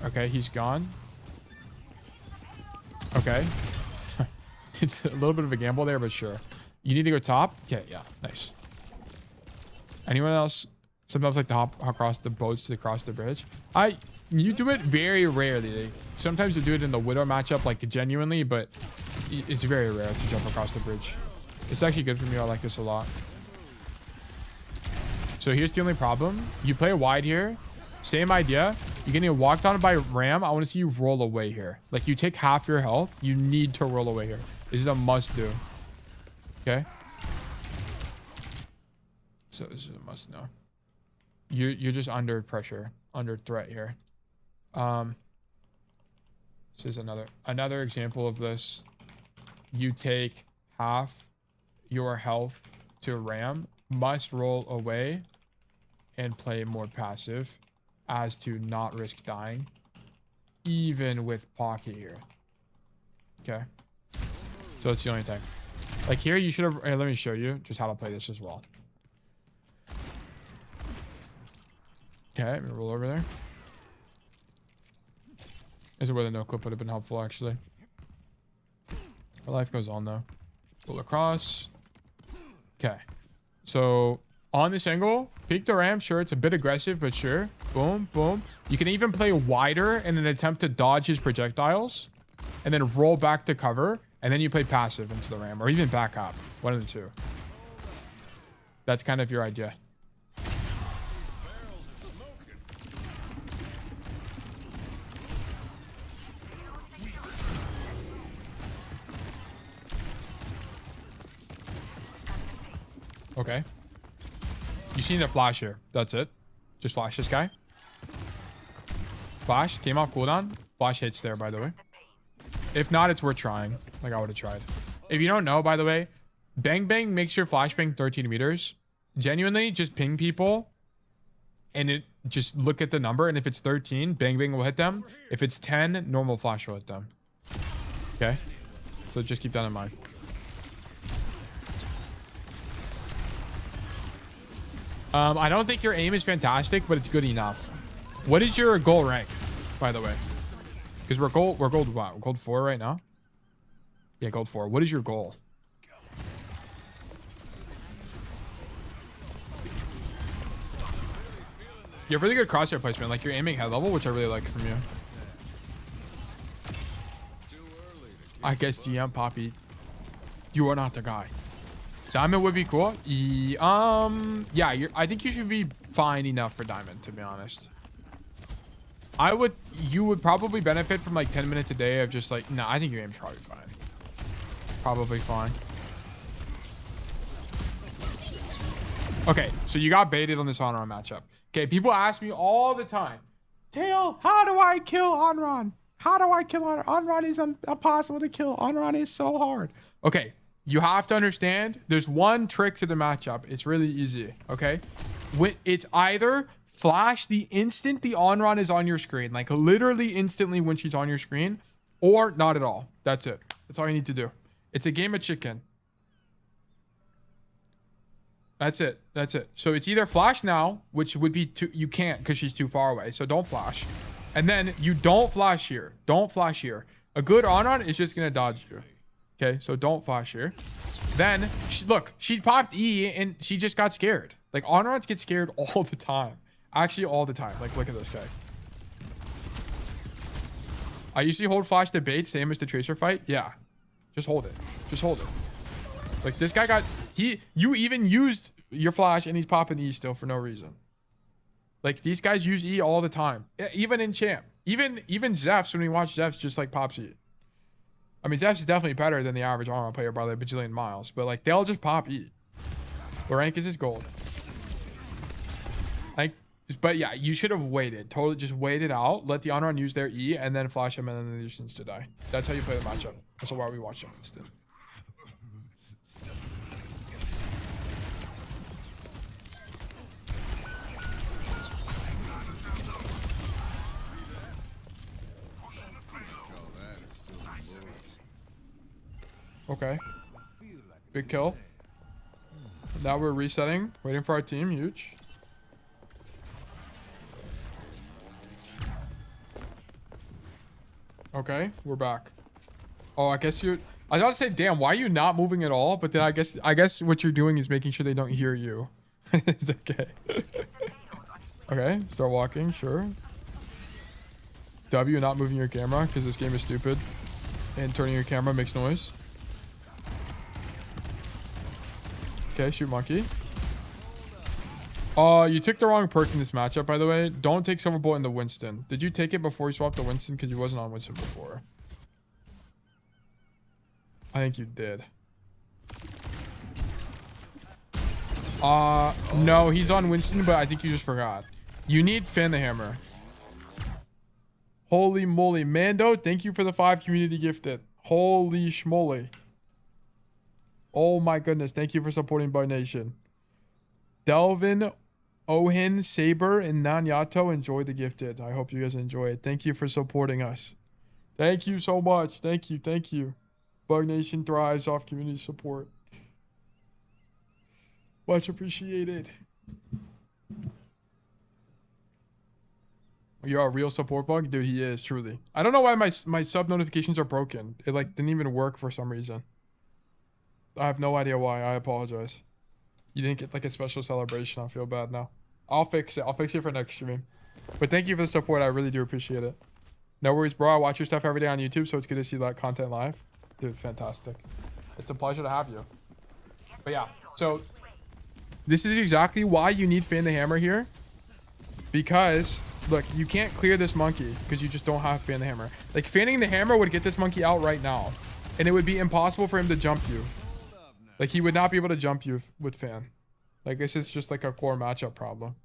Okay, he's gone. Okay. It's a little bit of a gamble there, but sure. You need to go top. Okay, yeah, nice. Anyone else sometimes like to hop across the boats to cross the bridge? You do it very rarely. Sometimes you do it in the Widow matchup, like genuinely, but it's very rare to jump across the bridge. It's actually good for me. I like this a lot. So here's the only problem. You play wide here. Same idea. You're getting walked on by Ram. I want to see you roll away here. Like you take half your health. You need to roll away here. This is a must do. Okay. So this is a must know. You're just under pressure, under threat here. This is another example of this. You take half your health to Ram. Must roll away and play more passive as to not risk dying, even with pocket here. Okay. So that's the only thing. Like here, you should have. Hey, let me show you just how to play this as well. Okay, let me roll over there. This is where the no clip would have been helpful, actually. Our life goes on though. Roll across. Okay. So on this angle, peek the Ram. Sure, it's a bit aggressive, but sure. Boom, boom. You can even play wider in an attempt to dodge his projectiles, and then roll back to cover. And then you play passive into the Ram, or even back up. One of the two. That's kind of your idea. Okay. You see the flash here. That's it. Just flash this guy. Flash. Came off cooldown. Flash hits there, by the way. If not, it's worth trying. Like I would have tried. If you don't know, by the way, bang bang makes your flashbang 13 meters. Genuinely, just ping people and it just look at the number, and if it's 13, bang bang will hit them. If it's 10, normal flash will hit them. Okay, so just keep that in mind. I don't think your aim is fantastic, but it's good enough. What is your goal rank, by the way? Because we're gold what? We're gold 4 right now. Yeah, gold 4. What is your goal? You have really good crosshair placement. Like you're aiming head level, which I really like from you. I guess GM Poppy, you are not the guy. Diamond would be cool. Yeah, I think you should be fine enough for diamond, to be honest. You would probably benefit from like 10 minutes a day of just like, no, I think your aim's probably fine. Probably fine. Okay, so you got baited on this Onron matchup. Okay, people ask me all the time, Tail, how do I kill Onron? How do I kill Onron? Onron is impossible to kill. Onron is so hard. Okay, you have to understand, there's one trick to the matchup. It's really easy, okay? It's either flash the instant the Onron is on your screen, like literally instantly when she's on your screen, or not at all. That's it. That's all you need to do. It's a game of chicken. That's it. That's it. So it's either flash now, which would be you can't because she's too far away. So don't flash. And then you don't flash here. Don't flash here. A good Onron is just going to dodge you. Okay, so don't flash here. Then, look, she popped E and she just got scared. Like, Onrons get scared all the time. Actually, all the time. Like, look at this guy. I usually hold flash to bait, same as the Tracer fight. Yeah. Just hold it. Just hold it. Like, this guy got... You even used your flash and he's popping E still for no reason. Like, these guys use E all the time. Even in champ. Even Zephs, when we watch Zephs, just like pops E. I mean, Zephs is definitely better than the average Onron player by like a bajillion miles. But like, they'll just pop E. What rank is his gold? Like, but yeah, you should have waited. Totally just wait it out. Let the Onron use their E and then flash him and then the distance to die. That's how you play the matchup. That's why we watch them instead. Okay. Big kill. Now we're resetting, waiting for our team. Huge. Okay, we're back. Oh, I guess you're... I was about to say, damn, why are you not moving at all? But then I guess what you're doing is making sure they don't hear you. It's okay. Okay, start walking, sure. W, not moving your camera because this game is stupid. And turning your camera makes noise. Okay, shoot monkey. You took the wrong perk in this matchup, by the way. Don't take Silver Bullet into Winston. Did you take it before you swapped to Winston? Because you wasn't on Winston before. I think you did. No, he's on Winston, but I think you just forgot. You need Fan the Hammer. Holy moly. Mando, thank you for the 5 community gifted. Holy schmoly. Oh my goodness. Thank you for supporting Bug Nation. Delvin, Ohin, Saber, and Nanyato, enjoy the gifted. I hope you guys enjoy it. Thank you for supporting us. Thank you so much. Thank you. Thank you. Bug Nation thrives off community support. Much appreciated. You're a real support bug? Dude, he is, truly. I don't know why my sub notifications are broken. It like didn't even work for some reason. I have no idea why. I apologize. You didn't get like a special celebration. I feel bad now. I'll fix it. I'll fix it for next stream. But thank you for the support. I really do appreciate it. No worries, bro. I watch your stuff every day on YouTube, so it's good to see that content live. Dude, fantastic. It's a pleasure to have you. But yeah, so this is exactly why you need Fan the Hammer here. Because, look, you can't clear this monkey because you just don't have Fan the Hammer. Like, fanning the hammer would get this monkey out right now. And it would be impossible for him to jump you. Like, he would not be able to jump you with Fan. Like, this is just like a core matchup problem.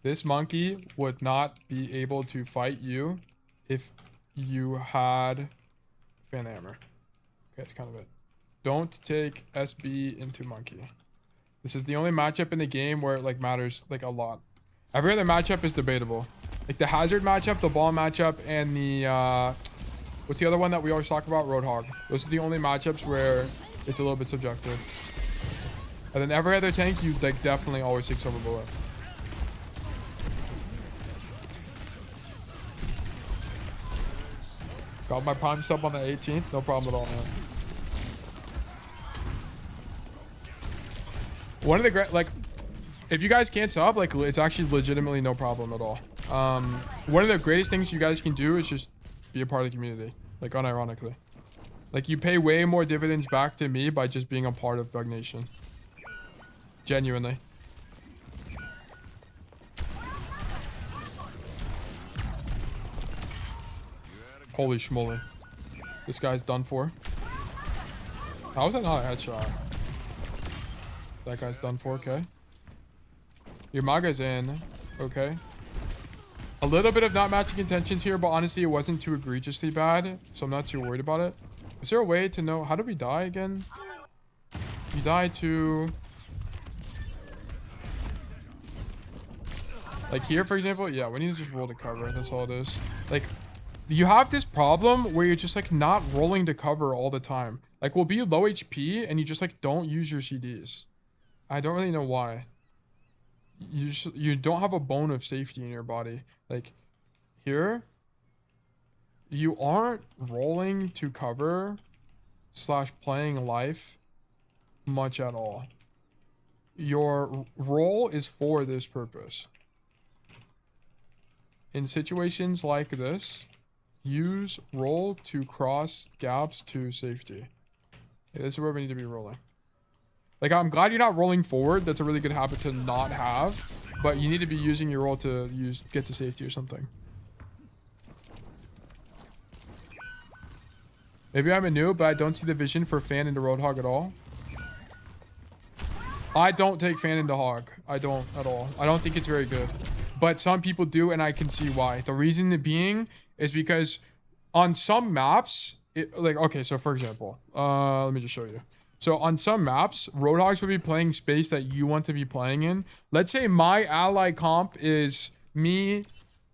This monkey would not be able to fight you if you had Fan the Hammer. Okay, that's kind of it. Don't take SB into monkey. This is the only matchup in the game where it like matters like a lot. Every other matchup is debatable. Like the hazard matchup, the ball matchup, and the what's the other one that we always talk about? Roadhog. Those are the only matchups where it's a little bit subjective. And then every other tank, you like definitely always take Silver Bullet. Got my prime sub on the 18th. No problem at all, man. One of the great, like, if you guys can't sub, like, it's actually legitimately no problem at all. One of the greatest things you guys can do is just be a part of the community, like, unironically. Like, you pay way more dividends back to me by just being a part of Bug Nation. Genuinely. Holy schmoly. This guy's done for. How was that not a headshot? That guy's done for, okay. Your Maga's in, okay. A little bit of not matching intentions here, but honestly, it wasn't too egregiously bad, so I'm not too worried about it. Is there a way to know, how did we die again? You died to... Like here, for example, yeah, we need to just roll to cover, that's all it is. Like, you have this problem where you're just like not rolling to cover all the time. Like, we'll be low HP and you just like don't use your CDs. I don't really know why. You don't have a bone of safety in your body. Like here, you aren't rolling to cover / playing life much at all. Your roll is for this purpose. In situations like this, use roll to cross gaps to safety. Okay, this is where we need to be rolling. Like, I'm glad you're not rolling forward. That's a really good habit to not have. But you need to be using your roll to get to safety or something. Maybe I'm a noob, but I don't see the vision for Fan into Roadhog at all. I don't take Fan into Hog. I don't at all. I don't think it's very good. But some people do, and I can see why. The reason being is because on some maps, okay, so for example, let me just show you. So on some maps, Roadhogs will be playing space that you want to be playing in. Let's say my ally comp is me,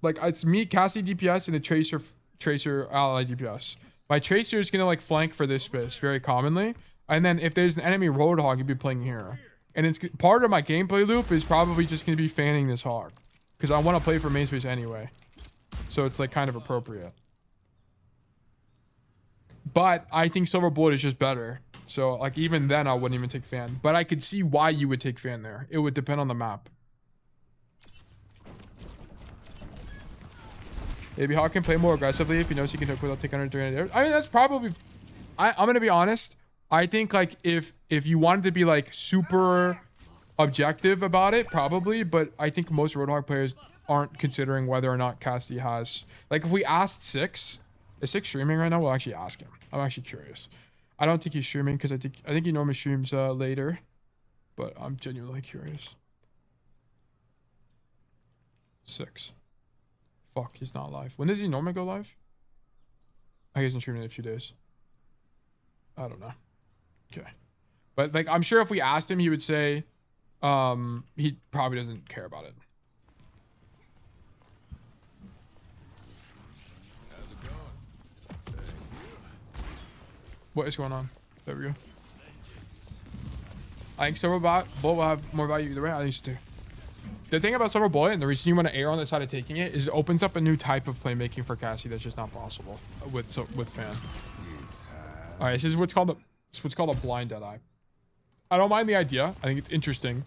like it's me, Cassidy DPS, and a Tracer ally DPS. My Tracer is gonna like flank for this space very commonly. And then if there's an enemy Roadhog, you'd be playing here. And it's part of my gameplay loop is probably just gonna be fanning this hog. Because I want to play for main space anyway. So it's like kind of appropriate. But I think Silver Bullet is just better. So like even then I wouldn't even take fan. But I could see why you would take fan there. It would depend on the map. Maybe Hawk can play more aggressively if he knows he can hook without taking under 300 damage. I mean, that's probably... I'm gonna be honest. I think like if you wanted to be like super objective about it, probably. But I think most Roadhog players aren't considering whether or not Cassidy has... Like if we asked Six... Is Six streaming right now? We'll actually ask him. I'm actually curious. I don't think he's streaming because I think he normally streams later. But I'm genuinely curious. Six. Fuck, he's not live. When does he normally go live? I guess he's streaming in a few days. I don't know. Okay. But like I'm sure if we asked him, he would say he probably doesn't care about it. What is going on? There we go. I think Silver Bullet will have more value either way. I think so too. The thing about Silver Bullet and the reason you want to err on the side of taking it is it opens up a new type of playmaking for Cassie that's just not possible with fan. All right, this is what's called a blind Deadeye. I don't mind the idea. I think it's interesting,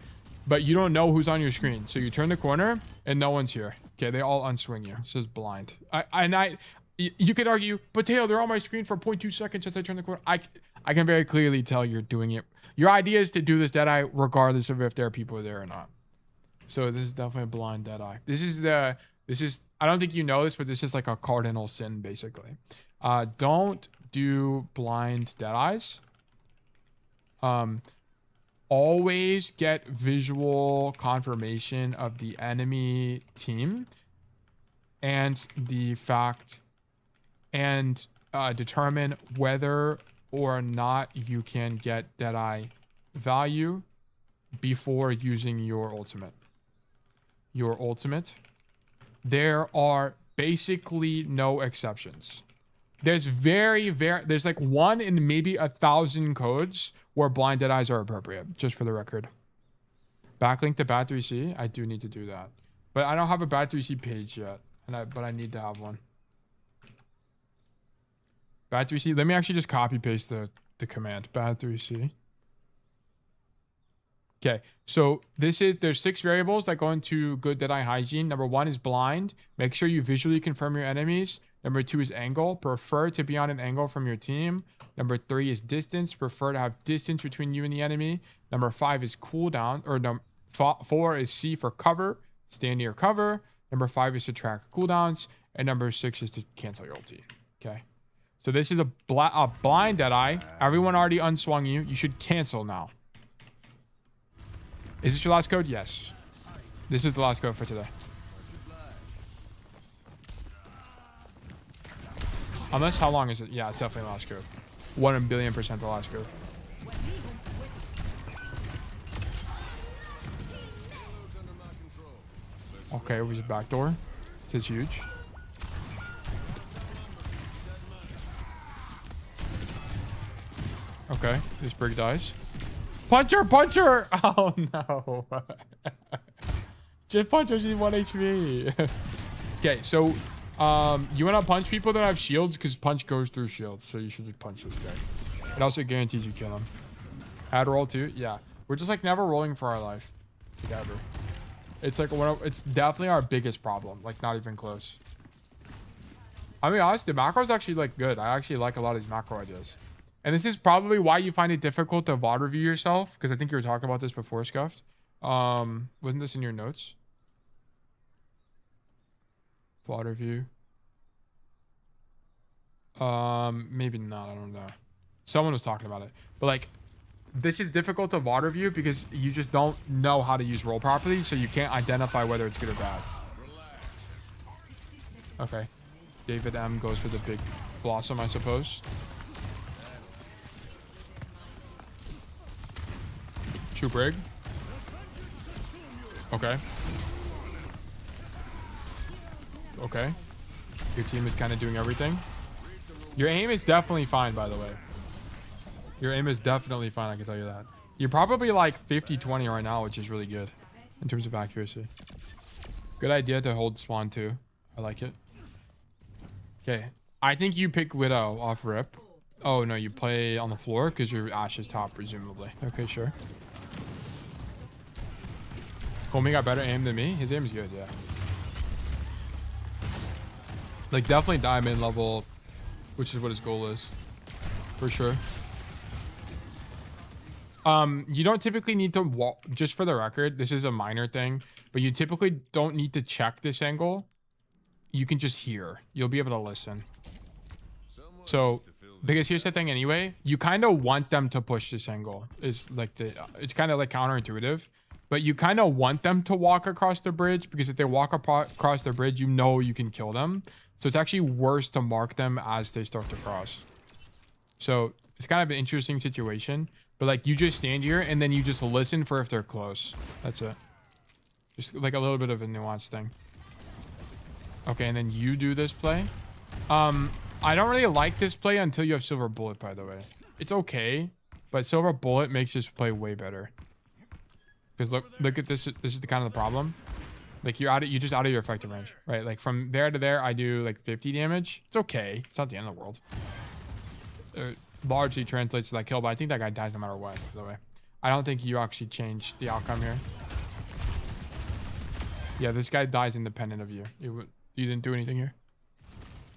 but you don't know who's on your screen. So you turn the corner and no one's here. Okay, they all unswing you. This is blind. You could argue, but Taylor, they're on my screen for 0.2 seconds since I turned the corner. I can very clearly tell you're doing it. Your idea is to do this Deadeye regardless of if there are people there or not. So this is definitely a blind Deadeye. This is I don't think you know this, but this is like a cardinal sin basically. Don't do blind Deadeyes. Always get visual confirmation of the enemy team and the fact and determine whether or not you can get Deadeye value before using your ultimate. There are basically no exceptions. There's there's like 1 in maybe 1,000 codes where blind Deadeyes are appropriate, just for the record. Backlink to Bad3C, I do need to do that. But I don't have a Bad3C page yet, but I need to have one. Bad3C, let me actually just copy paste the command, Bad3C. Okay, so there's 6 variables that go into good Deadeye hygiene. Number 1 is blind. Make sure you visually confirm your enemies. Number 2 is angle. Prefer to be on an angle from your team. Number 3 is distance. Prefer to have distance between you and the enemy. Number 5 is cooldown. Or 4 is C for cover. Stay near cover. Number 5 is to track cooldowns. And number 6 is to cancel your ulti. Okay. So this is a blind Deadeye. Everyone already unswung you. You should cancel now. Is this your last code? Yes. This is the last code for today. Unless, how long is it? Yeah, it's definitely the last code. 1,000,000,000% the last code. Okay, we just backdoor. This is huge. Okay, this Brig dies. Puncher! Puncher! Oh no. Just punch her, she's 1 HP. Okay, so you want to punch people that have shields because punch goes through shields, so you should just punch this guy. It also guarantees you kill him. Add roll too? Yeah. We're just like never rolling for our life. Like, ever. It's like it's definitely our biggest problem. Like not even close. I mean honestly, the macro is actually like good. I actually like a lot of these macro ideas. And this is probably why you find it difficult to VOD review yourself, because I think you were talking about this before, Scuffed. Wasn't this in your notes? VOD review. Maybe not, I don't know. Someone was talking about it. But like, this is difficult to VOD review because you just don't know how to use roll properly, so you can't identify whether it's good or bad. Okay. David M goes for the big blossom, I suppose. True Brig. Okay. Okay. Your team is kind of doing everything. Your aim is definitely fine, by the way. Your aim is definitely fine, I can tell you that. You're probably like 50-20 right now, which is really good in terms of accuracy. Good idea to hold spawn too. I like it. Okay. I think you pick Widow off rip. Oh, no, you play on the floor because your Ashe is top, presumably. Okay, sure. Homie got better aim than me. His aim is good, yeah. Like, definitely diamond level, which is what his goal is. For sure. You don't typically need to walk, just for the record, this is a minor thing, but you typically don't need to check this angle. You can just hear. You'll be able to listen. So, because here's the thing anyway, you kind of want them to push this angle. It's like it's kind of like counterintuitive, but you kind of want them to walk across the bridge, because if they walk across the bridge, you know you can kill them. So it's actually worse to mark them as they start to cross. So it's kind of an interesting situation, but like you just stand here and then you just listen for if they're close. That's it. Just like a little bit of a nuanced thing. Okay, and then you do this play. I don't really like this play until you have Silver Bullet, by the way. It's okay, but Silver Bullet makes this play way better. Because look at this. This is the kind of the problem. Like you're just out of your effective range, right? Like from there to there, I do like 50 damage. It's okay. It's not the end of the world. It largely translates to that kill, but I think that guy dies no matter what, by the way. I don't think you actually changed the outcome here. Yeah, this guy dies independent of you. You didn't do anything here.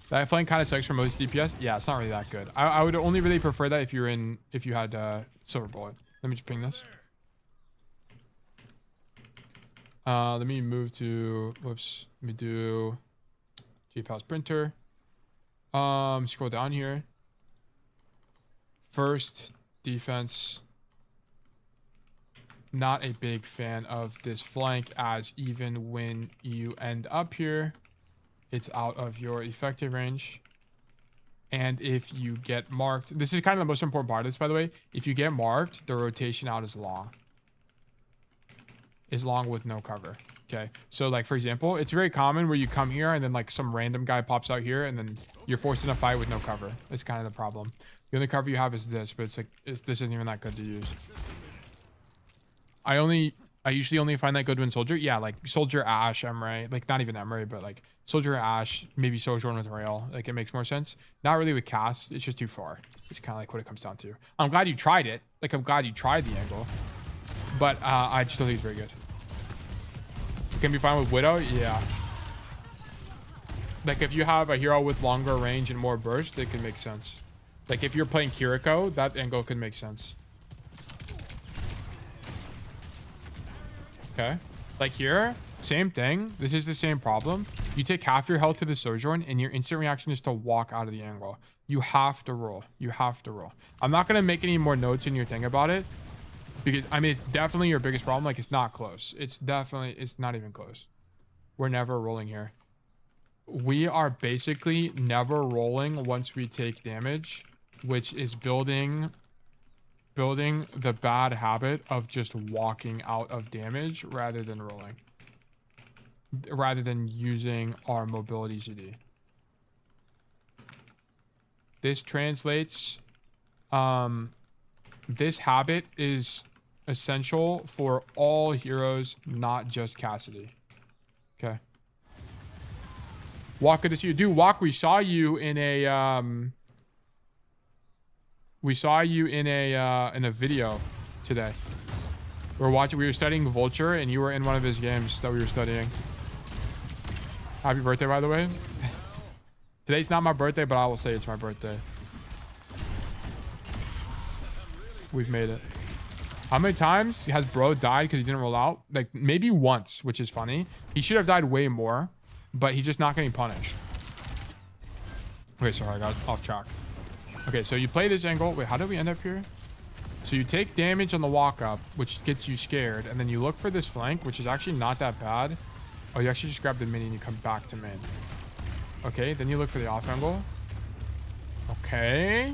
That flank kind of sucks for most DPS. Yeah, it's not really that good. I would only really prefer that if you had Silver Bullet. Let me just ping this. Let me move to, whoops, let me do GPOW's printer. Scroll down here. First, defense. Not a big fan of this flank, as even when you end up here, it's out of your effective range. And if you get marked, this is kind of the most important part of this, by the way. If you get marked, the rotation out is long. Is long with no cover. Okay, so like for example, it's very common where you come here and then like some random guy pops out here and then you're forced in a fight with no cover. It's kind of the problem. The only cover you have is this, but it's like this isn't even that good to use. I usually only find that good when Soldier, yeah, like Soldier, Ashe, Emery, like not even Emery, but like Soldier, Ashe, maybe Sojourn with Rail, like it makes more sense. Not really with Cass, it's just too far. It's kind of like what it comes down to. I'm glad you tried it. Like I'm glad you tried the angle, but I still think it's very good. Can be fine with Widow, yeah. Like if you have a hero with longer range and more burst, it can make sense. Like if you're playing Kiriko, that angle could make sense. Okay, like here, same thing. This is the same problem. You take half your health to the Sojourn and your instant reaction is to walk out of the angle. You have to roll. You have to roll. I'm not going to make any more notes in your thing about it, because I mean, it's definitely your biggest problem. Like it's not close. It's not even close. We're never rolling here. We are basically never rolling once we take damage, which is building the bad habit of just walking out of damage rather than rolling, rather than using our mobility CD. This translates, this habit is essential for all heroes, not just Cassidy. Okay. Walk, good to see you. Dude, Walk, we saw you in a video today. We were studying Vulture and you were in one of his games that we were studying. Happy birthday, by the way. Today's not my birthday, but I will say it's my birthday. We've made it. How many times has bro died because he didn't roll out? Like maybe once, which is funny. He should have died way more, but he's just not getting punished. Okay, sorry, I got off track. Okay, so you play this angle. Wait, how did we end up here? So you take damage on the walk up, which gets you scared, and then you look for this flank, which is actually not that bad. Oh, you actually just grab the mini and you come back to main. Okay, then you look for the off angle. Okay.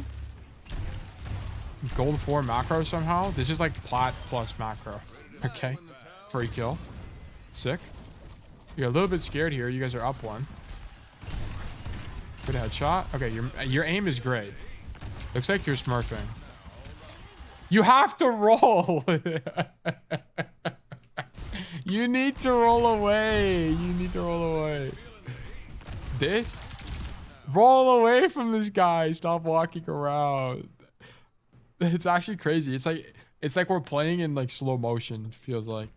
Gold 4 macro somehow. This is like plat plus macro. Okay. Free kill. Sick. You're a little bit scared here. You guys are up one. Good headshot. Okay, your aim is great. Looks like you're smurfing. You have to roll. You need to roll away. You need to roll away. This? Roll away from this guy. Stop walking around. It's actually crazy. It's like we're playing in like slow motion, feels like.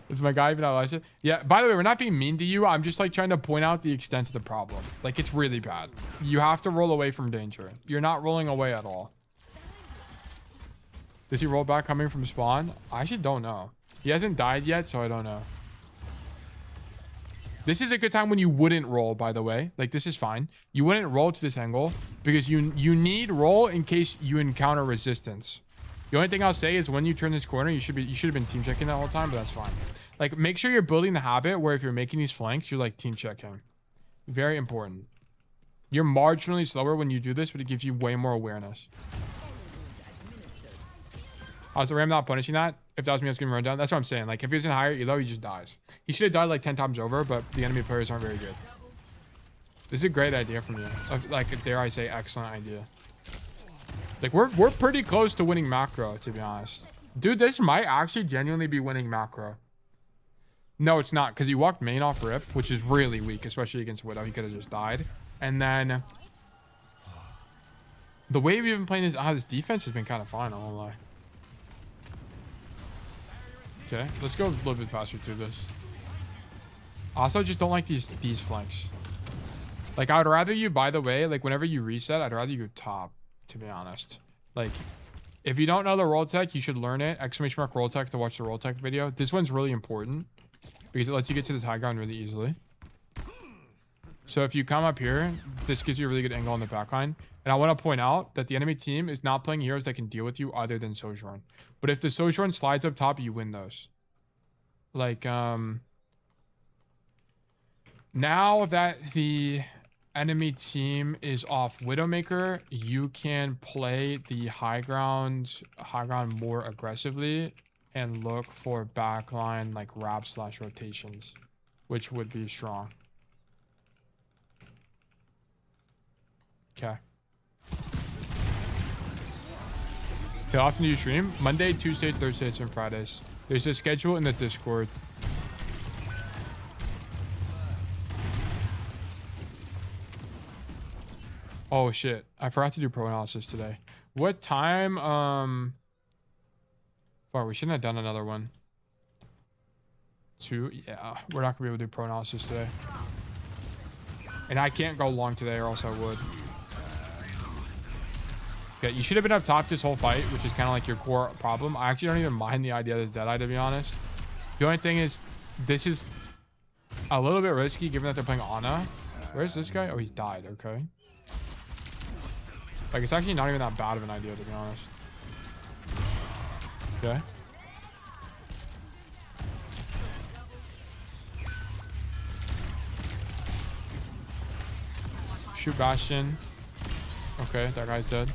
Is my guy even out of Yeah, by the way, we're not being mean to you. I'm just like trying to point out the extent of the problem. Like, it's really bad. You have to roll away from danger. You're not rolling away at all. Does he roll back coming from spawn? I actually don't know. He hasn't died yet, so I don't know. This is a good time when you wouldn't roll, by the way. Like, this is fine. You wouldn't roll to this angle because you need roll in case you encounter resistance. The only thing I'll say is when you turn this corner, you should have been team checking that whole time, but that's fine. Like, make sure you're building the habit where if you're making these flanks, you're like team checking. Very important. You're marginally slower when you do this, but it gives you way more awareness. Was the Ram not punishing that? If that was me, I was gonna run down. That's what I'm saying. Like, if he was in higher elo, he just dies. He should have died like 10 times over, but the enemy players aren't very good. This is a great idea from you. Like, dare I say, excellent idea. Like, we're pretty close to winning macro, to be honest. Dude, this might actually genuinely be winning macro. No, it's not, because he walked main off Rip, which is really weak, especially against Widow. He could have just died. And then the way we've been playing this defense has been kind of fine, I won't lie. Okay, let's go a little bit faster through this. Also, just don't like these flanks. Like, I would rather you, by the way, like, whenever you reset, I'd rather you go top, to be honest. Like, if you don't know the roll tech, you should learn it. !roll tech to watch the roll tech video. This one's really important because it lets you get to this high ground really easily. So if you come up here, this gives you a really good angle on the backline. And I want to point out that the enemy team is not playing heroes that can deal with you other than Sojourn. But if the Sojourn slides up top, you win those. Like, now that the enemy team is off Widowmaker, you can play the high ground more aggressively and look for backline like wrap/rotations, which would be strong. Okay. How often do you stream? Monday, Tuesday, Thursdays, and Fridays. There's a schedule in the Discord. Oh shit, I forgot to do pro analysis today. What time? Fuck, we shouldn't have done another one. 2? Yeah, we're not gonna be able to do pro analysis today. And I can't go long today or else I would. Okay, you should have been up top this whole fight, which is kind of like your core problem. I actually don't even mind the idea of this Deadeye, to be honest. The only thing is, this is a little bit risky given that they're playing Ana. Where's this guy? Oh, he's died. Okay. Like, it's actually not even that bad of an idea, to be honest. Okay. Shoot Bastion. Okay, that guy's dead.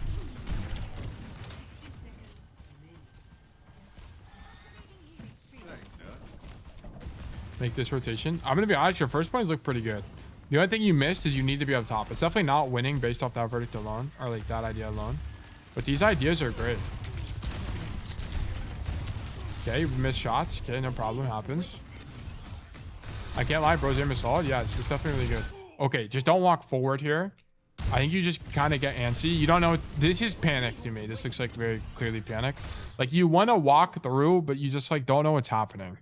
Make this rotation. I'm gonna be honest, your first points look pretty good. The only thing you missed is you need to be up top. It's definitely not winning based off that verdict alone, or like that idea alone. But these ideas are great. Okay, you missed shots. Okay, no problem, happens. I can't lie, bro's aim is solid. Yeah, it's definitely really good. Okay, just don't walk forward here. I think you just kind of get antsy. You don't know. This is panic to me. This looks like very clearly panic. Like, you want to walk through, but you just like don't know what's happening.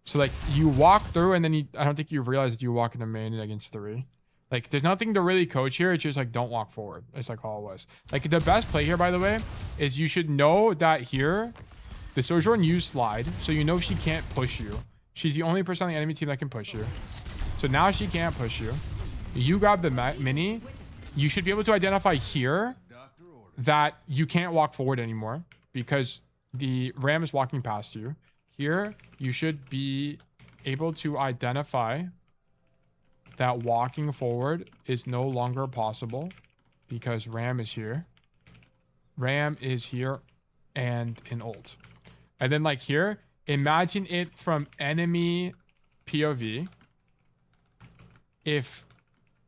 So like you walk through and then I don't think you realize that you walk into main against 3. Like, there's nothing to really coach here. It's just like, don't walk forward. It's like all it was. Like, the best play here, by the way, is you should know that here, the Sojourn used slide. So you know she can't push you. She's the only person on the enemy team that can push you. So now she can't push you. You grab the mini. You should be able to identify here that you can't walk forward anymore because the Ram is walking past you. Here, you should be able to identify that walking forward is no longer possible because Ram is here. Ram is here and an ult. And then like here, imagine it from enemy POV. If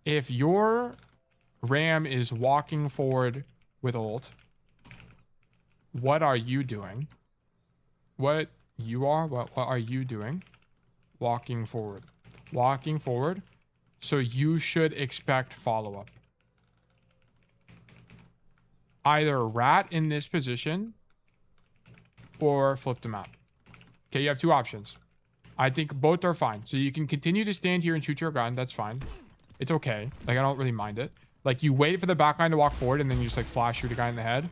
if your Ram is walking forward with ult, what are you doing? What are you doing? Walking forward. Walking forward. So you should expect follow-up. Either rat in this position or flip the map. Okay, you have two options. I think both are fine. So you can continue to stand here and shoot your gun. That's fine. It's okay. Like, I don't really mind it. Like, you wait for the backline to walk forward and then you just, like, flash shoot a guy in the head.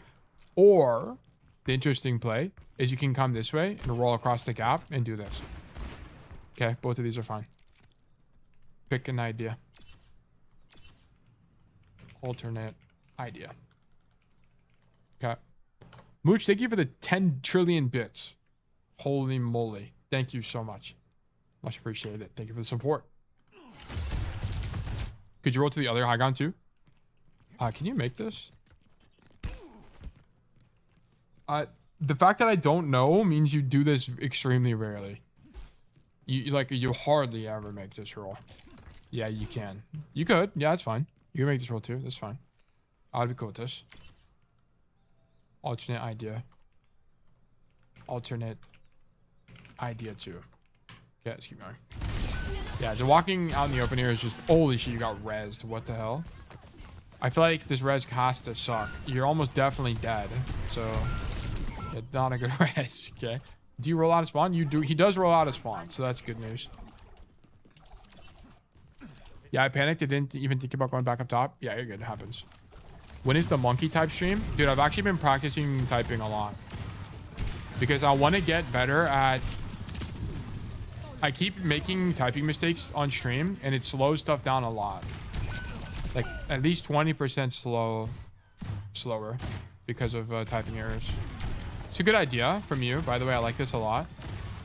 Or, the interesting play is you can come this way and roll across the gap and do this. Okay, both of these are fine. Pick an idea. Alternate idea. Okay. Mooch, thank you for the 10 trillion bits. Holy moly. Thank you so much. Much appreciated. Thank you for the support. Could you roll to the other high ground too? Can you make this? The fact that I don't know means you do this extremely rarely. You hardly ever make this roll. Yeah, you can. You could. Yeah, that's fine. You can make this roll too. That's fine. I'd be cool with this. Alternate idea. Alternate idea too. Okay, let's keep going. Yeah, just walking out in the open here is just, holy shit, you got rezzed. What the hell? I feel like this res has to suck. You're almost definitely dead. So, yeah, not a good res. Okay. Do you roll out of spawn? You do. He does roll out of spawn, so that's good news. Yeah, I panicked. I didn't even think about going back up top. Yeah, you're good. It happens. When is the monkey type stream? Dude, I've actually been practicing typing a lot. Because I want to get better at... I keep making typing mistakes on stream, and it slows stuff down a lot. Like, at least 20% slower because of typing errors. It's a good idea from you, by the way. I like this a lot.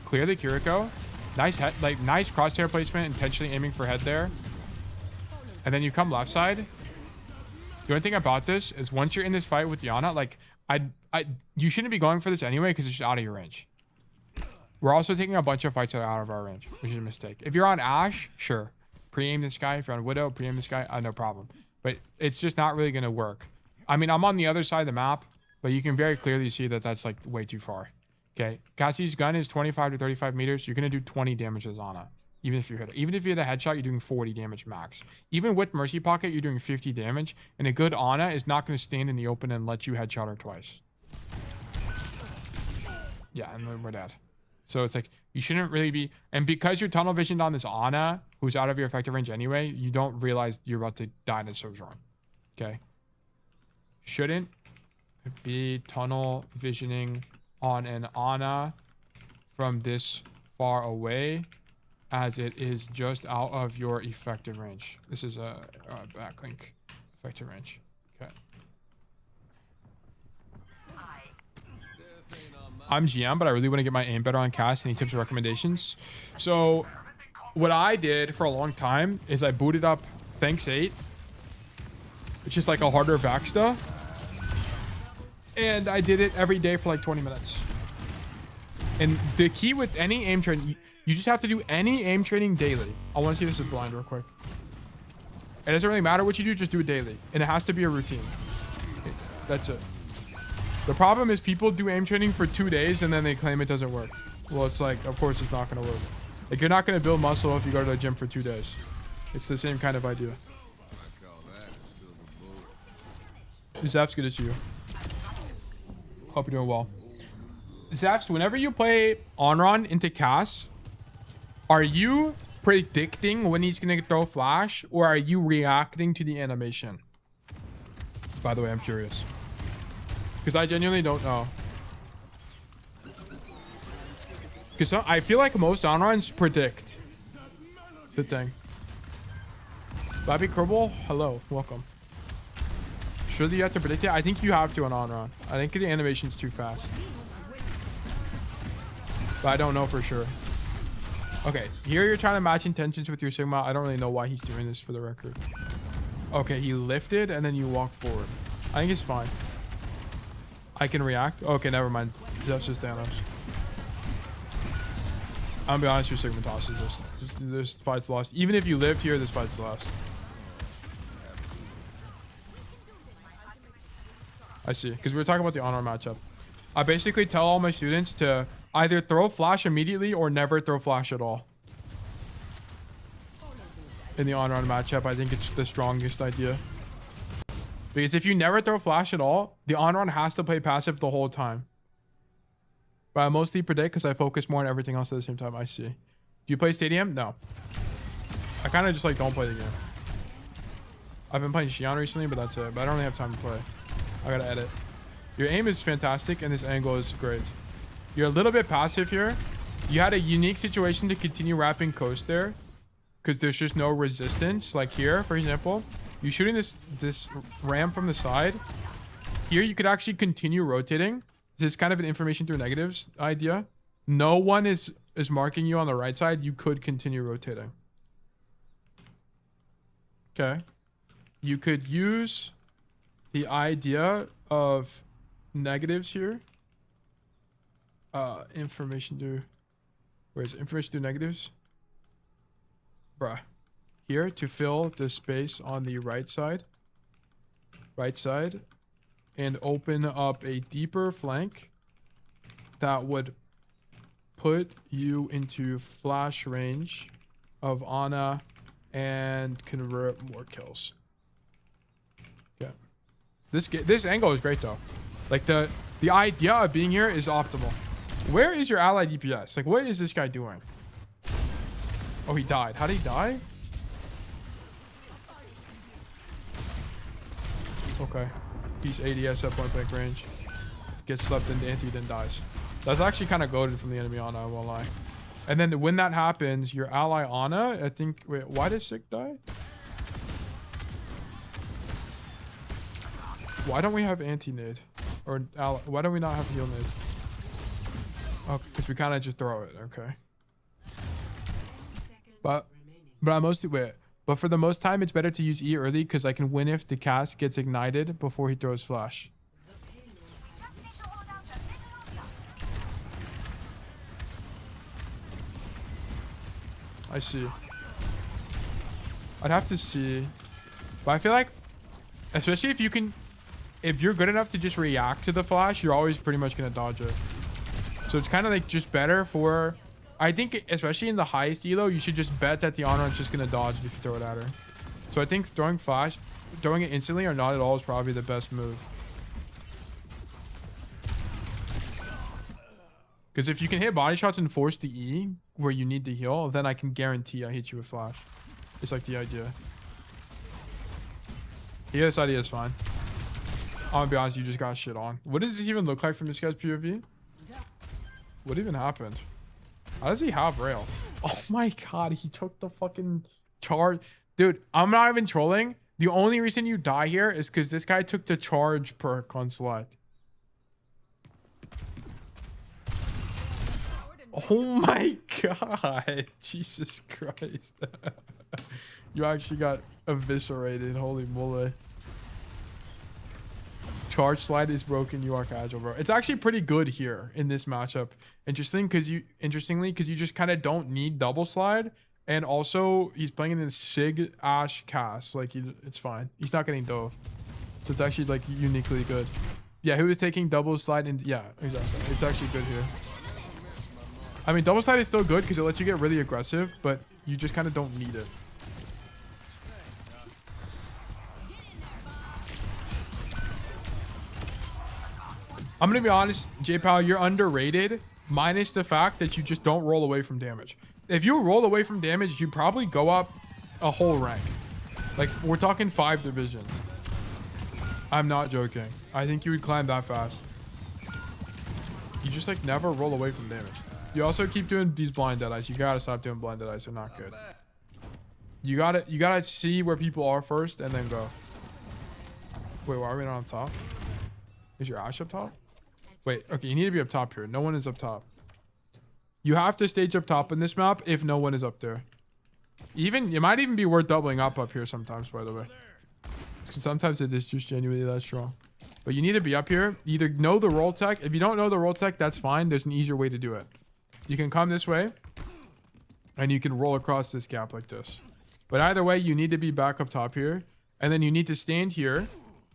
Clear the Kiriko. Nice head, like nice crosshair placement, intentionally aiming for head there. And then you come left side. The only thing about this is once you're in this fight with Yana, like you shouldn't be going for this anyway because it's just out of your range. We're also taking a bunch of fights that are out of our range, which is a mistake. If you're on Ashe, sure. Pre-aim this guy. If you're on Widow, pre-aim this guy, no problem. But it's just not really going to work. I mean, I'm on the other side of the map, but you can very clearly see that that's like way too far. Okay. Cassidy's gun is 25 to 35 meters. You're going to do 20 damage to Zana. Even if you hit it. Even if you hit a headshot, you're doing 40 damage max. Even with Mercy Pocket, you're doing 50 damage. And a good Ana is not going to stand in the open and let you headshot her twice. Yeah, and then we're dead. So it's like, you shouldn't really be... And because you're tunnel visioned on this Ana, who's out of your effective range anyway, you don't realize you're about to die in a Sojourn. Okay? Shouldn't be tunnel visioning on an Ana from this far away, as it is just out of your effective range. This is a backlink effective range. Okay. I'm GM, but I really want to get my aim better on Cass. Any tips or recommendations? So what I did for a long time is I booted up Thanks 8, which is like a harder Vaxta. And I did it every day for like 20 minutes. And the key with any aim training, you just have to do any aim training daily. I want to see this is blind real quick. It doesn't really matter what you do, just do it daily. And it has to be a routine. That's it. The problem is people do aim training for 2 days and then they claim it doesn't work. Well, it's like, of course it's not going to work. Like, you're not going to build muscle if you go to the gym for 2 days. It's the same kind of idea. Zaf's good as you. Hope you're doing well. Zafs, whenever you play Onron into Cass, are you predicting when he's going to throw flash, or are you reacting to the animation? By the way, I'm curious. Because I genuinely don't know. Because I feel like most Onruns predict the thing. Bobby Kerbal, hello, welcome. Surely you have to predict it? I think you have to on Onrun. I think the animation's too fast. But I don't know for sure. Okay, here you're trying to match intentions with your Sigma. I don't really know why he's doing this, for the record. Okay, he lifted and then you walked forward. I think it's fine. I can react. Okay, never mind. That's just Thanos. I'm gonna be honest, your Sigma tosses this. This fight's lost. Even if you lived here, this fight's lost. I see. Because we were talking about the honor matchup. I basically tell all my students to either throw flash immediately or never throw flash at all. In the on-run matchup, I think it's the strongest idea. Because if you never throw flash at all, the on-run has to play passive the whole time. But I mostly predict because I focus more on everything else at the same time. I see. Do you play Stadium? No. I kind of just like don't play the game. I've been playing Xion recently, but that's it. But I don't really have time to play. I gotta edit. Your aim is fantastic and this angle is great. You're a little bit passive here. You had a unique situation to continue wrapping coast there because there's just no resistance. Like here, for example, you're shooting this ram from the side. Here, you could actually continue rotating. This is kind of an information through negatives idea. No one is marking you on the right side. You could continue rotating. Okay. You could use the idea of negatives here. Information through... Where is it? Information through negatives? Bruh. Here to fill the space on the right side. Right side. And open up a deeper flank that would put you into flash range of Ana and convert more kills. Okay. This angle is great though. Like the idea of being here is optimal. Where is your ally DPS? Like what is this guy doing? Oh, he died. How did he die? Okay. He's ADS at point blank range. Gets slept into anti, then dies. That's actually kind of goated from the enemy Ana, I won't lie. And then when that happens, your ally Ana, I think... Wait, why did Sick die? Why don't we have anti-nade? Or why don't we not have heal nade? Oh, because we kind of just throw it. Okay. But I mostly... Wait. But for the most time, it's better to use E early because I can win if the cast gets ignited before he throws flash. I see. I'd have to see. But I feel like, especially if you can, if you're good enough to just react to the flash, you're always pretty much going to dodge it. So it's kind of like just better for... I think, especially in the highest elo, you should just bet that the honor is just going to dodge it if you throw it at her. So I think throwing flash, throwing it instantly or not at all is probably the best move. Because if you can hit body shots and force the E where you need to heal, then I can guarantee I hit you with flash. It's like the idea. Yeah, this idea is fine. I'm gonna be honest, you just got shit on. What does this even look like from this guy's POV? What even happened? How does he have rail? Oh my god, he took the fucking charge. Dude, I'm not even trolling. The only reason you die here is because this guy took the charge perk on slide. Oh my god. Jesus Christ. You actually got eviscerated. Holy moly. Charge slide is broken. You are casual, bro. It's actually pretty good here in this matchup. Interestingly, because you just kind of don't need double slide. And also, he's playing in this Sig Ash cast. Like, it's fine. He's not getting dove. So it's actually, like, uniquely good. Yeah, he was taking double slide. And yeah, exactly. It's actually good here. I mean, double slide is still good because it lets you get really aggressive. But you just kind of don't need it. I'm going to be honest, J-Pal, you're underrated. Minus the fact that you just don't roll away from damage. If you roll away from damage, you probably go up a whole rank. Like, we're talking 5 divisions. I'm not joking. I think you would climb that fast. You just, like, never roll away from damage. You also keep doing these blind dead eyes. You gotta stop doing blind dead eyes. They're not good. You gotta see where people are first and then go. Wait, why are we not on top? Is your Ash up top? Wait, okay, you need to be up top here. No one is up top. You have to stage up top in this map if no one is up there. It might even be worth doubling up here sometimes, by the way. Because sometimes it is just genuinely that strong. But you need to be up here. Either know the roll tech. If you don't know the roll tech, that's fine. There's an easier way to do it. You can come this way. And you can roll across this gap like this. But either way, you need to be back up top here. And then you need to stand here.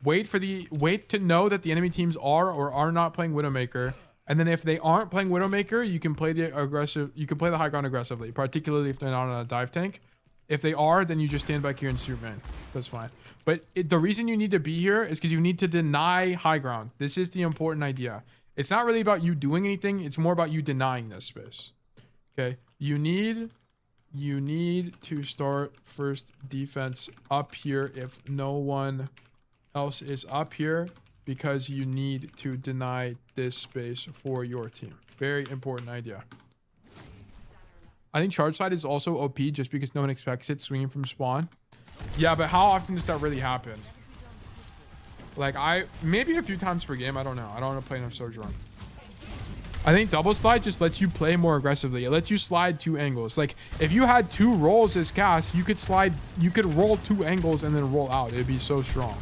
Wait to know that the enemy teams are or are not playing Widowmaker. And then if they aren't playing Widowmaker, you can play the high ground aggressively, particularly if they're not on a dive tank. If they are, then you just stand back here and shoot, man. That's fine. But the reason you need to be here is because you need to deny high ground. This is the important idea. It's not really about you doing anything. It's more about you denying this space. Okay. You need to start first defense up here if no one else is up here, because you need to deny this space for your team. Very important idea. I think charge side is also OP just because no one expects it swinging from spawn. Yeah, but how often does that really happen? Like, maybe a few times per game. I don't know. I don't want to play enough Sojourn. I think double slide just lets you play more aggressively. It lets you slide 2 angles. Like, if you had 2 rolls as Cass, you could roll 2 angles and then roll out. It'd be so strong.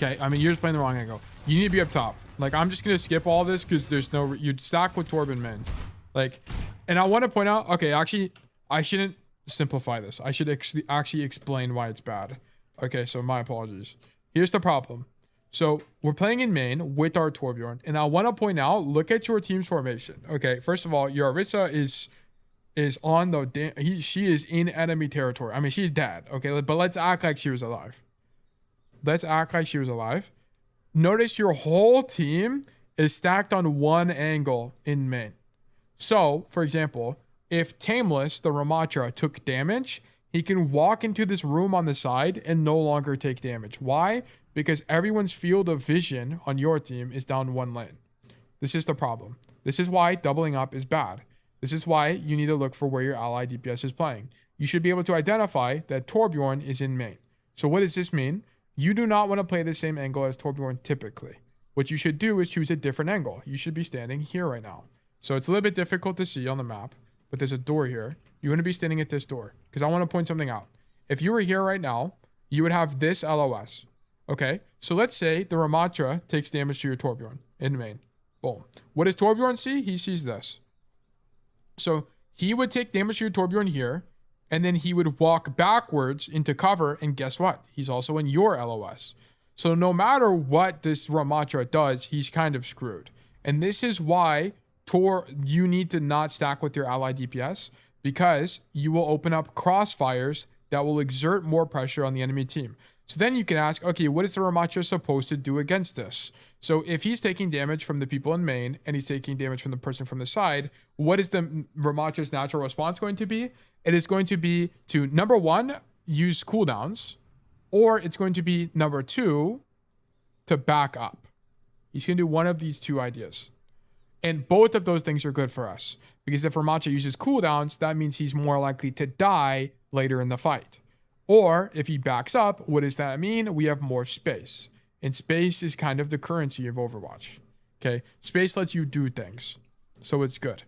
Okay, I mean, you're just playing the wrong angle. You need to be up top. Like, I'm just gonna skip all this because there's no... You'd stack with Torben, man. Like, and I want to point out... Okay, actually, I shouldn't simplify this. I should actually explain why it's bad. Okay, so my apologies. Here's the problem. So, we're playing in main with our Torbjorn. And I want to point out, look at your team's formation. Okay, first of all, your Arissa is on the... She is in enemy territory. I mean, she's dead. Okay, but let's act like she was alive. Let's act like she was alive. Notice your whole team is stacked on one angle in main. So, for example, if Tameless, the Ramatra, took damage, he can walk into this room on the side and no longer take damage. Why? Because everyone's field of vision on your team is down one lane. This is the problem. This is why doubling up is bad. This is why you need to look for where your ally DPS is playing. You should be able to identify that Torbjorn is in main. So what does this mean? You do not want to play the same angle as Torbjorn typically. What you should do is choose a different angle. You should be standing here right now. So it's a little bit difficult to see on the map, but there's a door here. You're going to be standing at this door because I want to point something out. If you were here right now, you would have this LOS. Okay, so let's say the Ramatra takes damage to your Torbjorn in main. Boom. What does Torbjorn see? He sees this. So he would take damage to your Torbjorn here, and then he would walk backwards into cover, and guess what? He's also in your LOS. So no matter what this Ramatra does, he's kind of screwed. And this is why you need to not stack with your ally DPS, because you will open up crossfires that will exert more pressure on the enemy team. So then you can ask, okay, what is the Ramatra supposed to do against this? So if he's taking damage from the people in main and he's taking damage from the person from the side, what is the Ramatra's natural response going to be? It is going to be to, number 1, use cooldowns, or it's going to be, number 2, to back up. He's going to do one of these 2 ideas. And both of those things are good for us, because if Ramatra uses cooldowns, that means he's more likely to die later in the fight. Or if he backs up, what does that mean? We have more space. And space is kind of the currency of Overwatch. Okay, space lets you do things, so it's good.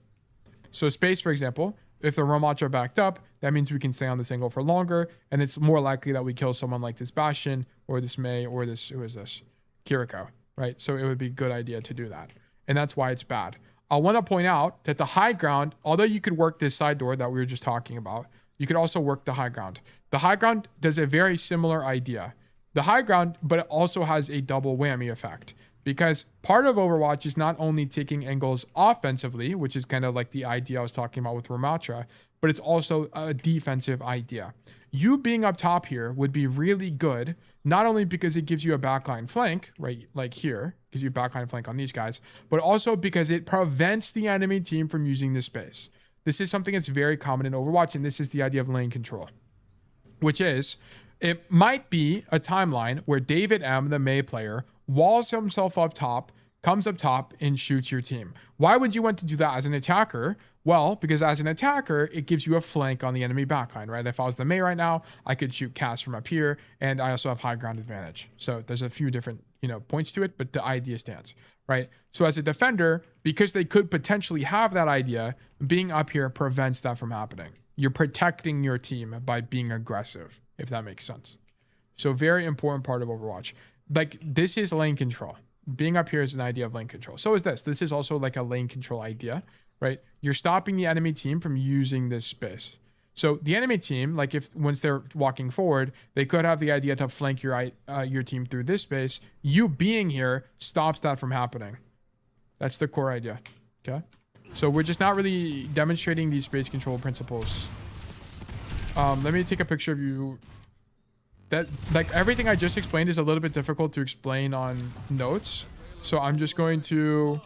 So space, for example, if the Ramatra backed up, that means we can stay on this angle for longer, and it's more likely that we kill someone like this Bastion, or this Mei, or this, who is this? Kiriko, right? So it would be a good idea to do that. And that's why it's bad. I want to point out that the high ground, although you could work this side door that we were just talking about, you could also work the high ground. The high ground does a very similar idea. The high ground, but it also has a double whammy effect, because part of Overwatch is not only taking angles offensively, which is kind of like the idea I was talking about with Ramatra, but it's also a defensive idea. You being up top here would be really good, not only because it gives you a backline flank, right, like here, gives you a backline flank on these guys, but also because it prevents the enemy team from using this space. This is something that's very common in Overwatch, and this is the idea of lane control, which is, it might be a timeline where David M, the Mei player, walls himself up top, comes up top, and shoots your team. Why would you want to do that as an attacker? Well, because as an attacker, it gives you a flank on the enemy backline, right? If I was the Mei right now, I could shoot Cass from up here, and I also have high ground advantage. So there's a few different, points to it, but the idea stands, right? So as a defender, because they could potentially have that idea, being up here prevents that from happening. You're protecting your team by being aggressive, if that makes sense. So very important part of Overwatch. Like, this is lane control. Being up here is an idea of lane control. So is this. This is also like a lane control idea, right? You're stopping the enemy team from using this space. So the enemy team, like if once they're walking forward, they could have the idea to flank your team through this space. You being here stops that from happening. That's the core idea. Okay. So we're just not really demonstrating these space control principles. Let me take a picture of you. That like everything I just explained is a little bit difficult to explain on notes. So I'm just going to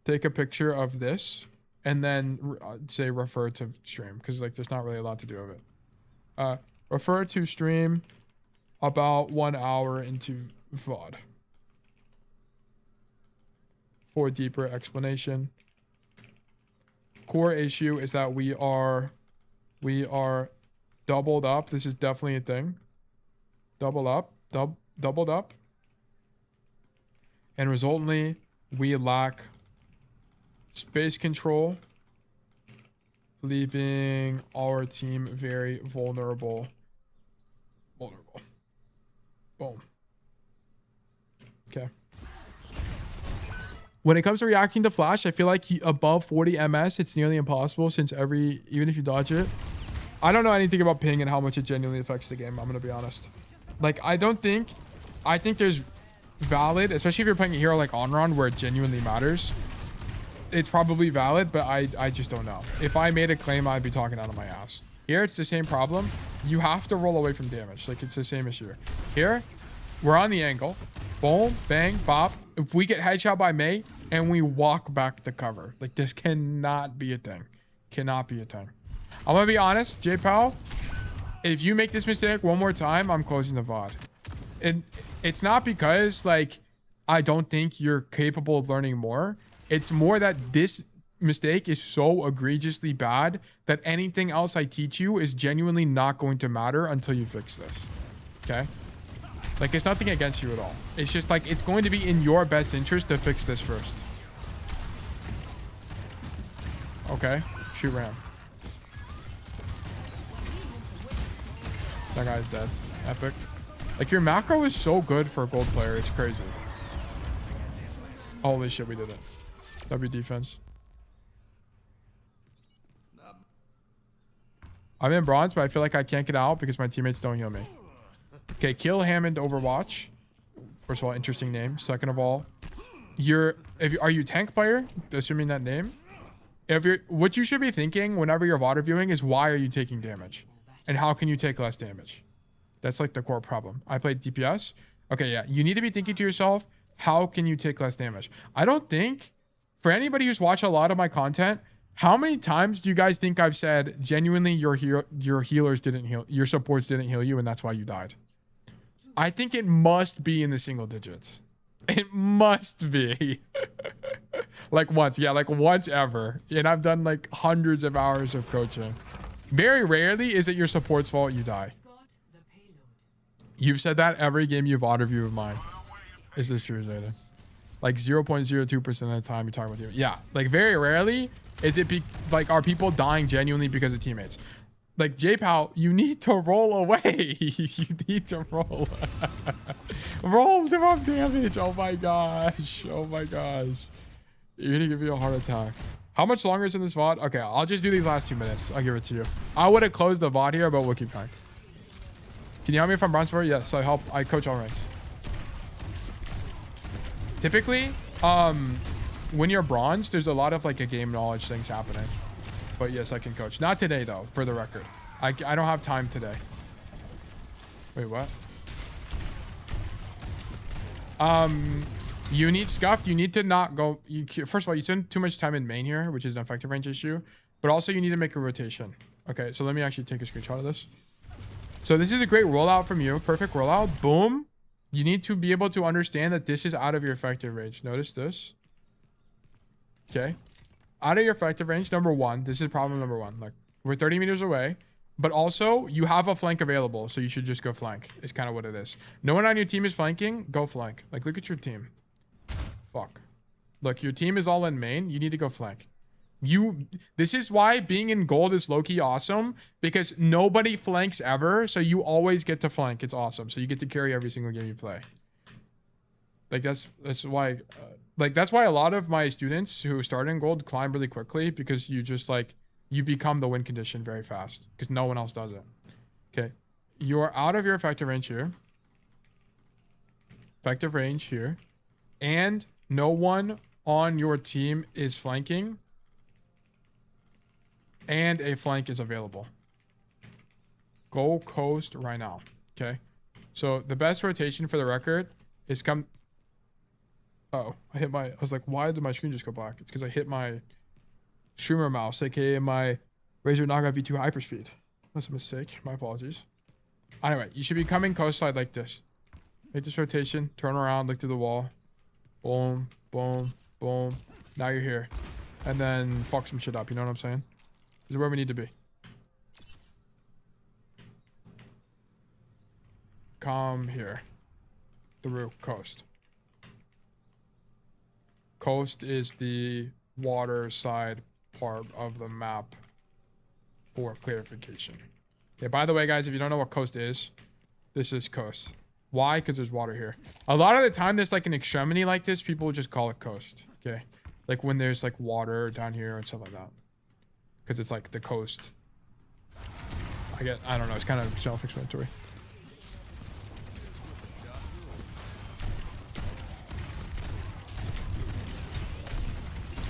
take a picture of this and then say refer to stream because like there's not really a lot to do with it. Refer to stream about 1 hour into VOD for deeper explanation. Core issue is that we are doubled up. This is definitely a thing. Doubled up. And resultantly, we lack space control, leaving our team very vulnerable. Boom. Okay. When it comes to reacting to flash, I feel like above 40 ms, it's nearly impossible since even if you dodge it. I don't know anything about ping and how much it genuinely affects the game. I'm going to be honest. Like, I think there's valid, especially if you're playing a hero like Onron where it genuinely matters. It's probably valid, but I just don't know. If I made a claim, I'd be talking out of my ass. Here, it's the same problem. You have to roll away from damage. Like, it's the same issue. Here, we're on the angle. Boom, bang, bop. If we get headshot by May and we walk back to cover, like this cannot be a thing. Cannot be a thing. I'm gonna be honest, J-Pow, if you make this mistake one more time, I'm closing the VOD. And it's not because like I don't think you're capable of learning more. It's more that this mistake is so egregiously bad that anything else I teach you is genuinely not going to matter until you fix this. Okay? Like, it's nothing against you at all. It's just like, it's going to be in your best interest to fix this first. Okay. Shoot ram. That guy's dead. Epic. Like, your macro is so good for a gold player. It's crazy. Holy shit, we did it. W defense. I'm in bronze, but I feel like I can't get out because my teammates don't heal me. Okay, kill Hammond Overwatch. First of all, interesting name. Second of all, are you tank player? Assuming that name. What you should be thinking whenever you're water viewing is why are you taking damage? And how can you take less damage? That's like the core problem. I played DPS. Okay, yeah. You need to be thinking to yourself, how can you take less damage? I don't think, for anybody who's watched a lot of my content, how many times do you guys think I've said genuinely your healers didn't heal, your supports didn't heal you, and that's why you died? I think it must be in the single digits. It must be. Like once, yeah, like once ever. And I've done like hundreds of hours of coaching. Very rarely is it your support's fault you die. You've said that every game you've auto view of mine. Is this true, Zeta? Like 0.02% of the time you talk about you. Yeah, like very rarely is it like are people dying genuinely because of teammates. Like J-Pow, you need to roll away. You need to roll. Roll to up damage. Oh my gosh. Oh my gosh. You're gonna give me a heart attack. How much longer is in this VOD? Okay, I'll just do these last 2 minutes. I'll give it to you. I would have closed the VOD here, but we'll keep going. Can you help me if I'm bronze for it? Yes, I coach all ranks. Typically, when you're bronze, there's a lot of like a game knowledge things happening. But yes, I can coach. Not today though, for the record. I don't have time today. Wait, what? You need scuffed. You need to not go. First of all, you spend too much time in main here, which is an effective range issue. But also you need to make a rotation. Okay, so let me actually take a screenshot of this. So this is a great rollout from you. Perfect rollout. Boom. You need to be able to understand that this is out of your effective range. Notice this. Okay. Out of your effective range, number one. This is problem number one. Like, we're 30 meters away. But also, you have a flank available. So you should just go flank. It's kind of what it is. No one on your team is flanking. Go flank. Like, look at your team. Fuck. Look, your team is all in main. You need to go flank. This is why being in gold is low-key awesome. Because nobody flanks ever. So you always get to flank. It's awesome. So you get to carry every single game you play. Like, that's why... like, that's why a lot of my students who start in gold climb really quickly. Because you just, like... you become the win condition very fast because no one else does it. Okay. You're out of your effective range here. Effective range here. And no one on your team is flanking. And a flank is available. Go coast right now. Okay. So the best rotation for the record is come. Oh, I was like, why did my screen just go black? It's because I hit my streamer mouse, aka my Razer Naga V2 hyperspeed. That's a mistake. My apologies. Anyway, you should be coming coast side like this. Make this rotation, turn around, look to the wall. Boom, boom, boom. Now you're here. And then fuck some shit up, you know what I'm saying? This is where we need to be. Come here. Through coast. Coast is the water side part of the map for clarification. Okay, by the way, guys, if you don't know what coast is, this is coast. Why? Because there's water here. A lot of the time, there's like an extremity like this, people will just call it coast. Okay. Like when there's like water down here and stuff like that. Because it's like the coast. I don't know, it's kind of self-explanatory.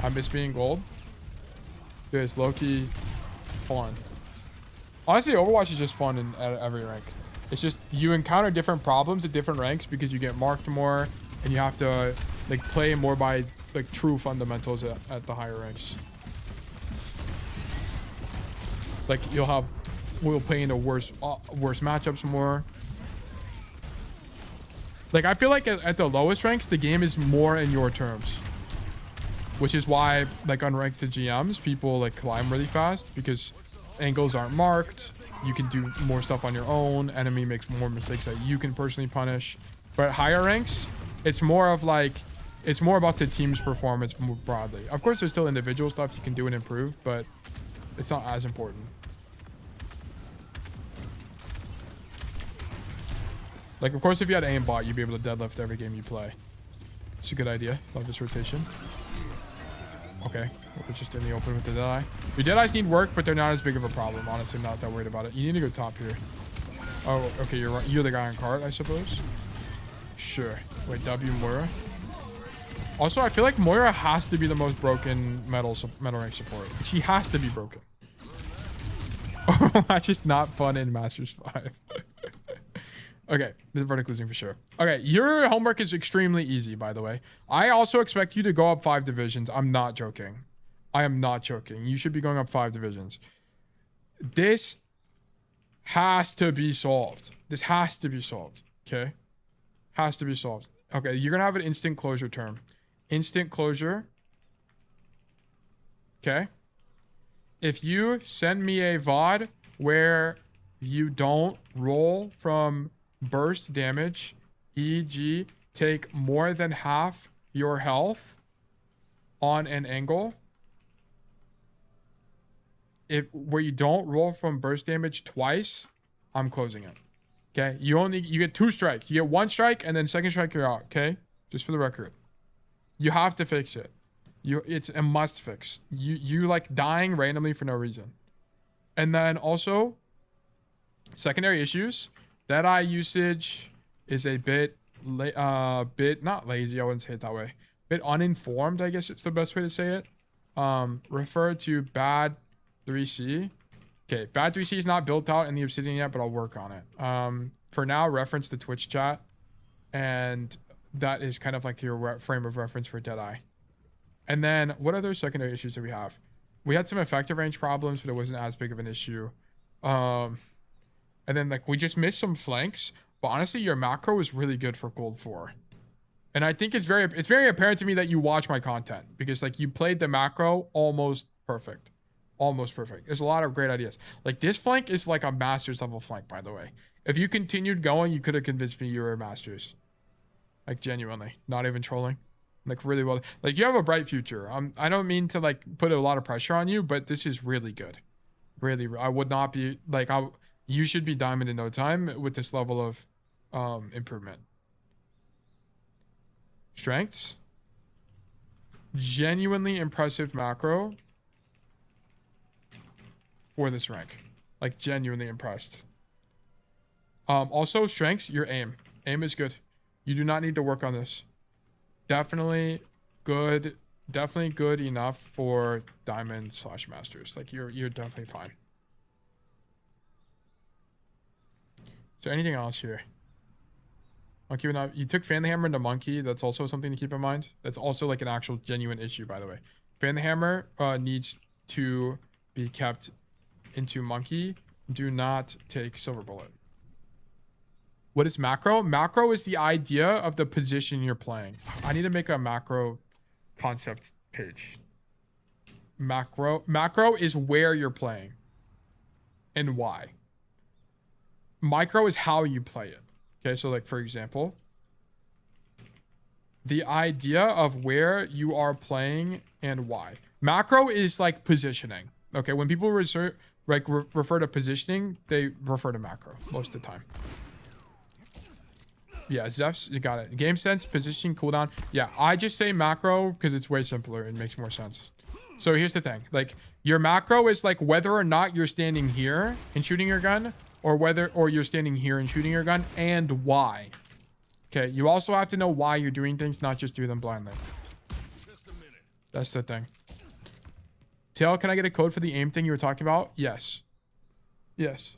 I miss being gold. Dude, it's low-key fun. Honestly, Overwatch is just fun at every rank. It's just you encounter different problems at different ranks because you get marked more and you have to like play more by like true fundamentals at the higher ranks. Like we'll play into worse matchups more. Like I feel like at the lowest ranks the game is more in your terms. Which is why, like, unranked to GMs, people, like, climb really fast because angles aren't marked. You can do more stuff on your own. Enemy makes more mistakes that you can personally punish. But at higher ranks, it's more of, like, it's more about the team's performance more broadly. Of course, there's still individual stuff you can do and improve, but it's not as important. Like, of course, if you had aimbot, you'd be able to deadlift every game you play. It's a good idea. Love this rotation. Okay, we're just in the open with the Deadeye. Your Deadeyes need work, but they're not as big of a problem. Honestly, not that worried about it. You need to go top here. Oh, okay, you're right. You're the guy on cart, I suppose. Sure. Wait, W Moira. Also, I feel like Moira has to be the most broken metal rank support. She has to be broken. Oh, that's just not fun in Masters 5. Okay, this is verdict losing for sure. Okay, your homework is extremely easy, by the way. I also expect you to go up 5 divisions. I'm not joking. I am not joking. You should be going up 5 divisions. This has to be solved. This has to be solved, okay? Has to be solved. Okay, you're going to have an instant closure term. Instant closure. Okay? If you send me a VOD where you don't roll from burst damage, e.g. take more than half your health on an angle, where you don't roll from burst damage twice, I'm closing it. Okay, you get 2 strikes. You get 1 strike and then second strike you're out. Okay, just for the record, you have to fix it. It's a must fix. You like dying randomly for no reason. And then also secondary issues. Deadeye usage is a bit not lazy, I wouldn't say it that way. Bit uninformed, I guess it's the best way to say it. Refer to bad 3C. Okay, bad 3C is not built out in the Obsidian yet, but I'll work on it. For now, reference the Twitch chat, and that is kind of like your frame of reference for Deadeye. And then what other secondary issues do we have? We had some effective range problems, but it wasn't as big of an issue. And then like we just missed some flanks, but honestly your macro was really good for gold 4. And I think it's very apparent to me that you watch my content because like you played the macro almost perfect. Almost perfect. There's a lot of great ideas. Like this flank is like a master's level flank, by the way. If you continued going, you could have convinced me you were a master's. Like genuinely, not even trolling. Like really well. Like you have a bright future. I don't mean to like put a lot of pressure on you, but this is really good. Really, I would not be like you should be diamond in no time with this level of improvement. Strengths. Genuinely impressive macro. for this rank. Like, genuinely impressed. Also, strengths, your aim. Aim is good. You do not need to work on this. Definitely good. Definitely good enough for diamond / masters. Like, you're definitely fine. Is there anything else here? Monkey would not, you took fan the hammer into monkey. That's also something to keep in mind. That's also like an actual genuine issue, by the way. Fan the hammer needs to be kept into monkey. Do not take silver bullet. What is macro? Macro is the idea of the position you're playing. I need to make a macro concept page. Macro is where you're playing and why. Micro is how you play it. Okay, so like for example, the idea of where you are playing and why. Macro is like positioning. Okay, when people refer to positioning, they refer to macro most of the time. Yeah, Zeph's, you got it. Game sense, positioning, cooldown. Yeah, I just say macro because it's way simpler. It makes more sense. So here's the thing. Like, your macro is like whether or not you're standing here and shooting your gun, or you're standing here and shooting your gun, and why. Okay, you also have to know why you're doing things, not just do them blindly. Just a minute. That's the thing. Tail, can I get a code for the aim thing you were talking about? Yes. Yes.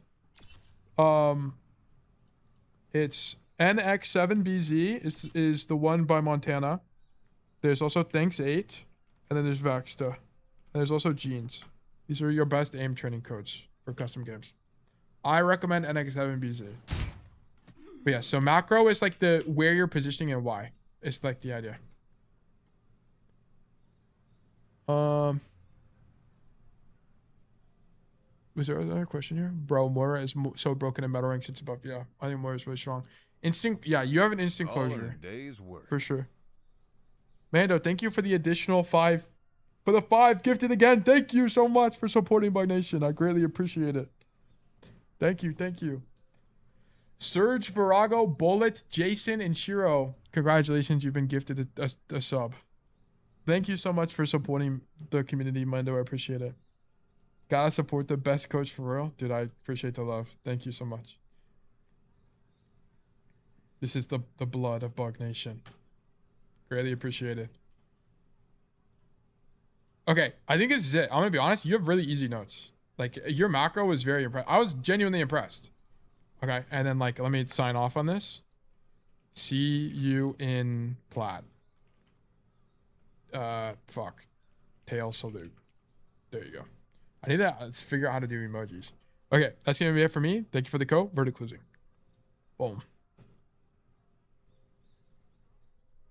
It's NX7BZ is the one by Montana. There's also Thanks 8, and then there's Vexta. And there's also Jeans. These are your best aim training codes for custom games. I recommend NX7BZ. But yeah, so macro is like the where you're positioning and why. It's like the idea. Was there another question here? Bro, Moira is so broken in Metal Rank since above. Yeah, I think Moira is really strong. Instinct, yeah, you have an instant All in closure. a day's work. For sure. Mando, thank you for the additional 5. For the 5 gifted again. Thank you so much for supporting my nation. I greatly appreciate it. Thank you, thank you. Serge, Virago, Bullet, Jason, and Shiro. Congratulations, you've been gifted a sub. Thank you so much for supporting the community, Mando. I appreciate it. Gotta support the best coach for real. Dude, I appreciate the love. Thank you so much. This is the blood of Bug Nation. Greatly appreciate it. Okay, I think this is it. I'm gonna be honest. You have really easy notes. Like, your macro was very impressed. I was genuinely impressed. Okay, and then like, let me sign off on this. See you in plat. Fuck. Tail salute. There you go. I need to figure out how to do emojis. Okay, that's gonna be it for me. Thank you for the code. Verdict closing. Boom.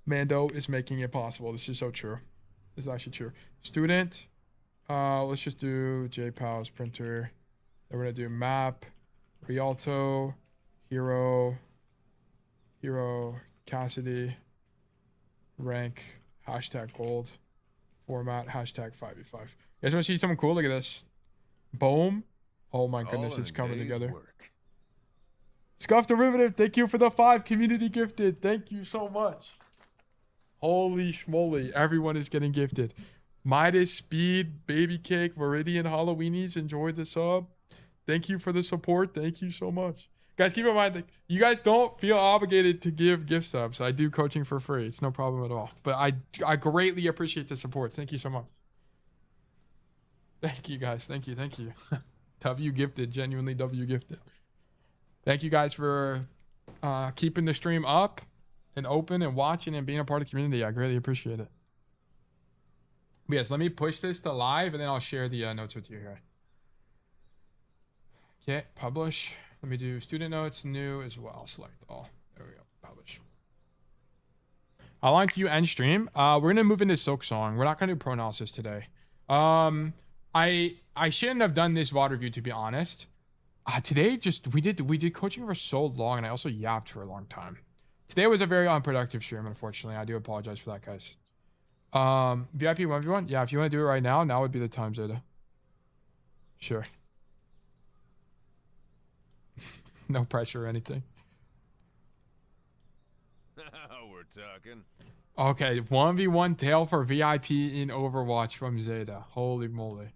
Mando is making it possible. This is so true. This is actually true. Student. Let's just do JPAL's printer. Then we're gonna do map, Rialto, hero, Cassidy, rank, hashtag gold, format, hashtag 5v5. You guys wanna see something cool? Look at this. Boom. Oh my goodness, it's coming together. Scuff Derivative, thank you for the 5 community gifted. Thank you so much. Holy schmoly, everyone is getting gifted. Midas, Speed, Baby Cake, Viridian, Halloweenies, enjoy the sub. Thank you for the support. Thank you so much. Guys, keep in mind, that you guys don't feel obligated to give gift subs. I do coaching for free. It's no problem at all. But I greatly appreciate the support. Thank you so much. Thank you, guys. Thank you. Thank you. W gifted. Genuinely W gifted. Thank you guys for keeping the stream up and open and watching and being a part of the community. I greatly appreciate it. But yes, let me push this to live and then I'll share the notes with you here. Okay, publish. Let me do student notes, new as well. Select all. There we go. Publish. How long do you end stream? We're gonna move into Silksong. We're not gonna do pro analysis today. I shouldn't have done this VOD review, to be honest. Today we did coaching for so long and I also yapped for a long time. Today was a very unproductive stream, unfortunately. I do apologize for that, guys. VIP 1v1? Yeah, if you want to do it right now, now would be the time, Zeta. Sure. No pressure or anything. We're talking. Okay, 1v1 tail for VIP in Overwatch from Zeta. Holy moly.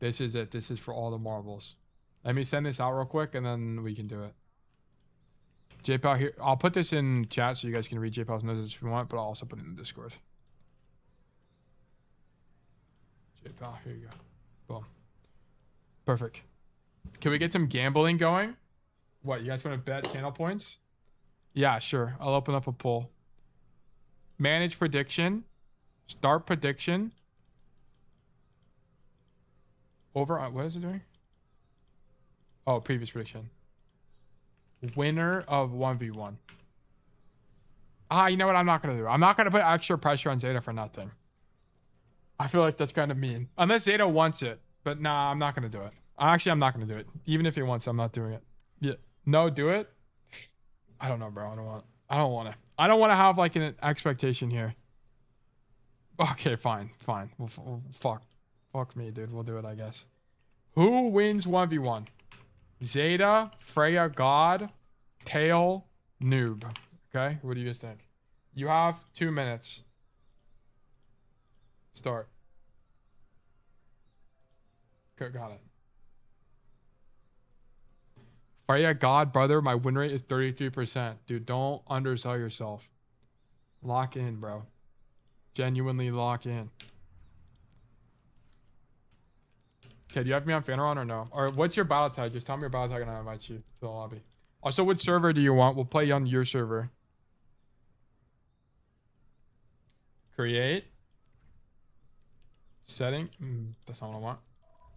This is it. This is for all the marbles. Let me send this out real quick and then we can do it. JPal here. I'll put this in chat so you guys can read JPal's notes if you want, but I'll also put it in the Discord. JPal, here you go. Boom. Perfect. Can we get some gambling going? What, you guys want to bet channel points? Yeah, sure. I'll open up a poll. Manage prediction. Start prediction. Over on, what is it doing? Oh, previous prediction. Winner of 1v1. Ah, you know what I'm not going to do? I'm not going to put extra pressure on Zeta for nothing. I feel like that's kind of mean. Unless Zeta wants it. But nah, I'm not going to do it. Actually, I'm not going to do it. Even if he wants it, I'm not doing it. Yeah. No, do it? I don't know, bro. I don't want to. I don't want to have like an expectation here. Okay, fine. Fine. Well, fuck me, dude. We'll do it, I guess. Who wins 1v1? Zeta, Freya, God, Tail, Noob. Okay, what do you guys think? You have 2 minutes. Start. Good, got it. Freya, God, brother, my win rate is 33%. Dude, don't undersell yourself. Lock in, bro. Genuinely lock in. Okay, do you have me on Fanaron or no? Or what's your battle tag? Just tell me your battle tag and I'll invite you to the lobby. Also, which server do you want? We'll play on your server. Create. Setting. That's not what I want.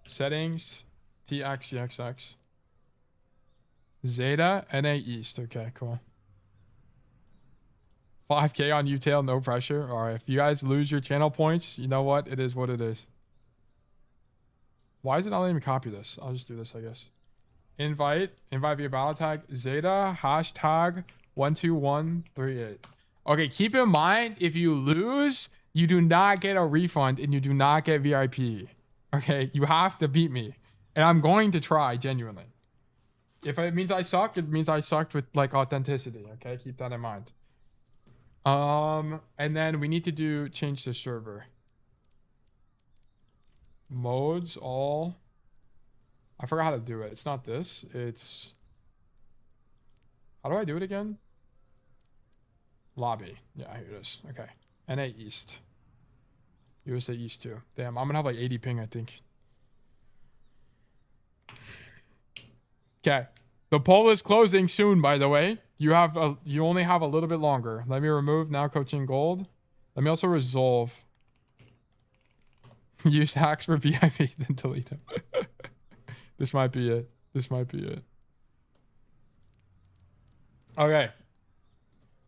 Settings. TXXX. Zeta. NA East. Okay, cool. 5K on UTail, no pressure. All right, if you guys lose your channel points, you know what? It is what it is. Why is it not letting me copy this? I'll just do this, I guess. Invite via battle tag. Zeta hashtag 12138. Okay, keep in mind, if you lose, you do not get a refund and you do not get VIP. Okay, you have to beat me. And I'm going to try, genuinely. If it means I suck, it means I sucked with like authenticity. Okay, keep that in mind. And then we need to change the server. Modes, all. I forgot how to do it. It's not this. It's. How do I do it again? Lobby. Yeah, here it is. Okay. NA East. USA East too. Damn, I'm gonna have like 80 ping, I think. Okay. The poll is closing soon, by the way. You only have a little bit longer. Let me remove now coaching gold. Let me also resolve. Use hacks for VIP, then delete them. This might be it. This might be it. Okay.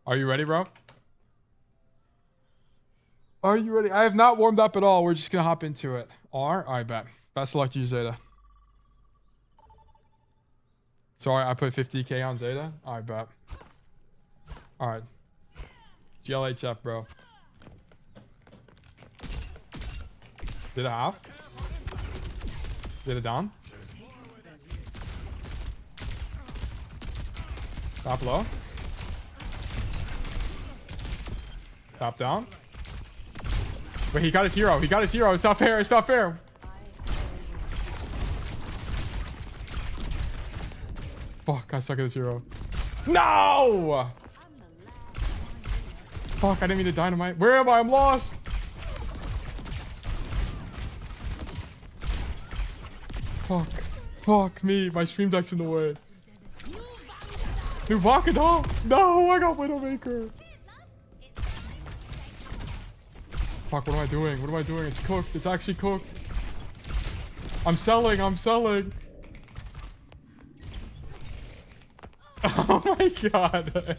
Are you ready, bro? Are you ready? I have not warmed up at all. We're just gonna hop into it. R? Alright, bet. Best of luck to you, Zeta. Sorry, I put 50k on Zeta. Alright, bet. Alright. GLHF, bro. Did it half? Did it down? Top low. Top down. Wait, he got his hero. He got his hero. It's not fair. It's not fair. Fuck, I suck at this hero. No! Fuck, I didn't mean to dynamite. Where am I? I'm lost. Fuck. Fuck me. My stream deck's in the way. Dude, walk it off. No, I got Widowmaker. Fuck, what am I doing? What am I doing? It's cooked. It's actually cooked. I'm selling. I'm selling. Oh my god.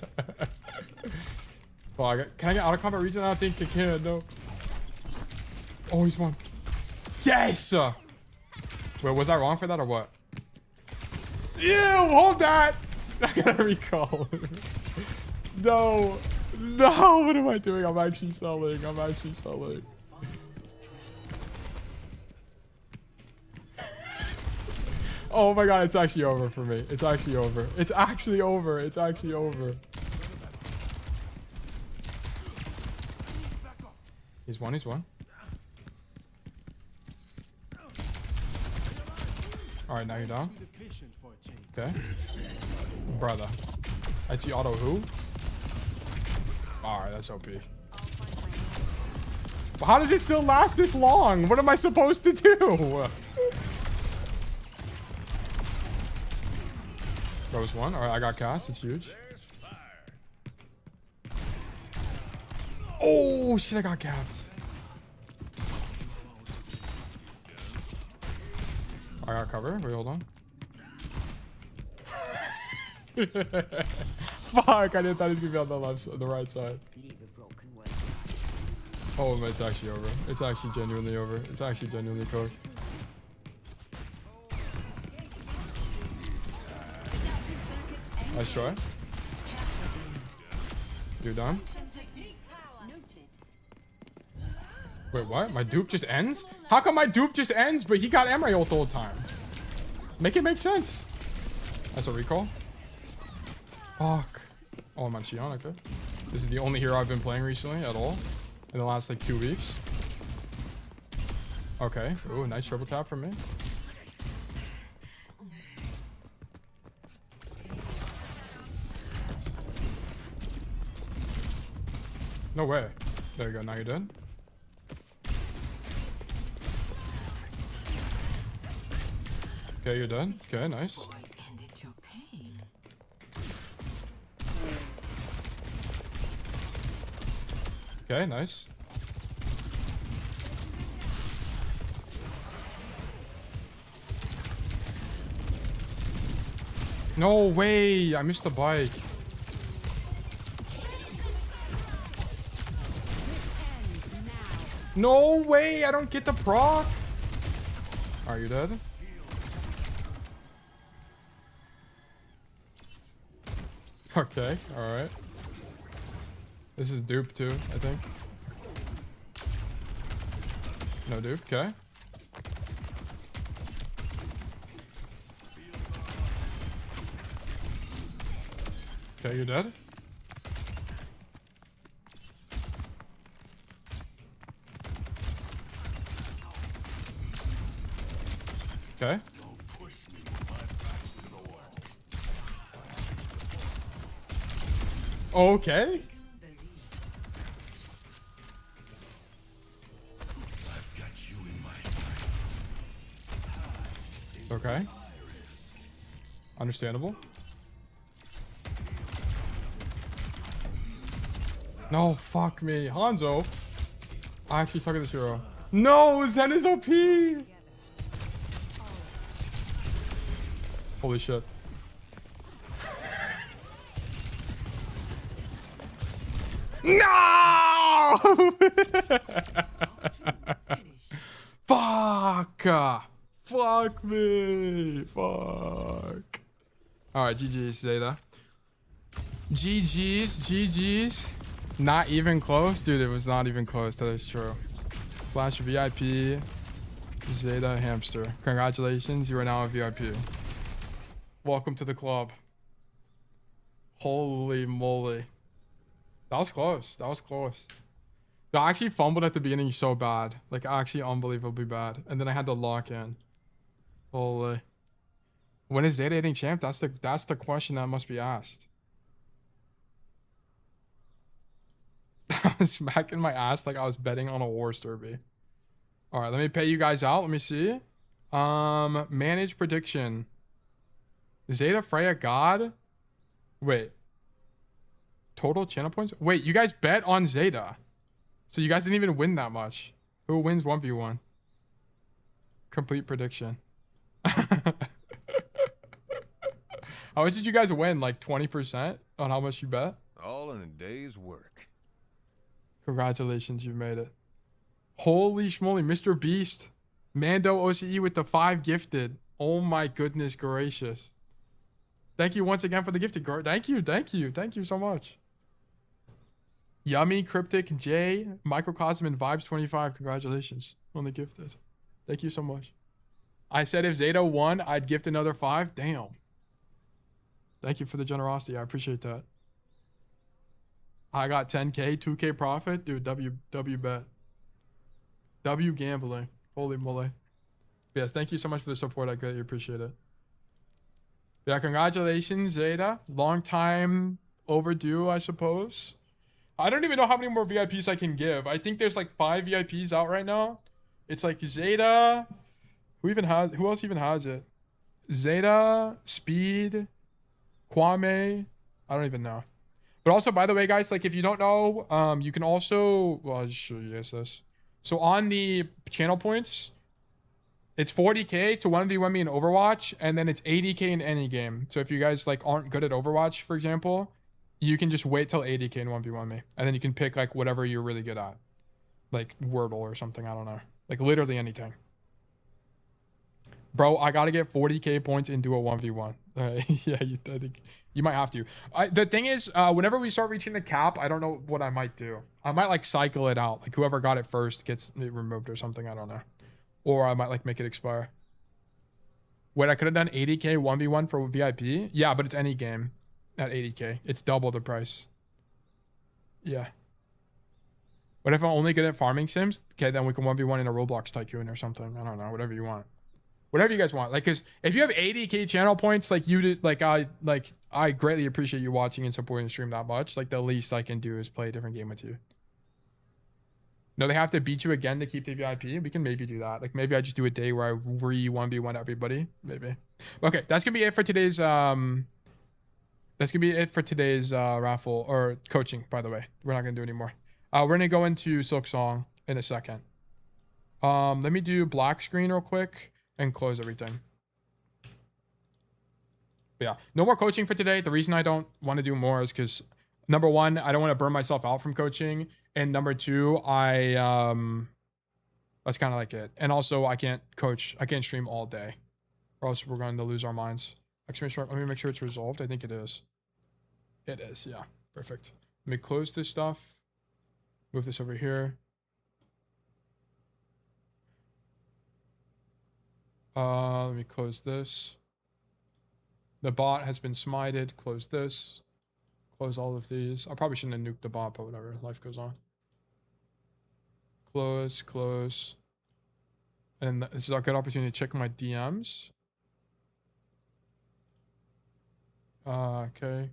Fuck. Can I get out of combat region? I don't think I can. No. Oh, he's won. Yes! Wait, was I wrong for that or what? Ew, hold that! I gotta recall. No. No, what am I doing? I'm actually selling. I'm actually selling. Oh my god, it's actually over for me. It's actually over. It's actually over. It's actually over. He's won. He's won. All right, now you're down. Okay. Brother. I see auto who? All right, that's OP. Well, how does it still last this long? What am I supposed to do? Rose one. All right, I got cast. It's huge. Oh, shit, I got capped. I got cover. Wait, hold on. Fuck, I didn't thought he was gonna be on the left side, the right side. Oh, it's actually over. It's actually genuinely over. It's actually genuinely cooked. Nice try. You're done. Wait, what? My dupe just ends? How come my dupe just ends, but he got Emery ult the whole time? Make it make sense. That's a recall. Fuck. Oh, I'm on Xion, okay. This is the only hero I've been playing recently at all. In the last, like, 2 weeks. Okay. Ooh, nice triple tap from me. No way. There you go. Now you're dead. Okay, you're done. Okay, nice. Okay, nice. No way! I missed the bike. No way! I don't get the proc! Are you dead? Okay, alright. This is dupe too, I think. No dupe, okay. Okay, you're dead. Okay. Okay. I've got you in my sights. Okay. Understandable. No, fuck me. Hanzo. I actually suck at this hero. No, Zen is OP. Holy shit. No! Fuck. Fuck me. Fuck. Alright, GG's, Zeta. GG's. Not even close? Dude, it was not even close. That is true. / VIP. Zeta Hamster. Congratulations, you are now a VIP. Welcome to the club. Holy moly. That was close. That was close. I actually fumbled at the beginning so bad. Like, actually unbelievably bad. And then I had to lock in. Holy. When is Zeta hitting champ? That's the question that must be asked. I was smacking my ass like I was betting on a horse derby. Alright, let me pay you guys out. Let me see. Manage prediction. Zeta Freya God? Wait. Total channel points? Wait, you guys bet on Zeta. So you guys didn't even win that much. Who wins 1v1? Complete prediction. How much did you guys win? Like 20% on how much you bet? All in a day's work. Congratulations, you made it. Holy schmoly, Mr. Beast. Mando OCE with the 5 gifted. Oh my goodness gracious. Thank you once again for the gifted. Thank you so much. Yummy, Cryptic, J, Microcosm, and Vibes 25. Congratulations on the gifted. Thank you so much. I said if Zeta won, I'd gift another 5. Damn. Thank you for the generosity. I appreciate that. I got 10K, 2K profit. Dude, W bet. W gambling. Holy moly. Yes, thank you so much for the support. I greatly appreciate it. Yeah, congratulations, Zeta. Long time overdue, I suppose. I don't even know how many more VIPs I can give. I think there's like 5 VIPs out right now. It's like Zeta. Who else even has it? Zeta, Speed, Kwame. I don't even know. But also, by the way, guys, like if you don't know, you can also, well, I'll just show you guys this. So on the channel points, it's 40k to 1v1 me in Overwatch, and then it's 80k in any game. So if you guys like aren't good at Overwatch, for example, you can just wait till 80k and 1v1 me, and then you can pick like whatever you're really good at, like Wordle or something. I don't know, like literally anything. Bro, I gotta get 40k points into a 1v1. Yeah, I think you might have to. The thing is, whenever we start reaching the cap, I don't know what I might do. I might like cycle it out. Like whoever got it first gets it removed or something. I don't know. Or I might like make it expire. Wait, I could have done 80k 1v1 for VIP. Yeah, but it's any game at 80k. It's double the price. Yeah. What if I'm only good at farming sims? Okay, then we can 1v1 in a Roblox tycoon or something. I don't know. Whatever you want. Whatever you guys want. Like, cause if you have 80k channel points, like you did, like I greatly appreciate you watching and supporting the stream that much. Like the least I can do is play a different game with you. No, they have to beat you again to keep the VIP. We can maybe do that. Like maybe I just do a day where I re-1v1 everybody. Maybe. Okay, that's gonna be it for today's raffle or coaching, by the way. We're not gonna do any more. We're gonna go into Silksong in a second. Let me do black screen real quick and close everything. But yeah, no more coaching for today. The reason I don't want to do more is because number one, I don't want to burn myself out from coaching. And number two, that's kind of like it. And also I can't stream all day or else we're going to lose our minds. Actually, let me make sure it's resolved. I think it is. It is. Yeah. Perfect. Let me close this stuff. Move this over here. Let me close this. The bot has been smited. Close this. Close all of these. I probably shouldn't have nuked the bot, but whatever. Life goes on. Close, close. And this is a good opportunity to check my DMs. Okay.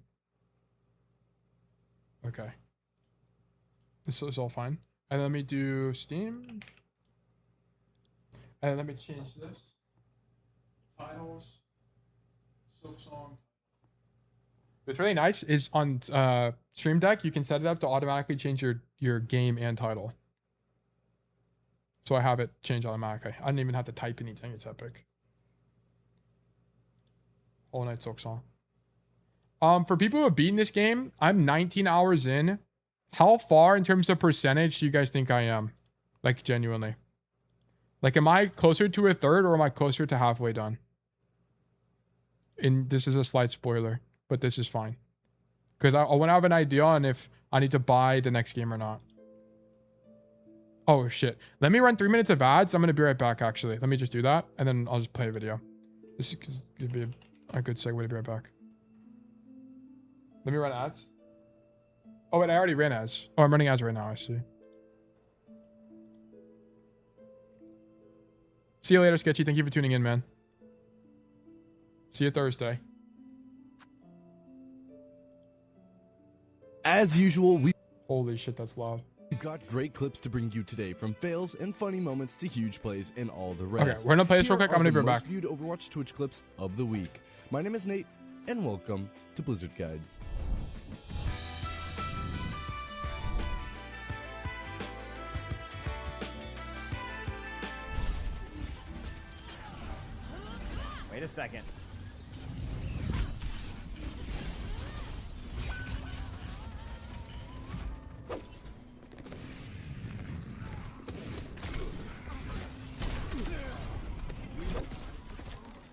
Okay. This is all fine. And let me do Steam. And let me change this. Titles. Silksong. What's really nice is on Stream Deck, you can set it up to automatically change your game and title. So I have it change automatically. I didn't even have to type anything. It's epic. All Night Silksong. For people who have beaten this game, I'm 19 hours in. How far in terms of percentage do you guys think I am? Like genuinely. Like am I closer to a third or am I closer to halfway done? And this is a slight spoiler, but this is fine. Because I want to have an idea on if I need to buy the next game or not. Oh, shit. Let me run 3 minutes of ads. I'm going to be right back, actually. Let me just do that, and then I'll just play a video. This is going to be a good segue to be right back. Let me run ads. Oh, wait, I already ran ads. Oh, I'm running ads right now, I see. See you later, Sketchy. Thank you for tuning in, man. See you Thursday. As usual, Holy shit, that's loud. We've got great clips to bring you today, from fails and funny moments to huge plays and all the rest. Okay, we're gonna play this real quick. I'm gonna be right back. Viewed Overwatch Twitch clips of the week. My name is Nate, and welcome to Blizzard Guides. Wait a second.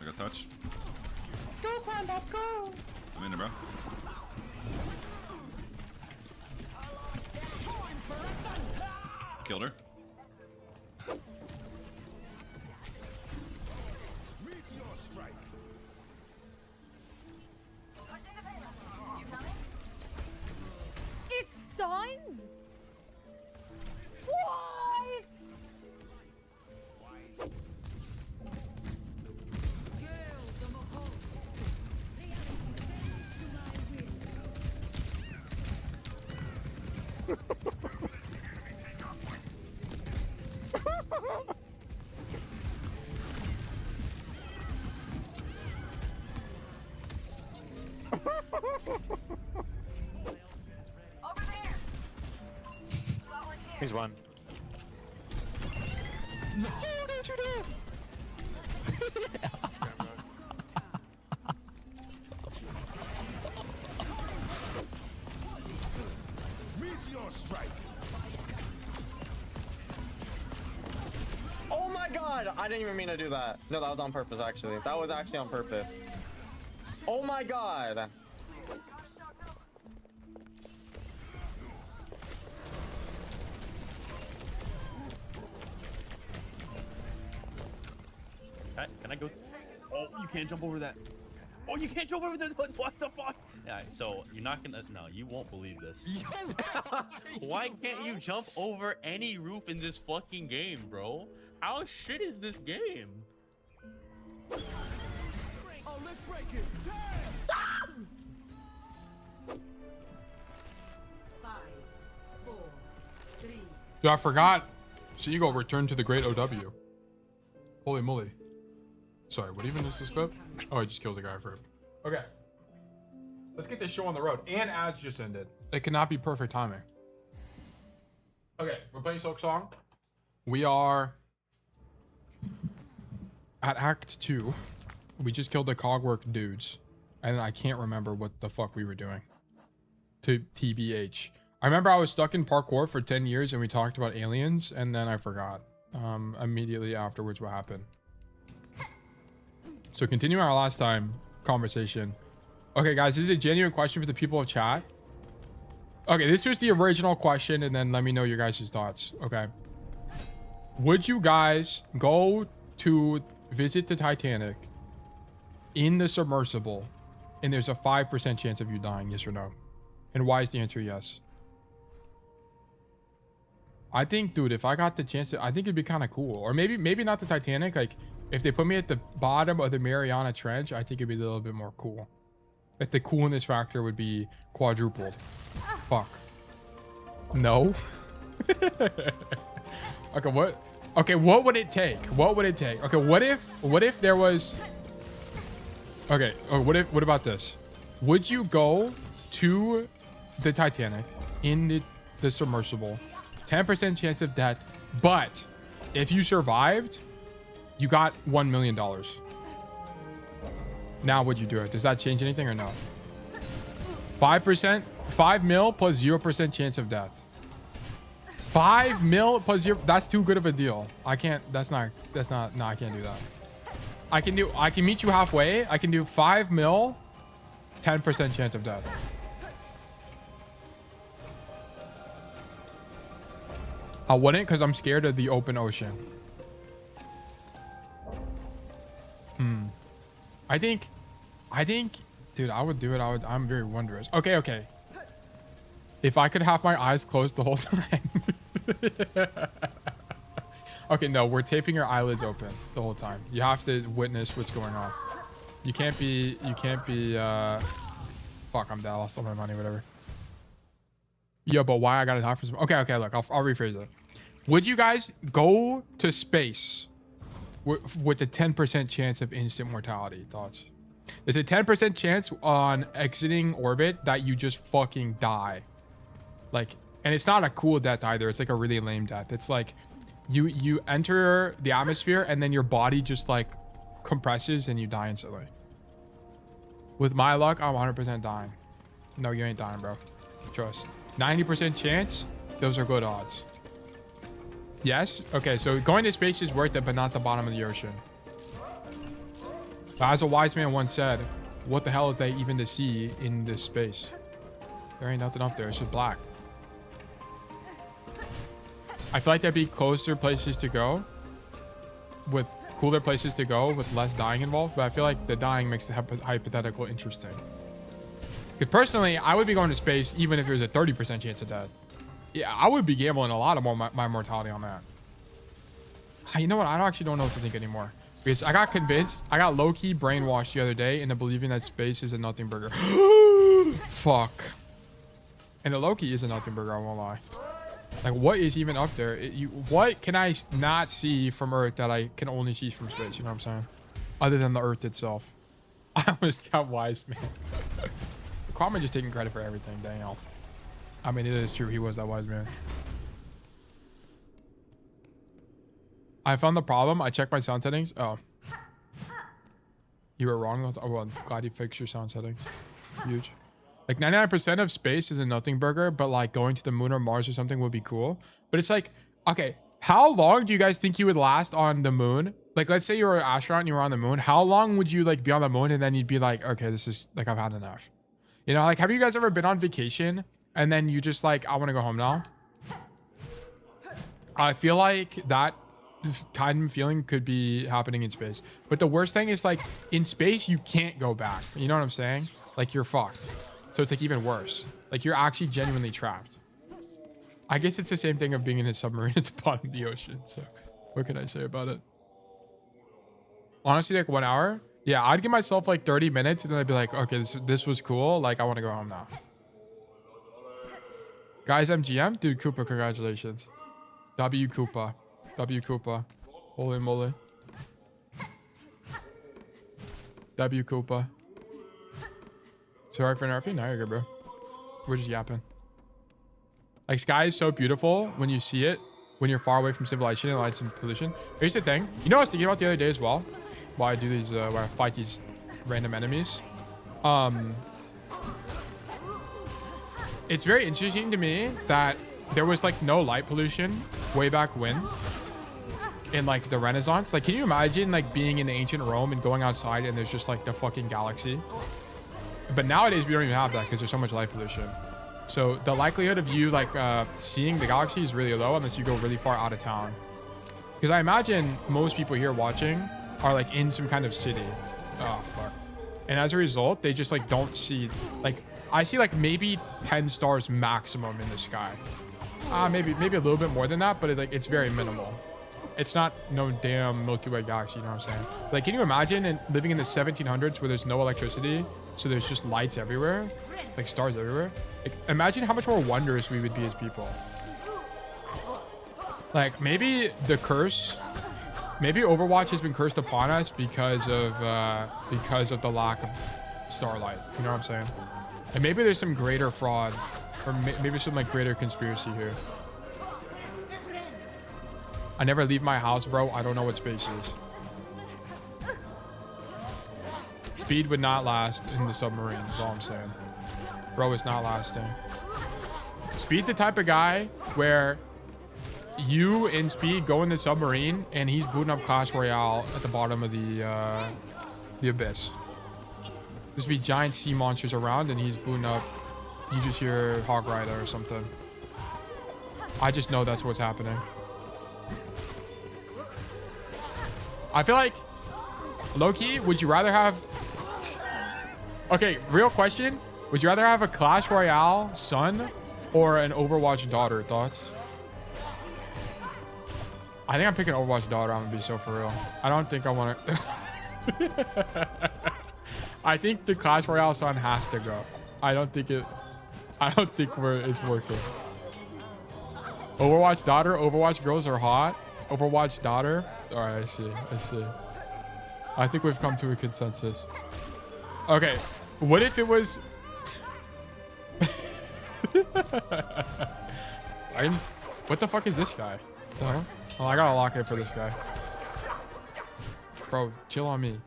I got touch. Go, Combat, go! I'm in there, bro. Killed her. It stuns? What? He's one. No, don't you dare! Meteor strike. Oh my god! I didn't even mean to do that. No, that was on purpose, actually. That was actually on purpose. Oh my god! Can I go? Oh, you can't jump over that. Oh, you can't jump over that. What the fuck? Yeah, so you're not gonna. No, you won't believe this. Why can't you jump over any roof in this fucking game, bro? How shit is this game? Oh, let's break it. Damn! 5, 4, 3. Dude, I forgot. Seagull returned to the great OW. Holy moly. Sorry, what even is this clip? Oh, I just killed a guy for it. Okay. Let's get this show on the road. And ads just ended. It cannot be perfect timing. Okay, we're playing Silksong. We are at Act 2. We just killed the Cogwork dudes. And I can't remember what the fuck we were doing. To TBH. I remember I was stuck in parkour for 10 years and we talked about aliens and then I forgot immediately afterwards what happened. So continuing our last time conversation. Okay, guys, this is a genuine question for the people of chat. Okay, this was the original question and then let me know your guys' thoughts. Okay. Would you guys go to visit the Titanic in the submersible and there's a 5% chance of you dying, yes or no? And why is the answer yes? I think, dude, if I got the chance, I think it'd be kind of cool. Or maybe not the Titanic. Like, if they put me at the bottom of the Mariana Trench, I think it'd be a little bit more cool. Like, the coolness factor would be quadrupled. Fuck. No. Okay, what? Okay, what would it take? What would it take? Okay, what if there was? Okay, what about this? Would you go to the Titanic in the submersible? 10% chance of death, but if you survived, you got $1 million. Now would you do it? Does that change anything or no? 5%, 5 mil plus 0% chance of death. 5 mil plus 0. That's too good of a deal. I can't. No, I can't do that. I can meet you halfway. I can do 5 mil, 10% chance of death. I wouldn't because I'm scared of the open ocean. I think, dude, I would do it. I'm very wondrous. Okay. If I could have my eyes closed the whole time. Okay, no, we're taping your eyelids open the whole time. You have to witness what's going on. You can't be, fuck, I'm dead. I lost all my money, whatever. Yo, but why I gotta talk for some? Okay, look, I'll rephrase it. Would you guys go to space with a 10% chance of instant mortality? Thoughts? There's a 10% chance on exiting orbit that you just fucking die. Like, and it's not a cool death either. It's like a really lame death. It's like you enter the atmosphere and then your body just like compresses and you die instantly. With my luck, I'm 100% dying. No, you ain't dying, bro. Trust. 90% chance, those are good odds. Yes? Okay, so going to space is worth it, but not the bottom of the ocean. As a wise man once said, what the hell is there even to see in this space? There ain't nothing up there. It's just black. I feel like there'd be closer places to go with cooler places to go with less dying involved, but I feel like the dying makes the hypothetical interesting. Because personally, I would be going to space even if there's a 30% chance of death. Yeah, I would be gambling a lot of my mortality on that. You know what? I actually don't know what to think anymore. Because I got convinced, I got low-key brainwashed the other day into believing that space is a nothing burger. Fuck. And the Loki is a nothing burger, I won't lie. Like, what is even up there? What can I not see from Earth that I can only see from space? You know what I'm saying? Other than the Earth itself. I was that wise man. Kwame just taking credit for everything. Damn. I mean, it is true. He was that wise man. I found the problem. I checked my sound settings. Oh. You were wrong. Oh, well, I'm glad you fixed your sound settings. Huge. Like 99% of space is a nothing burger, but like going to the moon or Mars or something would be cool. But it's like, okay, how long do you guys think you would last on the moon? Like, let's say you were an astronaut and you were on the moon. How long would you like be on the moon and then you'd be like, okay, this is like, I've had enough. You know, like, have you guys ever been on vacation and then you just like, I want to go home now? I feel like that kind of feeling could be happening in space. But the worst thing is like in space, you can't go back. You know what I'm saying? Like you're fucked. So it's like even worse. Like you're actually genuinely trapped. I guess it's the same thing of being in a submarine at the bottom of the ocean. So what can I say about it? Honestly, like 1 hour. Yeah, I'd give myself like 30 minutes and then I'd be like, okay, this was cool. Like I want to go home now. Guys, I'm GM. Dude, Koopa, congratulations. W Koopa. W Koopa. Holy moly. W Koopa. Sorry for interrupting. No, you're good, bro. We're just yapping. Like, sky is so beautiful when you see it, when you're far away from civilization and lights and pollution. Here's the thing. You know what I was thinking about the other day as well? While I do these, while I fight these random enemies. It's very interesting to me that there was like no light pollution way back when. In like the Renaissance. Like, can you imagine like being in ancient Rome and going outside and there's just like the fucking galaxy? But nowadays we don't even have that because there's so much light pollution. So the likelihood of you like seeing the galaxy is really low unless you go really far out of town. Because I imagine most people here watching are like in some kind of city. Oh fuck. And as a result, they just like don't see, like, I see like maybe 10 stars maximum in the sky. Maybe a little bit more than that, but it's very minimal. It's not no damn Milky Way galaxy, you know what I'm saying? Like, can you imagine living in the 1700s where there's no electricity, so there's just lights everywhere, like stars everywhere? Like, imagine how much more wondrous we would be as people. Like, maybe the curse, maybe Overwatch has been cursed upon us because of the lack of starlight. You know what I'm saying? And maybe there's some greater fraud, or maybe some like greater conspiracy here. I never leave my house, bro. I don't know what space is. Speed would not last in the submarine, is all I'm saying. Bro, it's not lasting. Speed the type of guy where you and Speed go in the submarine and he's booting up Clash Royale at the bottom of the abyss. There's be giant sea monsters around and he's booting up. You just hear Hog Rider or something. I just know that's what's happening. I feel like, low-key, would you rather have... Okay, real question. Would you rather have a Clash Royale son or an Overwatch daughter? Thoughts? I think I'm picking Overwatch daughter. I'm gonna be so for real. I don't think I want to... I think the Clash Royale son has to go. I don't think it's working. Overwatch daughter, Overwatch girls are hot. Overwatch daughter. All right, I see. I think we've come to a consensus. Okay, what if it was... What the fuck is this guy? Oh, I gotta lock it for this guy. Bro, chill on me.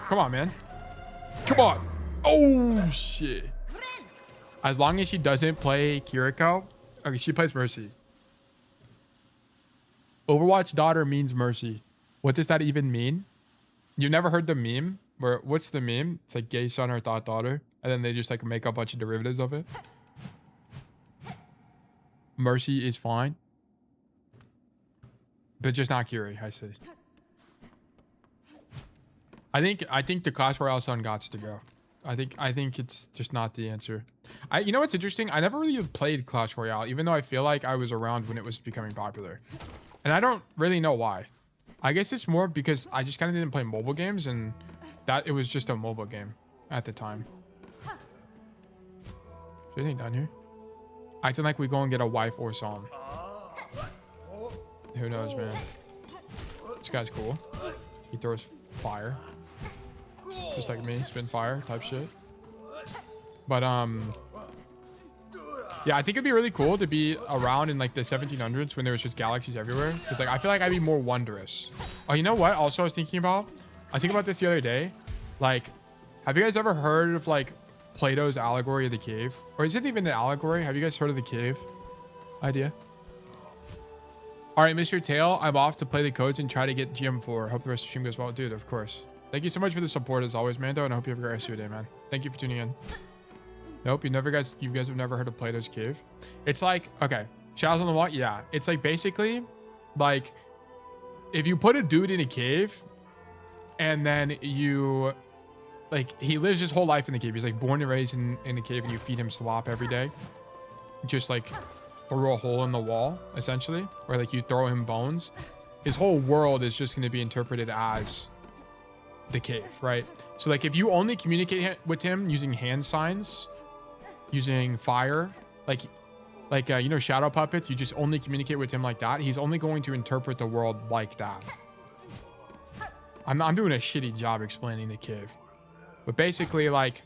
Come on, man. Come on. Oh, shit. As long as she doesn't play Kiriko. Okay, she plays Mercy. Overwatch daughter means Mercy. What does that even mean? You've never heard the meme? Where, what's the meme? It's like gay son or thought daughter. And then they just like make a bunch of derivatives of it. Mercy is fine. But just not Kiri, I say. I think the Clash Royale son gots to go. I think it's just not the answer. You know what's interesting? I never really played Clash Royale, even though I feel like I was around when it was becoming popular. And I don't really know why. I guess it's more because I just kind of didn't play mobile games and that it was just a mobile game. at the time. Is there anything down here? Acting like we go and get a wife or some. Who knows, man? This guy's cool. He throws fire. Just like me, spin fire type shit. But, yeah, I think it'd be really cool to be around in like the 1700s when there was just galaxies everywhere. Because like, I feel like I'd be more wondrous. Oh, you know what? Also, I was thinking about this the other day. Like, have you guys ever heard of like Plato's allegory of the cave? Or is it even an allegory? Have you guys heard of the cave idea? All right, Mr. Tail, I'm off to play the codes and try to get GM4. Hope the rest of the stream goes well. Dude, of course. Thank you so much for the support as always, Mando, and I hope you have a great rest of your day, man. Thank you for tuning in. Nope, you guys have never heard of Plato's Cave. It's like, okay, shadows on the wall. Yeah, it's like basically like if you put a dude in a cave and then you like he lives his whole life in the cave. He's like born and raised in the cave, and you feed him slop every day. Just like throw a hole in the wall, essentially, or like you throw him bones. His whole world is just going to be interpreted as the cave, right? So like if you only communicate with him using hand signs, using fire, like you know, shadow puppets, you just only communicate with him like that, he's only going to interpret the world like that. I'm doing a shitty job explaining the cave, but basically, like,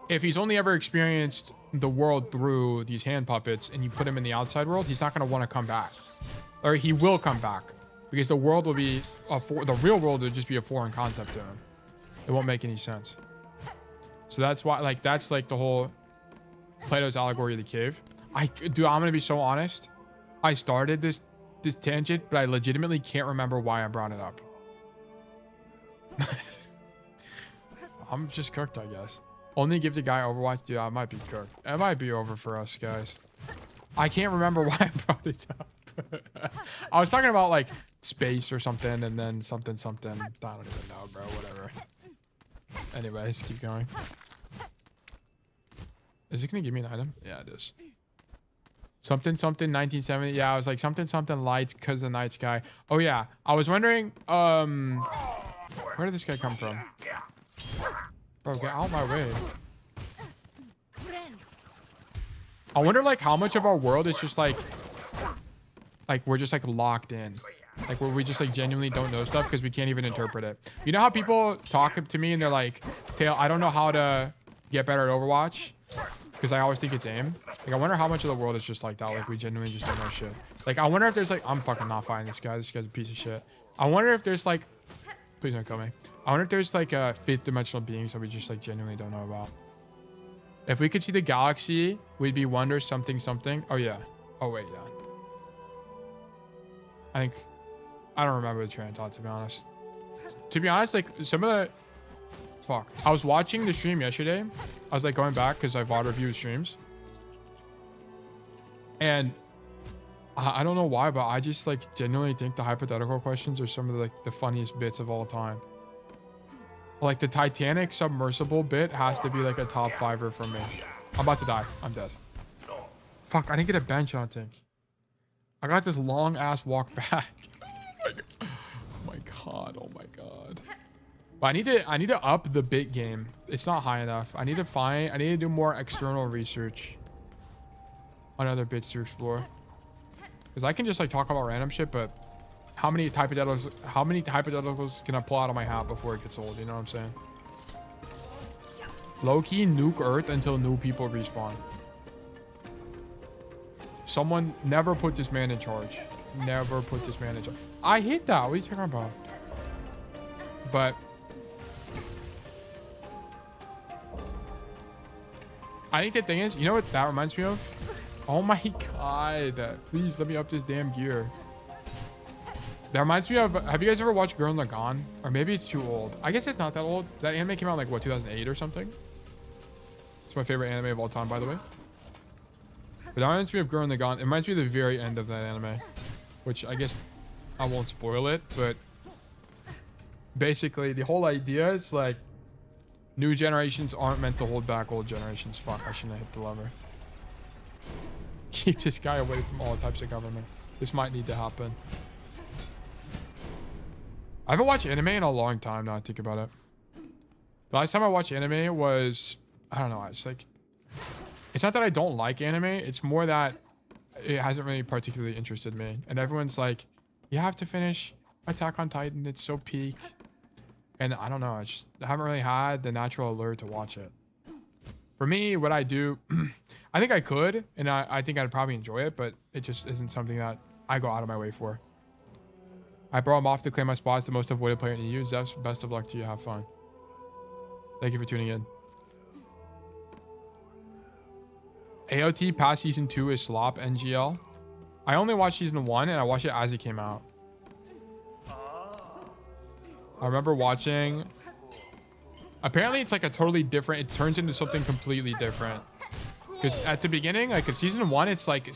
if he's only ever experienced the world through these hand puppets and you put him in the outside world, he's not going to want to come back, or he will come back, because the world will be the real world will just be a foreign concept to him. It won't make any sense. So that's why, like, that's like the whole Plato's allegory of the cave. Dude, I'm gonna be so honest. I started this tangent, but I legitimately can't remember why I brought it up. I'm just cooked, I guess. Only give the guy Overwatch. Dude, I might be cooked. It might be over for us, guys. I can't remember why I brought it up. I was talking about like space or something, and then something. I don't even know, bro. Whatever. Anyways, keep going. Is it gonna give me an item? Yeah, it is. Something 1970. Yeah, I was like something lights because the night sky. Oh yeah, I was wondering. Where did this guy come from? Bro, get out my way. I wonder like how much of our world is just like we're just like locked in, like where we just like genuinely don't know stuff because we can't even interpret it. You know how people talk to me and they're like, Tail, I don't know how to get better at Overwatch because I always think it's aim. Like, I wonder how much of the world is just like that. Like, we genuinely just don't know shit. Like, I wonder if there's like, I'm fucking not fighting this guy. This guy's a piece of shit. I wonder if there's like, please don't kill me. I wonder if there's like a fifth dimensional beings that we just like genuinely don't know about. If we could see the galaxy, we'd be wonder something. Oh yeah. Oh wait, yeah. I don't remember the train of thought, to be honest. To be honest, like some of the, fuck. I was watching the stream yesterday. I was like going back because I VOD review streams. And I don't know why, but I just like genuinely think the hypothetical questions are some of the funniest bits of all time. Like the Titanic submersible bit has to be like a top 5er for me. I'm about to die. I'm dead. Fuck, I didn't get a bench, I don't think. I got this long ass walk back. Oh my god. Oh my god. But I need to up the bit game. It's not high enough. I need to do more external research on other bits to explore. Because I can just like talk about random shit, but how many hypotheticals can I pull out of my hat before it gets old? You know what I'm saying? Low-key nuke Earth until new people respawn. Someone never put this man in charge. Never put this man in charge. I hate that. What are you talking about? But I think the thing is, you know what that reminds me of? Oh my god. Please let me up this damn gear. That reminds me of, have you guys ever watched Girl in Lagan? Or maybe it's too old. I guess it's not that old. That anime came out like, what, 2008 or something? It's my favorite anime of all time, by the way. But that reminds me of Girl in Lagan. It reminds me of the very end of that anime. Which I guess I won't spoil it, but basically the whole idea is like new generations aren't meant to hold back old generations. Fuck, I shouldn't have hit the lever. Keep this guy away from all types of government. This might need to happen. I haven't watched anime in a long time now I think about it. The last time I watched anime was, I don't know, it's like, it's not that I don't like anime, it's more that it hasn't really particularly interested me. And everyone's like, you have to finish Attack on Titan, it's so peak. And I don't know, I haven't really had the natural allure to watch it. For me, what I do, I think I could, and I think I'd probably enjoy it, but it just isn't something that I go out of my way for. I brought him off to claim my spot as the most avoided player in EU. Zeph, best of luck to you, have fun. Thank you for tuning in. AOT past season 2 is slop NGL. I only watched season 1 and I watched it as it came out. I remember watching. Apparently it's like a totally different, it turns into something completely different. Because at the beginning, like in season 1, it's like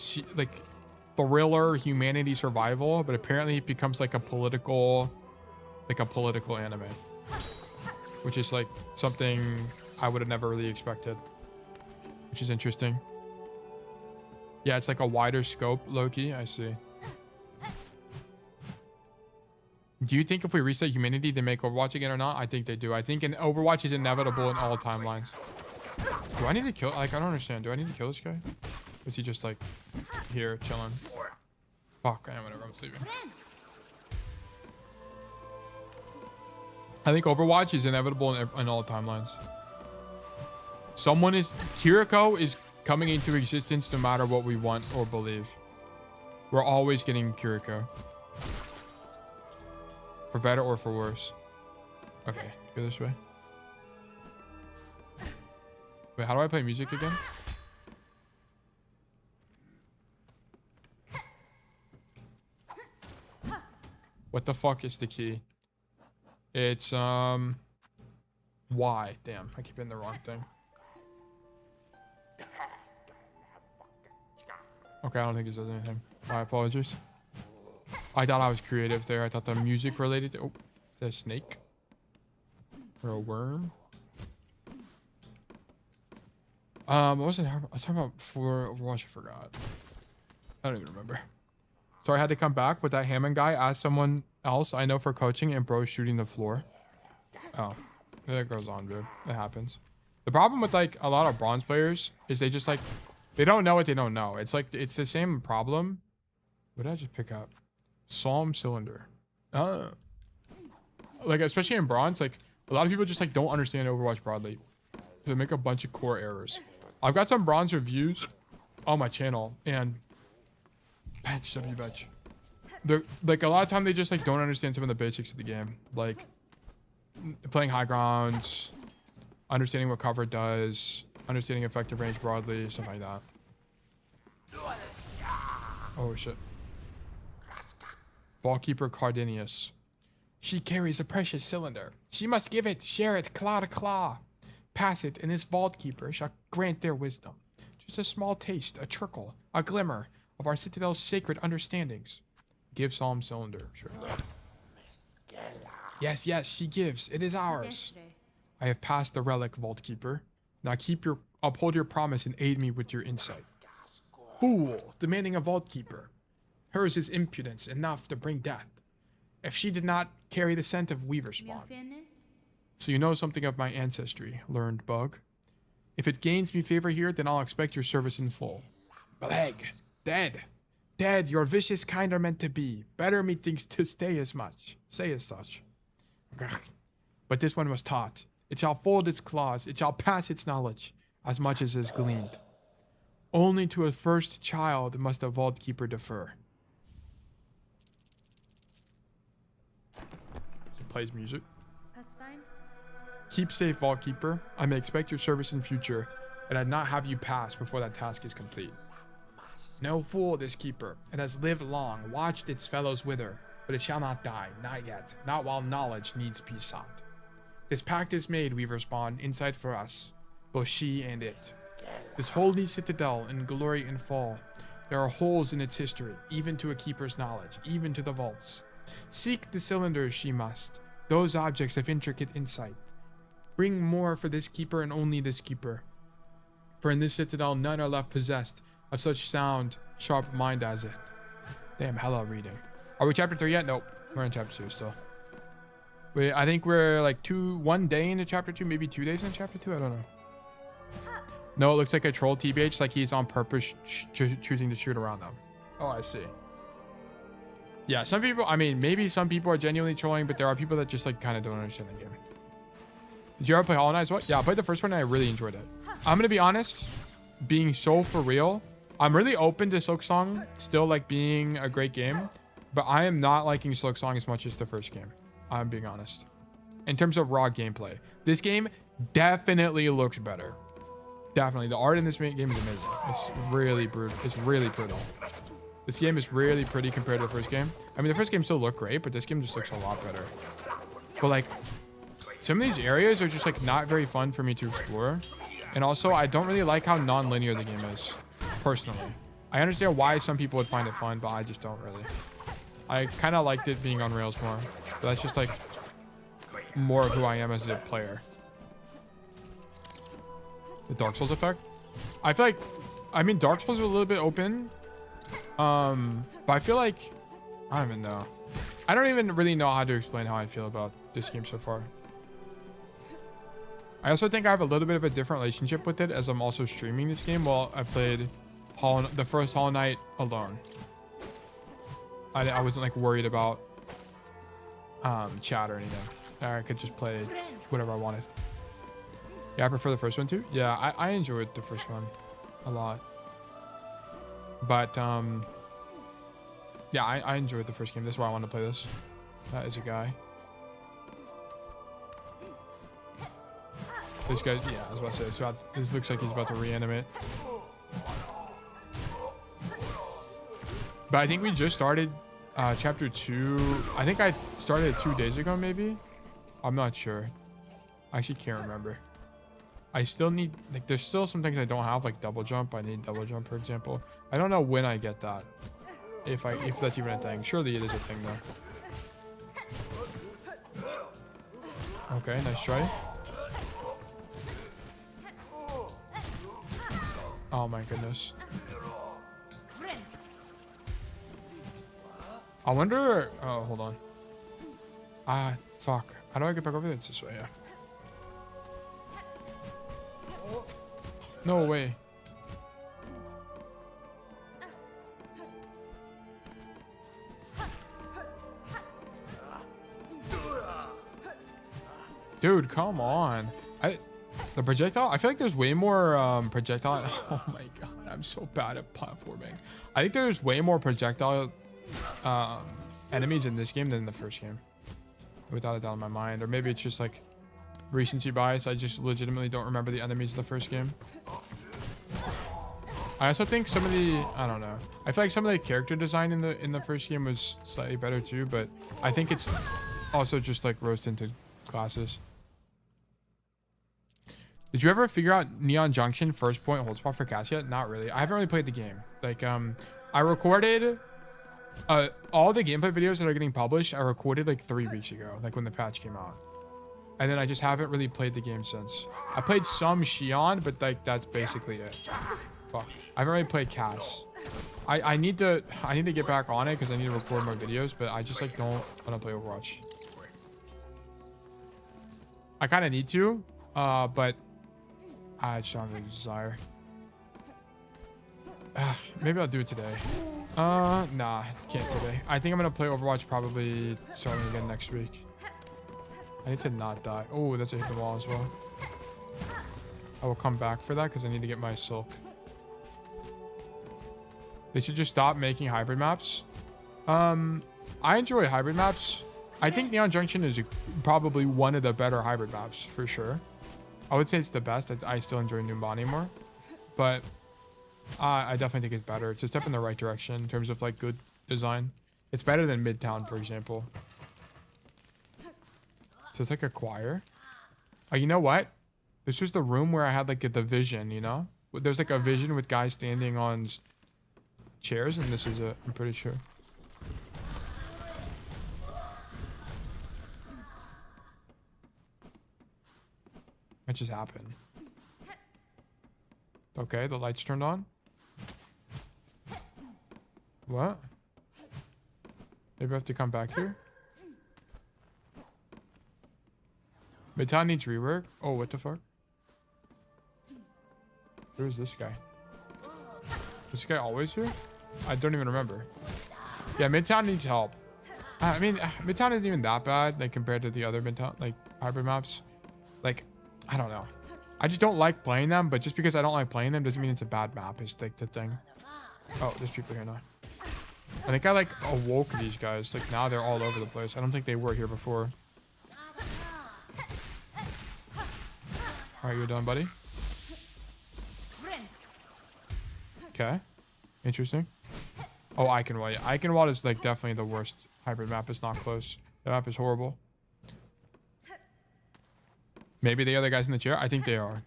thriller, humanity, survival, but apparently it becomes like a political anime. Which is like something I would have never really expected. Which is interesting. Yeah, it's like a wider scope, Loki. I see. Do you think if we reset humanity, they make Overwatch again or not? I think they do. I think Overwatch is inevitable in all timelines. Do I need to kill? Like, I don't understand. Do I need to kill this guy? Or is he just like here chilling? Fuck, whatever. I'm sleeping. I think Overwatch is inevitable in all timelines. Kiriko is coming into existence no matter what we want or believe. We're always getting Kiriko. For better or for worse. Okay, go this way. Wait, how do I play music again? What the fuck is the key? It's, Y. Damn, I keep hitting the wrong thing. Okay, I don't think it does anything. My apologies. I thought I was creative there. I thought the music related to... Oh, is that a snake? Or a worm? What was I was talking about before Overwatch? I forgot. I don't even remember. So I had to come back with that Hammond guy. Ask someone else I know for coaching, and bro's shooting the floor. Oh, that goes on, dude. It happens. The problem with like a lot of bronze players is they just like, they don't know what they don't know. It's like, it's the same problem. What did I just pick up? Psalm cylinder. Like, especially in bronze, like a lot of people just like don't understand Overwatch broadly. They make a bunch of core errors. I've got some bronze reviews on my channel, and bench, W bench. They're like, a lot of time they just like don't understand some of the basics of the game, like playing high grounds, understanding what cover does, understanding effective range broadly, stuff like that. Oh shit. Ballkeeper Cardinius. She carries a precious cylinder. She must give it, share it, claw to claw. Pass it, and this vault keeper shall grant their wisdom. Just a small taste, a trickle, a glimmer of our citadel's sacred understandings. Give Psalm cylinder. Sure. Yes, yes, she gives. It is ours. I have passed the relic, vault keeper. Now uphold your promise and aid me with your insight. Fool, demanding a vault keeper. Hers is impudence enough to bring death. If she did not carry the scent of weaver spawn. So you know something of my ancestry, learned bug. If it gains me favor here, then I'll expect your service in full. Beleg, dead. Dead, your vicious kind are meant to be. Better methinks to stay as much. Say as such. But this one was taught. It shall fold its claws. It shall pass its knowledge, as much as is gleaned. Only to a first child must a vault keeper defer. It plays music. That's fine. Keep safe, vault keeper. I may expect your service in future, and I'd not have you pass before that task is complete. No fool, this keeper. It has lived long, watched its fellows wither, but it shall not die, not yet, not while knowledge needs peace sought. This pact is made, weaver spawn, inside for us, both she and it. This holy citadel in glory and fall, there are holes in its history, even to a keeper's knowledge, even to the vaults. Seek the cylinders she must, those objects of intricate insight. Bring more for this keeper and only this keeper. For in this citadel none are left possessed of such sound, sharp mind as it. Damn, hella reading. Are we chapter 3 yet? Nope. We're in chapter 2 still. Wait, I think we're like 1 day into chapter 2, maybe 2 days into chapter 2. I don't know. No, it looks like a troll TBH, like he's on purpose choosing to shoot around them. Oh, I see. Yeah, some people, I mean, maybe some people are genuinely trolling, but there are people that just like kind of don't understand the game. Did you ever play Hollow Knight as well? Yeah, I played the first one and I really enjoyed it. I'm gonna be honest, being so for real, I'm really open to Silksong still like being a great game, but I am not liking Silksong as much as the first game. I'm being honest. In terms of raw gameplay, this game definitely looks better. Definitely, the art in this game is amazing. It's really brutal. It's really brutal. This game is really pretty compared to the first game. I mean, the first game still looked great, but this game just looks a lot better. But like, some of these areas are just like not very fun for me to explore. And also, I don't really like how non-linear the game is, personally. I understand why some people would find it fun, but I just don't really. I kind of liked it being on rails more. But that's just like more of who I am as a player. The Dark Souls effect? I feel like, I mean, Dark Souls is a little bit open. But I feel like, I don't even know. I don't even really know how to explain how I feel about this game so far. I also think I have a little bit of a different relationship with it as I'm also streaming this game while I played the first Hollow Knight alone. I wasn't like worried about chat or anything. I could just play whatever I wanted. Yeah, I prefer the first one too. Yeah, I enjoyed the first one a lot. But yeah, I enjoyed the first game. That's why I wanted to play this as a guy. This guy, yeah, I was about to say, this looks like he's about to reanimate. But I think we just started chapter 2. I think I started it 2 days ago, maybe. I'm not sure. I actually can't remember. I still need, like, there's still some things I don't have, like double jump. I need double jump, for example. I don't know when I get that. If that's even a thing. Surely it is a thing, though. Okay, nice try. Oh my goodness. I wonder, oh, hold on. Fuck. How do I get back over there? It's this way, yeah. No way. Dude, come on. The projectile? I feel like there's way more projectile. Oh my god, I'm so bad at platforming. I think there's way more projectile enemies in this game than in the first game. Without a doubt in my mind. Or maybe it's just like recency bias. I just legitimately don't remember the enemies of the first game. I also think some of the, I don't know. I feel like some of the character design in the first game was slightly better too, but I think it's also just like rose tinted glasses. Did you ever figure out Neon Junction first point hold spot for Cassidy yet? Not really. I haven't really played the game. Like, I recorded all the gameplay videos that are getting published. I recorded like 3 weeks ago, like when the patch came out. And then I just haven't really played the game since. I played some Xion, but like that's basically it. Fuck. I haven't really played Cass. I need to get back on it because I need to record more videos, but I just like don't want to play Overwatch. I kind of need to, but I just don't have the desire. Maybe I'll do it today. Nah, can't today. I think I'm gonna play Overwatch probably starting again next week. I need to not die. Oh, that's a hit the wall as well. I will come back for that because I need to get my silk. They should just stop making hybrid maps. I enjoy hybrid maps. I think Neon Junction is probably one of the better hybrid maps for sure. I would say it's the best. I still enjoy Numbani more, but I definitely think it's better. It's a step in the right direction in terms of like good design. It's better than Midtown, for example. So it's like a choir. Oh, you know what? This was the room where I had like the vision, you know? There's like a vision with guys standing on chairs, and this is it, I'm pretty sure. What just happened? Okay, the lights turned on. What? Maybe I have to come back here? Midtown needs rework. Oh, what the fuck? Where is this guy? This guy always here? I don't even remember. Yeah, Midtown needs help. I mean, Midtown isn't even that bad, like, compared to the other Midtown, like, hybrid maps. Like, I don't know. I just don't like playing them, but just because I don't like playing them doesn't mean it's a bad map, is, like, the thing. Oh, there's people here now. I think I, like, awoke these guys. Like, now they're all over the place. I don't think they were here before. Alright, you're done, buddy. Okay. Interesting. Oh, Eichenwald. Yeah, Eichenwald is, like, definitely the worst hybrid map. It's not close. The map is horrible. Maybe the other guys in the chair? I think they are.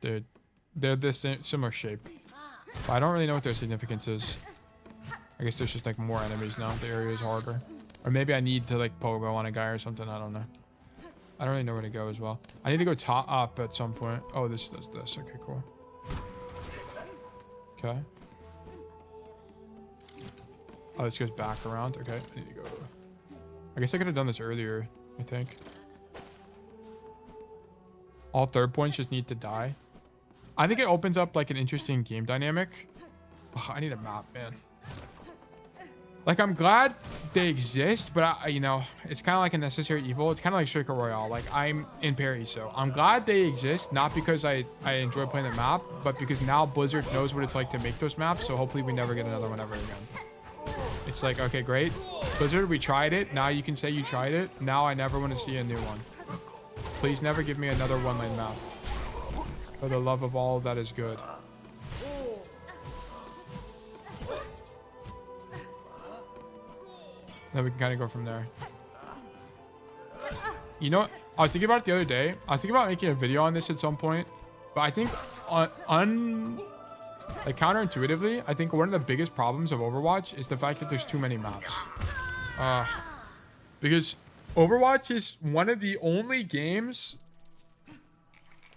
They're this similar shape. But I don't really know what their significance is. I guess there's just, like, more enemies now. The area is harder. Or maybe I need to, like, pogo on a guy or something. I don't know. I don't really know where to go as well. I need to go top up at some point. Oh, this does this. Okay, cool. Okay. Oh, this goes back around. Okay, I need to go. I guess I could have done this earlier, I think. All third points just need to die. I think it opens up, like, an interesting game dynamic. Ugh, I need a map, man. Like, I'm glad they exist, but, you know, it's kind of like a necessary evil. It's kind of like Striker Royale. Like, I'm in Paris, so I'm glad they exist, not because I enjoy playing the map, but because now Blizzard knows what it's like to make those maps, so hopefully we never get another one ever again. It's like, okay, great. Blizzard, we tried it. Now you can say you tried it. Now I never want to see a new one. Please never give me another one-lane map. For the love of all that is good. Then we can kind of go from there. You know what? I was thinking about it the other day. I was thinking about making a video on this at some point. But I think like counterintuitively, I think one of the biggest problems of Overwatch is the fact that there's too many maps. Because Overwatch is one of the only games,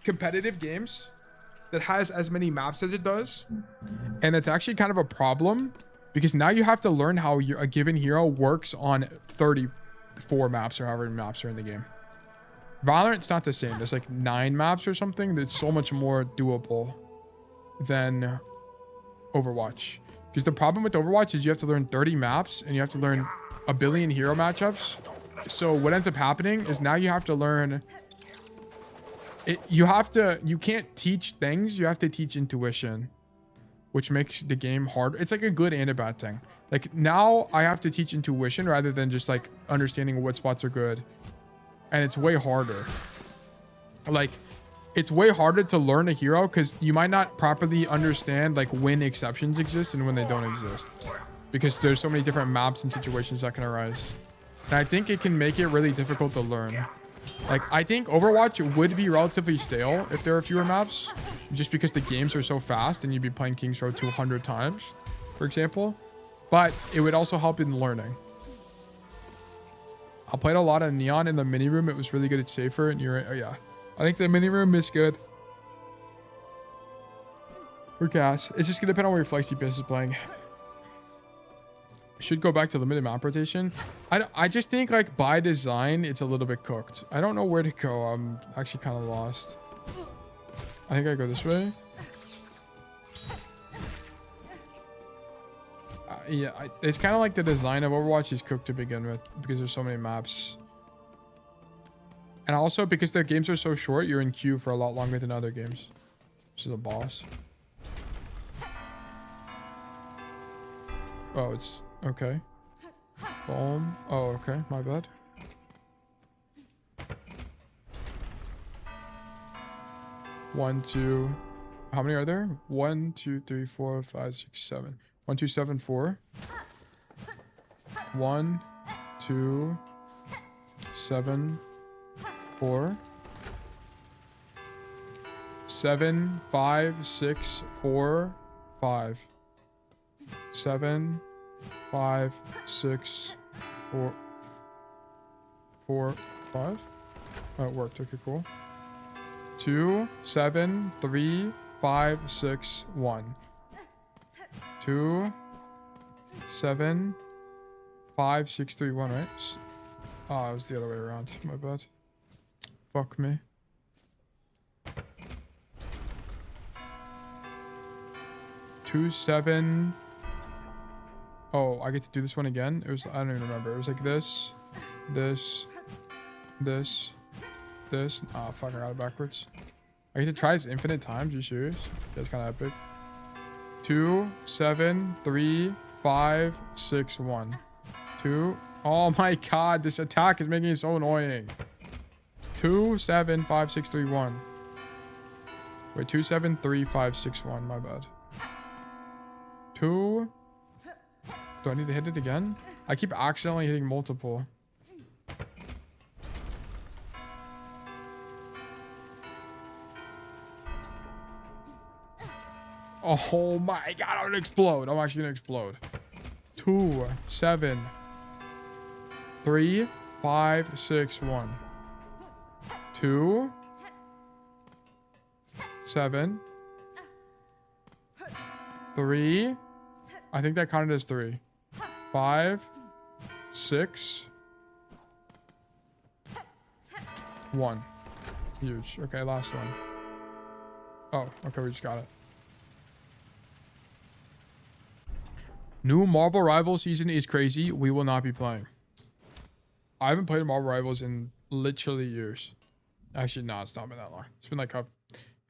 competitive games, that has as many maps as it does. And it's actually kind of a problem because now you have to learn how a given hero works on 34 maps or however many maps are in the game. Valorant's not the same. There's like 9 maps or something. That's so much more doable than Overwatch. Because the problem with Overwatch is you have to learn 30 maps and you have to learn a billion hero matchups. So what ends up happening is now you have to learn it. You can't teach things. You have to teach intuition, which makes the game hard. It's like a good and a bad thing. Like now I have to teach intuition rather than just like understanding what spots are good. And it's way harder. Like it's way harder to learn a hero because you might not properly understand like when exceptions exist and when they don't exist. Because there's so many different maps and situations that can arise. And I think it can make it really difficult to learn. Like, I think Overwatch would be relatively stale if there were fewer maps. Just because the games are so fast and you'd be playing King's Road 200 times, for example. But it would also help in learning. I played a lot of Neon in the mini room. It was really good at Safer. And you're, oh yeah. I think the mini room is good. For Cass. It's just going to depend on where your Flex DPS is playing. Should go back to limited map rotation. I just think like by design it's a little bit cooked. I don't know where to go. I'm actually kind of lost. I think I go this way. Yeah, it's kind of like the design of Overwatch is cooked to begin with because there's so many maps. And also because the games are so short, you're in queue for a lot longer than other games. This is a boss. Oh, it's okay. Boom. Oh, okay. My bad. One, two. How many are there? 1, 2, 3, 4, 5, 6, 7. 1, 2, 7, 4. 1, 2, 7, 4. 7, 5, 6, 4, 5. 7, 5, 6, 4, 5. Oh, it worked. Okay, cool. 2, 7, 3, 5, 6, 1. 2, 7, 5, 6, 3, 1, right? Oh, it was the other way around. My bad. Fuck me. 2, 7. Oh, I get to do this one again. It was, I don't even remember. It was like this, this, this, this. Ah, fuck, I got it backwards. I get to try this infinite times. Are you serious? That's kind of epic. 2, 7, 3, 5, 6, 1. 2. Oh my god, this attack is making it so annoying. 2, 7, 5, 6, 3, 1. Wait, 2, 7, 3, 5, 6, 1. My bad. 2. Do I need to hit it again? I keep accidentally hitting multiple. Oh my god, I'm gonna explode. I'm actually gonna explode. 2, 7, 3, 5, 6, 1. 2, 7, 3. I think that counted as 3. 5, 6, 1. Huge. Okay, last one. Oh, okay, we just got it. New Marvel Rivals season is crazy. We will not be playing. I haven't played Marvel Rivals in literally years. Actually, no, it's not been that long. It's been like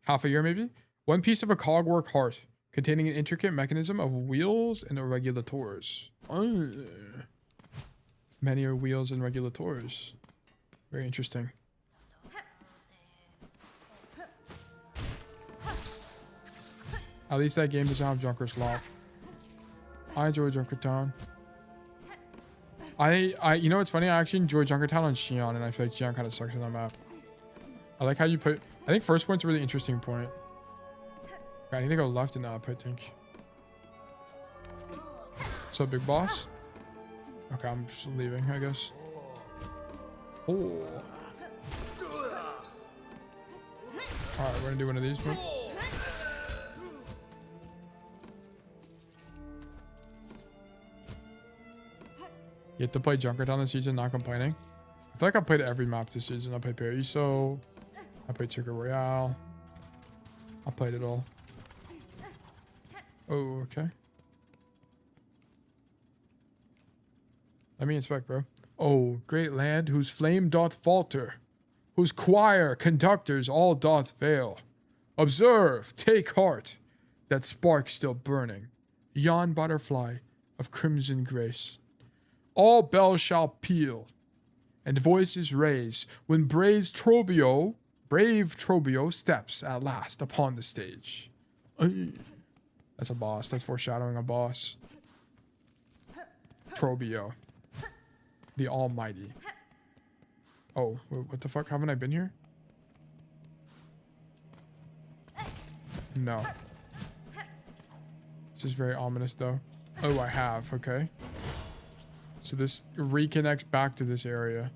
half a year maybe. One piece of a cogwork heart containing an intricate mechanism of wheels and regulators. Many are wheels and regulators. Very interesting. At least that game doesn't have Junkrat's lock. I enjoy Junkrat Town. You know what's funny? I actually enjoy Junkrat Town on Xion, and I feel like Xion kind of sucks on that map. I like how you put. I think first point's a really interesting point. Okay, I need to go left and up, I think. So big boss. Okay, I'm just leaving, I guess. Oh. Alright, we're gonna do one of these. Bro. You have to play Junkrat on this season, not complaining. I feel like I played every map this season. I played Paraiso. I played Circuit Royale. I played it all. Oh, okay. Let me inspect, bro. Oh, great land, whose flame doth falter, whose choir, conductors, all doth fail. Observe, take heart, that spark still burning, yon butterfly of crimson grace. All bells shall peal, and voices raise, when brave Trobio steps at last upon the stage. That's a boss. That's foreshadowing a boss. Trobio. The Almighty. Oh, what the fuck? Haven't I been here? No. This is very ominous, though. Oh, I have. Okay. So this reconnects back to this area.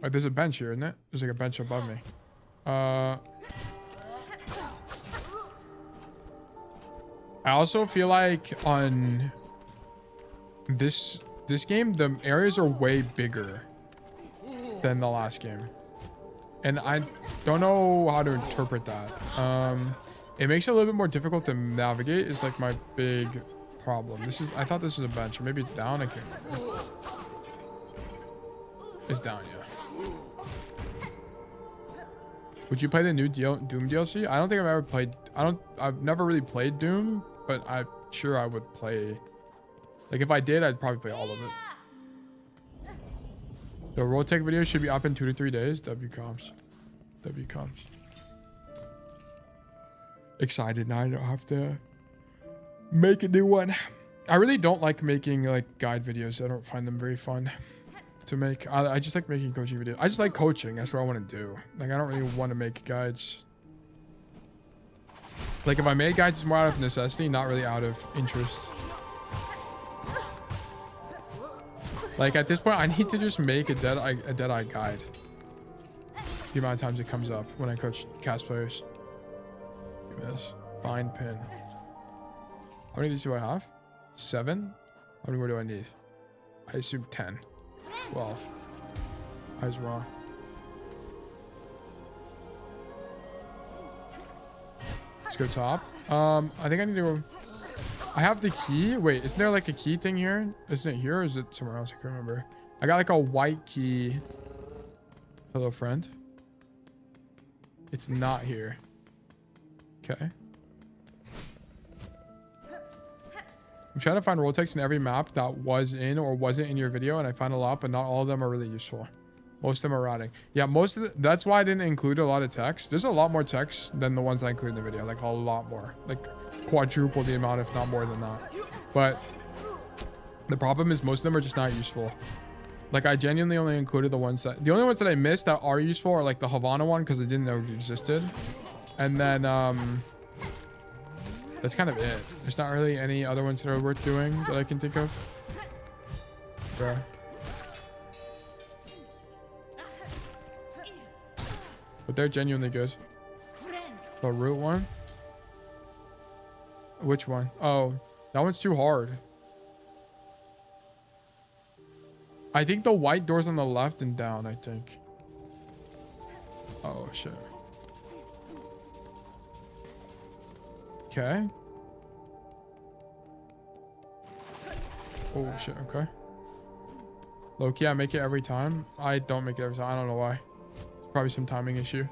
Oh, there's a bench here, isn't it? There's like a bench above me. I also feel like on this game, the areas are way bigger than the last game. And I don't know how to interpret that. It makes it a little bit more difficult to navigate is like my big problem. I thought this was a bench, or maybe it's down. I can't remember. It's down, yeah. Would you play the new Doom DLC? I don't think I've ever played. I've never really played Doom, but I'm sure I would play. Like if I did, I'd probably play all of it. The roll tech video should be up in 2 to 3 days. W comms. Excited now. I don't have to make a new one. I really don't like making like guide videos. I don't find them very fun to make. I just like making coaching videos. I just like coaching. That's what I want to do. Like I don't really want to make guides. Like if I made guides, it's more out of necessity, not really out of interest. Like at this point, I need to just make a Deadeye guide. The amount of times it comes up when I coach cast players. Give me this. Find pin. How many of these do I have? 7? How many more do I need? I assume 10. 12. I was wrong. Let's go top. I think I need to. I have the key. Wait, isn't there like a key thing here? Isn't it here or is it somewhere else? I can't remember. I got like a white key. Hello, friend. It's not here. Okay. I'm trying to find role text in every map that was in or wasn't in your video, and I found a lot, but not all of them are really useful. Most of them are rotting. Yeah, most of that's why I didn't include a lot of text. There's a lot more text than the ones I included in the video. Like a lot more. Like quadruple the amount, if not more than that. But the problem is most of them are just not useful. Like I genuinely only included the ones that... The only ones that I missed that are useful are like the Havana one because I didn't know it existed. And then that's kind of it. There's not really any other ones that are worth doing that I can think of. Bruh. But they're genuinely good. The root one? Which one? Oh, that one's too hard. I think the white door's on the left and down, I think. Oh, shit. Okay. Oh, shit, okay. Low-key, I make it every time. I don't make it every time. I don't know why. Probably some timing issue.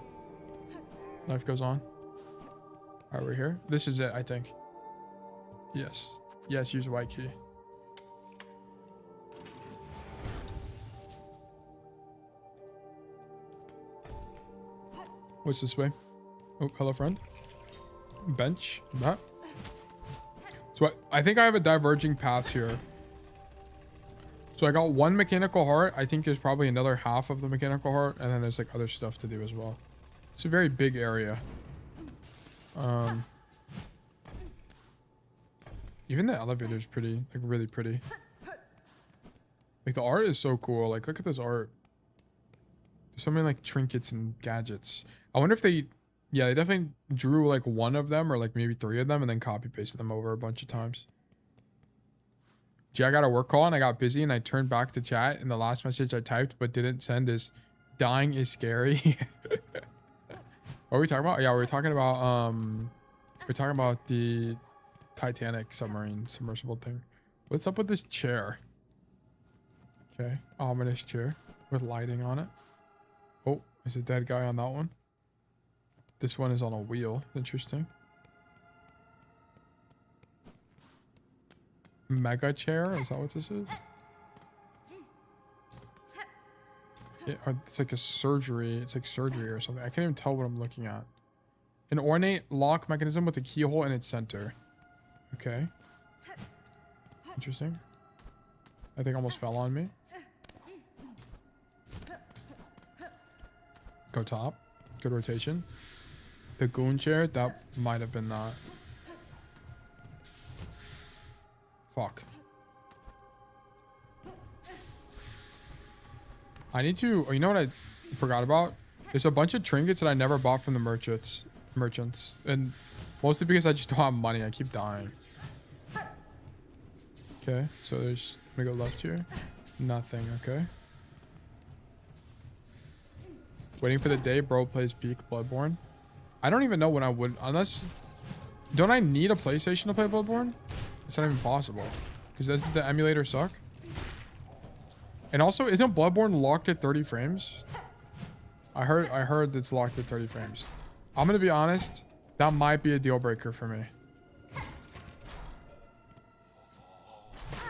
Life goes on. All right, we're here. This is it, I think. Yes. Yes, use white key. What's this way? Oh, hello, friend. Bench. That. So I think I have a diverging path here. So I got one mechanical heart. I think there's probably another half of the mechanical heart. And then there's like other stuff to do as well. It's a very big area. Even the elevator is pretty, like really pretty. Like the art is so cool. Like look at this art. There's so many like trinkets and gadgets. I wonder if they, yeah, they definitely drew like one of them or like maybe 3 of them and then copy pasted them over a bunch of times. Gee, I got a work call and I got busy and I turned back to chat and the last message I typed but didn't send is dying is scary. What are we talking about? Yeah, we're talking about the Titanic submarine submersible thing. What's up with this chair? Okay, ominous chair with lighting on it. Oh, there's a dead guy on that one. This one is on a wheel. Interesting. Mega chair? Is that what this is? Yeah, it's like a surgery. It's like surgery or something. I can't even tell what I'm looking at. An ornate lock mechanism with a keyhole in its center. Okay. Interesting. I think almost fell on me. Go top. Good rotation. The goon chair, that might have been that. Fuck. I need to, oh, you know what I forgot about? There's a bunch of trinkets that I never bought from the merchants. And mostly because I just don't have money. I keep dying. Okay, so there's, I'm gonna go left here. Nothing, okay. Waiting for the day bro plays peak Bloodborne. I don't even know when I would, unless, don't I need a PlayStation to play Bloodborne? It's not even possible. Because doesn't the emulator suck? And also, isn't Bloodborne locked at 30 frames? I heard it's locked at 30 frames. I'm gonna be honest, that might be a deal breaker for me.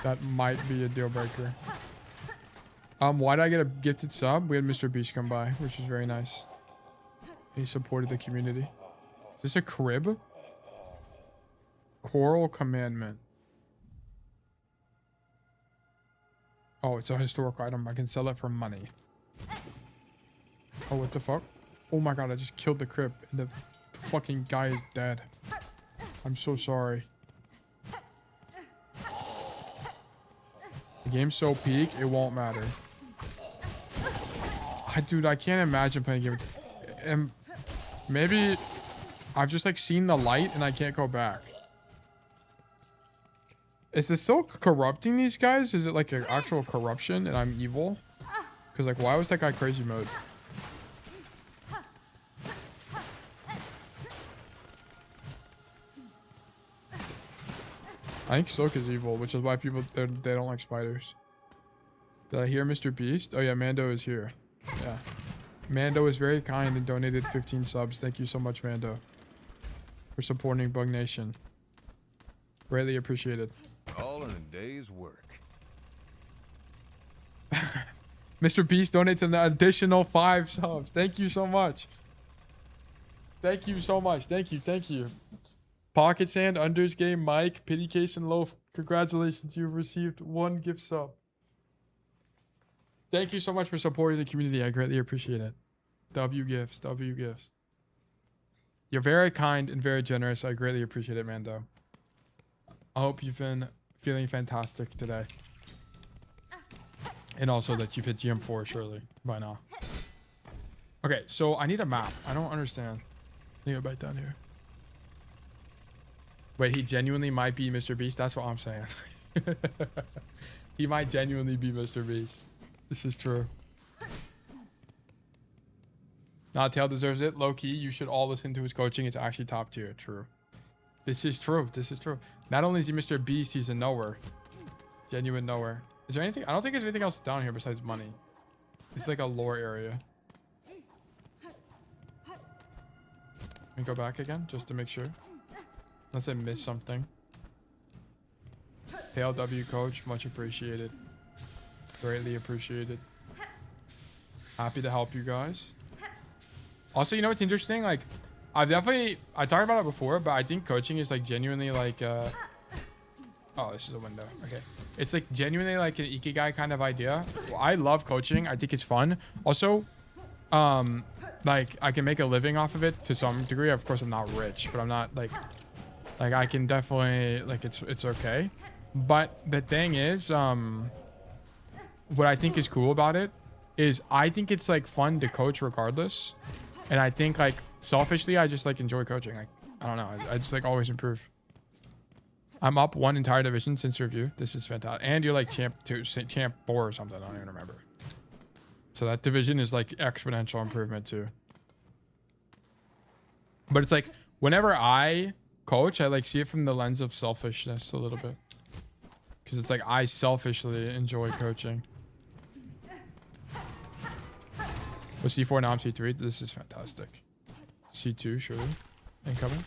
That might be a deal breaker. Why did I get a gifted sub? We had Mr. Beast come by, which was very nice. He supported the community. Is this a crib? Choral Commandment. Oh, it's a historical item. I can sell it for money. Oh, what the fuck? Oh my god, I just killed the crib. And the fucking guy is dead. I'm so sorry. The game's so peak, it won't matter. Dude, I can't imagine playing a game. And maybe I've just like seen the light and I can't go back. Is this still corrupting these guys? Is it like an actual corruption and I'm evil? Because like, why was that guy crazy mode? I think Silk is evil, which is why people they don't like spiders. Did I hear Mr. Beast? Oh yeah, Mando is here. Yeah. Mando is very kind and donated 15 subs. Thank you so much, Mando, for supporting Bug Nation. Greatly appreciated. All in a day's work. Mr. Beast donates an additional 5 subs. Thank you so much. Thank you so much. Thank you. Thank you. Pocket Sand, Unders Game, Mike, Pity Case, and Loaf. Congratulations. You've received 1 gift sub. Thank you so much for supporting the community. I greatly appreciate it. W gifts. W gifts. You're very kind and very generous. I greatly appreciate it, Mando. I hope you've been feeling fantastic today. And also that you've hit GM4 surely by now. Okay, so I need a map. I don't understand. I need to go back down here. Wait, he genuinely might be Mr. Beast? That's what I'm saying. He might genuinely be Mr. Beast. This is true. Not Tail deserves it. Low key, you should all listen to his coaching. It's actually top tier. True. This is true. This is true. Not only is he Mr. Beast, he's a knower. Genuine knower. Is there anything? I don't think there's anything else down here besides money. It's like a lore area. Let me go back again just to make sure. Unless I missed something. Tail W coach, much appreciated. Greatly appreciated. Happy to help you guys. Also, you know what's interesting? Like, I talked about it before, but I think coaching is like genuinely like oh, this is a window. Okay. It's like genuinely like an ikigai kind of idea. I love coaching. I think it's fun. Also, like I can make a living off of it to some degree. Of course, I'm not rich, but I'm not like I can definitely like it's okay. But the thing is, what I think is cool about it is I think it's like fun to coach regardless. And I think like selfishly, I just like enjoy coaching. Like, I don't know. I just like always improve. I'm up 1 entire division since review. This is fantastic. And you're like champ 2, champ 4 or something. I don't even remember. So that division is like exponential improvement too. But it's like whenever I coach, I like see it from the lens of selfishness a little bit. Because it's like I selfishly enjoy coaching. Was C4 now I'm C3? This is fantastic. C2 surely. Incoming.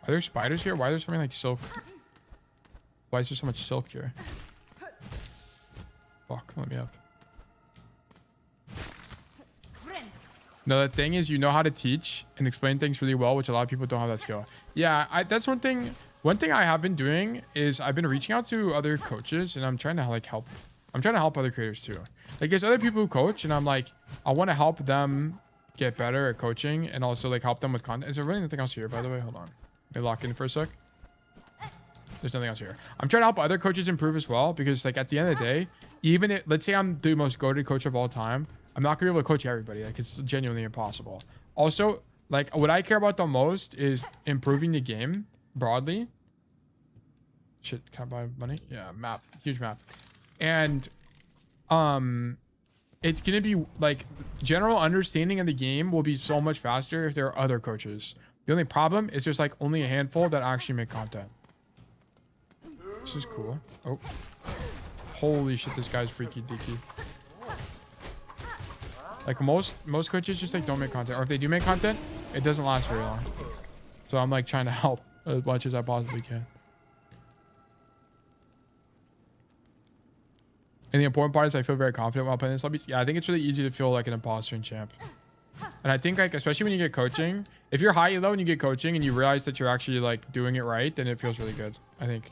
Are there spiders here? Why is there something like silk? Why is there so much silk here? Fuck, let me up. No, the thing is, you know how to teach and explain things really well, which a lot of people don't have that skill. Yeah, that's one thing. One thing I have been doing is I've been reaching out to other coaches and I'm trying to like help. I'm trying to help other creators too. Like there's other people who coach and I'm like, I want to help them get better at coaching and also like help them with content. Is there really nothing else here, by the way? Hold on. Let me lock in for a sec. There's nothing else here. I'm trying to help other coaches improve as well because like at the end of the day, even if, let's say I'm the most goated coach of all time, I'm not gonna be able to coach everybody. Like it's genuinely impossible. Also, like what I care about the most is improving the game broadly. Shit, can I buy money? Yeah, map, huge map. And it's gonna be like general understanding of the game will be so much faster if there are other coaches. The only problem is there's like only a handful that actually make content. This is cool. Oh, holy shit, this guy's freaky deaky. Like most coaches just like don't make content, or if they do make content, it doesn't last very long. So I'm like trying to help as much as I possibly can. And the important part is I feel very confident while playing this lobby. Yeah, I think it's really easy to feel like an imposter in champ. And I think like, especially when you get coaching, if you're high elo and you get coaching and you realize that you're actually like doing it right, then it feels really good. I think.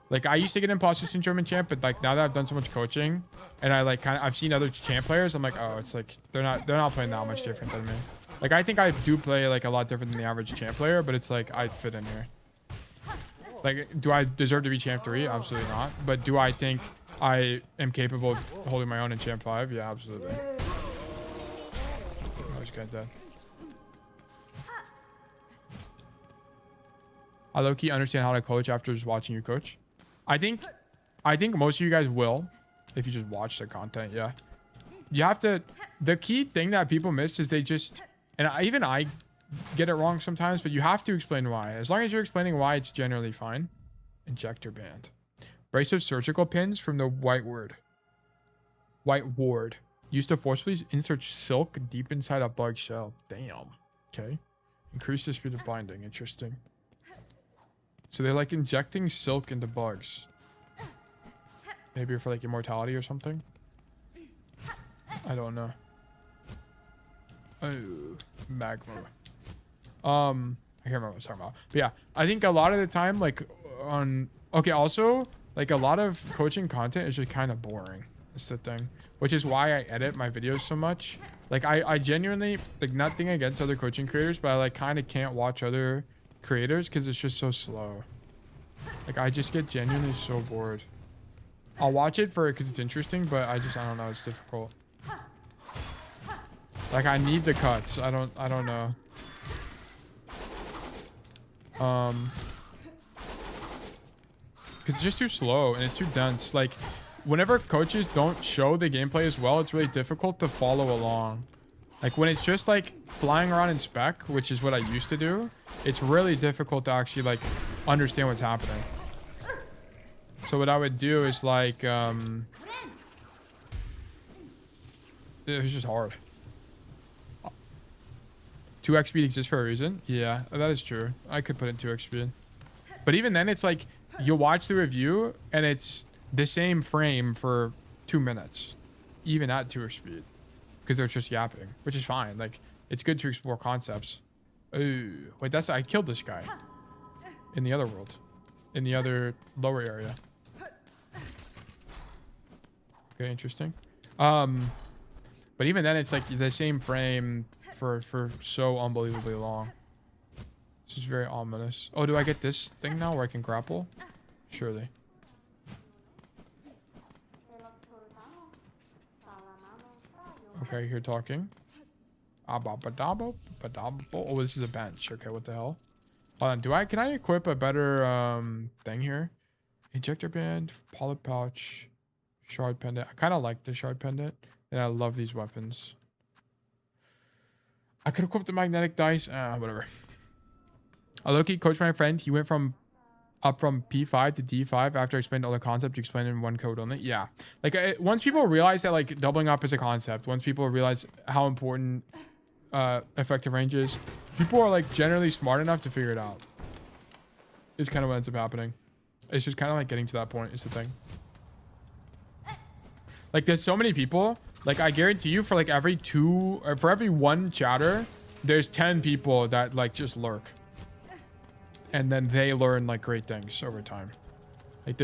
Like I used to get imposter syndrome in champ, but like now that I've done so much coaching and I like I've seen other champ players, I'm like, oh, it's like they're not playing that much different than me. Like I think I do play like a lot different than the average champ player, but it's like I fit in here. Like, do I deserve to be champ 3? Absolutely not. But do I think I am capable of holding my own in champ 5? Yeah, absolutely. I just got dead. I low-key understand how to coach after just watching you coach. I think most of you guys will if you just watch the content. Yeah, you have to. The key thing that people miss is they just, and I get it wrong sometimes, but you have to explain why. As long as you're explaining why, it's generally fine. Injector band. Brace of surgical pins from the white ward. Used to forcefully insert silk deep inside a bug shell. Damn. Okay. Increase the speed of binding. Interesting. So they're like injecting silk into bugs. Maybe for like immortality or something. I don't know. Oh, magma. I can't remember what I was talking about. But yeah, I think a lot of the time, like on... Okay, also, like a lot of coaching content is just kind of boring. That's the thing. Which is why I edit my videos so much. Like I genuinely, like nothing against other coaching creators, but I like kind of can't watch other creators because it's just so slow. Like I just get genuinely so bored. I'll watch it for it because it's interesting, but I don't know, it's difficult. Like I need the cuts. I don't know. Because it's just too slow and it's too dense. Like whenever coaches don't show the gameplay as well, it's really difficult to follow along. Like when it's just like flying around in spec, which is what I used to do, it's really difficult to actually like understand what's happening. So what I would do is like, it was just hard. 2x speed exists for a reason. Yeah, that is true. I could put in 2x speed. But even then, it's like, you watch the review and it's the same frame for 2 minutes. Even at 2x speed. Because they're just yapping. Which is fine. Like, it's good to explore concepts. Ooh. Wait, I killed this guy. In the other world. In the other lower area. Okay, interesting. But even then, it's like the same frame for so unbelievably long. This is very ominous. Oh, do I get this thing now where I can grapple? Surely. Okay, you're talking. Oh, this is a bench. Okay, what the hell? Hold on, can I equip a better thing here? Ejector band, polyp pouch, shard pendant. I kind of like the shard pendant, and I love these weapons. I could equip the magnetic dice. Whatever. I low-key coached my friend. He went up from P5 to D5 after I explained all the concept. You explained in one code only. Yeah. Like once people realize that like doubling up is a concept, once people realize how important effective range is, people are like generally smart enough to figure it out. It's kind of what ends up happening. It's just kind of like getting to that point is the thing. Like there's so many people, like I guarantee you for like every one chatter, there's 10 people that like just lurk. And then they learn like great things over time. Like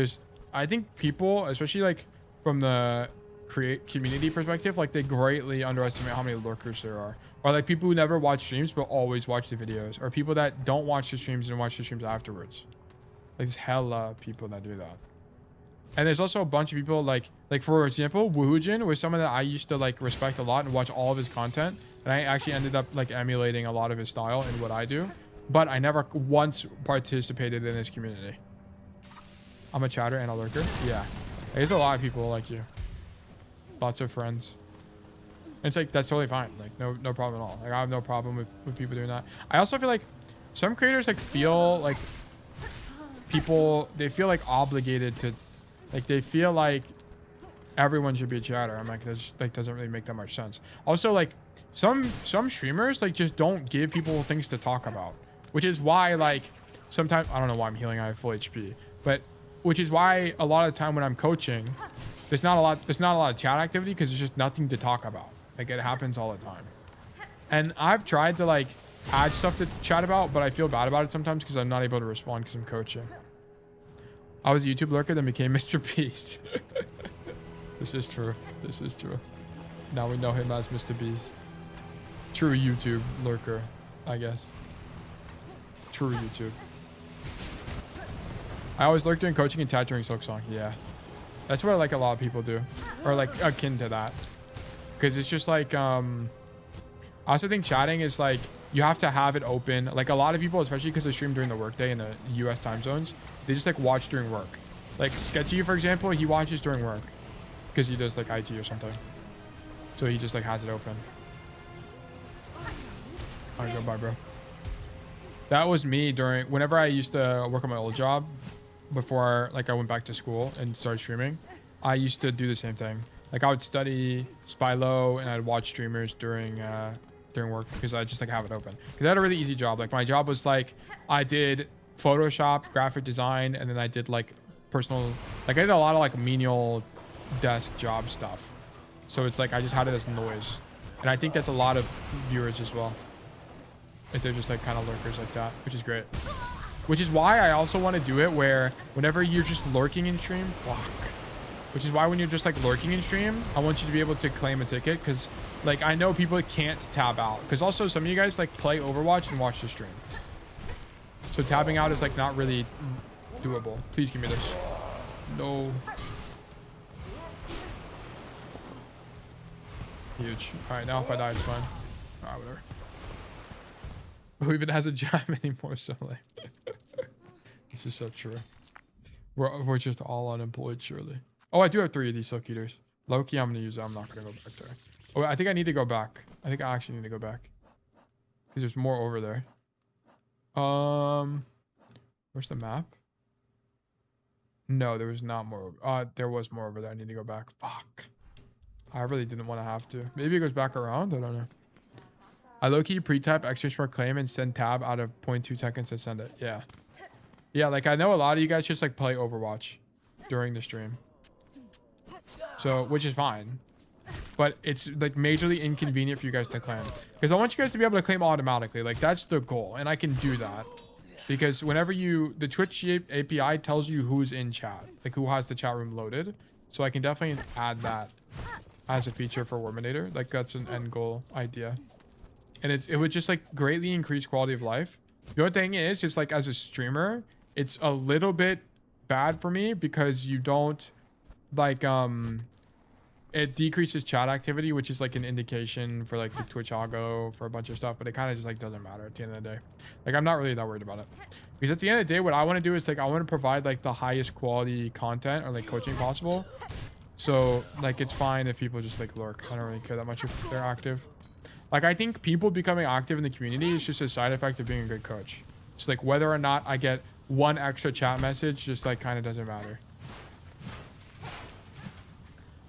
I think people, especially like from the community perspective, like they greatly underestimate how many lurkers there are. Or like people who never watch streams but always watch the videos. Or people that don't watch the streams and watch the streams afterwards. Like there's hella people that do that. And there's also a bunch of people like for example, Woohoojin was someone that I used to like respect a lot and watch all of his content. And I actually ended up like emulating a lot of his style in what I do. But I never once participated in his community. I'm a chatter and a lurker. Yeah. There's a lot of people like you. Lots of friends. And it's like, that's totally fine. Like, no problem at all. Like, I have no problem with people doing that. I also feel like some creators like feel like they feel like obligated to, like they feel like everyone should be a chatter. I'm like, that like doesn't really make that much sense. Also, like some streamers like just don't give people things to talk about. Which is why, like, sometimes... I don't know why I'm healing. I have full HP. But... Which is why a lot of the time when I'm coaching, there's not a lot of chat activity because there's just nothing to talk about. Like, it happens all the time. And I've tried to, like, add stuff to chat about, but I feel bad about it sometimes because I'm not able to respond because I'm coaching. I was a YouTube lurker, then became Mr. Beast. This is true. This is true. Now we know him as Mr. Beast. True YouTube lurker, I guess. True YouTube. I always lurk during coaching and chat during Silksong. Yeah. That's what like a lot of people do. Or like akin to that. Because it's just like, I also think chatting is like, you have to have it open. Like a lot of people, especially because they stream during the workday in the US time zones, they just like watch during work. Like Sketchy, for example, he watches during work. Because he does like IT or something. So he just like has it open. Alright, go bye, bro. That was me during whenever I used to work on my old job before like I went back to school and started streaming. I used to do the same thing. Like I would study spy low and I'd watch streamers during work because I just like have it open. Because I had a really easy job. Like my job was like I did Photoshop, graphic design, and then I did like personal, like I did a lot of like menial desk job stuff. So it's like I just had it as noise. And I think that's a lot of viewers as well. If they're just like kind of lurkers like that, which is great. Which is why I also want to do it where whenever you're just lurking in stream, which is why when you're just like lurking in stream, I want you to be able to claim a ticket because like I know people can't tab out because also some of you guys like play Overwatch and watch the stream. So tabbing out is like not really doable. Please give me this. No. Huge. All right, now if I die, it's fine. All right, whatever. Who even has a job anymore? So like, this is so true. We're just all unemployed, surely. Oh, I do have 3 of these silk eaters. Loki, I'm gonna use that. I'm not gonna go back there. Oh, I think I need to go back. I think I actually need to go back because there's more over there. Where's the map? No, there was not more. There was more over there. I need to go back. Fuck. I really didn't want to have to. Maybe it goes back around. I don't know. I low-key pre-type exchange claim and send tab out of 0.2 seconds to send it. Yeah. Yeah, like I know a lot of you guys just like play Overwatch during the stream. So, which is fine. But it's like majorly inconvenient for you guys to claim. Because I want you guys to be able to claim automatically. Like that's the goal. And I can do that. Because whenever the Twitch API tells you who's in chat. Like who has the chat room loaded. So I can definitely add that as a feature for Warminator. Like that's an end goal idea. And it would just like greatly increase quality of life. The other thing is, it's like as a streamer, it's a little bit bad for me because you don't like, it decreases chat activity, which is like an indication for like the Twitch algo for a bunch of stuff, but it kind of just like doesn't matter at the end of the day. Like I'm not really that worried about it because at the end of the day, what I want to do is like, I want to provide like the highest quality content or like coaching possible. So like, it's fine if people just like lurk. I don't really care that much if they're active. Like I think people becoming active in the community is just a side effect of being a good coach. It's like whether or not I get one extra chat message just like kind of doesn't matter.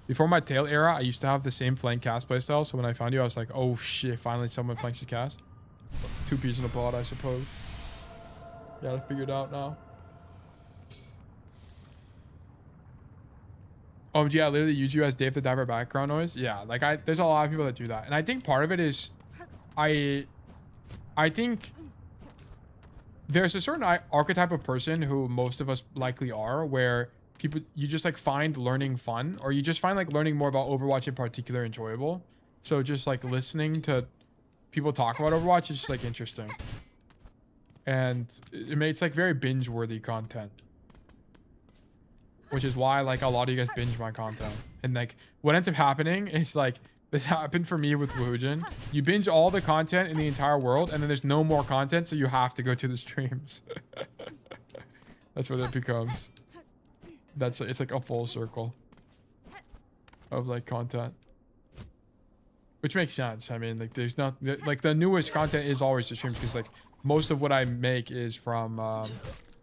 Before my tail era, I used to have the same flank cast playstyle. So when I found you, I was like, oh shit, finally someone flanks his cast. 2 peas in a pod, I suppose. Gotta figure it out now. OMG, I literally use you as Dave the Diver background noise. Yeah, like there's a lot of people that do that. And I think part of it is, I think there's a certain archetype of person who most of us likely are, where you just like find learning fun, or you just find like learning more about Overwatch in particular enjoyable. So just like listening to people talk about Overwatch is just like interesting. And it's like very binge-worthy content. Which is why like a lot of you guys binge my content. And like what ends up happening is like, this happened for me with Woohujin. You binge all the content in the entire world and then there's no more content, so you have to go to the streams. That's what it becomes. It's like a full circle of like content. Which makes sense. I mean, like there's not like the newest content is always the streams because like most of what I make is from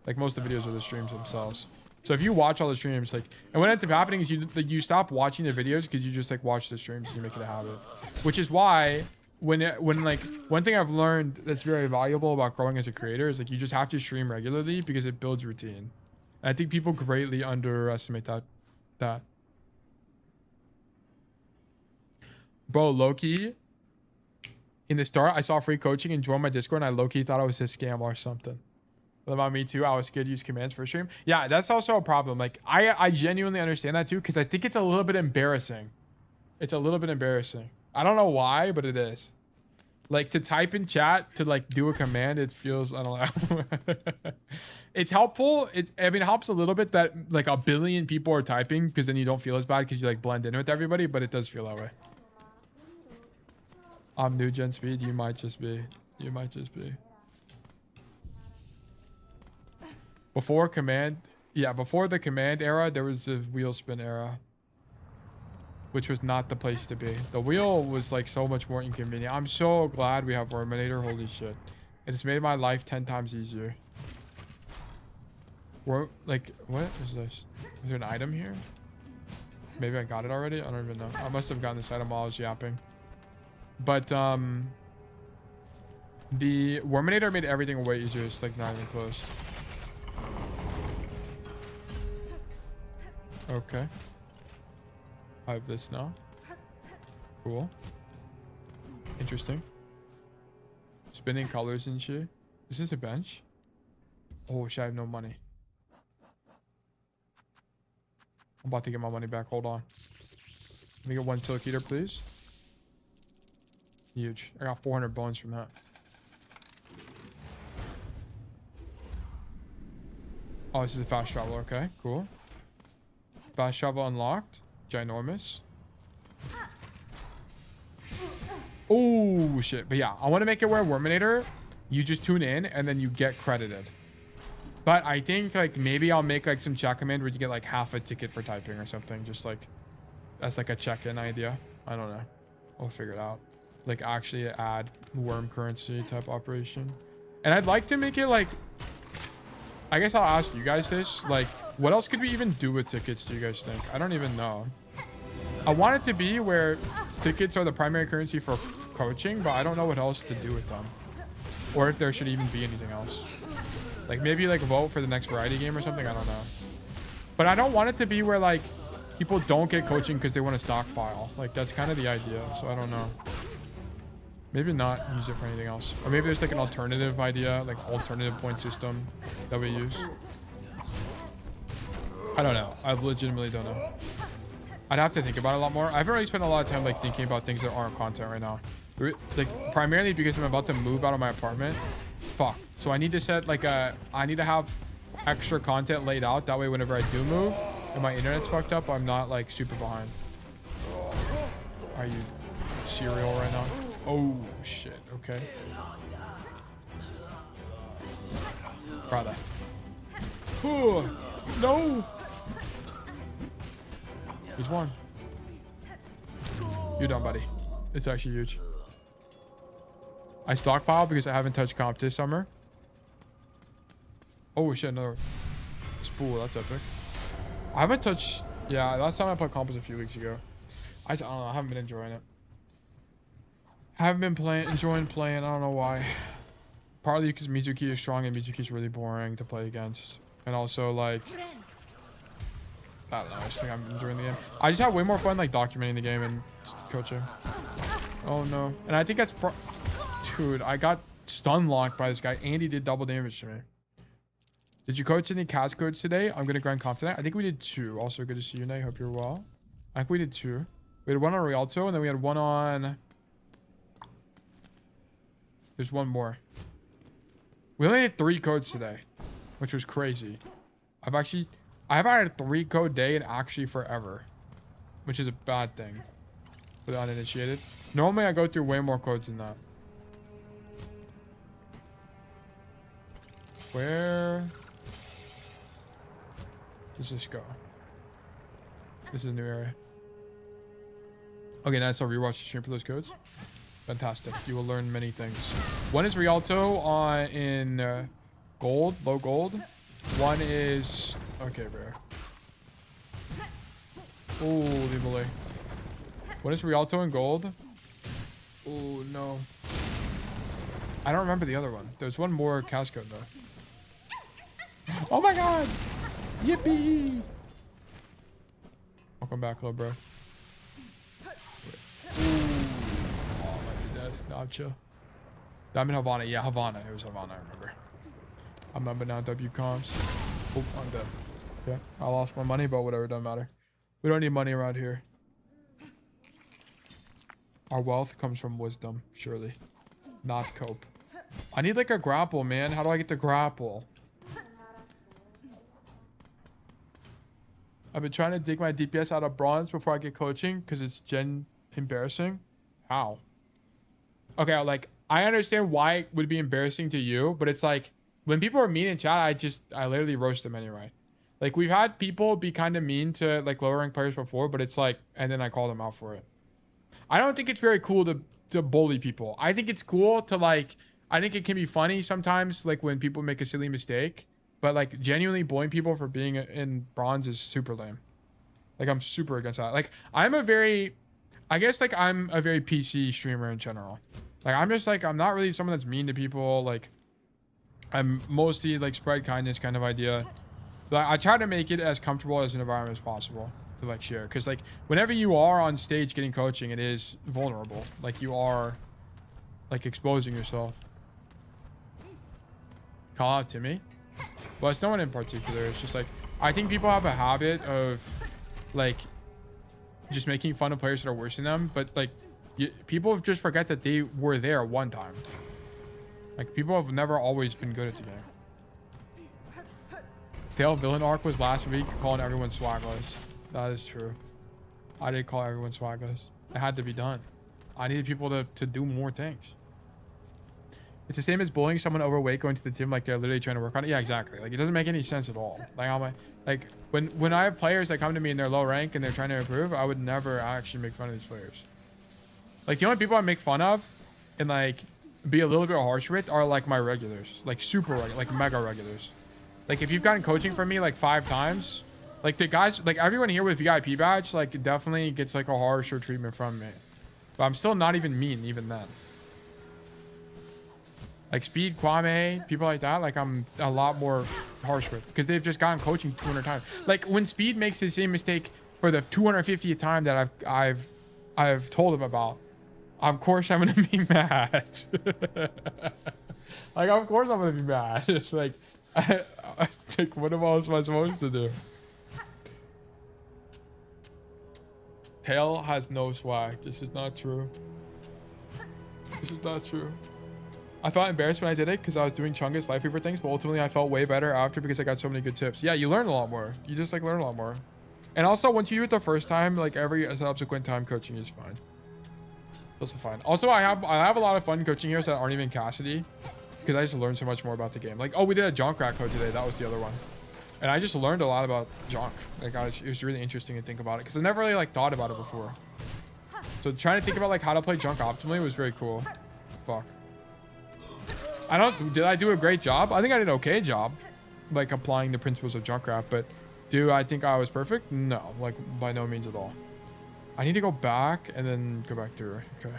like most of the videos are the streams themselves. So if you watch all the streams, like, and what ends up happening is you stop watching the videos because you just like watch the streams and you make it a habit. Which is why when like one thing I've learned that's very valuable about growing as a creator is like you just have to stream regularly because it builds routine. And I think people greatly underestimate that. Bro, Loki, in the start, I saw free coaching and joined my Discord, and I low-key thought it was a scam or something. What about me too? I was scared to use commands for a stream. Yeah, that's also a problem. Like, I genuinely understand that too, because I think it's a little bit embarrassing. It's a little bit embarrassing. I don't know why, but it is. Like, to type in chat, to like do a command, it feels, I don't know. It's helpful. I mean, it helps a little bit that like 1 billion people are typing, because then you don't feel as bad because you like blend in with everybody, but it does feel that way. I'm new gen speed. You might just be. You might just be. Before command, yeah, before the command era, there was the wheel spin era, which was not the place to be. The wheel was like so much more inconvenient. I'm so glad we have Warminator. Holy shit. And it's made my life 10 times easier. Or, like, what is this? Is there an item here? Maybe I got it already? I don't even know. I must have gotten this item while I was yapping. But, the Worminator made everything way easier. It's, like, not even close. Okay. I have this now. Cool. Interesting. Spinning colors and shit. Is this a bench? Oh shit, I have no money. I'm about to get my money back. Hold on. Let me get 1 silk eater, please. Huge. I got 400 bones from that. Oh, this is a fast travel. Okay, cool. Fast travel unlocked. Ginormous. Oh shit. But yeah, I want to make it where Worminator, you just tune in and then you get credited. But I think like maybe I'll make like some chat command where you get like half a ticket for typing or something. Just like that's like a check-in idea. I don't know. We'll figure it out. Like actually add worm currency type operation. And I'd like to make it like, I guess I'll ask you guys this. Like, what else could we even do with tickets, do you guys think? I don't even know. I want it to be where tickets are the primary currency for coaching, but I don't know what else to do with them. Or if there should even be anything else. Like, maybe, like, vote for the next variety game or something. I don't know. But I don't want it to be where, like, people don't get coaching because they want to stockpile. Like, that's kind of the idea. So, I don't know. Maybe not use it for anything else. Or maybe there's, like, an alternative idea. Like, alternative point system that we use. I don't know. I legitimately don't know. I'd have to think about it a lot more. I haven't really spent a lot of time, like, thinking about things that aren't content right now. Like, primarily because I'm about to move out of my apartment. Fuck. So I need to set, like, I need to have extra content laid out. That way, whenever I do move and my internet's fucked up, I'm not, like, super behind. Are you cereal right now? Oh, shit. Okay. Brother. Oh, no. He's one. You're done, buddy. It's actually huge. I stockpile because I haven't touched comp this summer. Oh shit, another spool. That's epic. I haven't touched. Yeah, last time I played comp was a few weeks ago. I don't know. I haven't been enjoying it. I haven't been enjoying playing. I don't know why. Partly because Mizuki is strong and Mizuki is really boring to play against, and also like. I don't know. I just think I'm enjoying the game. I just have way more fun like documenting the game and coaching. Oh no. And I think that's dude, I got stun locked by this guy and he did double damage to me. Did you coach any cast codes today? I'm gonna grind comp tonight. I think we did 2. Also good to see you, Nate. Hope you're well. I think we did 2. We had 1 on Rialto and then we had 1 on. There's 1 more. We only did 3 codes today, which was crazy. I haven't had a 3 code day in actually forever, which is a bad thing for the uninitiated. Normally I go through way more codes than that. Where does this go? This is a new area. Okay, nice. I'll rewatch the stream for those codes. Fantastic. You will learn many things. 1 is Rialto in gold, low gold. 1 is okay, rare. Holy moly. 1 is Rialto in gold. Oh no. I don't remember the other one. There's 1 more cast code though. Oh my god! Yippee! Welcome back, little bro. Ooh. Oh, I might be dead. No, I'm chill. I'm in Havana. Yeah, Havana. It was Havana, I remember. I remember now, W comms. Oh, I'm dead. Yeah, I lost my money, but whatever, doesn't matter. We don't need money around here. Our wealth comes from wisdom, surely. Not cope. I need like a grapple, man. How do I get the grapple? I've been trying to dig my DPS out of bronze before I get coaching because it's embarrassing. How? Okay, like, I understand why it would be embarrassing to you, but it's like, when people are mean in chat, I literally roast them anyway. Like, we've had people be kind of mean to, like, lower rank players before, but it's like, and then I call them out for it. I don't think it's very cool to bully people. I think it's cool to, like, I think it can be funny sometimes, like when people make a silly mistake, but like genuinely bullying people for being in bronze is super lame. Like I'm super against that. Like I guess like I'm a very PC streamer in general. Like I'm just like, I'm not really someone that's mean to people. Like I'm mostly like spread kindness kind of idea. So I try to make it as comfortable as an environment as possible to like share. Cause like whenever you are on stage getting coaching, it is vulnerable. Like you are like exposing yourself. Call out Timmy. Well, it's no one in particular. It's just like, I think people have a habit of like just making fun of players that are worse than them. But like people just forget that they were there one time. Like people have never always been good at the game. Tail villain arc was last week calling everyone swagless. That is true. I did call everyone swagless. It had to be done. I needed people to do more things. It's the same as bullying someone overweight going to the gym like they're literally trying to work on it. Yeah, exactly. Like it doesn't make any sense at all. Like I'm like when I have players that come to me and they're low rank and they're trying to improve, I would never actually make fun of these players. Like the only people I make fun of and like be a little bit harsh with are like my regulars, like super like mega regulars. Like if you've gotten coaching from me like 5 times, like the guys, like everyone here with VIP badge, like definitely gets like a harsher treatment from me. But I'm still not even mean even then. Like Speed, Kwame, people like that, like I'm a lot more harsh with because they've just gotten coaching 200 times. Like when Speed makes the same mistake for the 250th time that I've told him about, of course I'm gonna be mad. Like of course I'm gonna be mad. It's like like what else am I supposed to do? Tail has no swag. This is not true. This is not true. I felt embarrassed when I did it because I was doing Chungus life fever things, but ultimately I felt way better after because I got so many good tips. Yeah, you learn a lot more. You just like learn a lot more. And also once you do it the first time, like every subsequent time coaching is fine. It's also fine. Also, I have a lot of fun coaching heroes that aren't even Cassidy because I just learned so much more about the game. Like, oh, we did a Junkrat code today. That was the other one. And I just learned a lot about Junk. Like, it was really interesting to think about it because I never really like thought about it before. So trying to think about like how to play Junk optimally was very cool. Fuck. Did I do a great job? I think I did an okay job, like applying the principles of Junkrat, but do I think I was perfect? No, like by no means at all. I need to go back and then go back through. Okay.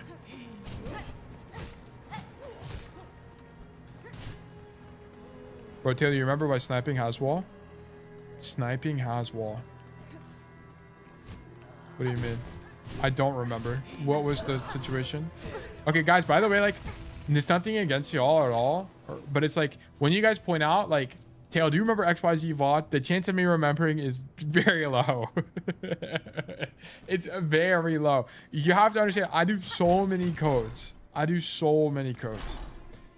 Bro, Taylor, you remember why sniping has wall? Sniping has wall. What do you mean? I don't remember. What was the situation? Okay, guys, by the way, like, there's nothing against y'all at all, but it's like when you guys point out, like, Tail, do you remember XYZ VOD? The chance of me remembering is very low. It's very low. You have to understand, I do so many codes.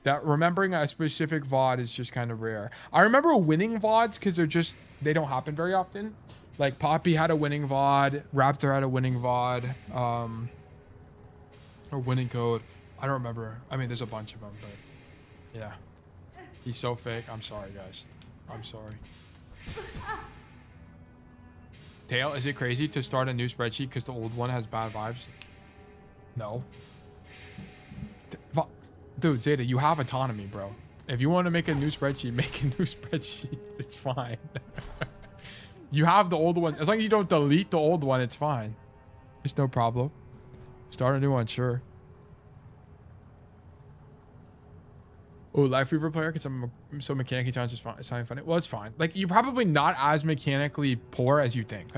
That remembering a specific VOD is just kind of rare. I remember winning VODs because they don't happen very often. Like Poppy had a winning VOD, Raptor had a winning VOD, or winning code. I don't remember. I mean, there's a bunch of them, but yeah. He's so fake. I'm sorry, guys. I'm sorry. Tail, is it crazy to start a new spreadsheet because the old one has bad vibes? No. Dude, Zeta, you have autonomy, bro. If you want to make a new spreadsheet, make a new spreadsheet. It's fine. You have the old one. As long as you don't delete the old one, it's fine. It's no problem. Start a new one, sure. Oh, Life Fever player because I'm so mechanically challenged. It's not funny. Well, it's fine. Like, you're probably not as mechanically poor as you think.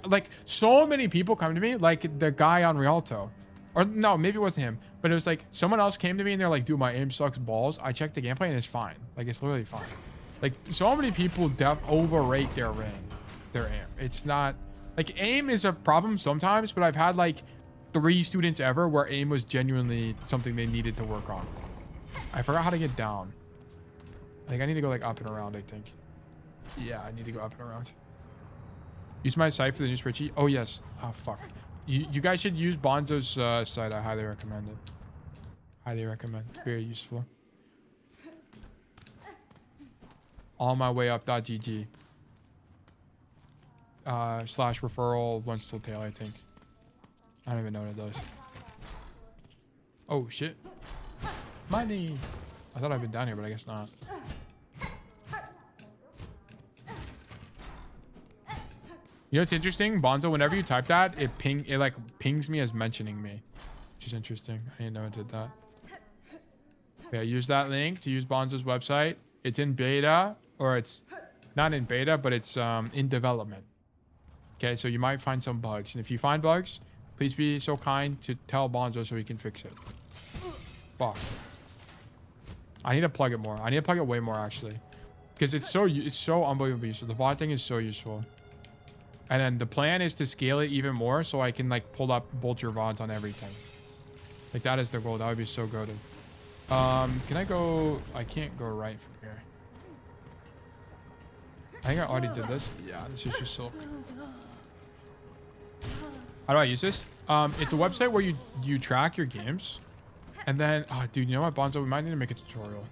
Like so many people come to me, like the guy on Rialto. Or no, maybe it wasn't him. But it was like someone else came to me and they're like, dude, my aim sucks balls. I checked the gameplay and it's fine. Like, it's literally fine. Like, so many people overrate their aim. It's not... Like, aim is a problem sometimes, but I've had like 3 students ever where aim was genuinely something they needed to work on. I forgot how to get down. I think I need to go like up and around, I think. Yeah, I need to go up and around. Use my site for the new spreadsheet. Oh, yes. Oh, fuck. You guys should use Bonzo's site. I highly recommend it. Highly recommend. Very useful. On my way up.gg. / referral one still tail, I think. I don't even know what it does. Oh, shit. Money. I thought I'd been down here, but I guess not. You know what's interesting? Bonzo, whenever you type that, it like pings me as mentioning me. Which is interesting. I didn't know it did that. Yeah, use that link to use Bonzo's website. It's in beta, or it's not in beta, but it's in development. Okay, so you might find some bugs. And if you find bugs, please be so kind to tell Bonzo so he can fix it. Fuck. I need to plug it more. I need to plug it way more, actually. Because it's so unbelievably useful. The VOD thing is so useful. And then the plan is to scale it even more so I can like pull up vulture VODs on everything. Like that is the goal. That would be so goated. Can I go? I can't go right from here. I think I already did this. Yeah, this is just silk. How do I use this? It's a website where you track your games. And then, oh, dude, you know what, Bonzo? We might need to make a tutorial.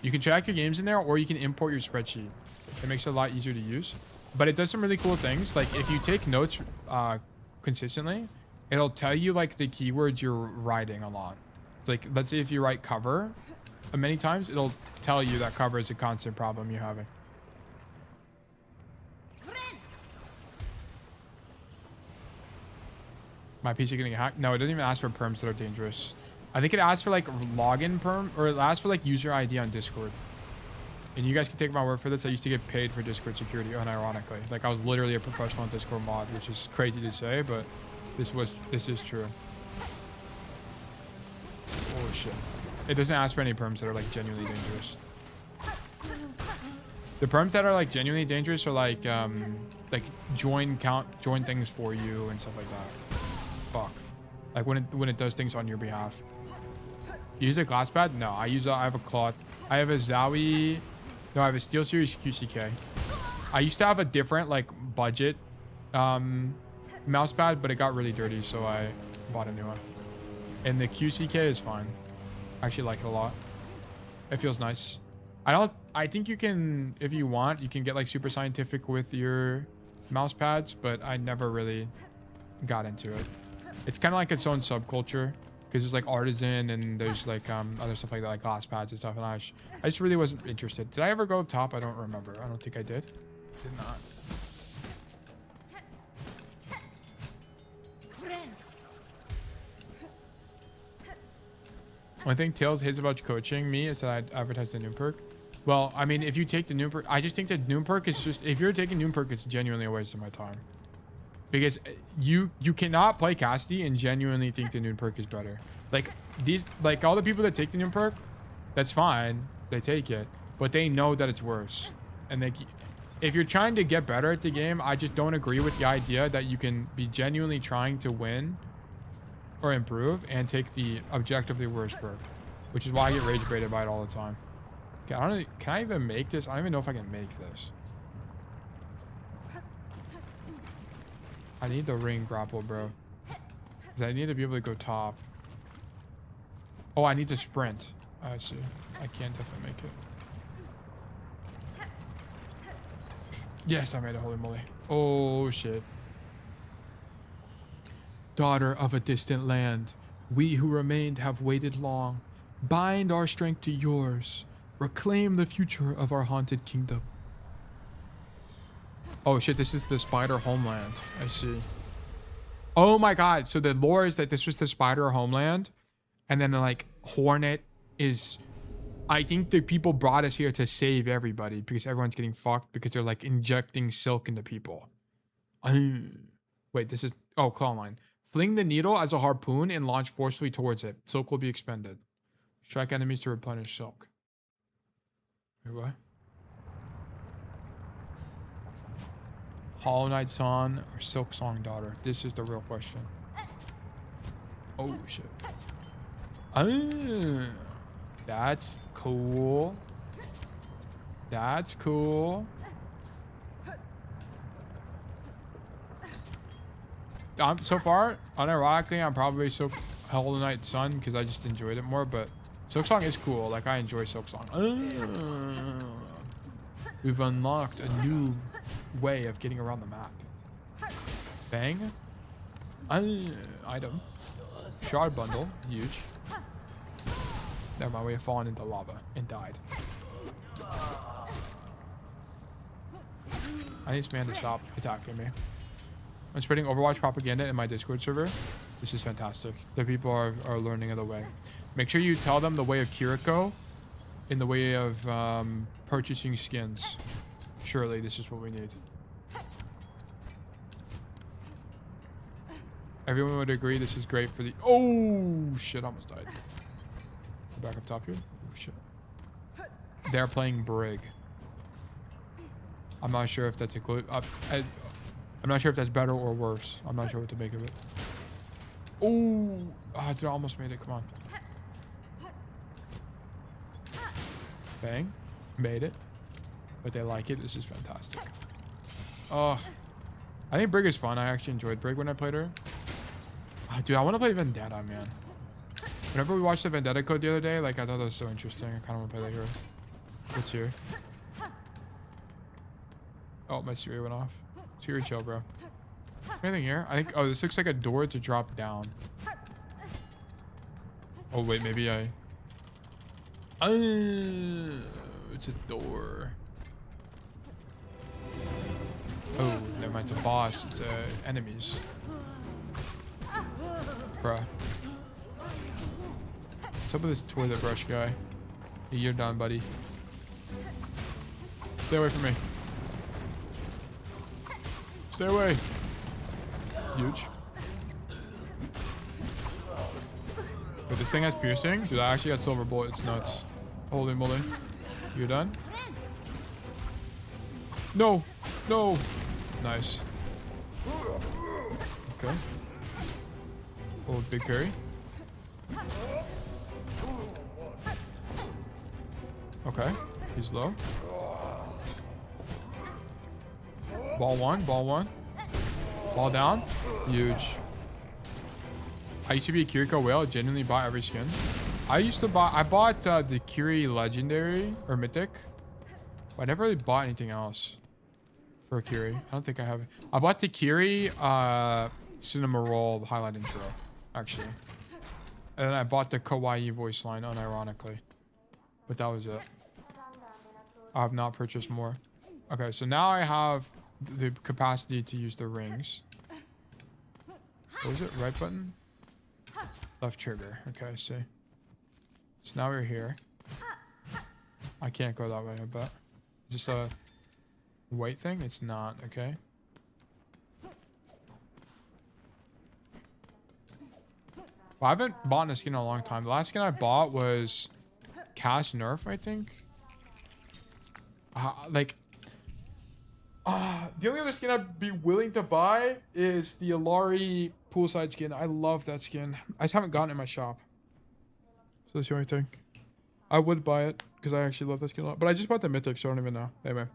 You can track your games in there, or you can import your spreadsheet. It makes it a lot easier to use. But it does some really cool things. Like, if you take notes consistently, it'll tell you, like, the keywords you're writing a lot. So, like, let's say if you write cover many times, it'll tell you that cover is a constant problem you're having. My PC getting hacked? No, it doesn't even ask for perms that are dangerous. I think it asks for like login perm, or it asks for like user ID on Discord. And you guys can take my word for this. I used to get paid for Discord security, unironically. Like I was literally a professional Discord mod, which is crazy to say, but this is true. Oh shit. It doesn't ask for any perms that are like genuinely dangerous. The perms that are like genuinely dangerous are like join things for you and stuff like that. Fuck. Like when it does things on your behalf. You use a glass pad? No, I have a cloth. I have a Zowie. No, I have a SteelSeries QCK. I used to have a different like budget mouse pad, but it got really dirty, so I bought a new one. And the QCK is fine. I actually like it a lot. It feels nice. I think you can, if you want, you can get like super scientific with your mouse pads, but I never really got into it. It's kind of like its own subculture because there's like artisan and there's like other stuff like that, like glass pads and stuff. And I just really wasn't interested. Did I ever go up top? I don't remember. I don't think I did. Did not. One thing Tails hates about coaching me is that I advertise the noon perk. Well, I mean, if you take the noon perk, I just think that noon perk is just, if you're taking noon perk, it's genuinely a waste of my time. Because you cannot play Cassidy and genuinely think the noon perk is better. Like all the people that take the noon perk, that's fine. They take it, but they know that it's worse. And if you're trying to get better at the game, I just don't agree with the idea that you can be genuinely trying to win or improve and take the objectively worst perk, which is why I get rage baited by it all the time. Okay, can I even make this? I don't even know if I can make this. I need the ring grapple, bro. Because I need to be able to go top. Oh, I need to sprint. I see. I can definitely make it. Yes, I made it. Holy moly. Oh, shit. Daughter of a distant land, we who remained have waited long. Bind our strength to yours. Reclaim the future of our haunted kingdom. Oh shit, this is the spider homeland. I see. Oh my god, so the lore is that this was the spider homeland, and then like Hornet is, I think the people brought us here to save everybody because everyone's getting fucked because they're like injecting silk into people. Wait, this is, oh, claw line. Fling the needle as a harpoon and launch forcefully towards it. Silk will be expended. Strike enemies to replenish silk. Wait, what? Hollow Knight Son or Silksong daughter? This is the real question. Oh shit. That's cool. That's cool. So far, unironically, I'm probably Hollow Knight Son because I just enjoyed it more, but Silksong is cool. Like, I enjoy Silksong. We've unlocked a new way of getting around the map. Bang. Item. Shard bundle. Huge. Never mind, we have fallen into lava and died. I need this man to stop attacking me. I'm spreading Overwatch propaganda in my Discord server. This is fantastic. The people are learning of the way. Make sure you tell them the way of Kiriko in the way of purchasing skins. Surely this is what we need. Everyone would agree this is great for the... Oh, shit, I almost died. Back up top here. Oh, shit. They're playing Brig. I'm not sure if that's I'm not sure if that's better or worse. I'm not sure what to make of it. Oh, dude, I almost made it. Come on. Bang. Made it. But they like it. This is fantastic. Oh, I think Brig is fun. I actually enjoyed Brig when I played her. Oh, dude, I want to play Vendetta, man. Whenever we watched the Vendetta code the other day, like, I thought that was so interesting. I kind of want to play that hero. What's here? Oh, my Siri went off. Siri, chill, bro. Anything here? I think... Oh, this looks like a door to drop down. Oh, wait. Maybe I... it's a door. Oh, never mind. It's a boss. It's enemies. Bruh. What's up with this toilet brush guy? Hey, you're done, buddy. Stay away from me. Stay away. Huge. But this thing has piercing? Dude, I actually got silver bullet. It's nuts. Holy moly. You're done? No. No. Nice. Okay. Oh, big parry. Okay. He's low. Ball one. Ball one. Ball down. Huge. I used to be a Kiriko whale. Genuinely bought every skin. I bought the Kiri Legendary or Mythic. But I never really bought anything else for Kiri. I don't think I have. I bought the Kiri Cinema Roll highlight intro, actually. And then I bought the Kawaii voice line, unironically. But that was it. I have not purchased more. Okay, so now I have the capacity to use the rings. What was it? Right button? Left trigger. Okay, I see. So now we're here. I can't go that way, I bet. Is this a white thing? It's not. Okay. Well, I haven't bought a skin in a long time. The last skin I bought was Cass Nerf, I think. The only other skin I'd be willing to buy is the Alari poolside skin. I love that skin. I just haven't gotten it in my shop. So that's the only thing. I would buy it because I actually love that skin a lot. But I just bought the Mythic, so I don't even know. Anyway.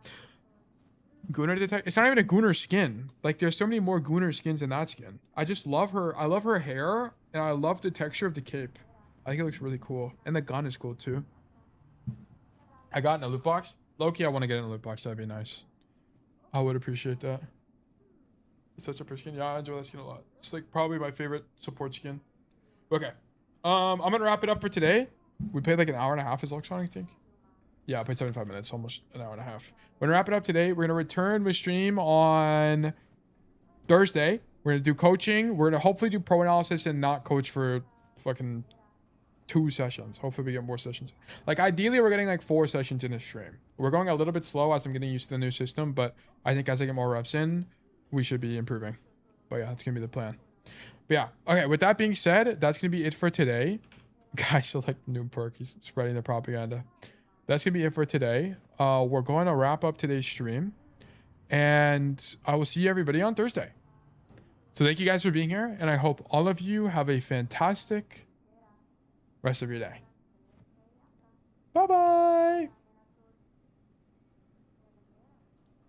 Gunnar detect. It's not even a Gunnar skin. Like, there's so many more Gunnar skins in that skin. I just love her. I love her hair, and I love the texture of the cape. I think it looks really cool. And the gun is cool, too. I got in a loot box. Low-key, I want to get in a loot box. That'd be nice. I would appreciate that. It's such a pretty skin. Yeah, I enjoy that skin a lot. It's like probably my favorite support skin. Okay. I'm going to wrap it up for today. We played like an hour and a half as Silksong, I think. Yeah, I played 75 minutes, almost an hour and a half. We're going to wrap it up today. We're going to return with stream on Thursday. We're going to do coaching. We're going to hopefully do pro analysis and not coach for fucking 2 sessions. Hopefully we get more sessions. Like, ideally, we're getting like 4 sessions in a stream. We're going a little bit slow as I'm getting used to the new system, but I think as I get more reps in, we should be improving. But yeah, that's going to be the plan. But yeah, okay, with that being said, that's going to be it for today. Guys, so like new perk, he's spreading the propaganda. That's going to be it for today. We're going to wrap up today's stream. And I will see everybody on Thursday. So thank you guys for being here. And I hope all of you have a fantastic rest of your day. Bye-bye.